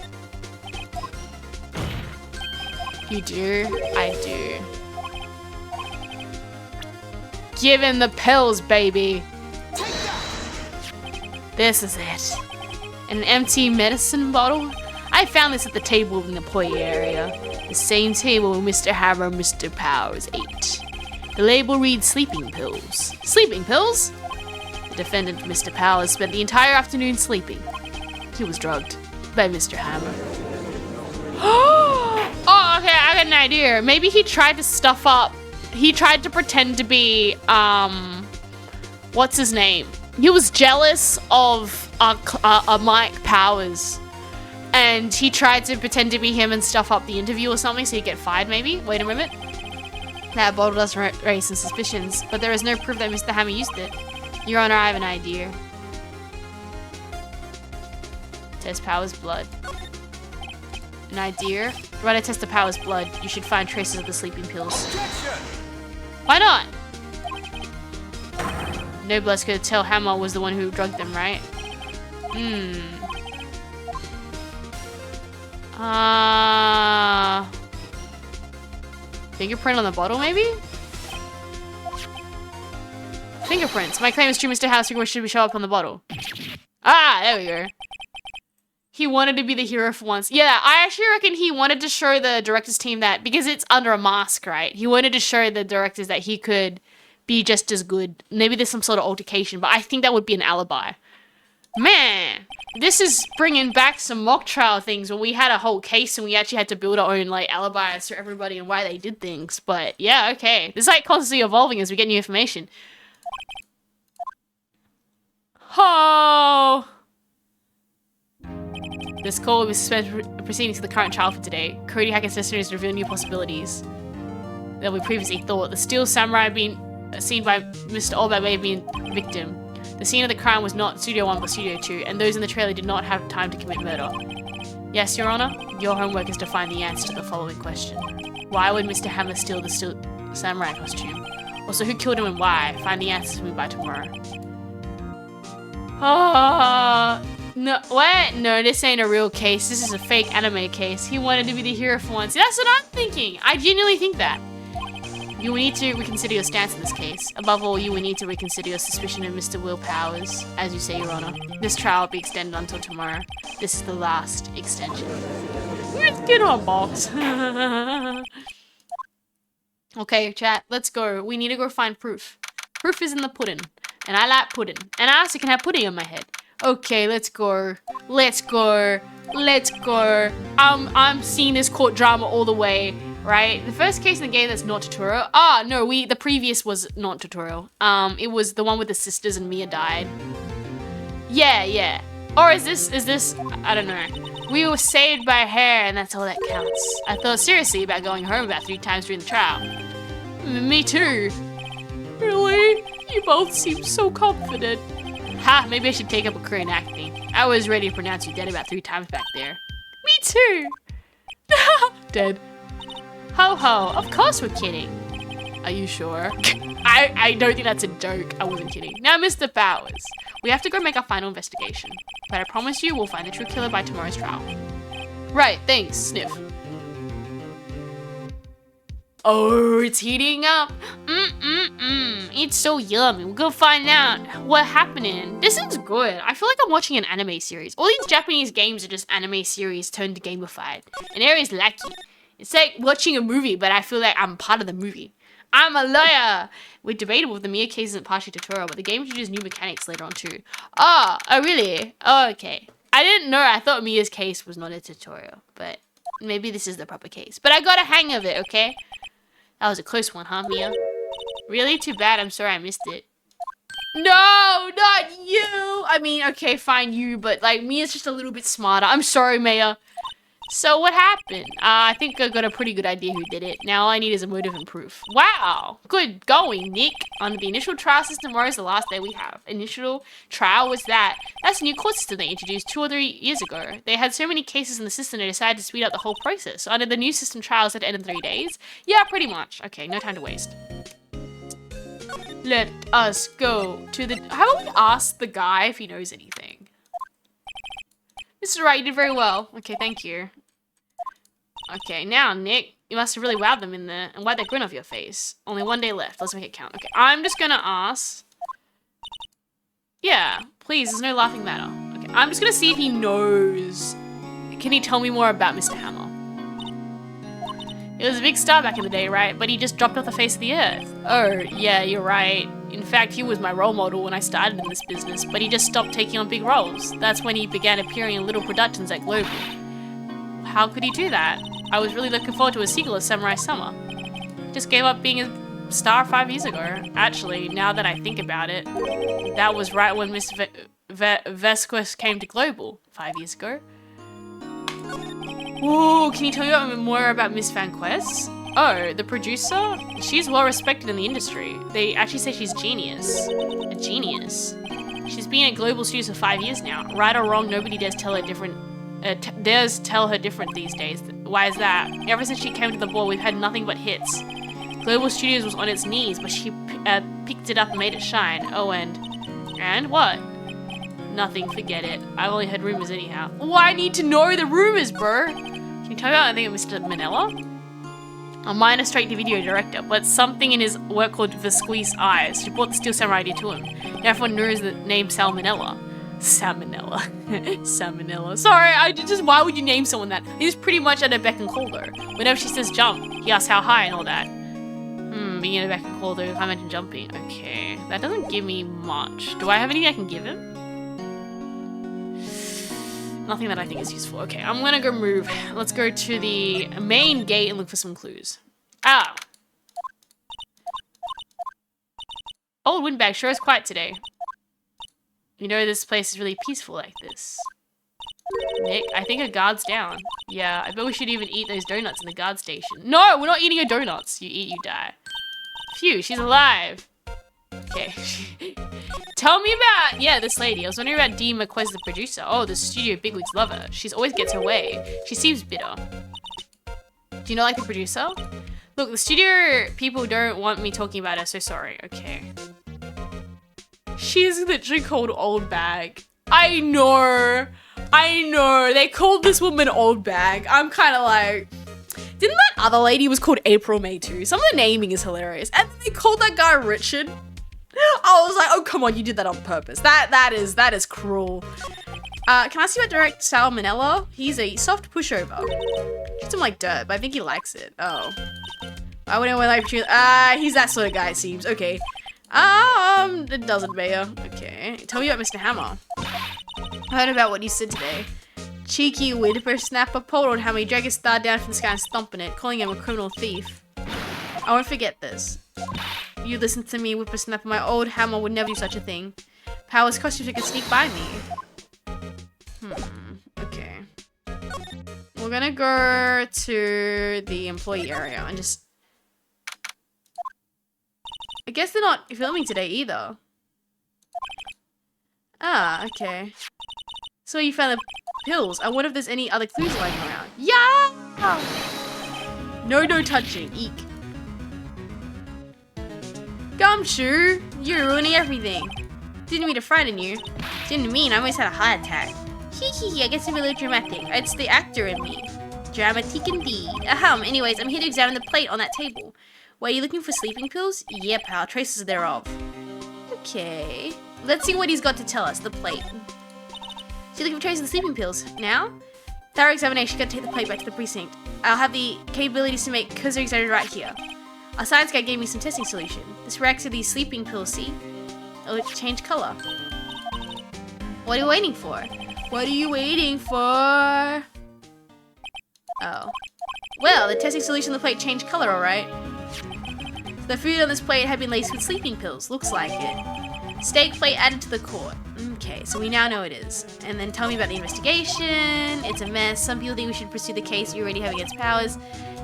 S1: You do? I do. Give him the pills, baby. This is it. An empty medicine bottle? I found this at the table in the employee area. The same table where Mr. Hammer and Mr. Powers ate. The label reads sleeping pills. Sleeping pills? The defendant, Mr. Powers, spent the entire afternoon sleeping. He was drugged by Mr. Hammer. Oh, okay, I got an idea. Maybe he tried to stuff up. He tried to pretend to be, what's his name? He was jealous of Mike Powers. And he tried to pretend to be him and stuff up the interview or something so he'd get fired maybe. Wait a minute. That bottle does raise some suspicions, but there is no proof that Mr. Hammer used it. Your Honor, I have an idea. Test Powers' blood. An idea? Right, I test the Powers' blood. You should find traces of the sleeping pills.
S3: Objection!
S1: Why not? No bloods could tell Hammer was the one who drugged them, right? Fingerprint on the bottle, maybe? Fingerprints. My claim is true, Mr. House. Fingerprints should show up on the bottle. Ah, there we go. He wanted to be the hero for once. Yeah, I actually reckon he wanted to show the director's team that, because it's under a mask, right? He wanted to show the directors that he could be just as good. Maybe there's some sort of altercation, but I think that would be an alibi. Man, this is bringing back some mock trial things when we had a whole case and we actually had to build our own like alibis for everybody and why they did things. But yeah, okay. This is like constantly evolving as we get new information. Oh. This call will be suspended proceedings to the current trial for today. Cody Hackett's testimony has revealed new possibilities that we previously thought. The Steel Samurai being seen by Mr. Allback may have been the victim. The scene of the crime was not Studio 1 but Studio 2, and those in the trailer did not have time to commit murder. Yes, Your Honor, your homework is to find the answer to the following question. Why would Mr. Hammer steal the Steel Samurai costume? Also, who killed him and why? Find the answers for me by tomorrow. No, what? No, this ain't a real case. This is a fake anime case. He wanted to be the hero for once. That's what I'm thinking. I genuinely think that. You will need to reconsider your stance in this case. Above all, you will need to reconsider your suspicion of Mr. Will Powers, as you say, Your Honor. This trial will be extended until tomorrow. This is the last extension. Let's get on, box. Okay, chat, let's go. We need to go find proof. Proof is in the pudding. And I like pudding. And I also can have pudding on my head. Okay, let's go. Let's go. Let's go. I'm seeing this court drama all the way. Right? The first case in the game that's not tutorial. Ah, no, the previous was not tutorial. It was the one with the sisters and Mia died. Yeah. Or is this, I don't know. We were saved by hair and that's all that counts. I thought seriously about going home about 3 times during the trial. Me too. Really? You both seem so confident. Ha, maybe I should take up a career in acting. I was ready to pronounce you dead about 3 times back there. Me too. Dead. Ho ho, of course we're kidding. Are you sure? I don't think that's a joke. I wasn't kidding. Now, Mr. Powers, we have to go make our final investigation. But I promise you we'll find the true killer by tomorrow's trial. Right, thanks, Sniff. Oh, it's heating up. It's so yummy. We'll go find out what's happening. This is good. I feel like I'm watching an anime series. All these Japanese games are just anime series turned to gamified. And Aries lucky. It's like watching a movie, but I feel like I'm part of the movie. I'm a lawyer! We're debatable if the Mia case isn't partially tutorial, but the game introduces new mechanics later on too. Oh really? Oh, okay. I didn't know. I thought Mia's case was not a tutorial, but maybe this is the proper case. But I got a hang of it, okay? That was a close one, huh, Mia? Really? Too bad. I'm sorry I missed it. No, not you! I mean, okay, fine, you, but like, Mia's just a little bit smarter. I'm sorry, Mia. So what happened? I think I got a pretty good idea who did it. Now all I need is a motive and proof. Wow, good going, Nick. On the initial trial system, tomorrow is the last day we have. Initial trial was that. That's a new court system they introduced 2 or 3 years ago. They had so many cases in the system they decided to speed up the whole process. So under the new system, trials at the end of 3 days. Yeah, pretty much. Okay, no time to waste. Let us go to the... How about we ask the guy if he knows anything? This is right, you did very well. Okay, thank you. Okay, now, Nick, you must have really wowed them in there and wiped that grin off your face. Only 1 day left. Let's make it count. Okay, I'm just gonna ask. Yeah, please, there's no laughing matter. Okay, I'm just gonna see if he knows. Can he tell me more about Mr. Hammer? He was a big star back in the day, right? But he just dropped off the face of the earth. Oh, yeah, you're right. In fact, he was my role model when I started in this business, but he just stopped taking on big roles. That's when he began appearing in little productions at Global. How could he do that? I was really looking forward to a sequel of Samurai Summer. He just gave up being a star 5 years ago. Actually, now that I think about it, that was right when Miss Vesquez came to Global 5 years ago. Ooh, can you tell me more about Miss Vanquest? Oh, the producer? She's well respected in the industry. They actually say she's genius. A genius. She's been at Global Studios for 5 years now. Right or wrong, nobody dares tell her different. Dares tell her different these days. Why is that? Ever since she came to the board, we've had nothing but hits. Global Studios was on its knees, but she picked it up and made it shine. Oh, and what? Nothing, forget it. I've only heard rumors anyhow. Well, I need to know the rumors, bro. Can you tell me about anything of Mr. Manella? A minor straight-to-video director, but something in his work called Vesquez Eyes. She brought the Steel Samurai idea to him. Now everyone knows the name Salmonella. Salmonella. Salmonella. Sorry, why would you name someone that? He's pretty much at a beck and call though. Whenever she says jump, he asks how high and all that. Being at a beck and call though, if I mention jumping. Okay, that doesn't give me much. Do I have anything I can give him? Nothing that I think is useful. Okay, I'm gonna go move. Let's go to the main gate and look for some clues. Ah! Old windbag sure is quiet today. You know this place is really peaceful like this. Nick, I think a guard's down. Yeah, I bet we should even eat those donuts in the guard station. No, we're not eating her donuts. You eat, you die. Phew, she's alive. Okay. Tell me about, yeah, this lady. I was wondering about Dee McQuez, the producer. Oh, the studio bigwigs love her. She always gets her way. She seems bitter. Do you not like the producer? Look, the studio people don't want me talking about her, so sorry. Okay. She's literally called Old Bag. I know. They called this woman Old Bag. I'm kind of like, didn't that other lady was called April May too? Some of the naming is hilarious. And they called that guy Richard. I was like, oh, come on, you did that on purpose. That is cruel. Can I see what director Salmonella? He's a soft pushover. Treats him like dirt, but I think he likes it. Oh. I wouldn't like he's that sort of guy, it seems. Okay. It doesn't matter. Okay. Tell me about Mr. Hammer. I heard about what you said today. Cheeky whippersnapper pulled on Hammer, he dragged his star down from the sky and stomping it, calling him a criminal thief. I won't forget this. You listen to me, whippersnapper. My old Hammer would never do such a thing. Powers costumes you could sneak by me. Okay. We're gonna go to the employee area and just... I guess they're not filming today either. Ah, okay. So you found the pills. I wonder if there's any other clues lying around. Yeah! No touching. Eek. Gumshoe, you're ruining everything. Didn't mean to frighten you. Didn't mean I almost had a heart attack. Hee, I guess I'm a little dramatic. It's the actor in me. Dramatic indeed. Anyways, I'm here to examine the plate on that table. Why, are you looking for sleeping pills? Yeah, pal, traces thereof. Okay. Let's see what he's got to tell us, the plate. So you're looking for traces of the sleeping pills. Now? Thorough examination, gotta take the plate back to the precinct. I'll have the capabilities to make Kuzo examined right here. Our science guy gave me some testing solution. This reacts to these sleeping pills, see? It'll change color. What are you waiting for? What are you waiting for? Oh. Well, the testing solution on the plate changed color, alright. The food on this plate had been laced with sleeping pills. Looks like it. Steak plate added to the court. Okay, so we now know it is. And then tell me about the investigation. It's a mess. Some people think we should pursue the case you already have against Powers.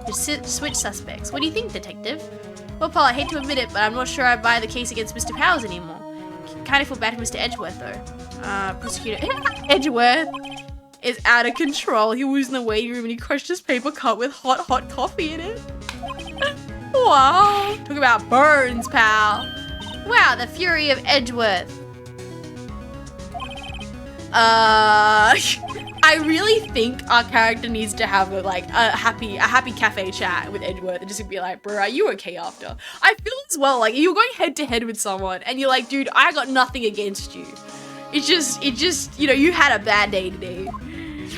S1: Just switch suspects. What do you think, detective? Well, Paul, I hate to admit it, but I'm not sure I buy the case against Mr. Powers anymore. Kind of feel bad for Mr. Edgeworth, though. Prosecutor Edgeworth is out of control. He was in the waiting room and he crushed his paper cup with hot coffee in it. Wow. Talk about burns, pal. Wow, the fury of Edgeworth. I I really think our character needs to have a happy cafe chat with Edgeworth and just be like, bro, are you okay after? I feel as well, like, you're going head to head with someone and you're like, dude, I got nothing against you. It just, you know, you had a bad day today.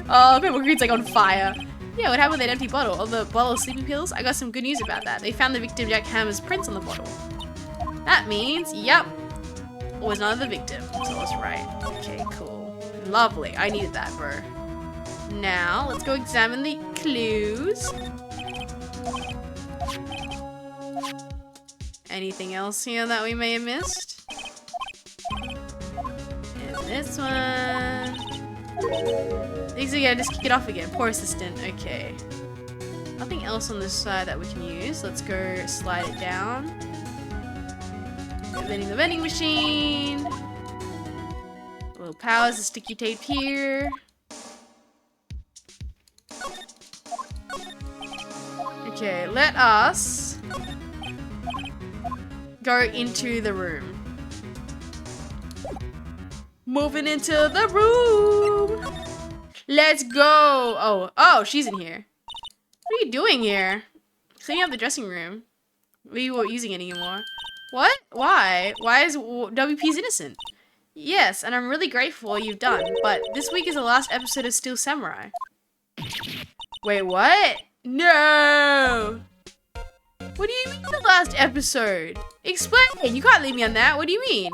S1: Oh, Pepper Green's like on fire. Yeah, what happened with that empty bottle? Oh, the bottle of sleeping pills? I got some good news about that. They found the victim Jack Hammer's prints on the bottle. That means, yep, was none of the victim. So I was right. Okay, cool. Lovely. I needed that, bro. Now, let's go examine the clues. Anything else here that we may have missed? And this one. These again, just kick it off again. Poor assistant. Okay. Nothing else on this side that we can use. Let's go slide it down. Vending the vending machine. Little powers, the sticky tape here. Okay, let us go into the room. Moving into the room. Let's go. Oh, she's in here. What are you doing here? Cleaning up the dressing room. We won't using it anymore. What? Why? Why is WP's innocent? Yes, and I'm really grateful for what you've done, but this week is the last episode of Steel Samurai. Wait, what? No! What do you mean the last episode? Explain! You can't leave me on that. What do you mean?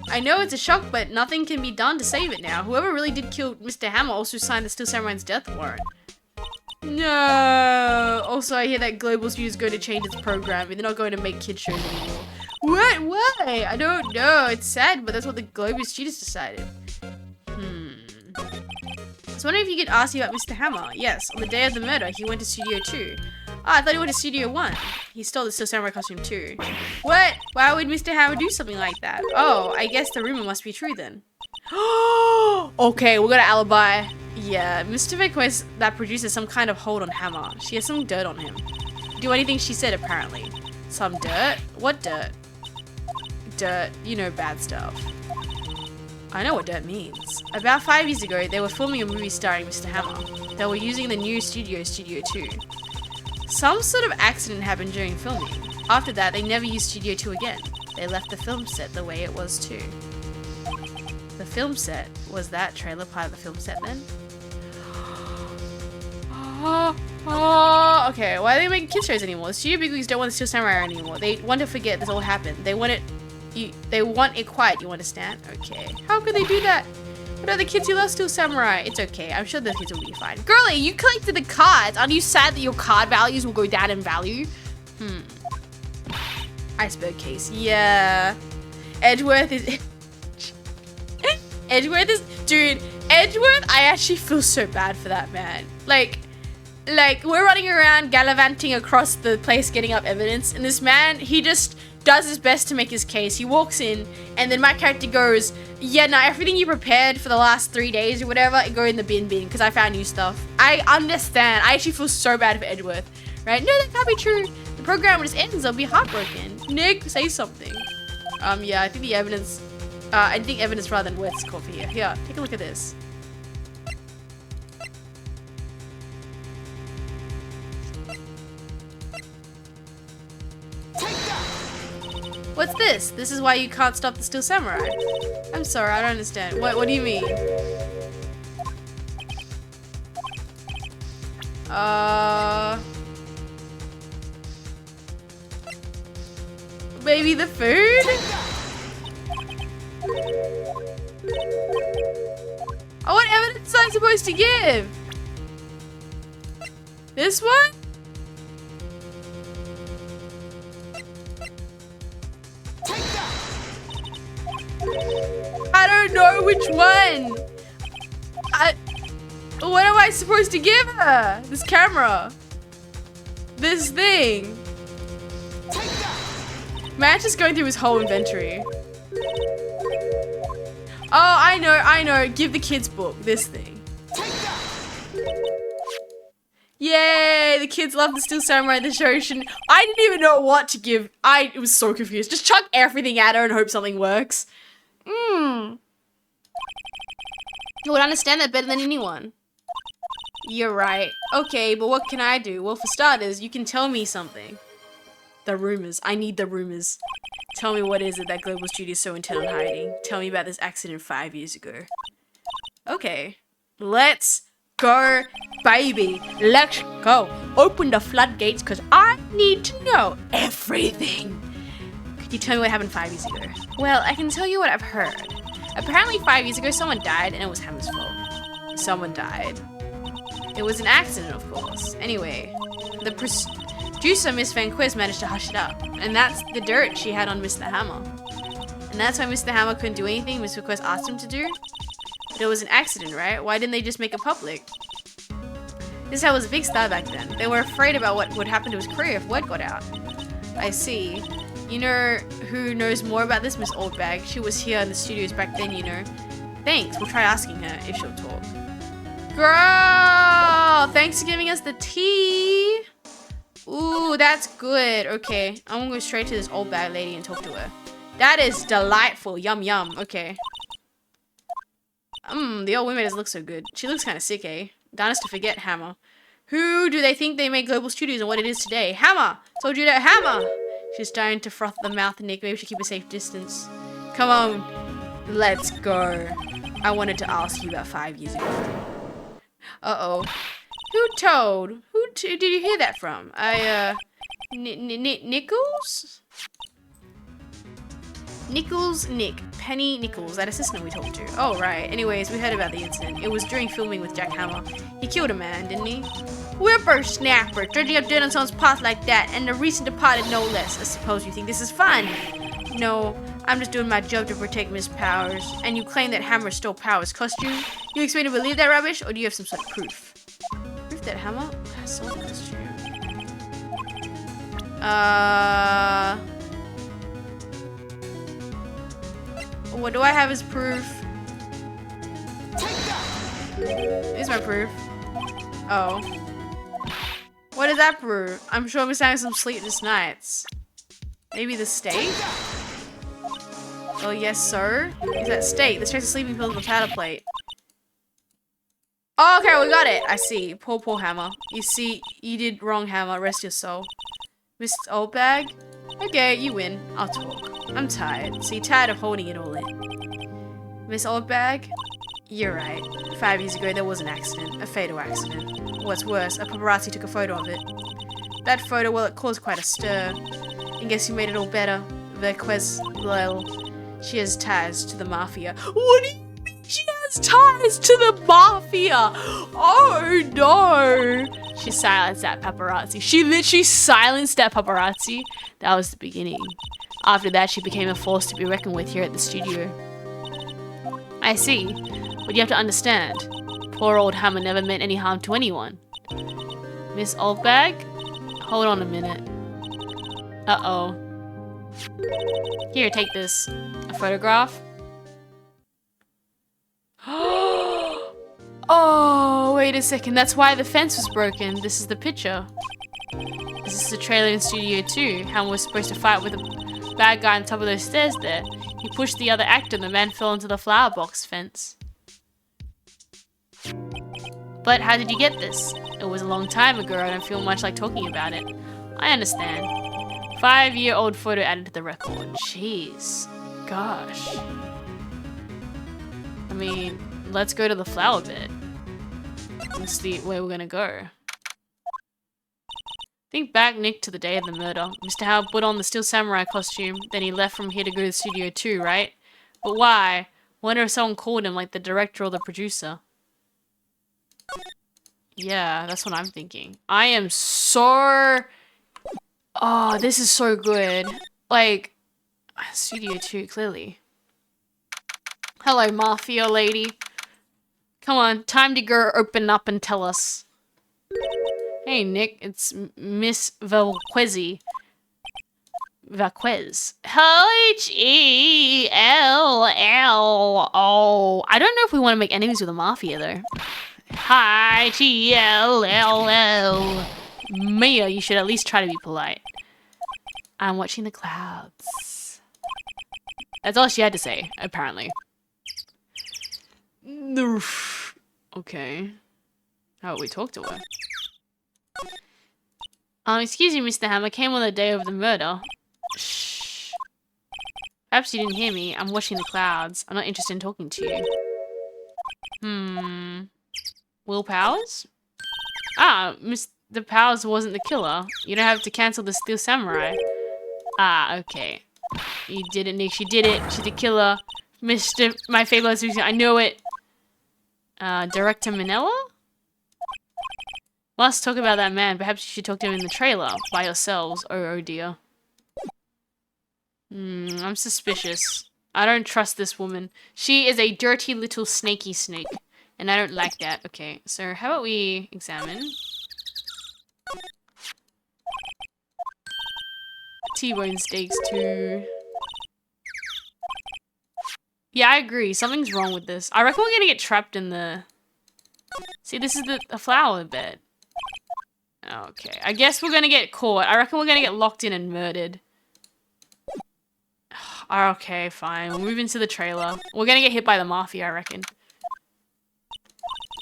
S1: I know it's a shock, but nothing can be done to save it now. Whoever really did kill Mr. Hammer also signed the Steel Samurai's death warrant. No! Also, I hear that Global Studios is going to change its programming. They're not going to make kids shows anymore. What? Why? I don't know. It's sad, but that's what the Global Studios decided. I was wondering if you could ask you about Mr. Hammer. Yes, on the day of the murder, he went to Studio 2. Ah, I thought he went to Studio 1. He stole the Steel Samurai costume too. What? Why would Mr. Hammer do something like that? Oh, I guess the rumor must be true then. Okay, we got an alibi. Yeah, Mr. McQuest that produces some kind of hold on Hammer. She has some dirt on him. Do anything she said, apparently. Some dirt? What dirt? Dirt, you know, bad stuff. I know what dirt means. About 5 years ago, they were filming a movie starring Mr. Hammer. They were using the new studio, Studio 2. Some sort of accident happened during filming. After that, they never used Studio 2 again. They left the film set the way it was too. The film set? Was that trailer part of the film set then? Okay, why are they making kids shows anymore? The studio bigwigs don't want the Steel Samurai anymore. They want to forget this all happened. They want it quiet, you understand? Okay. How could they do that? What are the kids who love Steel Samurai? It's okay. I'm sure the kids will be fine. Girlie, you collected the cards. Aren't you sad that your card values will go down in value? Iceberg case. Yeah. Edgeworth is... Dude, Edgeworth, I actually feel so bad for that man. Like, we're running around gallivanting across the place getting up evidence, and this man, he just does his best to make his case. He walks in, and then my character goes, yeah, no, everything you prepared for the last 3 days or whatever, it go in the bin because I found new stuff. I understand. I actually feel so bad for Edgeworth, right? No, that can't be true. The program just ends. I'll be heartbroken. Nick, say something. Yeah, I think the evidence, evidence rather than words is called for here. Here, take a look at this. What's this? This is why you can't stop the Steel Samurai. I'm sorry, I don't understand. What do you mean? Maybe the food? Oh, what evidence am I supposed to give? This one? I don't know which one. What am I supposed to give her? This camera. This thing. Man's just going through his whole inventory. Oh, I know. Give the kids book. This thing. Yay! The kids love the Steel Samurai. The show shouldn't. I didn't even know what to give. I was so confused. Just chuck everything at her and hope something works. You would understand that better than anyone. You're right. Okay, but what can I do? Well, for starters, you can tell me something. The rumors. I need the rumors. Tell me what is it that Global Studio is so intent on hiding. Tell me about this accident 5 years ago. Okay. Let's go, baby. Let's go. Open the floodgates because I need to know everything. Could you tell me what happened 5 years ago? Well, I can tell you what I've heard. Apparently 5 years ago someone died and it was Hammer's fault. Someone died. It was an accident, of course. Anyway, the producer, Miss Van Quiz, managed to hush it up. And that's the dirt she had on Mr. Hammer. And that's why Mr. Hammer couldn't do anything Miss Van Quiz asked him to do. But it was an accident, right? Why didn't they just make it public? This guy was a big star back then. They were afraid about what would happen to his career if word got out. I see. You know who knows more about this? Miss Oldbag. She was here in the studios back then, you know. Thanks. We'll try asking her if she'll talk. Girl! Thanks for giving us the tea. Ooh, that's good. Okay, I'm gonna go straight to this Oldbag lady and talk to her. That is delightful. Yum, yum. Okay. The old woman doesn't look so good. She looks kind of sick, eh? Darnest to forget, Hammer. Who do they think they made Global Studios and what it is today? Hammer! Told you that, Hammer! She's starting to froth the mouth, Nick. Maybe we should keep a safe distance. Come on. Let's go. I wanted to ask you about 5 years ago. Uh-oh. Who told? Did you hear that from? Nichols? Nichols Nick. Penny Nichols, that assistant we talked to. Oh, right. Anyways, we heard about the incident. It was during filming with Jack Hammer. He killed a man, didn't he? Whippersnapper, dredging up dirt on someone's path like that, and the recent departed no less. I suppose you think this is fun. No, I'm just doing my job to protect Miss Powers. And you claim that Hammer stole Powers' costume? You expect me to believe that rubbish, or do you have some sort of proof? Proof that Hammer stole the costume? What do I have as proof? Here's my proof. Oh. What does that prove? I'm sure I'm having some sleepless nights. Maybe the steak? Oh, yes, sir. Is that steak? Let's trace the sleeping pills on the powder plate. Oh, okay, we got it. I see. Poor Hammer. You see, you did wrong, Hammer. Rest your soul. Miss Oldbag? Okay, you win. I'll talk. I'm tired. See, tired of holding it all in. Miss Oldbag? You're right. 5 years ago, there was an accident. A fatal accident. What's worse, a paparazzi took a photo of it. That photo, well, it caused quite a stir. And guess who made it all better? Verquez Lel. She has ties to the mafia. What do you mean she has ties to the mafia? Oh, no. She silenced that paparazzi. She literally silenced that paparazzi. That was the beginning. After that, she became a force to be reckoned with here at the studio. I see. But you have to understand. Poor old Hammer never meant any harm to anyone. Miss Oldbag? Hold on a minute. Uh-oh. Here, take this. A photograph? Oh, wait a second. That's why the fence was broken. This is the picture. This is the trailer in Studio 2. Hammer was supposed to fight with a bad guy on top of those stairs there. He pushed the other actor and the man fell into the flower box fence. But how did you get this? It was a long time ago. I don't feel much like talking about it. I understand. 5-year-old photo added to the record. Jeez. Gosh. I mean, let's go to the flower bed. Let's see where we're gonna go. Think back, Nick, to the day of the murder. Mr. Howard put on the Steel Samurai costume, then he left from here to go to Studio 2, right? But why? Wonder if someone called him, like the director or the producer. Yeah, that's what I'm thinking. I am so... Oh, this is so good. Like, Studio 2, clearly. Hello, Mafia lady. Come on, time to go open up and tell us. Hey, Nick, it's Miss Valquez. Valquez. H-E-L-L-O. I don't know if we want to make enemies with the Mafia, though. Hi, G-L-L-L. Mia, you should at least try to be polite. I'm watching the clouds. That's all she had to say, apparently. Okay. How about we talk to her? Excuse me, Mr. Ham. I came on the day of the murder. Shh. Perhaps you didn't hear me. I'm watching the clouds. I'm not interested in talking to you. Will Powers? Ah, Mr. Powers wasn't the killer. You don't have to cancel the Steel Samurai. Ah, okay. You did it, Nick. She did it. She's the killer. Mr. My favorite. I know it. Director Manila? Let's talk about that man. Perhaps you should talk to him in the trailer by yourselves. Oh dear. I'm suspicious. I don't trust this woman. She is a dirty little snaky snake. And I don't like that. Okay, so how about we examine? T-bone steaks too. Yeah, I agree. Something's wrong with this. I reckon we're gonna get trapped in the... See, this is the flower bed. Okay, I guess we're gonna get caught. I reckon we're gonna get locked in and murdered. Okay, fine. We'll move into the trailer. We're gonna get hit by the mafia, I reckon.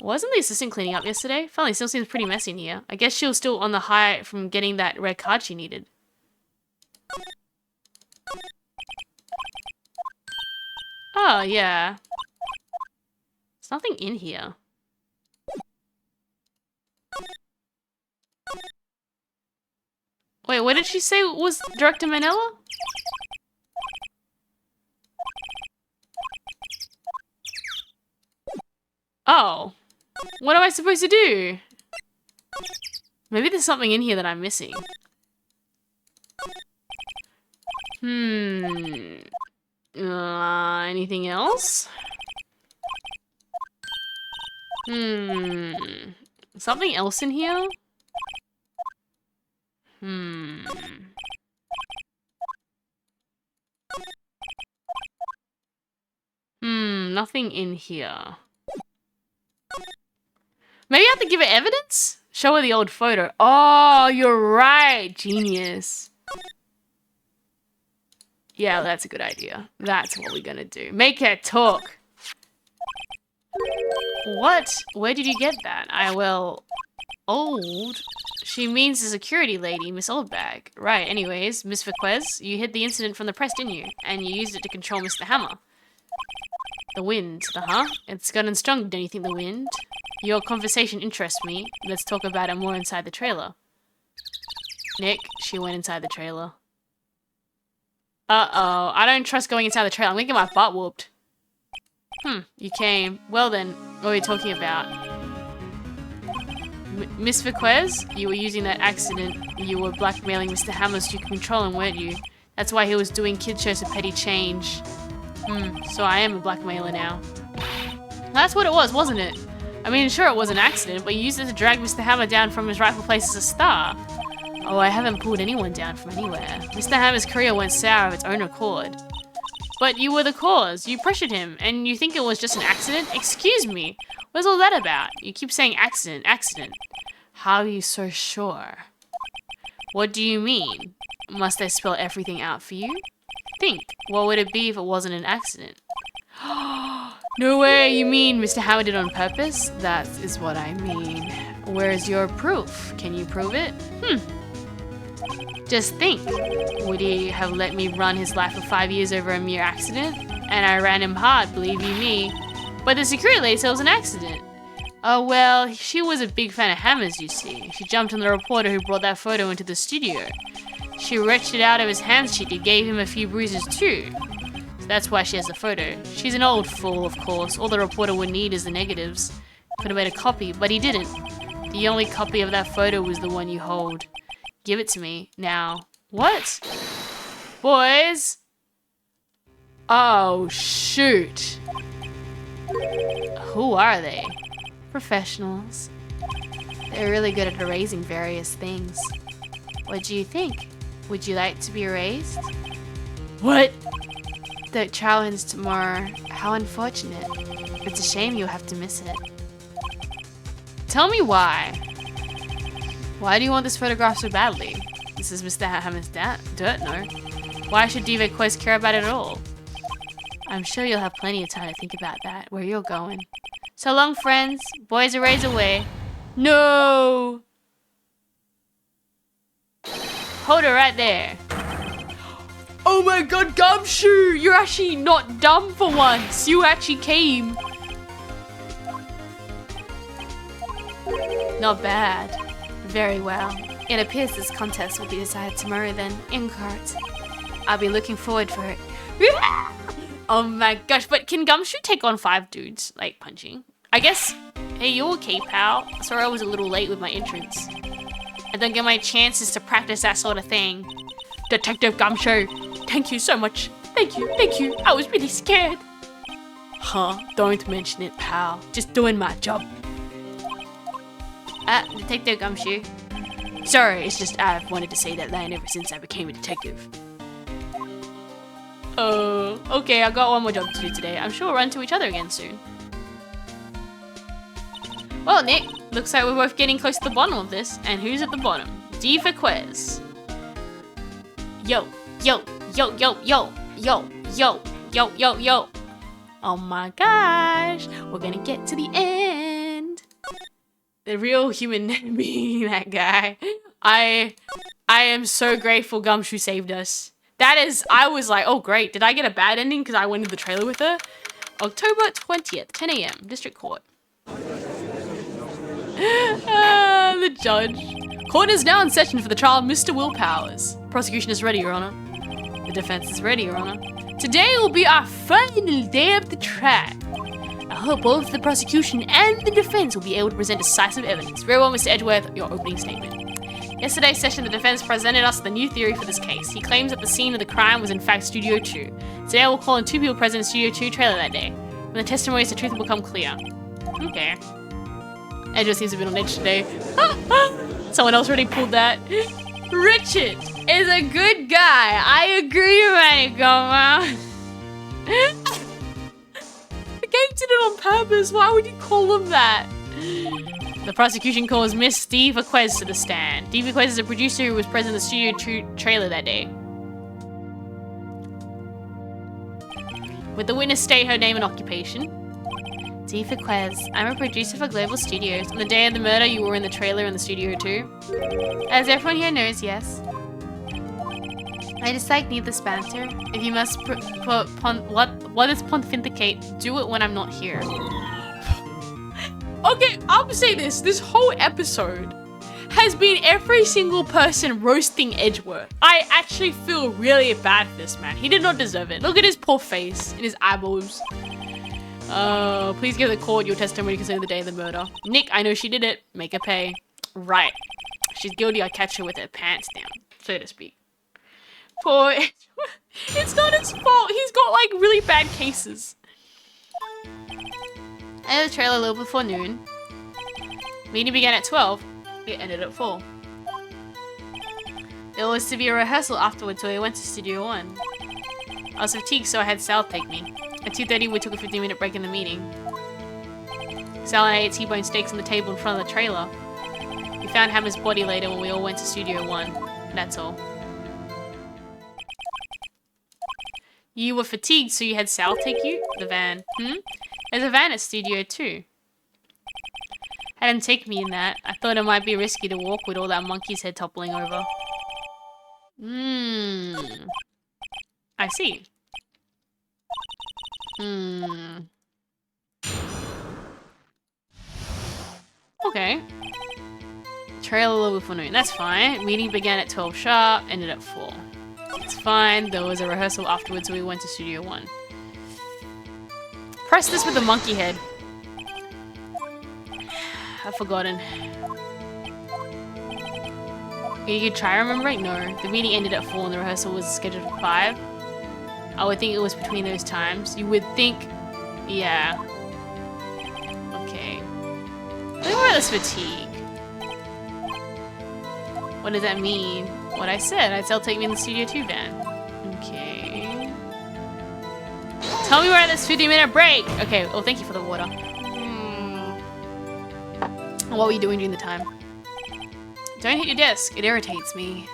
S1: Wasn't the assistant cleaning up yesterday? Finally, still seems pretty messy in here. I guess she was still on the high from getting that red card she needed. Oh, yeah. There's nothing in here. Wait, what did she say was Director Manila? Oh. What am I supposed to do? Maybe there's something in here that I'm missing. Anything else? Something else in here? Nothing in here. Maybe I have to give her evidence? Show her the old photo. Oh, you're right. Genius. Yeah, that's a good idea. That's what we're gonna do. Make her talk. What? Where did you get that? Old? She means the security lady, Miss Oldbag. Right, anyways, Miss Vasquez, you hid the incident from the press, didn't you? And you used it to control Mr. Hammer. The wind, It's gotten strong, don't you think, the wind? Your conversation interests me. Let's talk about it more inside the trailer. Nick, she went inside the trailer. Uh-oh, I don't trust going inside the trailer. I'm gonna get my butt whooped. You came. Well then, what are we talking about? Miss Vasquez, you were using that accident. You were blackmailing Mr. Hammer so you could control him, weren't you? That's why he was doing kid shows for petty change. So I am a blackmailer now. That's what it was, wasn't it? I mean, sure it was an accident, but you used it to drag Mr. Hammer down from his rightful place as a star. Oh, I haven't pulled anyone down from anywhere. Mr. Hammer's career went sour of its own accord. But you were the cause. You pressured him, and you think it was just an accident? Excuse me. What's all that about? You keep saying accident, accident. How are you so sure? What do you mean? Must I spell everything out for you? Think. What would it be if it wasn't an accident? No way, you mean Mr. Hammer did it on purpose? That is what I mean. Where's your proof? Can you prove it? Just think. Would he have let me run his life for 5 years over a mere accident? And I ran him hard, believe you me. But the security lady said it was an accident. Oh well, she was a big fan of Hammer's, you see. She jumped on the reporter who brought that photo into the studio. She wrenched it out of his hands cheek and gave him a few bruises too. So that's why she has the photo. She's an old fool, of course. All the reporter would need is the negatives. Could have made a copy, but he didn't. The only copy of that photo was the one you hold. Give it to me, now. What? Boys? Oh, shoot. Who are they? Professionals. They're really good at erasing various things. What do you think? Would you like to be erased? What? The trial ends tomorrow. How unfortunate. It's a shame you'll have to miss it. Tell me why. Why do you want this photograph so badly? This is Mr. Hammer's dirt, no? Why should Diva Quest care about it at all? I'm sure you'll have plenty of time to think about that, where you're going. So long, friends. Boys a raise away. No. Hold her right there. Oh my god, Gumshoe! You're actually not dumb for once. You actually came. Not bad. Very well. It appears this contest will be decided tomorrow then, in court. I'll be looking forward for it. Oh my gosh, but can Gumshoe take on 5 dudes, like punching? I guess, hey, you okay, pal? Sorry I was a little late with my entrance. I don't get my chances to practice that sort of thing. Detective Gumshoe, thank you so much. Thank you. I was really scared. Huh, don't mention it, pal. Just doing my job. Detective Gumshoe. Sorry, it's just I've wanted to say that line ever since I became a detective. Oh, okay, I got one more job to do today. I'm sure we'll run into each other again soon. Well, Nick, looks like we're both getting close to the bottom of this. And who's at the bottom? D for Quez. Yo. Oh my gosh, we're gonna get to the end. The real human being, that guy. I am so grateful Gumshoe saved us. That is, I was like, oh great, did I get a bad ending because I went to the trailer with her? October 20th, 10 AM, District Court. The judge. Court is now in session for the trial of Mr. Will Powers. Prosecution is ready, Your Honor. The defense is ready, Your Honor. Today will be our final day of the trial. I hope both the prosecution and the defense will be able to present decisive evidence. Very well, Mr. Edgeworth, your opening statement. Yesterday's session, the defense presented us with a new theory for this case. He claims that the scene of the crime was in fact Studio 2. Today I will call on 2 people present in Studio 2 trailer that day. When the testimonies, the truth will become clear. Okay. Edgeworth seems a bit on edge today. Someone else already pulled that. Richard is a good guy. I agree, Manicoma. The game did it on purpose. Why would you call him that? The prosecution calls Miss Diva Quez to the stand. Diva Quez is a producer who was present in the Studio 2 trailer that day. Would the witness state her name and occupation? Diva Quez, I'm a producer for Global Studios. On the day of the murder, you were in the trailer in the Studio 2? As everyone here knows, yes. I dislike neither banter. If you must what is pontificate, do it when I'm not here. Okay, I'll say this. This whole episode has been every single person roasting Edgeworth. I actually feel really bad for this man. He did not deserve it. Look at his poor face and his eyeballs. Please give the court your testimony concerning the day of the murder. Nick, I know she did it. Make her pay. Right. She's guilty. I catch her with her pants down, so to speak. Poor Edgeworth. It's not his fault. He's got like really bad cases. I had the trailer a little before noon. Meeting began at 12. It ended at 4. There was to be a rehearsal afterwards, so we went to Studio 1. I was fatigued, so I had Sal take me. At 2:30, we took a 15-minute break in the meeting. Sal and I ate T-bone steaks on the table in front of the trailer. We found Hammer's body later when we all went to Studio 1. That's all. You were fatigued, so you had Sal take you? The van. There's a van at Studio 2. Had him take me in that. I thought it might be risky to walk with all that monkey's head toppling over. I see. Okay. Trailer a little before noon. That's fine. Meeting began at 12 sharp, ended at 4. It's fine. There was a rehearsal afterwards, so we went to Studio 1. Press this with the monkey head. I've forgotten. You could try remembering? No. The meeting ended at 4 and the rehearsal was scheduled for 5. I would think it was between those times. You would think... Yeah. Okay. Look at this fatigue. What does that mean? What I said. I'd still take me in the Studio 2 van. Okay. Tell me we're at this 50-minute break! Okay, well thank you for the water. What were you doing during the time? Don't hit your desk. It irritates me.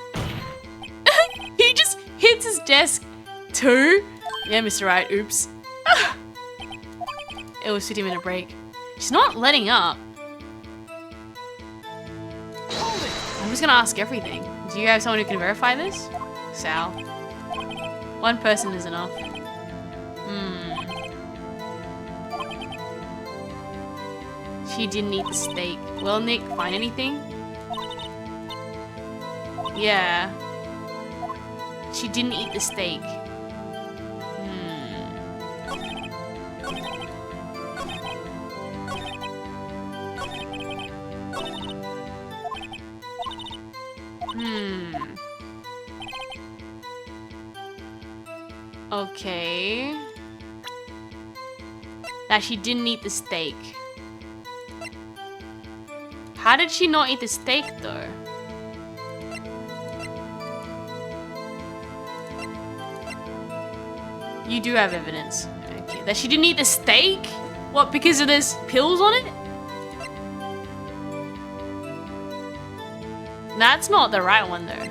S1: He just hits his desk too? Yeah, Mr. Right. Oops. It was 50-minute break. She's not letting up. I'm just gonna ask everything. Do you have someone who can verify this? Sal. One person is enough. She didn't eat the steak. Well, Nick, find anything? Yeah. She didn't eat the steak. Okay. That she didn't eat the steak. How did she not eat the steak though? You do have evidence. Okay. That she didn't eat the steak? What, because of there's pills on it? That's not the right one though.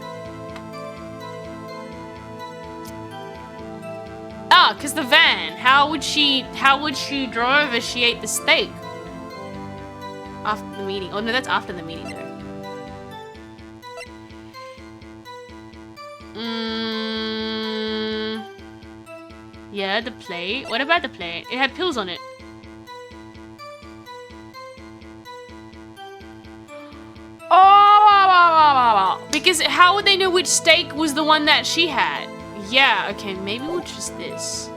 S1: Ah, because the van. How would she drive if she ate the steak? After the meeting. Oh no, that's after the meeting though. Yeah, the plate. What about the plate? It had pills on it. Oh, because how would they know which steak was the one that she had? Yeah, okay, maybe we'll just this.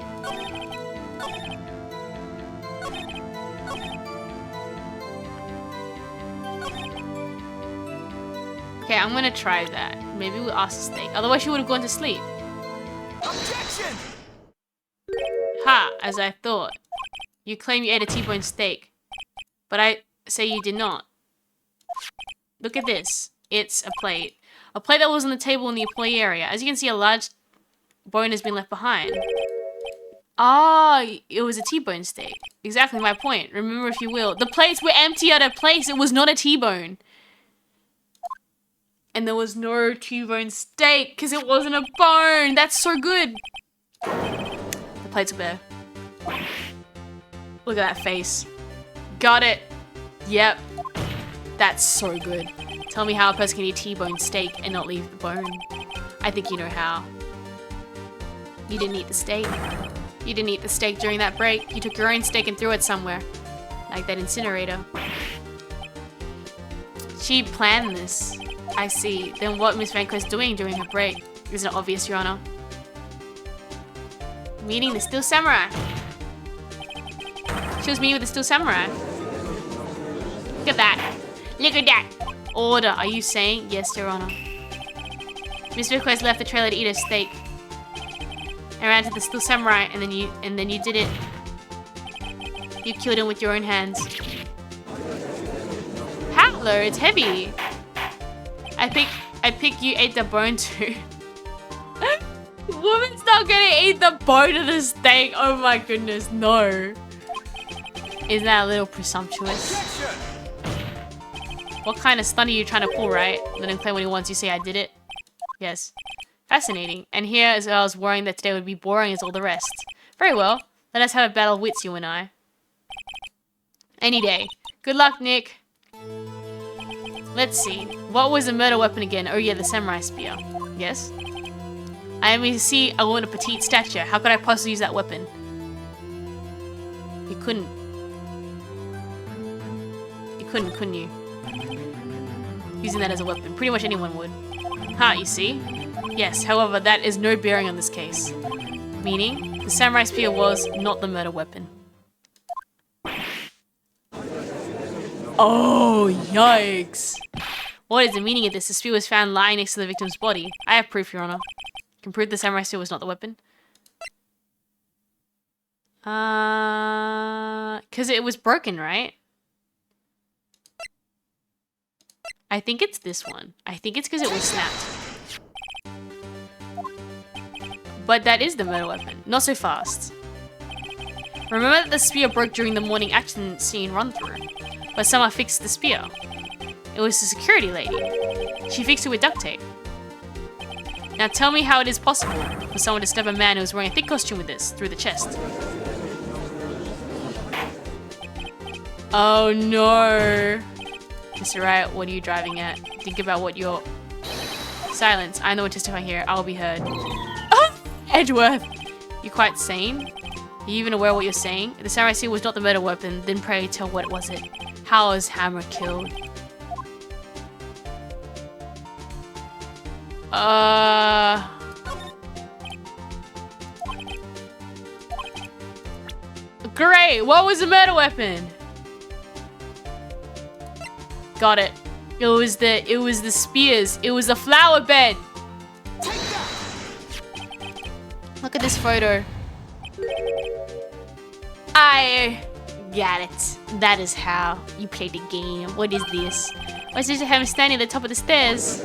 S1: Okay, I'm gonna try that. Maybe we'll ask the steak. Otherwise, she would have gone to sleep.
S3: Objection!
S1: Ha, as I thought. You claim you ate a T-bone steak, but I say you did not. Look at this. It's a plate. A plate that was on the table in the employee area. As you can see, a large bone has been left behind. Ah, it was a T-bone steak. Exactly my point. Remember if you will. The plates were empty at a place. It was not a T-bone. And there was no T-bone steak because it wasn't a bone. That's so good. The plates are bare. Look at that face. Got it. Yep. That's so good. Tell me how a person can eat T-bone steak and not leave the bone. I think you know how. You didn't eat the steak. You didn't eat the steak during that break. You took your own steak and threw it somewhere. Like that incinerator. She planned this. I see. Then what Miss Vanquist's doing during her break? Isn't it obvious, Your Honor? Meeting the Steel Samurai. She was meeting with the Steel Samurai. Look at that. Look at that. Order. Are you saying? Yes, Your Honor. Miss Vanquist left the trailer to eat her steak. And ran to the Steel Samurai, and then you did it. You killed him with your own hands. Howler, it's heavy. I think you ate the bone too. Woman's not gonna eat the bone of the steak. Oh my goodness, no. Isn't that a little presumptuous?
S3: Objection!
S1: What kind of stunt are you trying to pull, right? Let him claim what he wants. You say I did it? Yes. Fascinating. And here, as I was worrying that today would be boring as all the rest. Very well. Let us have a battle of wits, you and I. Any day. Good luck, Nick. Let's see. What was the murder weapon again? Oh yeah, the samurai spear. Yes? I mean, see, I want a petite stature. How could I possibly use that weapon? You couldn't. You couldn't you? Using that as a weapon. Pretty much anyone would. Ha, you see? Yes, however, that is no bearing on this case. Meaning, the samurai spear was not the murder weapon. Oh, yikes. What is the meaning of this? The spear was found lying next to the victim's body. I have proof, Your Honor. Can prove the samurai spear was not the weapon. Because it was broken, right? I think it's this one. I think it's because it was snapped. But that is the murder weapon. Not so fast. Remember that the spear broke during the morning action scene run-through. But someone fixed the spear. It was the security lady. She fixed it with duct tape. Now tell me how it is possible for someone to stab a man who was wearing a thick costume with this through the chest. Oh no. Mr. Wright, what are you driving at? Think about what you're... Silence. I know what testifying here. I'll be heard. Edgeworth! You quite sane? Are you even aware of what you're saying? If the samurai seal was not the murder weapon, then pray tell what was it? How was Hammer killed? Great! What was the murder weapon? Got it. It was the spears. It was the flower bed. Look at this photo. I got it. That is how you play the game. What is this? Why is him standing at the top of the stairs?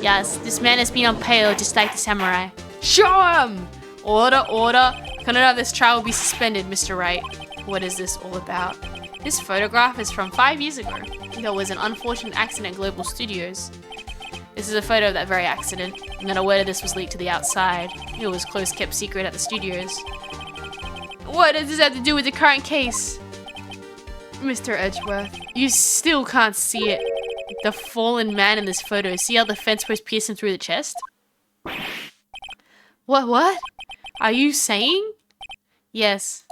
S1: Yes, this man has been on pale just like the samurai. Show him! Order, order. Conduct of this trial will be suspended, Mr. Wright. What is this all about? This photograph is from 5 years ago. There was an unfortunate accident at Global Studios. This is a photo of that very accident. Not aware that this was leaked to the outside. It was close kept secret at the studios. What does this have to do with the current case? Mr. Edgeworth, you still can't see it. The fallen man in this photo. See how the fence post pierced him through the chest? What? Are you saying? Yes.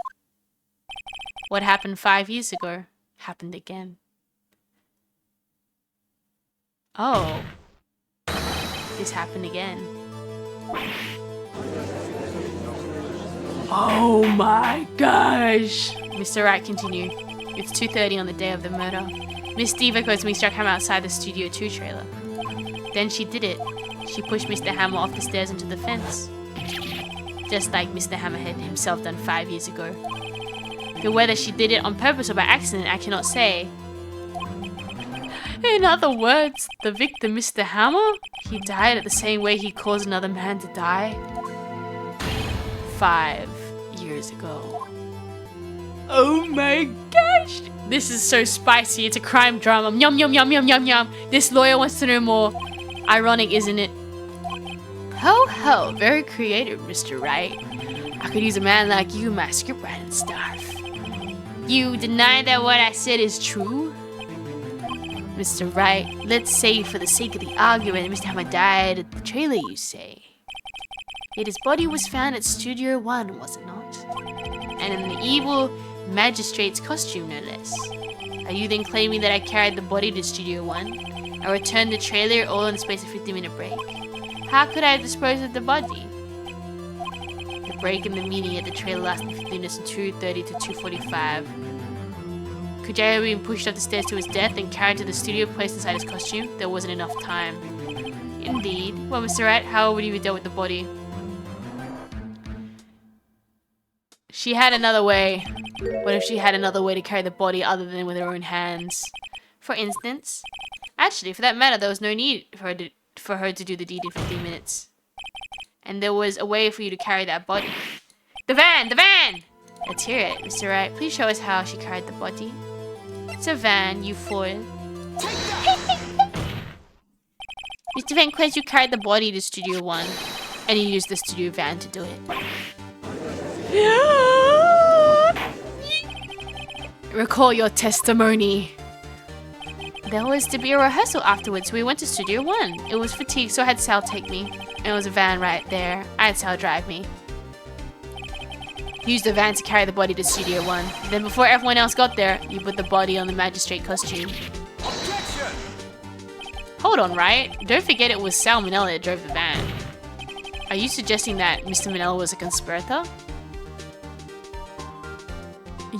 S1: What happened 5 years ago happened again. Oh. This happened again. Oh my gosh. Mr. Wright continued. It's 2:30 on the day of the murder. Miss Diva goes to me struck Hammer outside the Studio 2 trailer. Then she did it. She pushed Mr. Hammer off the stairs into the fence. Just like Mr. Hammer had himself done 5 years ago. But whether she did it on purpose or by accident, I cannot say. In other words, the victim, Mr. Hammer, he died at the same way he caused another man to die 5 years ago. Oh my gosh! This is so spicy. It's a crime drama. Yum yum yum yum yum yum. This lawyer wants to know more. Ironic, isn't it? Ho ho, very creative, Mr. Wright. I could use a man like you in my scriptwriting stuff. You deny that what I said is true? Mr. Wright, let's say for the sake of the argument, Mr. Hammer died at the trailer, you say. Yet his body was found at Studio 1, was it not? And in the evil magistrate's costume, no less. Are you then claiming that I carried the body to Studio 1? I returned the trailer all in the space of 50-minute break. How could I dispose of the body? The break in the meeting at the trailer lasted 15 minutes from 2:30 to 2:45. Could Jay have been pushed up the stairs to his death and carried to the studio, placed inside his costume? There wasn't enough time. Indeed. Well, Mr. Wright, how would you have dealt with the body? She had another way. What if she had another way to carry the body other than with her own hands? For instance? Actually, for that matter, there was no need for her to do the deed in 15 minutes. And there was a way for you to carry that body. The van! The van! Let's hear it, Mr. Wright. Please show us how she carried the body. It's a van, you fool. Mr. Van Quest, you carried the body to Studio 1. And you used the studio van to do it. Recall your testimony. There was to be a rehearsal afterwards, so we went to Studio 1. It was fatigued, so I had Sal take me. And it was a van right there. I had Sal drive me. Used the van to carry the body to Studio 1. Then before everyone else got there, you put the body on the magistrate costume.
S3: Objection!
S1: Hold on, right? Don't forget it was Sal Manella that drove the van. Are you suggesting that Mr. Manella was a conspirator?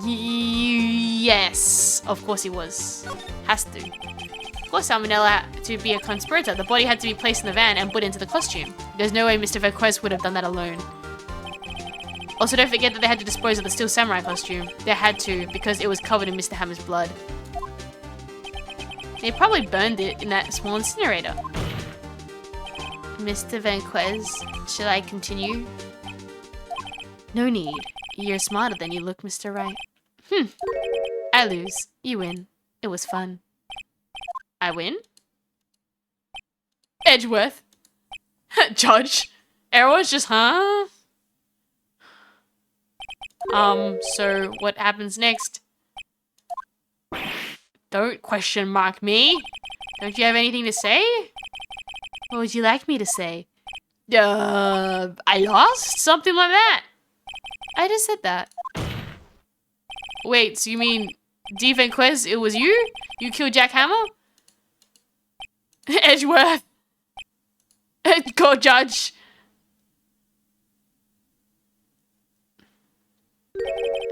S1: Yes, of course he was. Has to. Of course Salmonella had to be a conspirator. The body had to be placed in the van and put into the costume. There's no way Mr. Verquez would have done that alone. Also, don't forget that they had to dispose of the Steel Samurai costume. They had to, because it was covered in Mr. Hammer's blood. They probably burned it in that small incinerator. Mr. Vanquez, should I continue? No need. You're smarter than you look, Mr. Wright. I lose. You win. It was fun. I win? Edgeworth. Judge. Everyone's just, huh? So what happens next? Don't question mark me. Don't you have anything to say? What would you like me to say? I lost? Something like that. I just said that. Wait, so you mean Defense Quest, it was you? You killed Jack Hammer? Edgeworth. Court judge.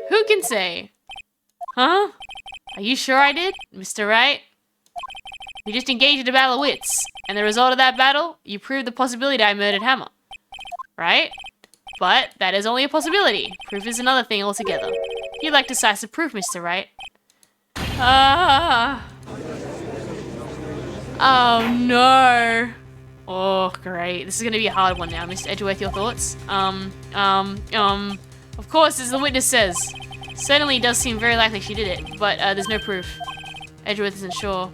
S1: Who can say? Huh? Are you sure I did, Mr. Wright? We just engaged in a battle of wits, and the result of that battle, you proved the possibility I murdered Hammer. Right? But that is only a possibility. Proof is another thing altogether. You'd like decisive proof, Mr. Wright. Oh no. Oh, great. This is gonna be a hard one now. Mr. Edgeworth, your thoughts? Of course, as the witness says. Certainly it does seem very likely she did it, but there's no proof. Edgeworth isn't sure.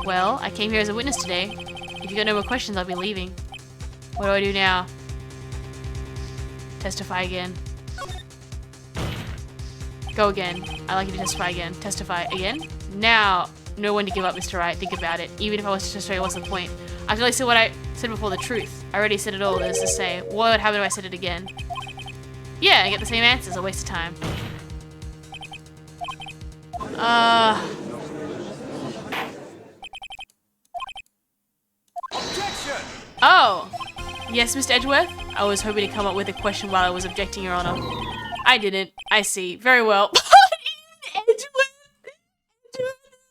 S1: Well, I came here as a witness today. If you got no more questions, I'll be leaving. What do I do now? Testify again. Go again. I'd like you to testify again. Testify again. Now, know when to give up, Mr. Wright. Think about it. Even if I was to testify, what's the point? I can only say what I said before, the truth. I already said it all, there's to say. What would happen if I said it again? Yeah, I get the same answers. A waste of time.
S3: Objection!
S1: Oh. Yes, Mr. Edgeworth? I was hoping to come up with a question while I was objecting, Your Honor. I didn't. I see. Very well. Edgeworth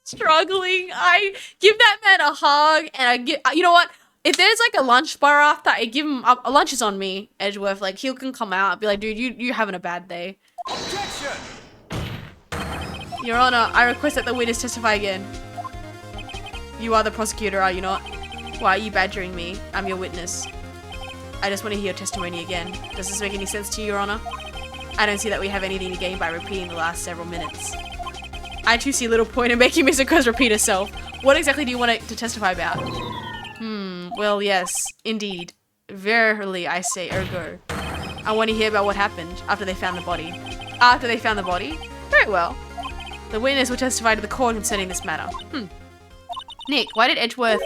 S1: struggling. I give that man a hug, and I give. You know what? If there's like a lunch bar after, I give him a lunch is on me, Edgeworth. Like he can come out, and be like, dude, you having a bad day.
S3: Objection!
S1: Your Honor, I request that the witness testify again. You are the prosecutor, are you not? Why are you badgering me? I'm your witness. I just want to hear your testimony again. Does this make any sense to you, Your Honor? I don't see that we have anything to gain by repeating the last several minutes. I too see little point in making Mr. Quest repeat herself. What exactly do you want it to testify about? Well, yes, indeed. Verily, I say, ergo. I want to hear about what happened after they found the body. After they found the body? Very well. The witness will testify to the court concerning this matter. Nick, why did Edgeworth...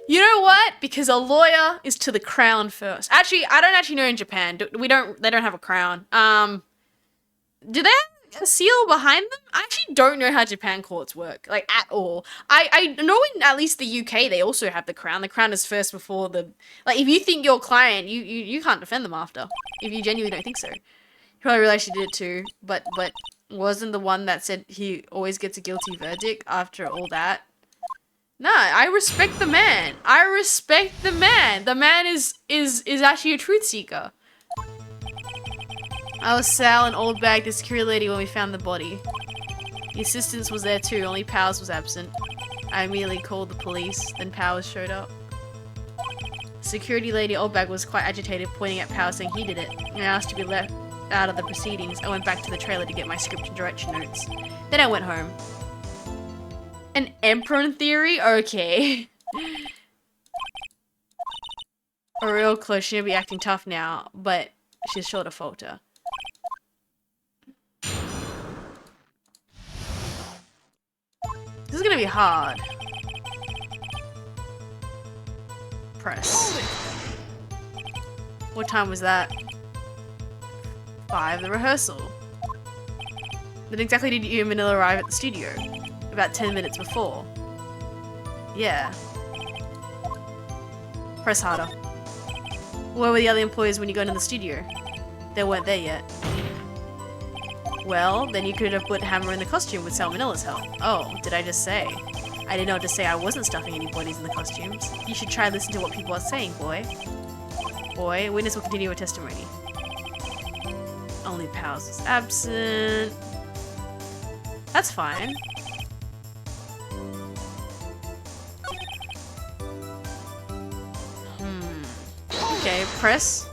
S1: You know what? Because a lawyer is to the crown first. Actually, I don't actually know in Japan. They don't have a crown. Do they have a seal behind them? I actually don't know how Japan courts work, like at all. I know in at least the UK they also have the crown. The crown is first before the... Like, if you think your client, you can't defend them after. If you genuinely don't think so. You probably realize she did it too, but wasn't the one that said he always gets a guilty verdict after all that? Nah, I respect the man. I respect the man. The man is actually a truth seeker. I was Sal and Old Bag, the security lady, when we found the body. The assistant was there too, only Powers was absent. I immediately called the police, then Powers showed up. Security lady Old Bag was quite agitated, pointing at Powers saying he did it, and asked to be left out of the proceedings. I went back to the trailer to get my script and direction notes. Then I went home. An emperor in theory? Okay. A real close. She'll be acting tough now, but she's sure to falter. This is gonna be hard. Press. What time was that? 5, the rehearsal. Then exactly did you and Manila arrive at the studio? About 10 minutes before. Yeah. Press harder. Where were the other employees when you got into the studio? They weren't there yet. Well, then you could have put Hammer in the costume with Salmonella's help. Oh, did I just say? I didn't know to say I wasn't stuffing any bodies in the costumes. You should try and listen to what people are saying, boy. Boy, witness will continue her testimony. Only Powers is absent. That's fine. Okay, press.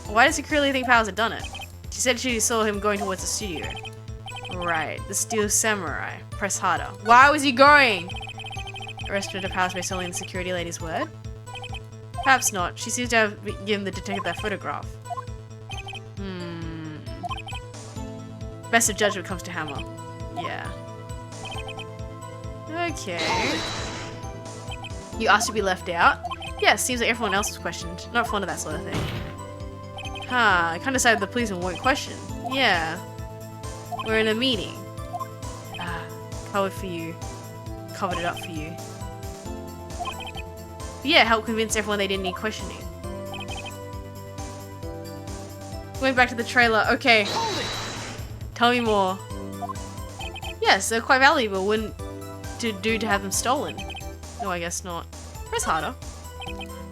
S1: Why does security think Powers had done it? She said she saw him going towards the studio. Right, the Steel Samurai. Press harder. Why was he going? Arrested her Powers based only on the security lady's word? Perhaps not. She seems to have given the detective that photograph. Best of judgment comes to Hammer. Yeah. Okay. You asked to be left out? Yeah, seems like everyone else was questioned. Not fond of that sort of thing. Huh, I kind of decided the policeman won't question. Yeah. We're in a meeting. Ah, covered for you. Covered it up for you. But yeah, help convince everyone they didn't need questioning. Going back to the trailer. Okay. Tell me more. Yes, they're quite valuable. Wouldn't do to have them stolen? No, I guess not. Press harder.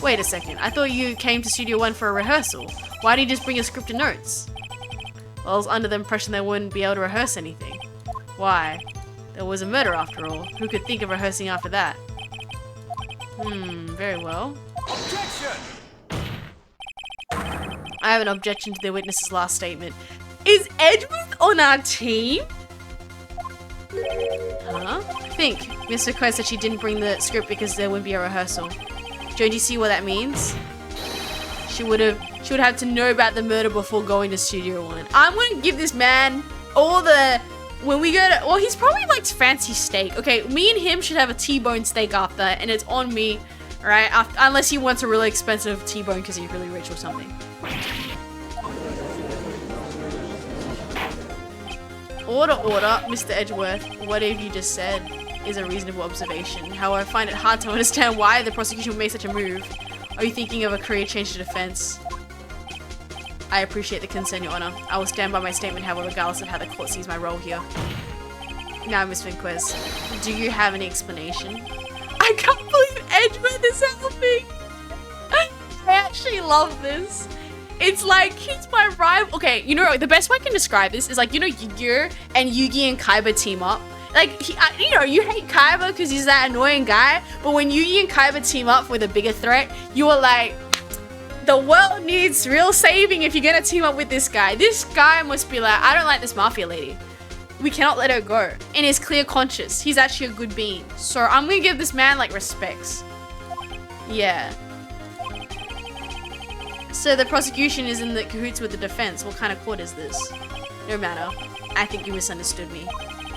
S1: Wait a second. I thought you came to Studio One for a rehearsal. Why didn't you just bring your script and notes? Well, I was under the impression they wouldn't be able to rehearse anything. Why? There was a murder after all. Who could think of rehearsing after that? Very well.
S3: Objection!
S1: I have an objection to the witness's last statement. Is Edgeworth on our team? Huh? Think. Miss McQuaid said she didn't bring the script because there wouldn't be a rehearsal. Don't you see what that means? She would have to know about the murder before going to Studio One. I'm gonna give this man all the... When we go to... Well, he's probably likes fancy steak. Okay, me and him should have a T-bone steak after, and it's on me, right? Unless he wants a really expensive T-bone because he's really rich or something. Order, Mr. Edgeworth. Whatever you just said is a reasonable observation. However, I find it hard to understand why the prosecution would make such a move. Are you thinking of a career change to defense? I appreciate the concern, Your Honor. I will stand by my statement, however, regardless of how the court sees my role here. Now, Miss Vinquez, do you have any explanation? I can't believe Edgeworth is helping! I actually love this. It's like, he's my rival. Okay, you know, the best way I can describe this is like, you know, Yu-Gi-Oh! And Yugi and Kaiba team up. Like, you know, you hate Kaiba because he's that annoying guy, but when Yugi and Kaiba team up with a bigger threat, you are like, the world needs real saving if you're gonna team up with this guy. This guy must be like, I don't like this mafia lady. We cannot let her go. And he's clear conscious. He's actually a good being. So I'm gonna give this man, like, respects. Yeah. So the prosecution is in the cahoots with the defense. What kind of court is this? No matter. I think you misunderstood me.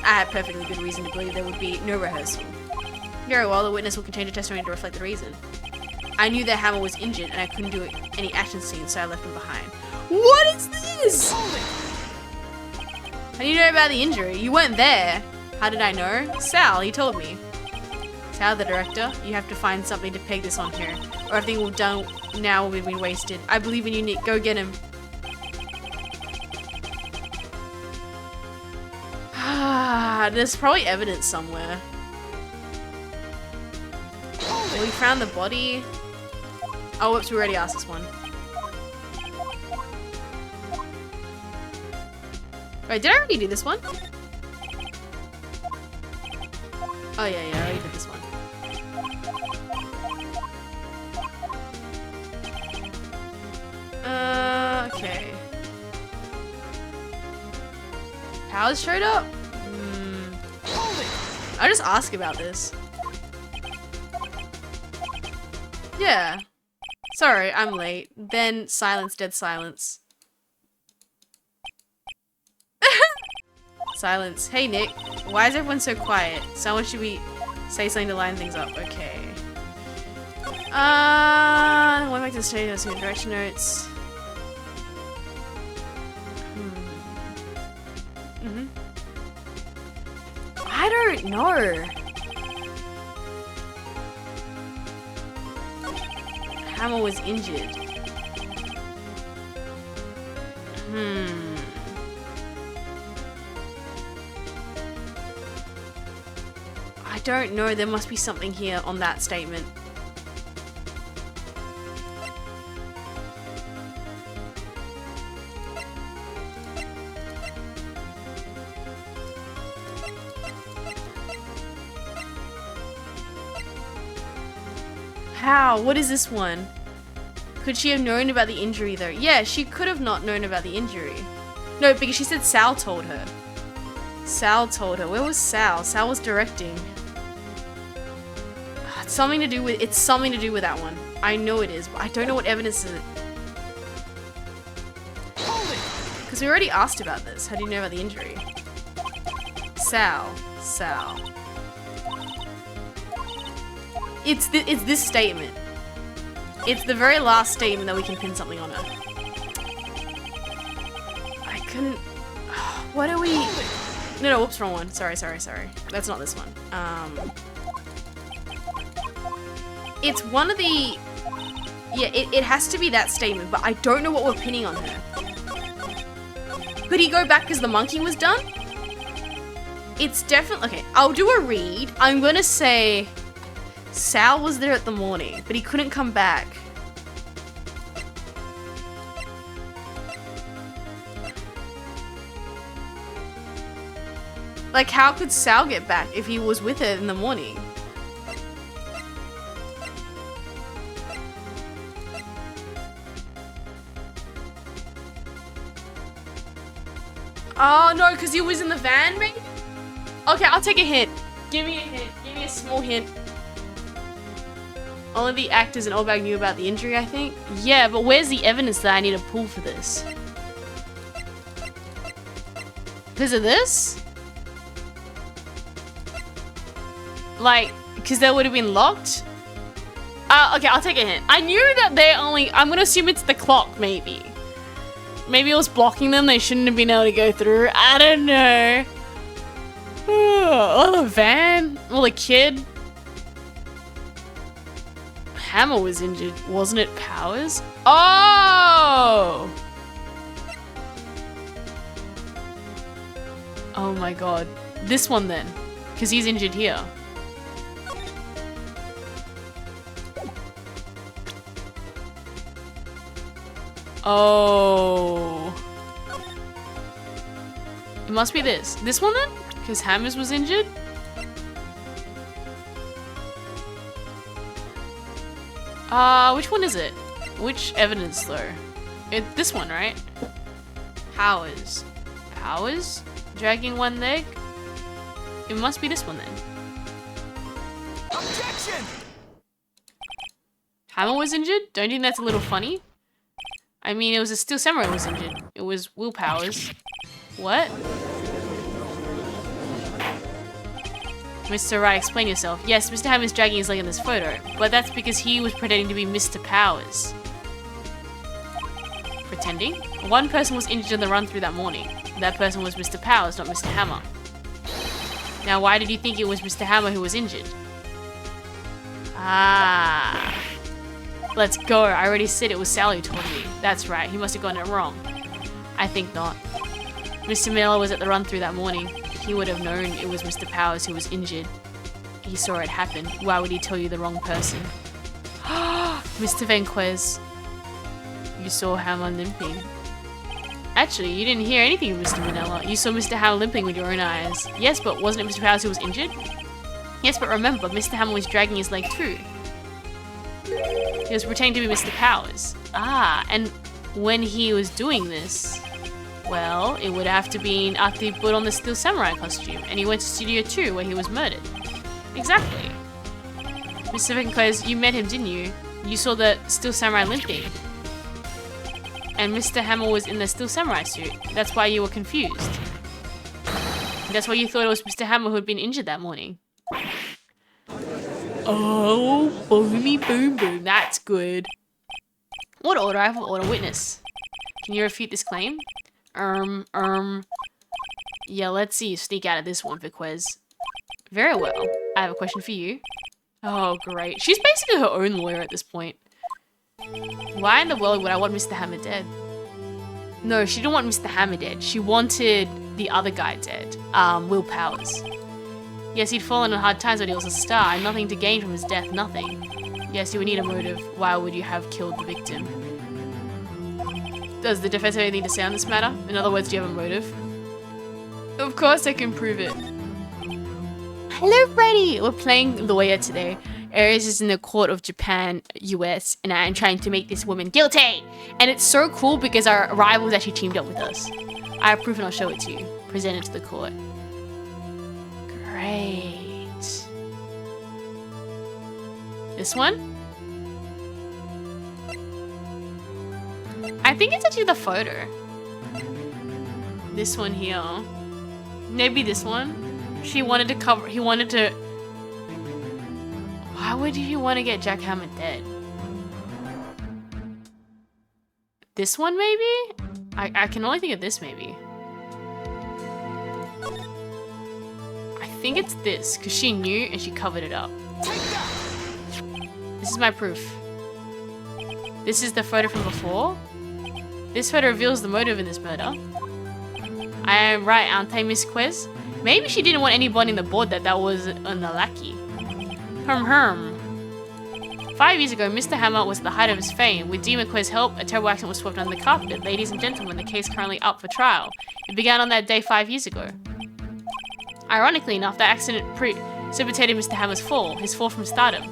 S1: I had perfectly good reason to believe there would be no rehearsal. Very well, the witness will continue testimony to reflect the reason. I knew that Hammer was injured and I couldn't do any action scenes, so I left him behind. What is this? How do you know about the injury? You weren't there. How did I know? Sal, he told me. Sal, the director, you have to find something to peg this on her, or everything we've done now will be wasted. I believe in you, Nick. Go get him. There's probably evidence somewhere. Well, we found the body. Oh, whoops, we already asked this one. Wait, did I already do this one? Oh yeah, I already did this one. Okay. Powers showed up? I'll just ask about this. Yeah. Sorry, I'm late. Then silence, dead silence. Silence. Hey, Nick. Why is everyone so quiet? Someone should say something to line things up. Okay. Went back to the studio, let's see the direction notes. I don't know. Hammer was injured. I don't know. There must be something here on that statement. How? What is this one? Could she have known about the injury though? Yeah, she could have not known about the injury. No, because she said Sal told her. Sal told her. Where was Sal? Sal was directing. It's something to do with that one. I know it is, but I don't know what evidence is it. Because we already asked about this. How do you know about the injury? Sal. It's this statement. It's the very last statement that we can pin something on her. I couldn't... What are we... No, whoops, wrong one. Sorry. That's not this one. It's one of the... Yeah, it has to be that statement, but I don't know what we're pinning on her. Could he go back because the monkey was done? It's definitely... Okay, I'll do a read. I'm gonna say... Sal was there at the morning, but he couldn't come back. Like, how could Sal get back if he was with her in the morning? Oh, no, because he was in the van, maybe? Okay, I'll take a hint. Give me a hint. Give me a small hint. Only the actors and Oldbag knew about the injury, I think. Yeah, but where's the evidence that I need to pull for this? Because of this? Like, because they would have been locked? Okay, I'll take a hint. I knew that they're only... I'm going to assume it's the clock, maybe. Maybe it was blocking them. They shouldn't have been able to go through. I don't know. Oh, the van. Well, the kid. Hammer was injured. Wasn't it Powers? Oh! Oh my god. This one then. Because he's injured here. Oh. It must be this. This one then? Because Hammers was injured? Which one is it? Which evidence though? This one, right? Powers. Powers? Dragging one leg? It must be this one then.
S3: Objection!
S1: Hammer was injured? Don't you think that's a little funny? I mean, it was a Steel Samurai was injured. It was Will Powers. What? Mr. Wright, explain yourself. Yes, Mr. Hammer's dragging his leg in this photo, but that's because he was pretending to be Mr. Powers. Pretending? One person was injured in the run-through that morning. That person was Mr. Powers, not Mr. Hammer. Now, why did you think it was Mr. Hammer who was injured? Ah. Let's go. I already said it was Sally who told me. That's right. He must have gotten it wrong. I think not. Mr. Miller was at the run-through that morning. He would have known it was Mr. Powers who was injured. He saw it happen. Why would he tell you the wrong person? Mr. Vanquez. You saw Hammer limping. Actually, you didn't hear anything of Mr. Manella. You saw Mr. Hammer limping with your own eyes. Yes, but wasn't it Mr. Powers who was injured? Yes, but remember, Mr. Hammer was dragging his leg too. He was pretending to be Mr. Powers. Ah, and when he was doing this, well, it would have to be after he put on the Steel Samurai costume, and he went to Studio 2 where he was murdered. Exactly. Mr. Vanquez, you met him, didn't you? You saw the Steel Samurai limping. And Mr. Hammer was in the Steel Samurai suit. That's why you were confused. That's why you thought it was Mr. Hammer who had been injured that morning. Oh, boomy boom boom. That's good. Order, order. I have an order witness. Can you refute this claim? Yeah, let's see you sneak out of this one, Vanquez. Very well. I have a question for you. Oh, great. She's basically her own lawyer at this point. Why in the world would I want Mr. Hammer dead? No, she didn't want Mr. Hammer dead. She wanted the other guy dead. Will Powers. Yes, he'd fallen on hard times, but he was a star, and nothing to gain from his death, nothing. Yes, you would need a motive. Why would you have killed the victim? Does the defense have anything to say on this matter? In other words, do you have a motive? Of course I can prove it. Hello, Freddy! We're playing lawyer today. Ares is in the court of Japan, US, and I'm trying to make this woman guilty! And it's so cool because our rivals actually teamed up with us. I have proof and I'll show it to you. Present it to the court. Great. This one? I think it's actually the photo. This one here. Maybe this one. She wanted to cover. He wanted to. Why would you want to get Jack Hammer dead? This one, maybe? I can only think of this, maybe. I think it's this, because she knew and she covered it up. This is my proof. This is the photo from before. This photo reveals the motive in this murder. I am right, aren't I, Miss Quez? Maybe she didn't want anybody on the board that was an Alaki. Herm. 5 years ago, Mr. Hammer was at the height of his fame. With Demon Quez's help, a terrible accident was swept under the carpet. Ladies and gentlemen, the case currently up for trial. It began on that day 5 years ago. Ironically enough, that accident precipitated Mr. Hammer's fall, his fall from stardom.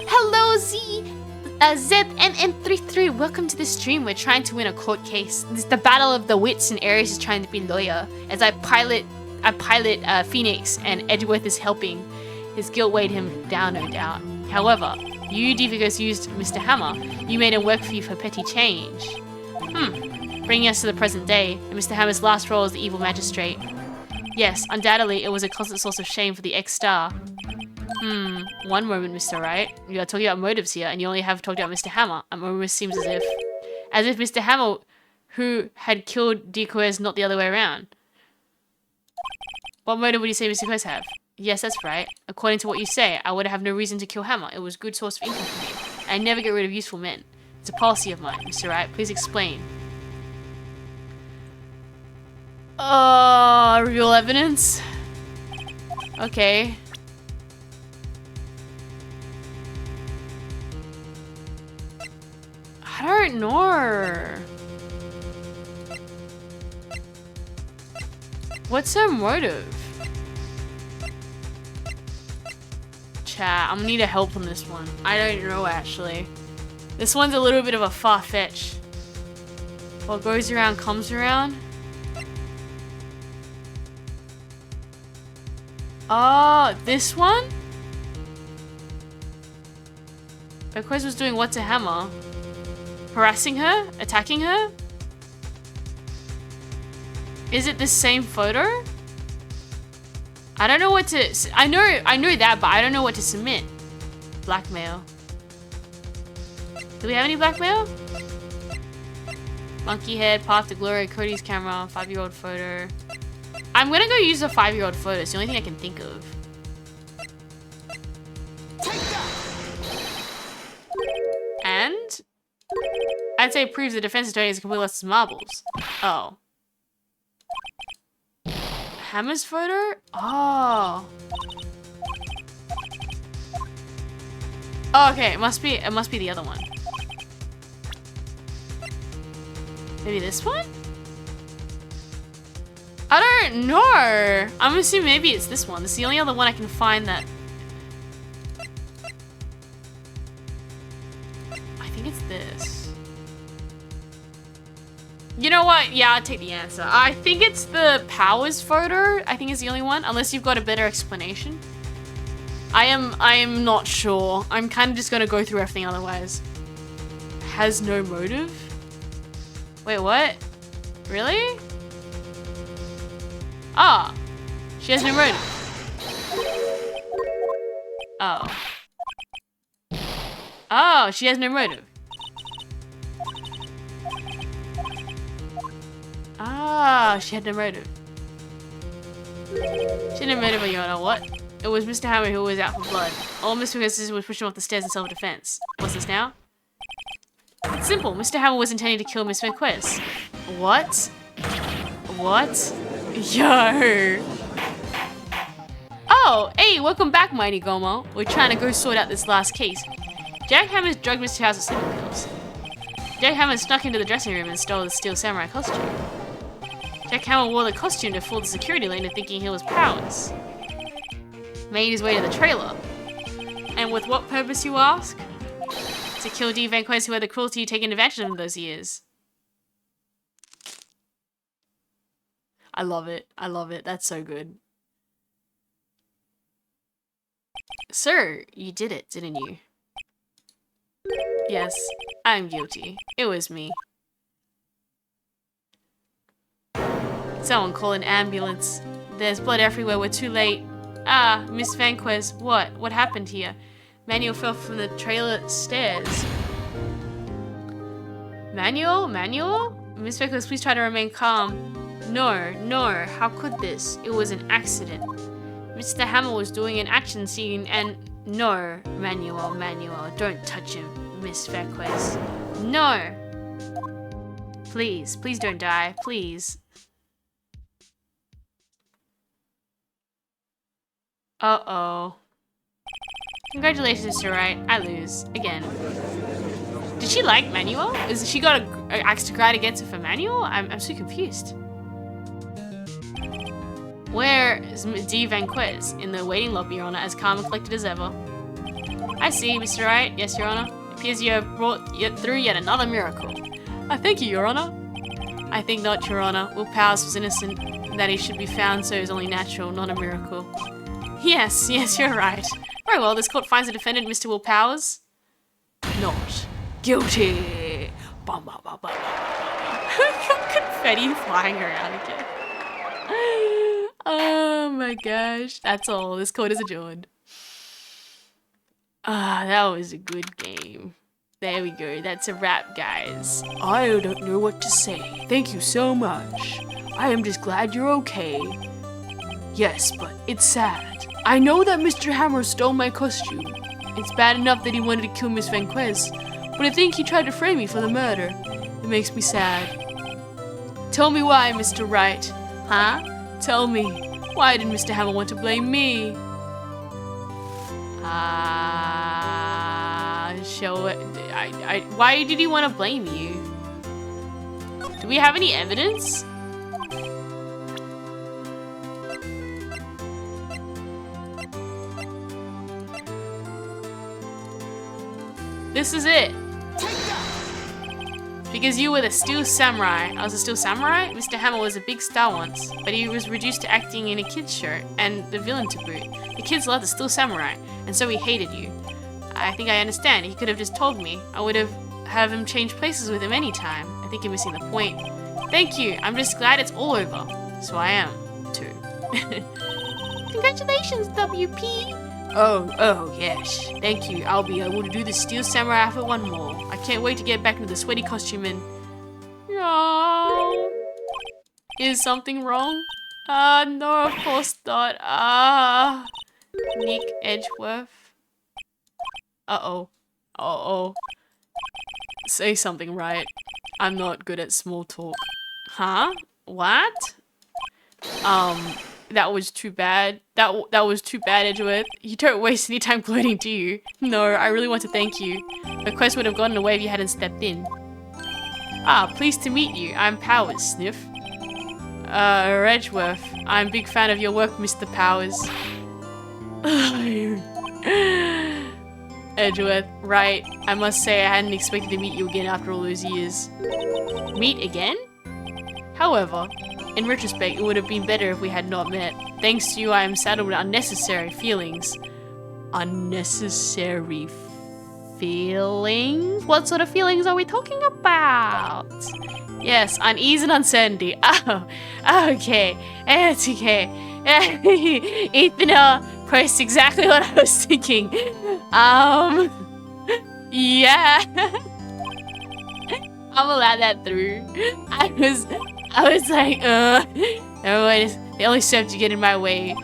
S1: Hello, ZNN33. Welcome to the stream. We're trying to win a court case. This is the battle of the wits, and Aries is trying to be lawyer. As I pilot Phoenix, and Edgeworth is helping. His guilt weighed him down, no doubt. However, you Divagos used Mr. Hammer. You made him work for you for petty change. Bringing us to the present day, and Mr. Hammer's last role as the evil magistrate. Yes, undoubtedly, it was a constant source of shame for the ex-star. One moment, Mr. Wright. You are talking about motives here, and you only have talked about Mr. Hammer. It almost seems as if Mr. Hammer, who had killed Quez, not the other way around. What motive would you say Mr. Quez have? Yes, that's right. According to what you say, I would have no reason to kill Hammer. It was a good source of income for me. I never get rid of useful men. It's a policy of mine, Mr. Wright. Please explain. Real evidence? Okay. I don't know. What's her motive? Chat, I'm gonna need a help on this one. I don't know, actually. This one's a little bit of a far-fetch. What goes around comes around. Oh, this one? Quez was doing what to Hammer? Harassing her? Attacking her? Is it the same photo? I don't know what to... I know that, but I don't know what to submit. Blackmail. Do we have any blackmail? Monkey head, path to glory, Cody's camera, 5-year-old photo. I'm gonna go use a 5-year-old photo. It's the only thing I can think of. And I'd say it proves the defense attorney is completely lost his marbles. Oh. Hammer's photo? Oh. Oh, okay. It must be the other one. Maybe this one? I don't know. I'm assuming maybe it's this one. It's the only other one I can find that... I think it's this. You know what? Yeah, I'll take the answer. I think it's the Powers photo. I think it's the only one, unless you've got a better explanation. I am not sure. I'm kind of just gonna go through everything otherwise. Has no motive? Wait, what? Really? Ah, she has no motive. Oh. Oh, she has no motive. Ah, she had no motive. She had no motive, but you know what? It was Mr. Hammer who was out for blood. All Mr. Quez was pushing off the stairs in self-defense. What's this now? It's simple. Mr. Hammer was intending to kill Miss Quez. What? What? Yo. Oh, hey, welcome back, Mighty Gomo. We're trying to go sort out this last case. Jack Hammer's drugged Mr. House with sleeping pills. Jack Hammer snuck into the dressing room and stole the steel samurai costume. Jack Hammer wore the costume to fool the security lane into thinking he was Powers. Made his way to the trailer. And with what purpose, you ask? To kill D. Van Quez, who had the cruelty taken advantage of him those years. I love it. I love it. That's so good. Sir, you did it, didn't you? Yes, I'm guilty. It was me. Someone call an ambulance. There's blood everywhere. We're too late. Ah, Miss Vanquez, what? What happened here? Manuel fell from the trailer stairs. Manuel? Miss Vanquez, please try to remain calm. No, how could this? It was an accident. Mr. Hammer was doing an action scene and... No, Manuel, don't touch him, Miss Vanquez. No! Please don't die, please. Uh-oh. Congratulations, Mr. Wright. I lose. Again. Did she like Manuel? Is she got an axe to grind against her for Manuel? I'm so confused. Where is D. Vanquez? In the waiting lobby, Your Honor, as calm and collected as ever. I see, Mr. Wright. Yes, Your Honor. It appears you have brought through yet another miracle. I thank you, Your Honor. I think not, Your Honor. Will Powers was innocent, and that he should be found so is only natural, not a miracle. Yes, you're right. Very well, this court finds the defendant, Mr. Will Powers, not guilty. Bum, bum, bum, bum. Confetti flying around again. Oh my gosh. That's all. This court is adjourned. Ah, that was a good game. There we go. That's a wrap, guys. I don't know what to say. Thank you so much. I am just glad you're okay. Yes, but it's sad. I know that Mr. Hammer stole my costume. It's bad enough that he wanted to kill Miss Vanquez, but I think he tried to frame me for the murder. It makes me sad. Tell me why, Mr. Wright. Huh? Tell me, why did Mr. Hammer want to blame me? Why did he want to blame you? Do we have any evidence? This is it. Because you were the Steel Samurai. I was a Steel Samurai? Mr. Hammer was a big star once, but he was reduced to acting in a kid's show, and the villain to boot. The kids loved the Steel Samurai, and so he hated you. I think I understand. He could have just told me. I would have him change places with him anytime. I think you're missing the point. Thank you. I'm just glad it's all over. So I am, too. Congratulations, WP! Oh, yes. Thank you. I'll be able to do the Steel Samurai outfit one more. I can't wait to get back into the sweaty costume and... No. Is something wrong? No, of course not. Nick Edgeworth. Uh-oh. Say something right. I'm not good at small talk. Huh? What? That was too bad. That was too bad, Edgeworth. You don't waste any time gloating, do you? No, I really want to thank you. The quest would have gotten away if you hadn't stepped in. Pleased to meet you. I'm Powers, Sniff. Edgeworth. I'm a big fan of your work, Mr. Powers. Edgeworth, right. I must say I hadn't expected to meet you again after all those years. Meet again? However, in retrospect, it would have been better if we had not met. Thanks to you, I am saddled with unnecessary feelings. Unnecessary feelings? What sort of feelings are we talking about? Yes, unease and uncertainty. Oh, okay. It's okay. Ethan pressed exactly what I was thinking. Yeah. I'm allowed that through. I was like, they only served to get in my way.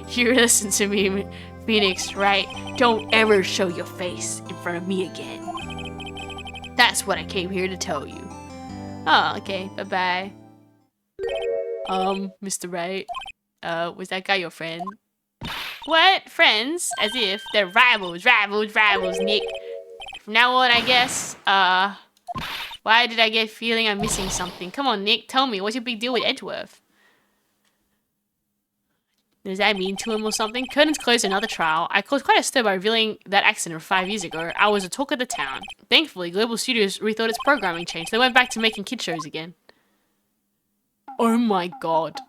S1: You listen to me, Phoenix, right? Don't ever show your face in front of me again. That's what I came here to tell you. Oh, okay, bye-bye. Mr. Wright, was that guy your friend? What? Friends? As if they're rivals, Nick. From now on, I guess, why did I get a feeling I'm missing something? Come on, Nick, tell me, what's your big deal with Edgeworth? Does that mean to him or something? Curtains closed another trial. I caused quite a stir by revealing that accident 5 years ago. I was a talk of the town. Thankfully, Global Studios rethought its programming changed. They went back to making kid shows again. Oh my god.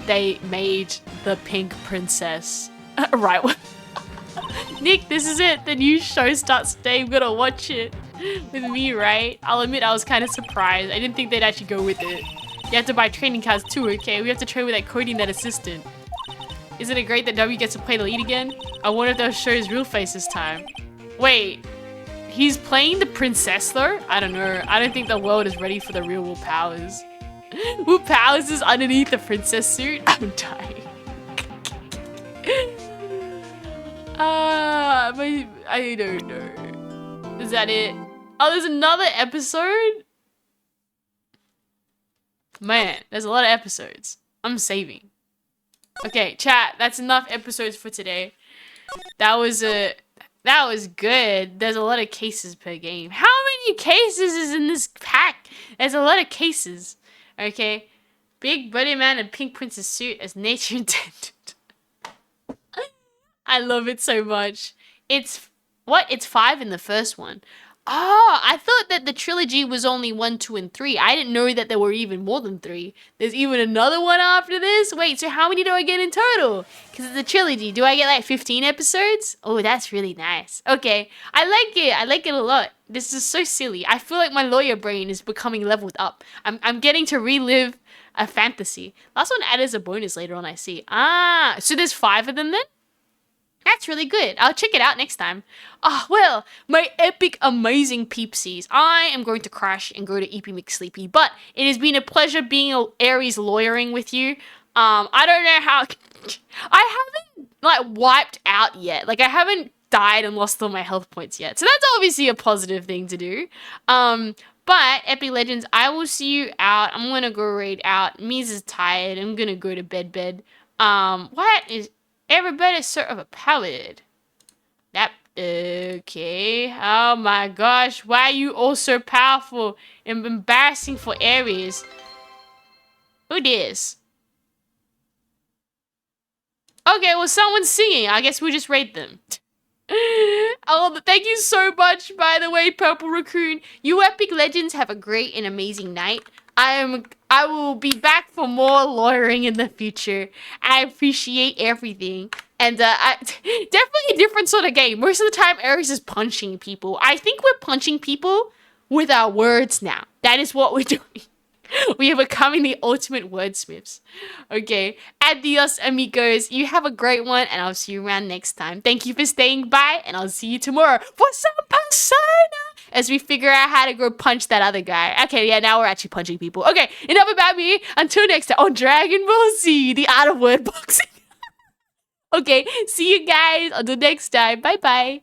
S1: They made the Pink Princess. Right. Nick, this is it. The new show starts today. I'm gonna watch it with me, right? I'll admit I was kind of surprised. I didn't think they'd actually go with it. You have to buy training cards too, okay? We have to train with that Cody and that assistant. Isn't it great that W gets to play the lead again? I wonder if they'll show his real face this time. Wait, he's playing the princess though? I don't know. I don't think the world is ready for the real Will Powers. Will Powers is underneath the princess suit? I'm dying. But I don't know. Is that it? Oh, there's another episode? Man, there's a lot of episodes. I'm saving. Okay, chat, that's enough episodes for today. That was good. There's a lot of cases per game. How many cases is in this pack? There's a lot of cases. Okay. Big Buddy Man in Pink Princess suit as nature intended. I love it so much. It's 5 in the first one. Oh, I thought that the trilogy was only 1, 2, and 3. I didn't know that there were even more than 3. There's even another one after this? Wait, so how many do I get in total? Because it's a trilogy. Do I get like 15 episodes? Oh, that's really nice. Okay, I like it. I like it a lot. This is so silly. I feel like my lawyer brain is becoming leveled up. I'm getting to relive a fantasy. Last one added as a bonus later on, I see. Ah, so there's 5 of them then? That's really good. I'll check it out next time. Oh, well, my epic, amazing peepsies. I am going to crash and go to EP McSleepy, but it has been a pleasure being Aries lawyering with you. I don't know how... I haven't, like, wiped out yet. Like, I haven't died and lost all my health points yet. So that's obviously a positive thing to do. But, Epic Legends, I will see you out. I'm gonna go raid out. Mies is tired. I'm gonna go to bed. What is... Everybody's sort of overpowered. That okay. Oh my gosh, why are you all so powerful and embarrassing for Aries? Who this? Okay, well someone's singing. I guess we'll just rate them. Oh, thank you so much, by the way, Purple Raccoon. You Epic Legends have a great and amazing night. I will be back for more lawyering in the future. I appreciate everything. And definitely a different sort of game. Most of the time, Aries is punching people. I think we're punching people with our words now. That is what we're doing. We are becoming the ultimate wordsmiths. Okay, adios, amigos. You have a great one, and I'll see you around next time. Thank you for staying by, and I'll see you tomorrow for some persona as we figure out how to go punch that other guy. Okay, yeah, now we're actually punching people. Okay, enough about me. Until next time on Dragon Ball Z, the art of word boxing. Okay, see you guys. Until next time. Bye-bye.